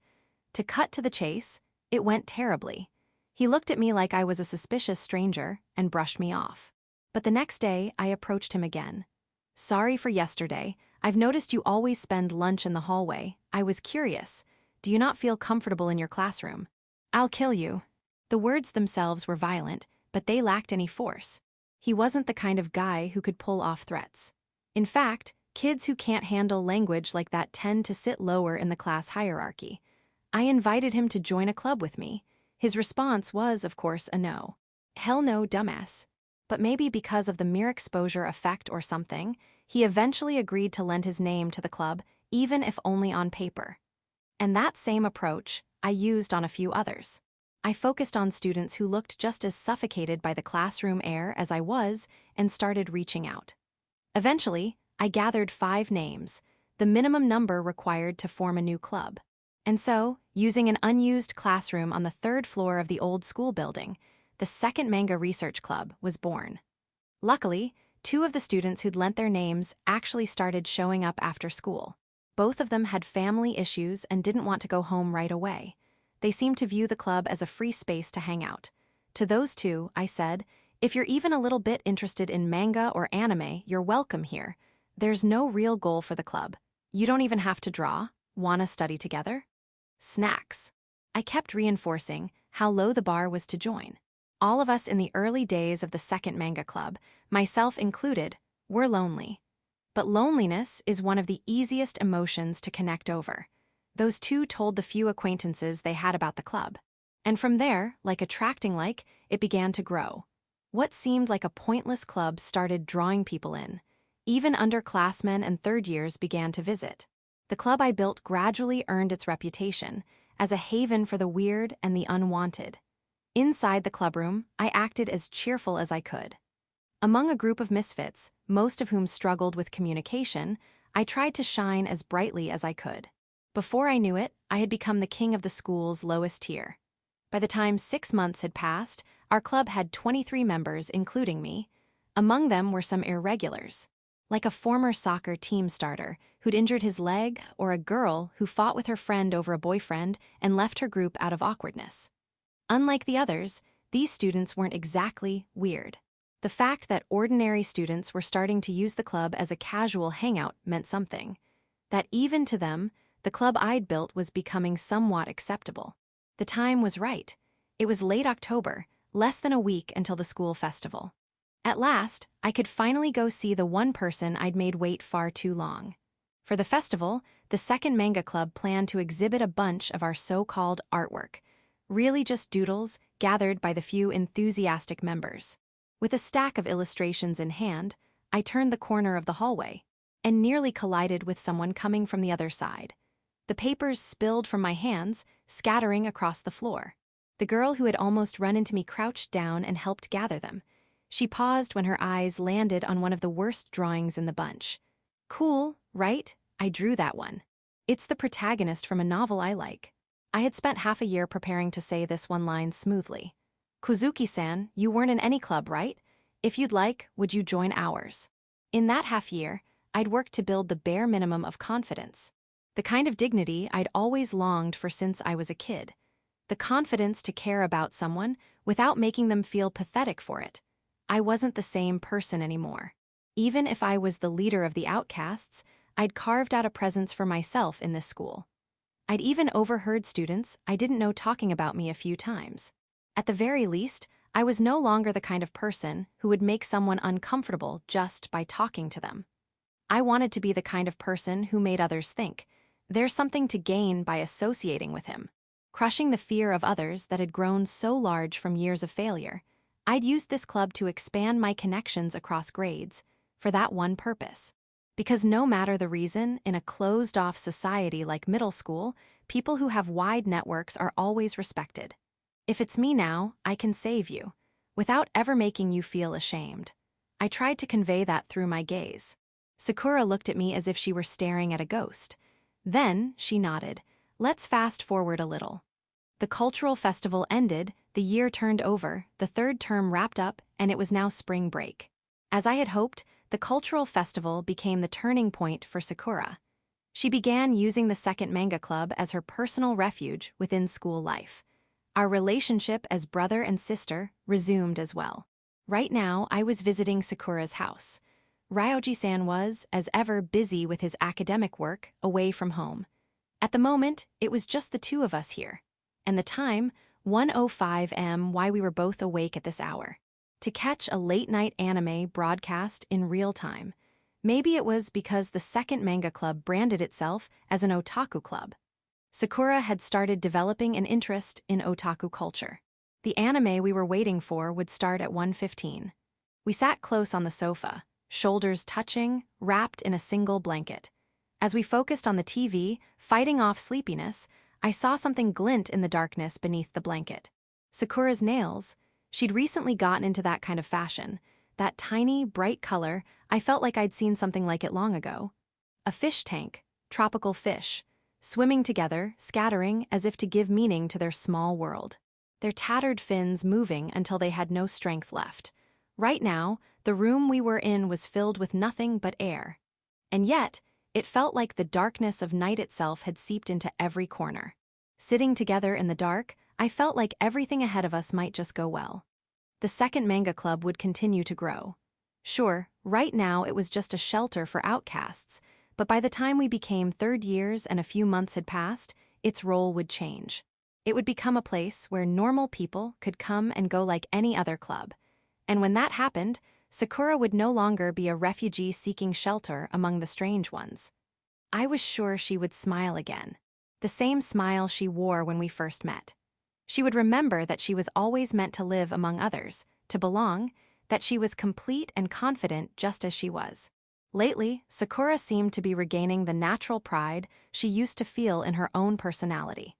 To cut to the chase, it went terribly. He looked at me like I was a suspicious stranger and brushed me off. But the next day, I approached him again. "Sorry for yesterday. I've noticed you always spend lunch in the hallway. I was curious. Do you not feel comfortable in your classroom? I'll kill you." The words themselves were violent, but they lacked any force. He wasn't the kind of guy who could pull off threats. In fact, kids who can't handle language like that tend to sit lower in the class hierarchy. I invited him to join a club with me. His response was, of course, a no. "Hell no, dumbass." But maybe because of the mere exposure effect or something, he eventually agreed to lend his name to the club, even if only on paper. And that same approach I used on a few others. I focused on students who looked just as suffocated by the classroom air as I was and started reaching out. Eventually, I gathered 5 names, the minimum number required to form a new club. And so, using an unused classroom on the 3rd floor of the old school building, the second manga research club was born. Luckily, 2 of the students who'd lent their names actually started showing up after school. Both of them had family issues and didn't want to go home right away. They seemed to view the club as a free space to hang out. To those 2, I said, "If you're even a little bit interested in manga or anime, you're welcome here. There's no real goal for the club. You don't even have to draw. Wanna study together?" Snacks. I kept reinforcing how low the bar was to join. All of us in the early days of the second manga club, myself included, were lonely. But loneliness is one of the easiest emotions to connect over. Those 2 told the few acquaintances they had about the club. And from there, like attracting like, it began to grow. What seemed like a pointless club started drawing people in. Even underclassmen and third years began to visit. The club I built gradually earned its reputation as a haven for the weird and the unwanted. Inside the clubroom, I acted as cheerful as I could. Among a group of misfits, most of whom struggled with communication, I tried to shine as brightly as I could. Before I knew it, I had become the king of the school's lowest tier. By the time 6 months had passed, our club had 23 members, including me. Among them were some irregulars, like a former soccer team starter who'd injured his leg or a girl who fought with her friend over a boyfriend and left her group out of awkwardness. Unlike the others, these students weren't exactly weird. The fact that ordinary students were starting to use the club as a casual hangout meant something. That even to them, the club I'd built was becoming somewhat acceptable. The time was right. It was late October, less than a week until the school festival. At last, I could finally go see the one person I'd made wait far too long. For the festival, the second manga club planned to exhibit a bunch of our so-called artwork, really just doodles gathered by the few enthusiastic members. With a stack of illustrations in hand, I turned the corner of the hallway and nearly collided with someone coming from the other side. The papers spilled from my hands, scattering across the floor. The girl who had almost run into me crouched down and helped gather them. She paused when her eyes landed on one of the worst drawings in the bunch. "Cool, right? I drew that one. It's the protagonist from a novel I like." I had spent half a year preparing to say this one line smoothly. Kozuki-san, you weren't in any club, right? If you'd like, would you join ours? In that half year, I'd worked to build the bare minimum of confidence. The kind of dignity I'd always longed for since I was a kid. The confidence to care about someone without making them feel pathetic for it. I wasn't the same person anymore. Even if I was the leader of the outcasts, I'd carved out a presence for myself in this school. I'd even overheard students I didn't know talking about me a few times. At the very least, I was no longer the kind of person who would make someone uncomfortable just by talking to them. I wanted to be the kind of person who made others think, there's something to gain by associating with him. Crushing the fear of others that had grown so large from years of failure, I'd used this club to expand my connections across grades, for that one purpose. Because no matter the reason, in a closed-off society like middle school, people who have wide networks are always respected. If it's me now, I can save you, without ever making you feel ashamed. I tried to convey that through my gaze. Sakura looked at me as if she were staring at a ghost. Then, she nodded. Let's fast forward a little. The cultural festival ended, the year turned over, the third term wrapped up, and it was now spring break. As I had hoped, the cultural festival became the turning point for Sakura. She began using the second manga club as her personal refuge within school life. Our relationship as brother and sister resumed as well. Right now, I was visiting Sakura's house. Ryoji-san was, as ever, busy with his academic work away from home. At the moment, it was just the two of us here. And the time, 1:05 am, why we were both awake at this hour. To catch a late-night anime broadcast in real time. Maybe it was because the second manga club branded itself as an otaku club. Sakura had started developing an interest in otaku culture. The anime we were waiting for would start at 1:15. We sat close on the sofa, shoulders touching, wrapped in a single blanket. As we focused on the TV, fighting off sleepiness, I saw something glint in the darkness beneath the blanket. Sakura's nails. She'd recently gotten into that kind of fashion. That tiny, bright color, I felt like I'd seen something like it long ago. A fish tank, tropical fish, swimming together, scattering as if to give meaning to their small world. Their tattered fins moving until they had no strength left. Right now, the room we were in was filled with nothing but air. And yet, it felt like the darkness of night itself had seeped into every corner. Sitting together in the dark, I felt like everything ahead of us might just go well. The second manga club would continue to grow. Sure, right now it was just a shelter for outcasts, but by the time we became third years and a few months had passed, its role would change. It would become a place where normal people could come and go like any other club. And when that happened, Sakura would no longer be a refugee seeking shelter among the strange ones. I was sure she would smile again. The same smile she wore when we first met. She would remember that she was always meant to live among others, to belong, that she was complete and confident just as she was. Lately, Sakura seemed to be regaining the natural pride she used to feel in her own personality.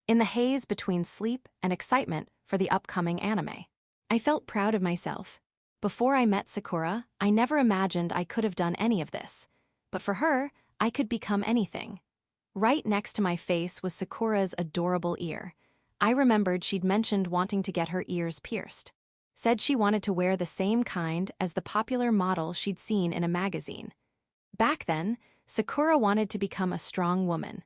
In the haze between sleep and excitement for the upcoming anime, I felt proud of myself. Before I met Sakura, I never imagined I could have done any of this. But for her, I could become anything. Right next to my face was Sakura's adorable ear. I remembered she'd mentioned wanting to get her ears pierced. Said she wanted to wear the same kind as the popular model she'd seen in a magazine. Back then, Sakura wanted to become a strong woman.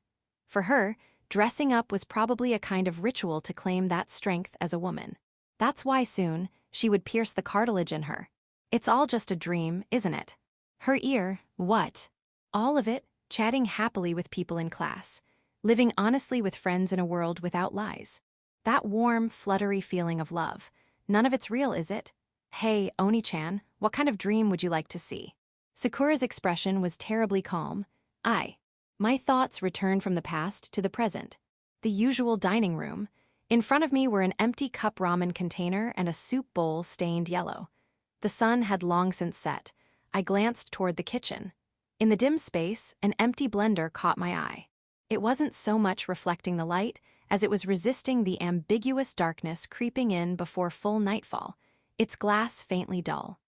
For her, dressing up was probably a kind of ritual to claim that strength as a woman. That's why soon, she would pierce the cartilage in her. It's all just a dream, isn't it? Her ear, what? All of it, chatting happily with people in class. Living honestly with friends in a world without lies. That warm, fluttery feeling of love. None of it's real, is it? Hey, Onii-chan, what kind of dream would you like to see? Sakura's expression was terribly calm. My thoughts returned from the past to the present. The usual dining room. In front of me were an empty cup ramen container and a soup bowl stained yellow. The sun had long since set. I glanced toward the kitchen. In the dim space, an empty blender caught my eye. It wasn't so much reflecting the light as it was resisting the ambiguous darkness creeping in before full nightfall, its glass faintly dull.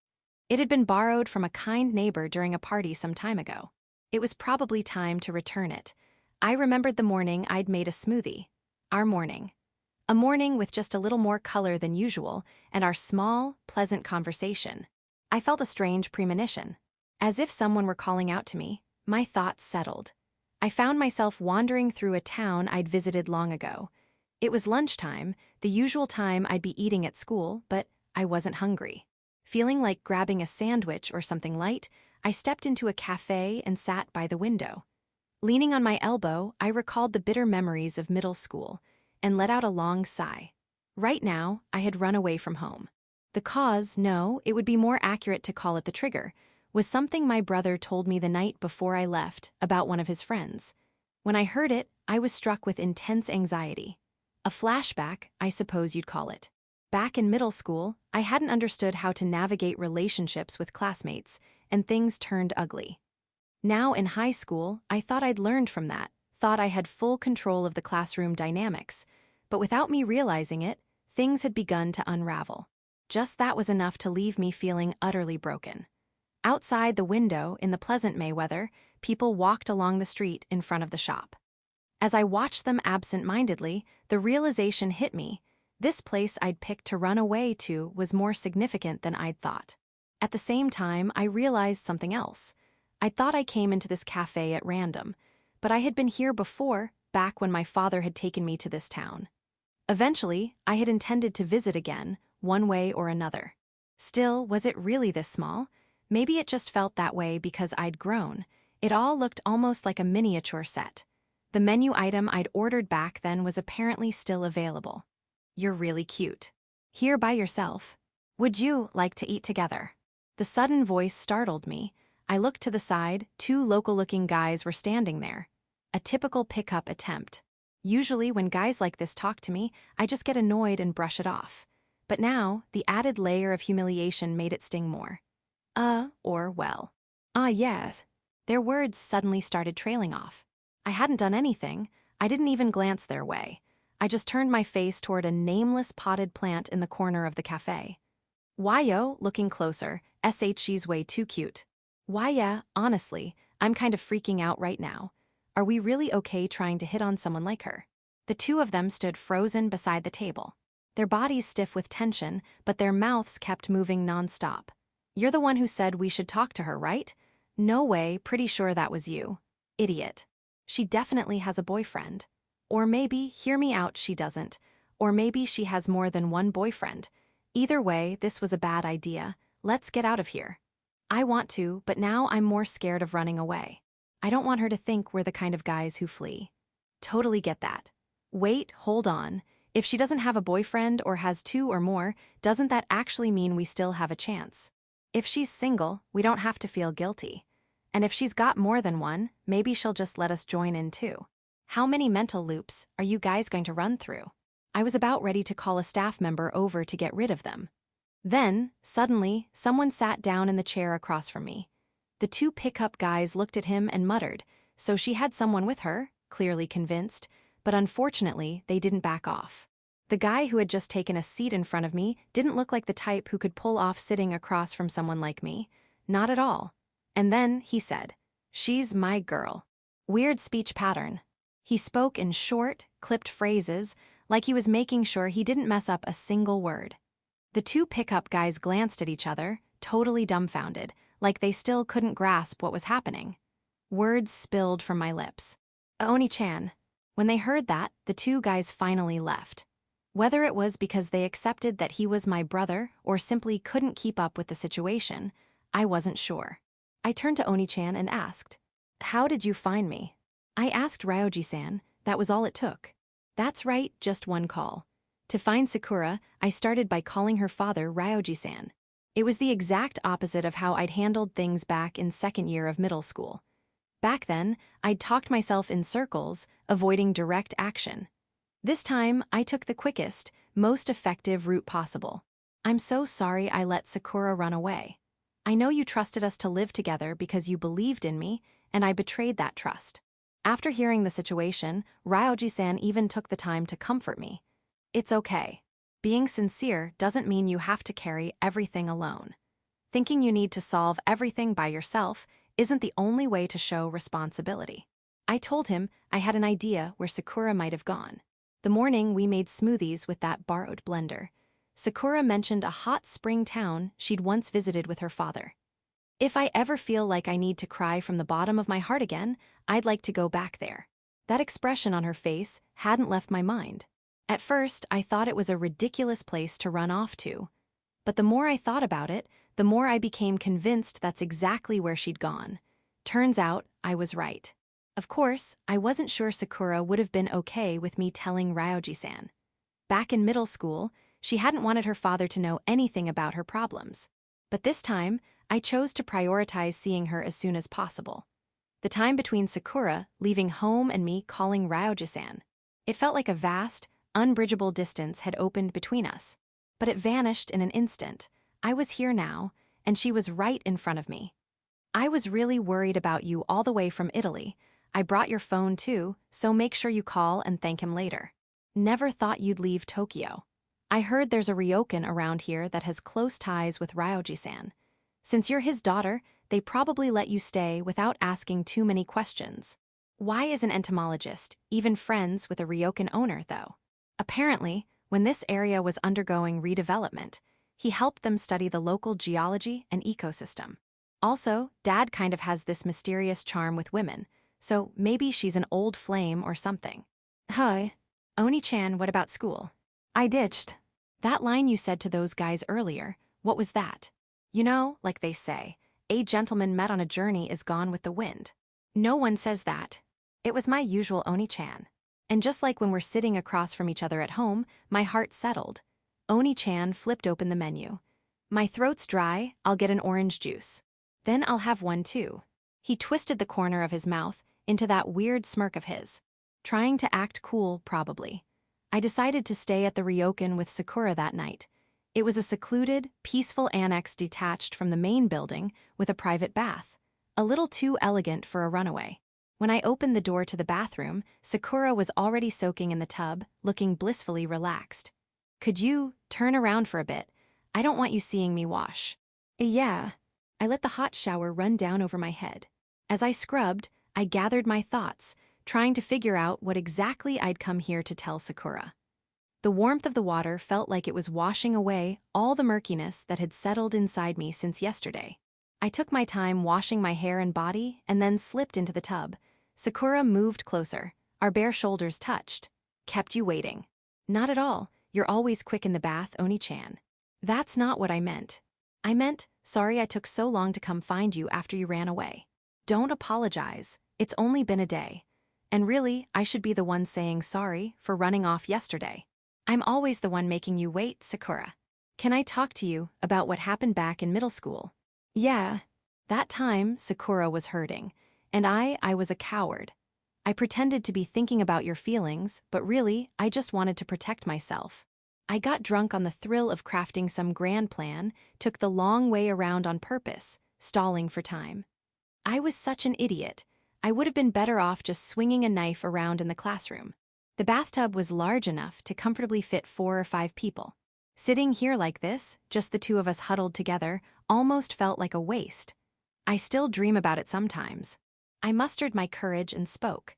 It had been borrowed from a kind neighbor during a party some time ago. It was probably time to return it. I remembered the morning I'd made a smoothie. Our morning. A morning with just a little more color than usual, and our small, pleasant conversation. I felt a strange premonition. As if someone were calling out to me, my thoughts settled. I found myself wandering through a town I'd visited long ago. It was lunchtime, the usual time I'd be eating at school, but I wasn't hungry. Feeling like grabbing a sandwich or something light, I stepped into a cafe and sat by the window. Leaning on my elbow, I recalled the bitter memories of middle school and let out a long sigh. Right now, I had run away from home. The cause, no, it would be more accurate to call it the trigger, was something my brother told me the night before I left about one of his friends. When I heard it, I was struck with intense anxiety. A flashback, I suppose you'd call it. Back in middle school, I hadn't understood how to navigate relationships with classmates, and things turned ugly. Now in high school, I thought I'd learned from that, thought I had full control of the classroom dynamics, but without me realizing it, things had begun to unravel. Just that was enough to leave me feeling utterly broken. Outside the window, in the pleasant May weather, people walked along the street in front of the shop. As I watched them absent-mindedly, the realization hit me. This place I'd picked to run away to was more significant than I'd thought. At the same time, I realized something else. I thought I came into this cafe at random, but I had been here before, back when my father had taken me to this town. Eventually, I had intended to visit again, one way or another. Still, was it really this small? Maybe it just felt that way because I'd grown. It all looked almost like a miniature set. The menu item I'd ordered back then was apparently still available. You're really cute. Here by yourself. Would you like to eat together? The sudden voice startled me. I looked to the side, two local-looking guys were standing there. A typical pickup attempt. Usually when guys like this talk to me, I just get annoyed and brush it off. But now, the added layer of humiliation made it sting more. Or well. Yes. Their words suddenly started trailing off. I hadn't done anything. I didn't even glance their way. I just turned my face toward a nameless potted plant in the corner of the cafe. Why-yo, looking closer, she's way too cute. Why yeah, honestly, I'm kind of freaking out right now. Are we really okay trying to hit on someone like her? The two of them stood frozen beside the table. Their bodies stiff with tension, but their mouths kept moving non-stop. You're the one who said we should talk to her, right? No way, pretty sure that was you. Idiot. She definitely has a boyfriend. Or maybe, hear me out, she doesn't. Or maybe she has more than one boyfriend. Either way, this was a bad idea. Let's get out of here. I want to, but now I'm more scared of running away. I don't want her to think we're the kind of guys who flee. Totally get that. Wait, hold on. If she doesn't have a boyfriend or has two or more, doesn't that actually mean we still have a chance? If she's single, we don't have to feel guilty. And if she's got more than one, maybe she'll just let us join in too. How many mental loops are you guys going to run through? I was about ready to call a staff member over to get rid of them. Then, suddenly, someone sat down in the chair across from me. The two pickup guys looked at him and muttered, so she had someone with her, clearly convinced, but unfortunately, they didn't back off. The guy who had just taken a seat in front of me didn't look like the type who could pull off sitting across from someone like me. Not at all. And then, he said, "She's my girl." Weird speech pattern. He spoke in short, clipped phrases, like he was making sure he didn't mess up a single word. The two pickup guys glanced at each other, totally dumbfounded, like they still couldn't grasp what was happening. Words spilled from my lips. Onii-chan. When they heard that, the two guys finally left. Whether it was because they accepted that he was my brother or simply couldn't keep up with the situation, I wasn't sure. I turned to Onii-chan and asked, "How did you find me?" I asked Ryoji-san, that was all it took. That's right, just one call. To find Sakura, I started by calling her father Ryoji-san. It was the exact opposite of how I'd handled things back in second year of middle school. Back then, I'd talked myself in circles, avoiding direct action. This time, I took the quickest, most effective route possible. I'm so sorry I let Sakura run away. I know you trusted us to live together because you believed in me, and I betrayed that trust. After hearing the situation, Ryoji-san even took the time to comfort me. It's okay. Being sincere doesn't mean you have to carry everything alone. Thinking you need to solve everything by yourself isn't the only way to show responsibility. I told him I had an idea where Sakura might have gone. The morning we made smoothies with that borrowed blender. Sakura mentioned a hot spring town she'd once visited with her father. If I ever feel like I need to cry from the bottom of my heart again, I'd like to go back there. That expression on her face hadn't left my mind. At first, I thought it was a ridiculous place to run off to. But the more I thought about it, the more I became convinced that's exactly where she'd gone. Turns out, I was right. Of course, I wasn't sure Sakura would have been okay with me telling Ryoji-san. Back in middle school, she hadn't wanted her father to know anything about her problems. But this time, I chose to prioritize seeing her as soon as possible. The time between Sakura leaving home and me calling Ryoji-san. It felt like a vast, unbridgeable distance had opened between us. But it vanished in an instant. I was here now, and she was right in front of me. I was really worried about you all the way from Italy. I brought your phone too, so make sure you call and thank him later. Never thought you'd leave Tokyo. I heard there's a ryokan around here that has close ties with Ryoji-san. Since you're his daughter, they probably let you stay without asking too many questions. Why is an entomologist even friends with a ryokan owner, though? Apparently, when this area was undergoing redevelopment, he helped them study the local geology and ecosystem. Also, Dad kind of has this mysterious charm with women, so maybe she's an old flame or something. Hi. Onii-chan, what about school? I ditched. That line you said to those guys earlier, what was that? You know, like they say, a gentleman met on a journey is gone with the wind. No one says that. It was my usual Onii-chan. And just like when we're sitting across from each other at home, my heart settled. Onii-chan flipped open the menu. My throat's dry, I'll get an orange juice. Then I'll have one too. He twisted the corner of his mouth into that weird smirk of his. Trying to act cool, probably. I decided to stay at the ryokan with Sakura that night. It was a secluded, peaceful annex detached from the main building with a private bath. A little too elegant for a runaway. When I opened the door to the bathroom, Sakura was already soaking in the tub, looking blissfully relaxed. Could you turn around for a bit? I don't want you seeing me wash. Yeah. I let the hot shower run down over my head. As I scrubbed, I gathered my thoughts, trying to figure out what exactly I'd come here to tell Sakura. The warmth of the water felt like it was washing away all the murkiness that had settled inside me since yesterday. I took my time washing my hair and body and then slipped into the tub. Sakura moved closer. Our bare shoulders touched. Kept you waiting. Not at all. You're always quick in the bath, Onii-chan. That's not what I meant. I meant, sorry I took so long to come find you after you ran away. Don't apologize. It's only been a day. And really, I should be the one saying sorry for running off yesterday. I'm always the one making you wait, Sakura. Can I talk to you about what happened back in middle school? Yeah. That time, Sakura was hurting, and I was a coward. I pretended to be thinking about your feelings, but really, I just wanted to protect myself. I got drunk on the thrill of crafting some grand plan, took the long way around on purpose, stalling for time. I was such an idiot. I would have been better off just swinging a knife around in the classroom. The bathtub was large enough to comfortably fit 4 or 5 people. Sitting here like this, just the two of us huddled together, almost felt like a waste. I still dream about it sometimes. I mustered my courage and spoke.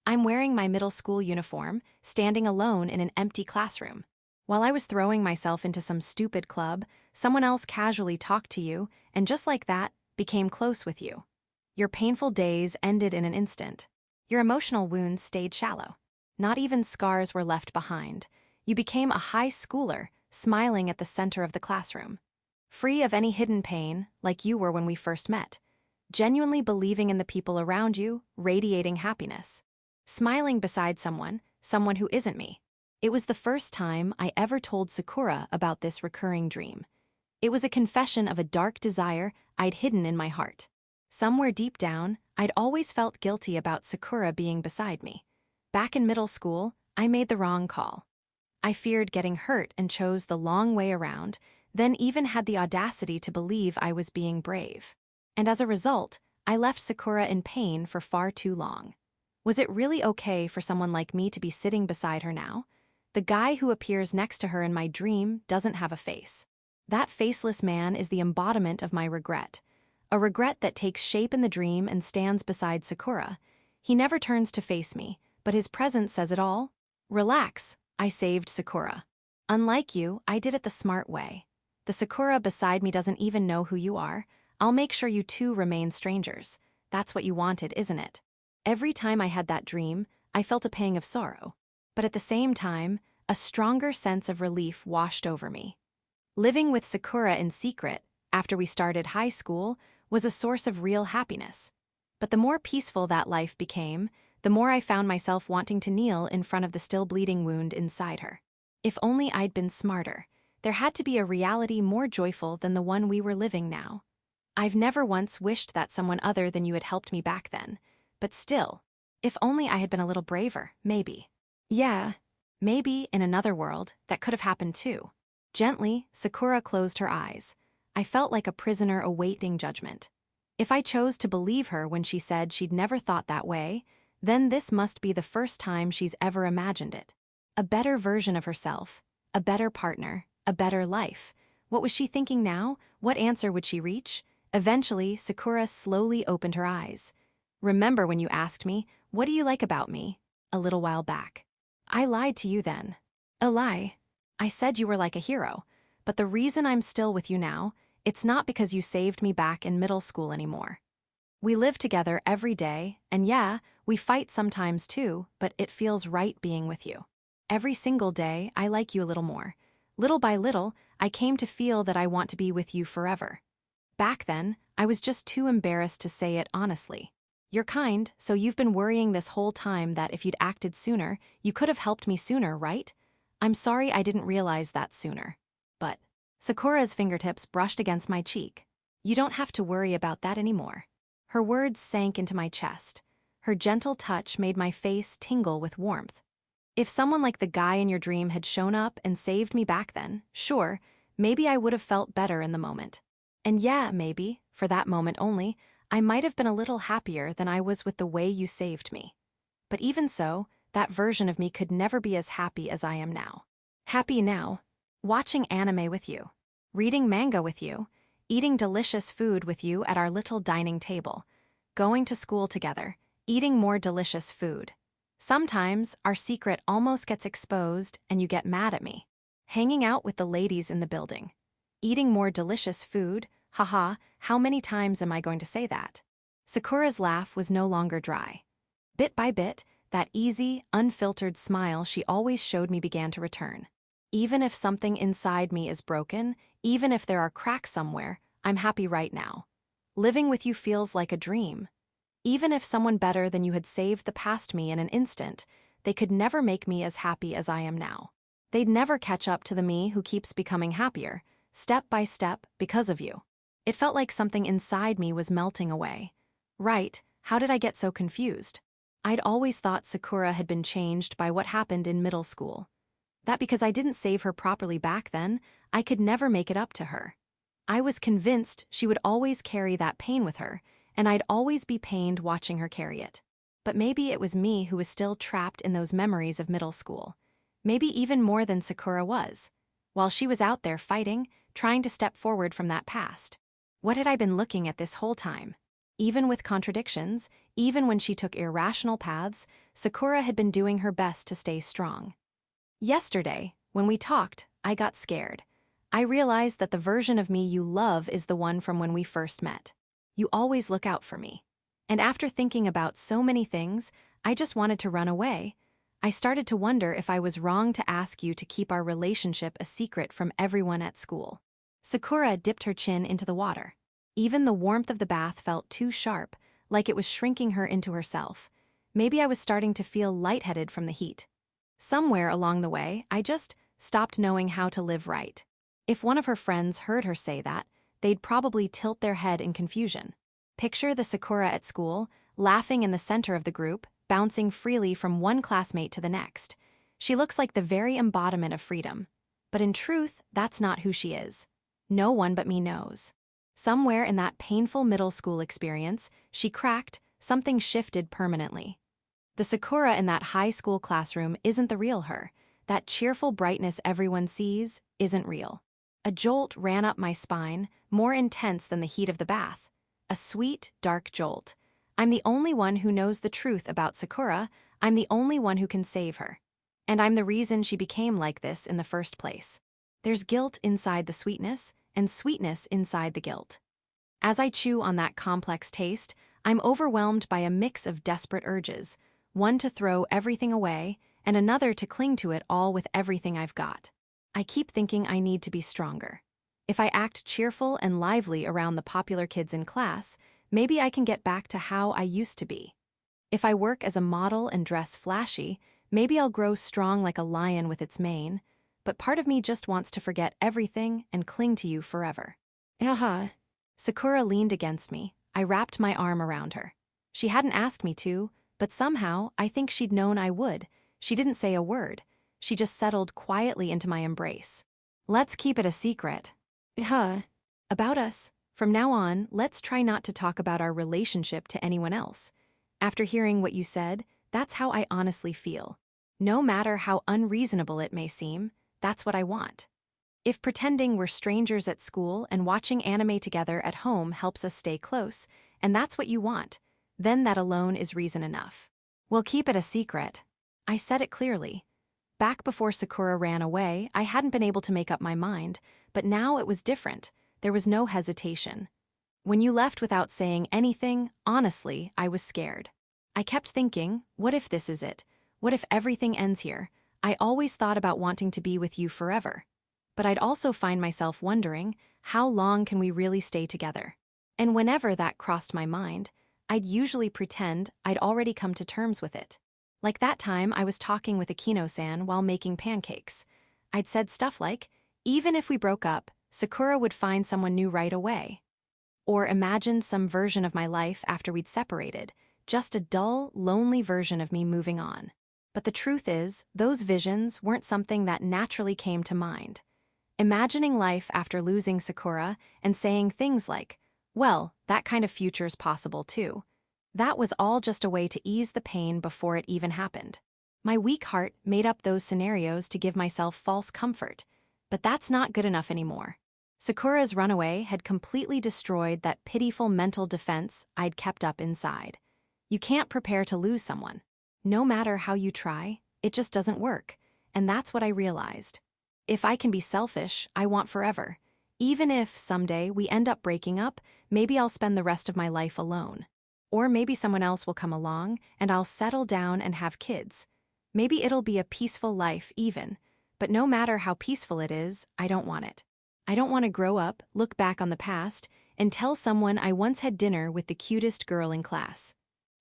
I'm wearing my middle school uniform, standing alone in an empty classroom. While I was throwing myself into some stupid club, someone else casually talked to you, and just like that, became close with you. Your painful days ended in an instant. Your emotional wounds stayed shallow. Not even scars were left behind. You became a high schooler, smiling at the center of the classroom. Free of any hidden pain, like you were when we first met. Genuinely believing in the people around you, radiating happiness. Smiling beside someone who isn't me. It was the first time I ever told Sakura about this recurring dream. It was a confession of a dark desire I'd hidden in my heart. Somewhere deep down, I'd always felt guilty about Sakura being beside me. Back in middle school, I made the wrong call. I feared getting hurt and chose the long way around, then even had the audacity to believe I was being brave. And as a result, I left Sakura in pain for far too long. Was it really okay for someone like me to be sitting beside her now? The guy who appears next to her in my dream doesn't have a face. That faceless man is the embodiment of my regret. A regret that takes shape in the dream and stands beside Sakura. He never turns to face me, but his presence says it all. Relax, I saved Sakura. Unlike you, I did it the smart way. The Sakura beside me doesn't even know who you are. I'll make sure you two remain strangers. That's what you wanted, isn't it? Every time I had that dream, I felt a pang of sorrow. But at the same time, a stronger sense of relief washed over me. Living with Sakura in secret, after we started high school, was a source of real happiness. But the more peaceful that life became, the more I found myself wanting to kneel in front of the still bleeding wound inside her. If only I'd been smarter. There had to be a reality more joyful than the one we were living now. I've never once wished that someone other than you had helped me back then. But still, if only I had been a little braver, maybe. Yeah, maybe in another world, that could have happened too. Gently, Sakura closed her eyes. I felt like a prisoner awaiting judgment. If I chose to believe her when she said she'd never thought that way, then this must be the first time she's ever imagined it. A better version of herself, a better partner, a better life. What was she thinking now? What answer would she reach? Eventually, Sakura slowly opened her eyes. Remember when you asked me, "What do you like about me?" a little while back. I lied to you then. A lie. I said you were like a hero. But the reason I'm still with you now, it's not because you saved me back in middle school anymore. We live together every day, and yeah, we fight sometimes too, but it feels right being with you. Every single day, I like you a little more. Little by little, I came to feel that I want to be with you forever. Back then, I was just too embarrassed to say it honestly. You're kind, so you've been worrying this whole time that if you'd acted sooner, you could have helped me sooner, right? I'm sorry I didn't realize that sooner. But Sakura's fingertips brushed against my cheek. You don't have to worry about that anymore. Her words sank into my chest. Her gentle touch made my face tingle with warmth. If someone like the guy in your dream had shown up and saved me back then, sure, maybe I would have felt better in the moment. And yeah, maybe, for that moment only, I might have been a little happier than I was with the way you saved me. But even so, that version of me could never be as happy as I am now. Happy now, watching anime with you, reading manga with you, eating delicious food with you at our little dining table, going to school together, eating more delicious food. Sometimes our secret almost gets exposed and you get mad at me. Hanging out with the ladies in the building, eating more delicious food. Haha, how many times am I going to say that? Sakura's laugh was no longer dry. Bit by bit, that easy, unfiltered smile she always showed me began to return. Even if something inside me is broken, even if there are cracks somewhere, I'm happy right now. Living with you feels like a dream. Even if someone better than you had saved the past me in an instant, they could never make me as happy as I am now. They'd never catch up to the me who keeps becoming happier, step by step, because of you. It felt like something inside me was melting away. Right, how did I get so confused? I'd always thought Sakura had been changed by what happened in middle school. That because I didn't save her properly back then, I could never make it up to her. I was convinced she would always carry that pain with her, and I'd always be pained watching her carry it. But maybe it was me who was still trapped in those memories of middle school. Maybe even more than Sakura was. While she was out there fighting, trying to step forward from that past. What had I been looking at this whole time? Even with contradictions, even when she took irrational paths, Sakura had been doing her best to stay strong. Yesterday, when we talked, I got scared. I realized that the version of me you love is the one from when we first met. You always look out for me. And after thinking about so many things, I just wanted to run away. I started to wonder if I was wrong to ask you to keep our relationship a secret from everyone at school. Sakura dipped her chin into the water. Even the warmth of the bath felt too sharp, like it was shrinking her into herself. Maybe I was starting to feel lightheaded from the heat. Somewhere along the way, I just stopped knowing how to live right. If one of her friends heard her say that, they'd probably tilt their head in confusion. Picture the Sakura at school, laughing in the center of the group, bouncing freely from one classmate to the next. She looks like the very embodiment of freedom. But in truth, that's not who she is. No one but me knows. Somewhere in that painful middle school experience, she cracked, something shifted permanently. The Sakura in that high school classroom isn't the real her. That cheerful brightness everyone sees isn't real. A jolt ran up my spine, more intense than the heat of the bath. A sweet, dark jolt. I'm the only one who knows the truth about Sakura. I'm the only one who can save her. And I'm the reason she became like this in the first place. There's guilt inside the sweetness, and sweetness inside the guilt. As I chew on that complex taste, I'm overwhelmed by a mix of desperate urges, one to throw everything away, and another to cling to it all with everything I've got. I keep thinking I need to be stronger. If I act cheerful and lively around the popular kids in class, maybe I can get back to how I used to be. If I work as a model and dress flashy, maybe I'll grow strong like a lion with its mane, but part of me just wants to forget everything and cling to you forever. Haha. Sakura leaned against me. I wrapped my arm around her. She hadn't asked me to, but somehow I think she'd known I would. She didn't say a word. She just settled quietly into my embrace. Let's keep it a secret. About us. From now on, let's try not to talk about our relationship to anyone else. After hearing what you said, that's how I honestly feel. No matter how unreasonable it may seem, that's what I want. If pretending we're strangers at school and watching anime together at home helps us stay close, and that's what you want, then that alone is reason enough. We'll keep it a secret. I said it clearly. Back before Sakura ran away, I hadn't been able to make up my mind, but now it was different. There was no hesitation. When you left without saying anything, honestly, I was scared. I kept thinking, what if this is it? What if everything ends here? I always thought about wanting to be with you forever. But I'd also find myself wondering, how long can we really stay together? And whenever that crossed my mind, I'd usually pretend I'd already come to terms with it. Like that time I was talking with Akino-san while making pancakes. I'd said stuff like, even if we broke up, Sakura would find someone new right away. Or imagined some version of my life after we'd separated, just a dull, lonely version of me moving on. But the truth is, those visions weren't something that naturally came to mind. Imagining life after losing Sakura and saying things like, well, that kind of future's possible too. That was all just a way to ease the pain before it even happened. My weak heart made up those scenarios to give myself false comfort, but that's not good enough anymore. Sakura's runaway had completely destroyed that pitiful mental defense I'd kept up inside. You can't prepare to lose someone. No matter how you try, it just doesn't work, and that's what I realized. If I can be selfish, I want forever. Even if, someday, we end up breaking up, maybe I'll spend the rest of my life alone. Or maybe someone else will come along, and I'll settle down and have kids. Maybe it'll be a peaceful life, even. But no matter how peaceful it is, I don't want it. I don't want to grow up, look back on the past, and tell someone I once had dinner with the cutest girl in class.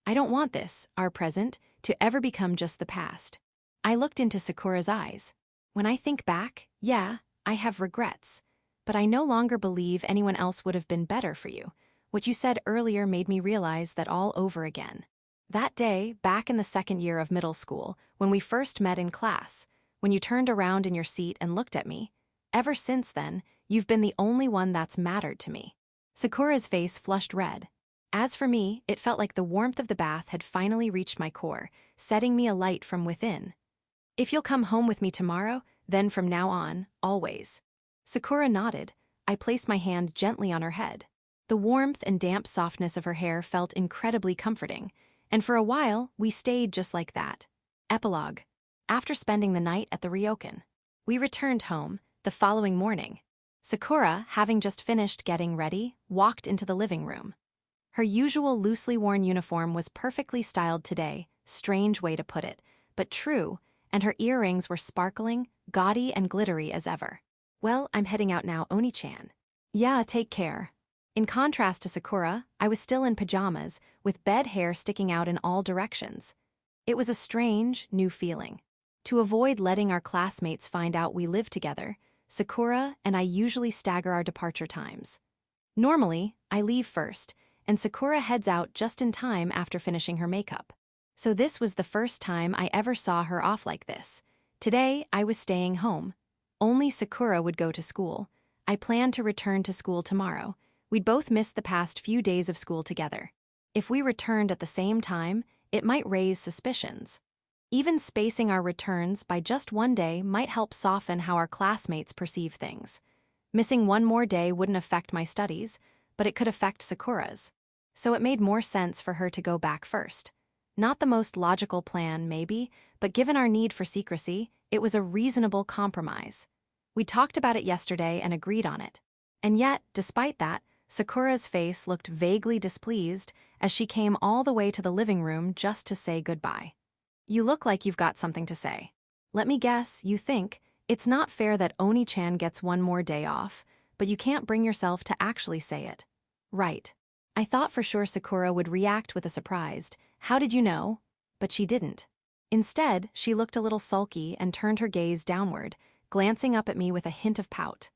I don't want this, our present, to ever become just the past. I looked into Sakura's eyes. When I think back, yeah, I have regrets. But I no longer believe anyone else would have been better for you. What you said earlier made me realize that all over again. That day, back in the second year of middle school, when we first met in class, when you turned around in your seat and looked at me, ever since then, you've been the only one that's mattered to me. Sakura's face flushed red. As for me, it felt like the warmth of the bath had finally reached my core, setting me alight from within. If you'll come home with me tomorrow, then from now on, always. Sakura nodded. I placed my hand gently on her head. The warmth and damp softness of her hair felt incredibly comforting, and for a while, we stayed just like that. Epilogue. After spending the night at the ryokan, we returned home the following morning. Sakura, having just finished getting ready, walked into the living room. Her usual loosely worn uniform was perfectly styled today, strange way to put it, but true, and her earrings were sparkling, gaudy and glittery as ever. Well, I'm heading out now, Onii-chan. Yeah, take care. In contrast to Sakura, I was still in pajamas, with bed hair sticking out in all directions. It was a strange, new feeling. To avoid letting our classmates find out we lived together, Sakura and I usually stagger our departure times. Normally, I leave first, and Sakura heads out just in time after finishing her makeup. So this was the first time I ever saw her off like this. Today, I was staying home. Only Sakura would go to school. I planned to return to school tomorrow. We'd both missed the past few days of school together. If we returned at the same time, it might raise suspicions. Even spacing our returns by just one day might help soften how our classmates perceive things. Missing one more day wouldn't affect my studies, but it could affect Sakura's. So it made more sense for her to go back first. Not the most logical plan, maybe, but given our need for secrecy, it was a reasonable compromise. We talked about it yesterday and agreed on it. And yet, despite that, Sakura's face looked vaguely displeased as she came all the way to the living room just to say goodbye. You look like you've got something to say. Let me guess, you think it's not fair that Onii-chan gets one more day off, but you can't bring yourself to actually say it. Right. I thought for sure Sakura would react with a surprised, "How did you know?" But she didn't. Instead, she looked a little sulky and turned her gaze downward, glancing up at me with a hint of pout.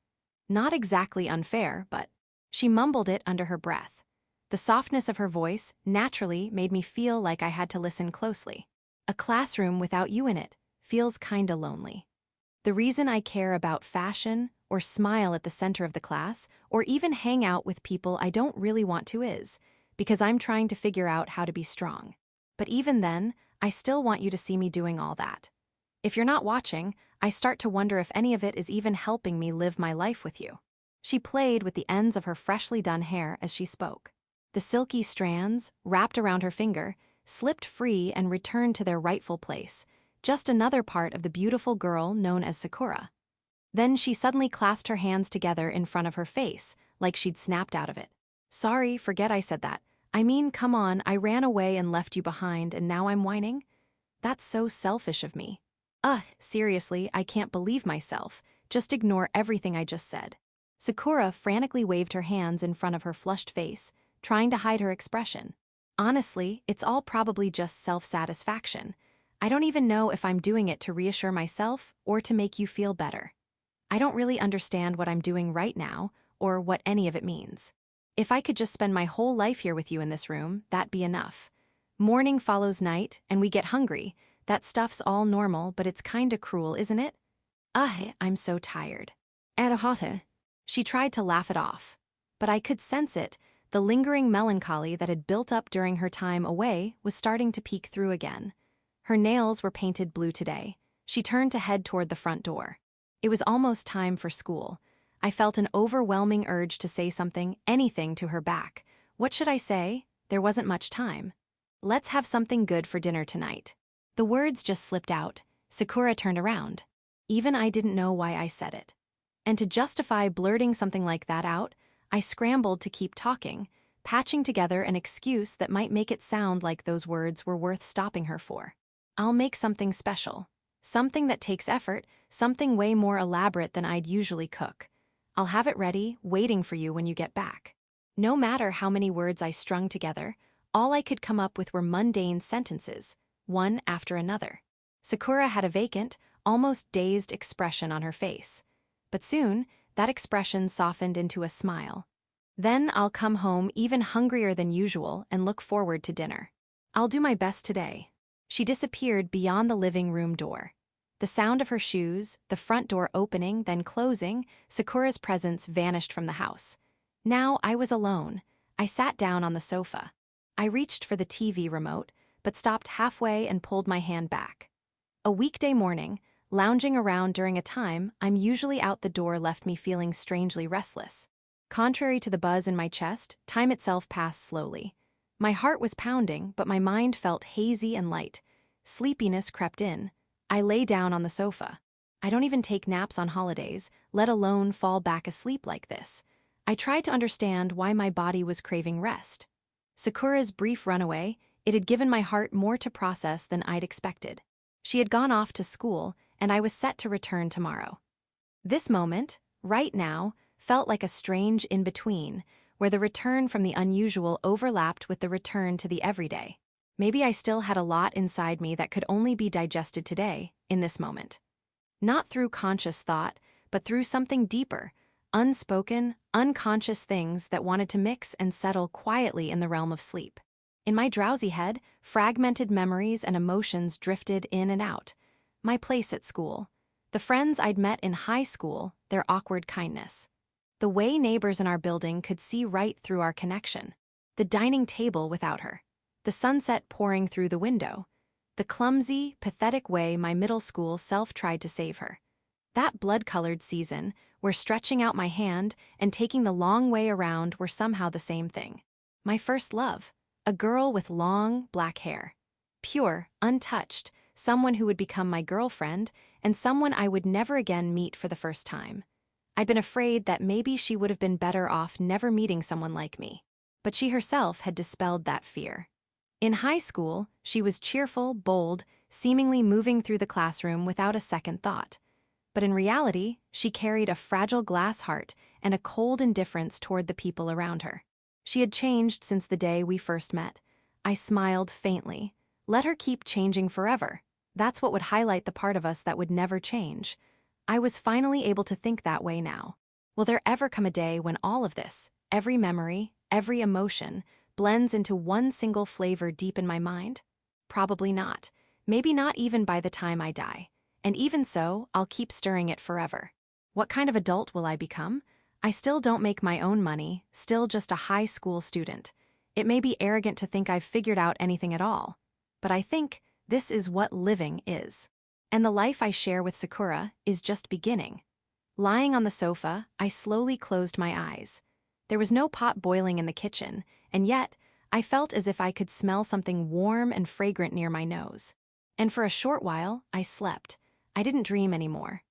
Not exactly unfair, but she mumbled it under her breath. The softness of her voice naturally made me feel like I had to listen closely. A classroom without you in it feels kinda lonely. The reason I care about fashion, or smile at the center of the class, or even hang out with people I don't really want to is because I'm trying to figure out how to be strong. But even then, I still want you to see me doing all that. If you're not watching, I start to wonder if any of it is even helping me live my life with you. She played with the ends of her freshly done hair as she spoke. The silky strands, wrapped around her finger, slipped free and returned to their rightful place, just another part of the beautiful girl known as Sakura. Then she suddenly clasped her hands together in front of her face, like she'd snapped out of it. Sorry, forget I said that. I mean, come on, I ran away and left you behind and now I'm whining? That's so selfish of me. Seriously, I can't believe myself. Just ignore everything I just said. Sakura frantically waved her hands in front of her flushed face, trying to hide her expression. Honestly, it's all probably just self-satisfaction. I don't even know if I'm doing it to reassure myself or to make you feel better. I don't really understand what I'm doing right now, or what any of it means. If I could just spend my whole life here with you in this room, that'd be enough. Morning follows night, and we get hungry. That stuff's all normal, but it's kinda cruel, isn't it? I'm so tired. Adahata. She tried to laugh it off. But I could sense it. The lingering melancholy that had built up during her time away was starting to peek through again. Her nails were painted blue today. She turned to head toward the front door. It was almost time for school. I felt an overwhelming urge to say something, anything to her back. What should I say? There wasn't much time. Let's have something good for dinner tonight. The words just slipped out. Sakura turned around. Even I didn't know why I said it. And to justify blurting something like that out, I scrambled to keep talking, patching together an excuse that might make it sound like those words were worth stopping her for. I'll make something special. Something that takes effort, something way more elaborate than I'd usually cook. I'll have it ready, waiting for you when you get back. No matter how many words I strung together, all I could come up with were mundane sentences, one after another. Sakura had a vacant, almost dazed expression on her face. But soon, that expression softened into a smile. Then I'll come home even hungrier than usual and look forward to dinner. I'll do my best today. She disappeared beyond the living room door. The sound of her shoes, the front door opening, then closing, Sakura's presence vanished from the house. Now I was alone. I sat down on the sofa. I reached for the TV remote, but stopped halfway and pulled my hand back. A weekday morning, lounging around during a time I'm usually out the door left me feeling strangely restless. Contrary to the buzz in my chest, time itself passed slowly. My heart was pounding, but my mind felt hazy and light. Sleepiness crept in. I lay down on the sofa. I don't even take naps on holidays, let alone fall back asleep like this. I tried to understand why my body was craving rest. Sakura's brief runaway, it had given my heart more to process than I'd expected. She had gone off to school, and I was set to return tomorrow. This moment, right now, felt like a strange in-between, where the return from the unusual overlapped with the return to the everyday. Maybe I still had a lot inside me that could only be digested today, in this moment. Not through conscious thought, but through something deeper, unspoken, unconscious things that wanted to mix and settle quietly in the realm of sleep. In my drowsy head, fragmented memories and emotions drifted in and out. My place at school. The friends I'd met in high school, their awkward kindness. The way neighbors in our building could see right through our connection. The dining table without her. The sunset pouring through the window. The clumsy, pathetic way my middle school self tried to save her. That blood-colored season, where stretching out my hand and taking the long way around were somehow the same thing. My first love. A girl with long, black hair. pure, untouched, someone who would become my girlfriend, and someone I would never again meet for the first time. I'd been afraid that maybe she would have been better off never meeting someone like me. But she herself had dispelled that fear. In high school, she was cheerful, bold, seemingly moving through the classroom without a second thought. But in reality, she carried a fragile glass heart and a cold indifference toward the people around her. She had changed since the day we first met. I smiled faintly. Let her keep changing forever. That's what would highlight the part of us that would never change. I was finally able to think that way now. Will there ever come a day when all of this, every memory, every emotion, blends into one single flavor deep in my mind? Probably not. Maybe not even by the time I die. And even so, I'll keep stirring it forever. What kind of adult will I become? I still don't make my own money, still just a high school student. It may be arrogant to think I've figured out anything at all. But I think this is what living is. And the life I share with Sakura is just beginning. Lying on the sofa, I slowly closed my eyes. There was no pot boiling in the kitchen, and yet I felt as if I could smell something warm and fragrant near my nose. And for a short while, I slept. I didn't dream anymore.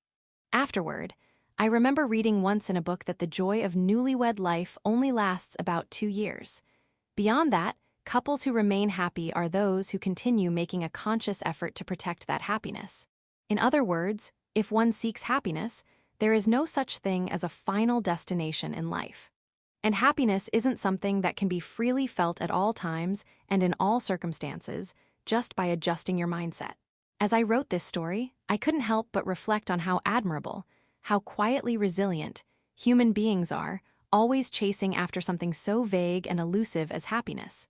Afterward, I remember reading once in a book that the joy of newlywed life only lasts about 2 years. Beyond that, couples who remain happy are those who continue making a conscious effort to protect that happiness. In other words, if one seeks happiness, there is no such thing as a final destination in life. And happiness isn't something that can be freely felt at all times and in all circumstances, just by adjusting your mindset. As I wrote this story, I couldn't help but reflect on how admirable, how quietly resilient human beings are, always chasing after something so vague and elusive as happiness.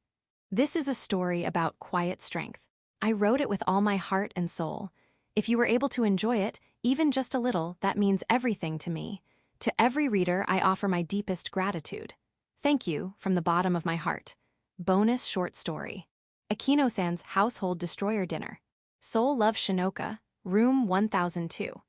This is a story about quiet strength. I wrote it with all my heart and soul. If you were able to enjoy it, even just a little, that means everything to me. To every reader, I offer my deepest gratitude. Thank you from the bottom of my heart. Bonus short story. Akino-san's Household Destroyer Dinner. Soul Love Shinoka, Room 1002.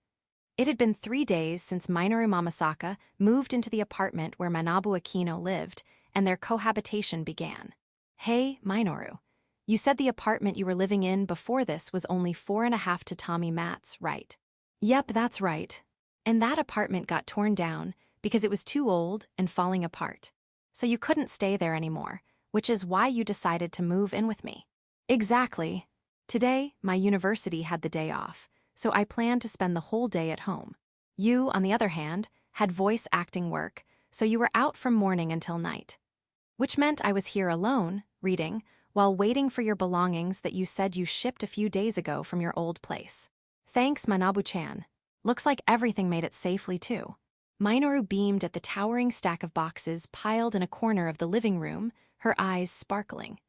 It had been 3 days since Minoru Mamasaka moved into the apartment where Manabu Akino lived, and their cohabitation began. Hey, Minoru. You said the apartment you were living in before this was only 4.5 tatami mats, right? Yep, that's right. And that apartment got torn down because it was too old and falling apart. So you couldn't stay there anymore, which is why you decided to move in with me. Exactly. Today, my university had the day off, so I planned to spend the whole day at home. You, on the other hand, had voice acting work, so you were out from morning until night. Which meant I was here alone, reading, while waiting for your belongings that you said you shipped a few days ago from your old place. Thanks, Manabu-chan. Looks like everything made it safely, too. Minoru beamed at the towering stack of boxes piled in a corner of the living room, her eyes sparkling.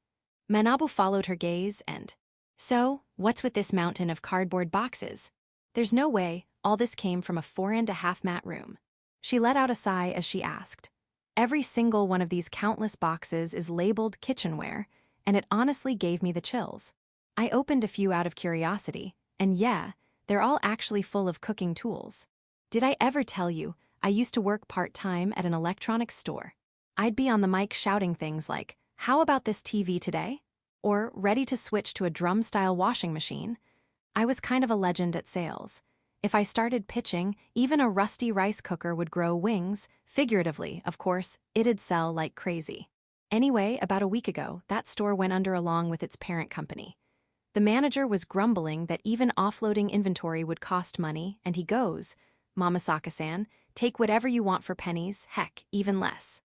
Manabu followed her gaze and, so, what's with this mountain of cardboard boxes? There's no way all this came from a 4.5 mat room. She let out a sigh as she asked. Every single one of these countless boxes is labeled kitchenware, and it honestly gave me the chills. I opened a few out of curiosity, and yeah, they're all actually full of cooking tools. Did I ever tell you I used to work part-time at an electronics store? I'd be on the mic shouting things like, "How about this TV today?" Or ready to switch to a drum-style washing machine. I was kind of a legend at sales. If I started pitching, even a rusty rice cooker would grow wings. Figuratively, of course, it'd sell like crazy. Anyway, about a week ago, that store went under along with its parent company. The manager was grumbling that even offloading inventory would cost money, and he goes, "Mamasaka-san, take whatever you want for pennies, heck, even less."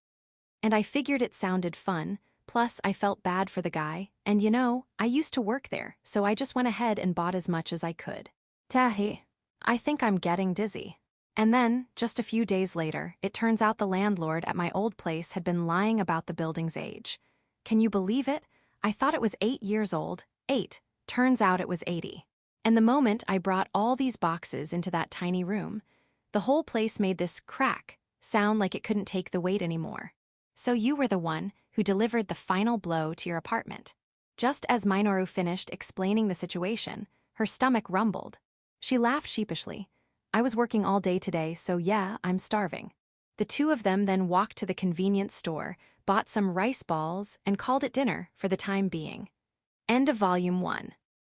And I figured it sounded fun, plus I felt bad for the guy, and you know, I used to work there, so I just went ahead and bought as much as I could. Tahi. I think I'm getting dizzy. And then, just a few days later, it turns out the landlord at my old place had been lying about the building's age. Can you believe it? I thought it was 8 years old. 8. Turns out it was 80. And the moment I brought all these boxes into that tiny room, the whole place made this crack sound like it couldn't take the weight anymore. So you were the one who delivered the final blow to your apartment. Just as Minoru finished explaining the situation, her stomach rumbled. She laughed sheepishly. I was working all day today, so yeah, I'm starving. The two of them then walked to the convenience store, bought some rice balls, and called it dinner for the time being. End of Volume 1.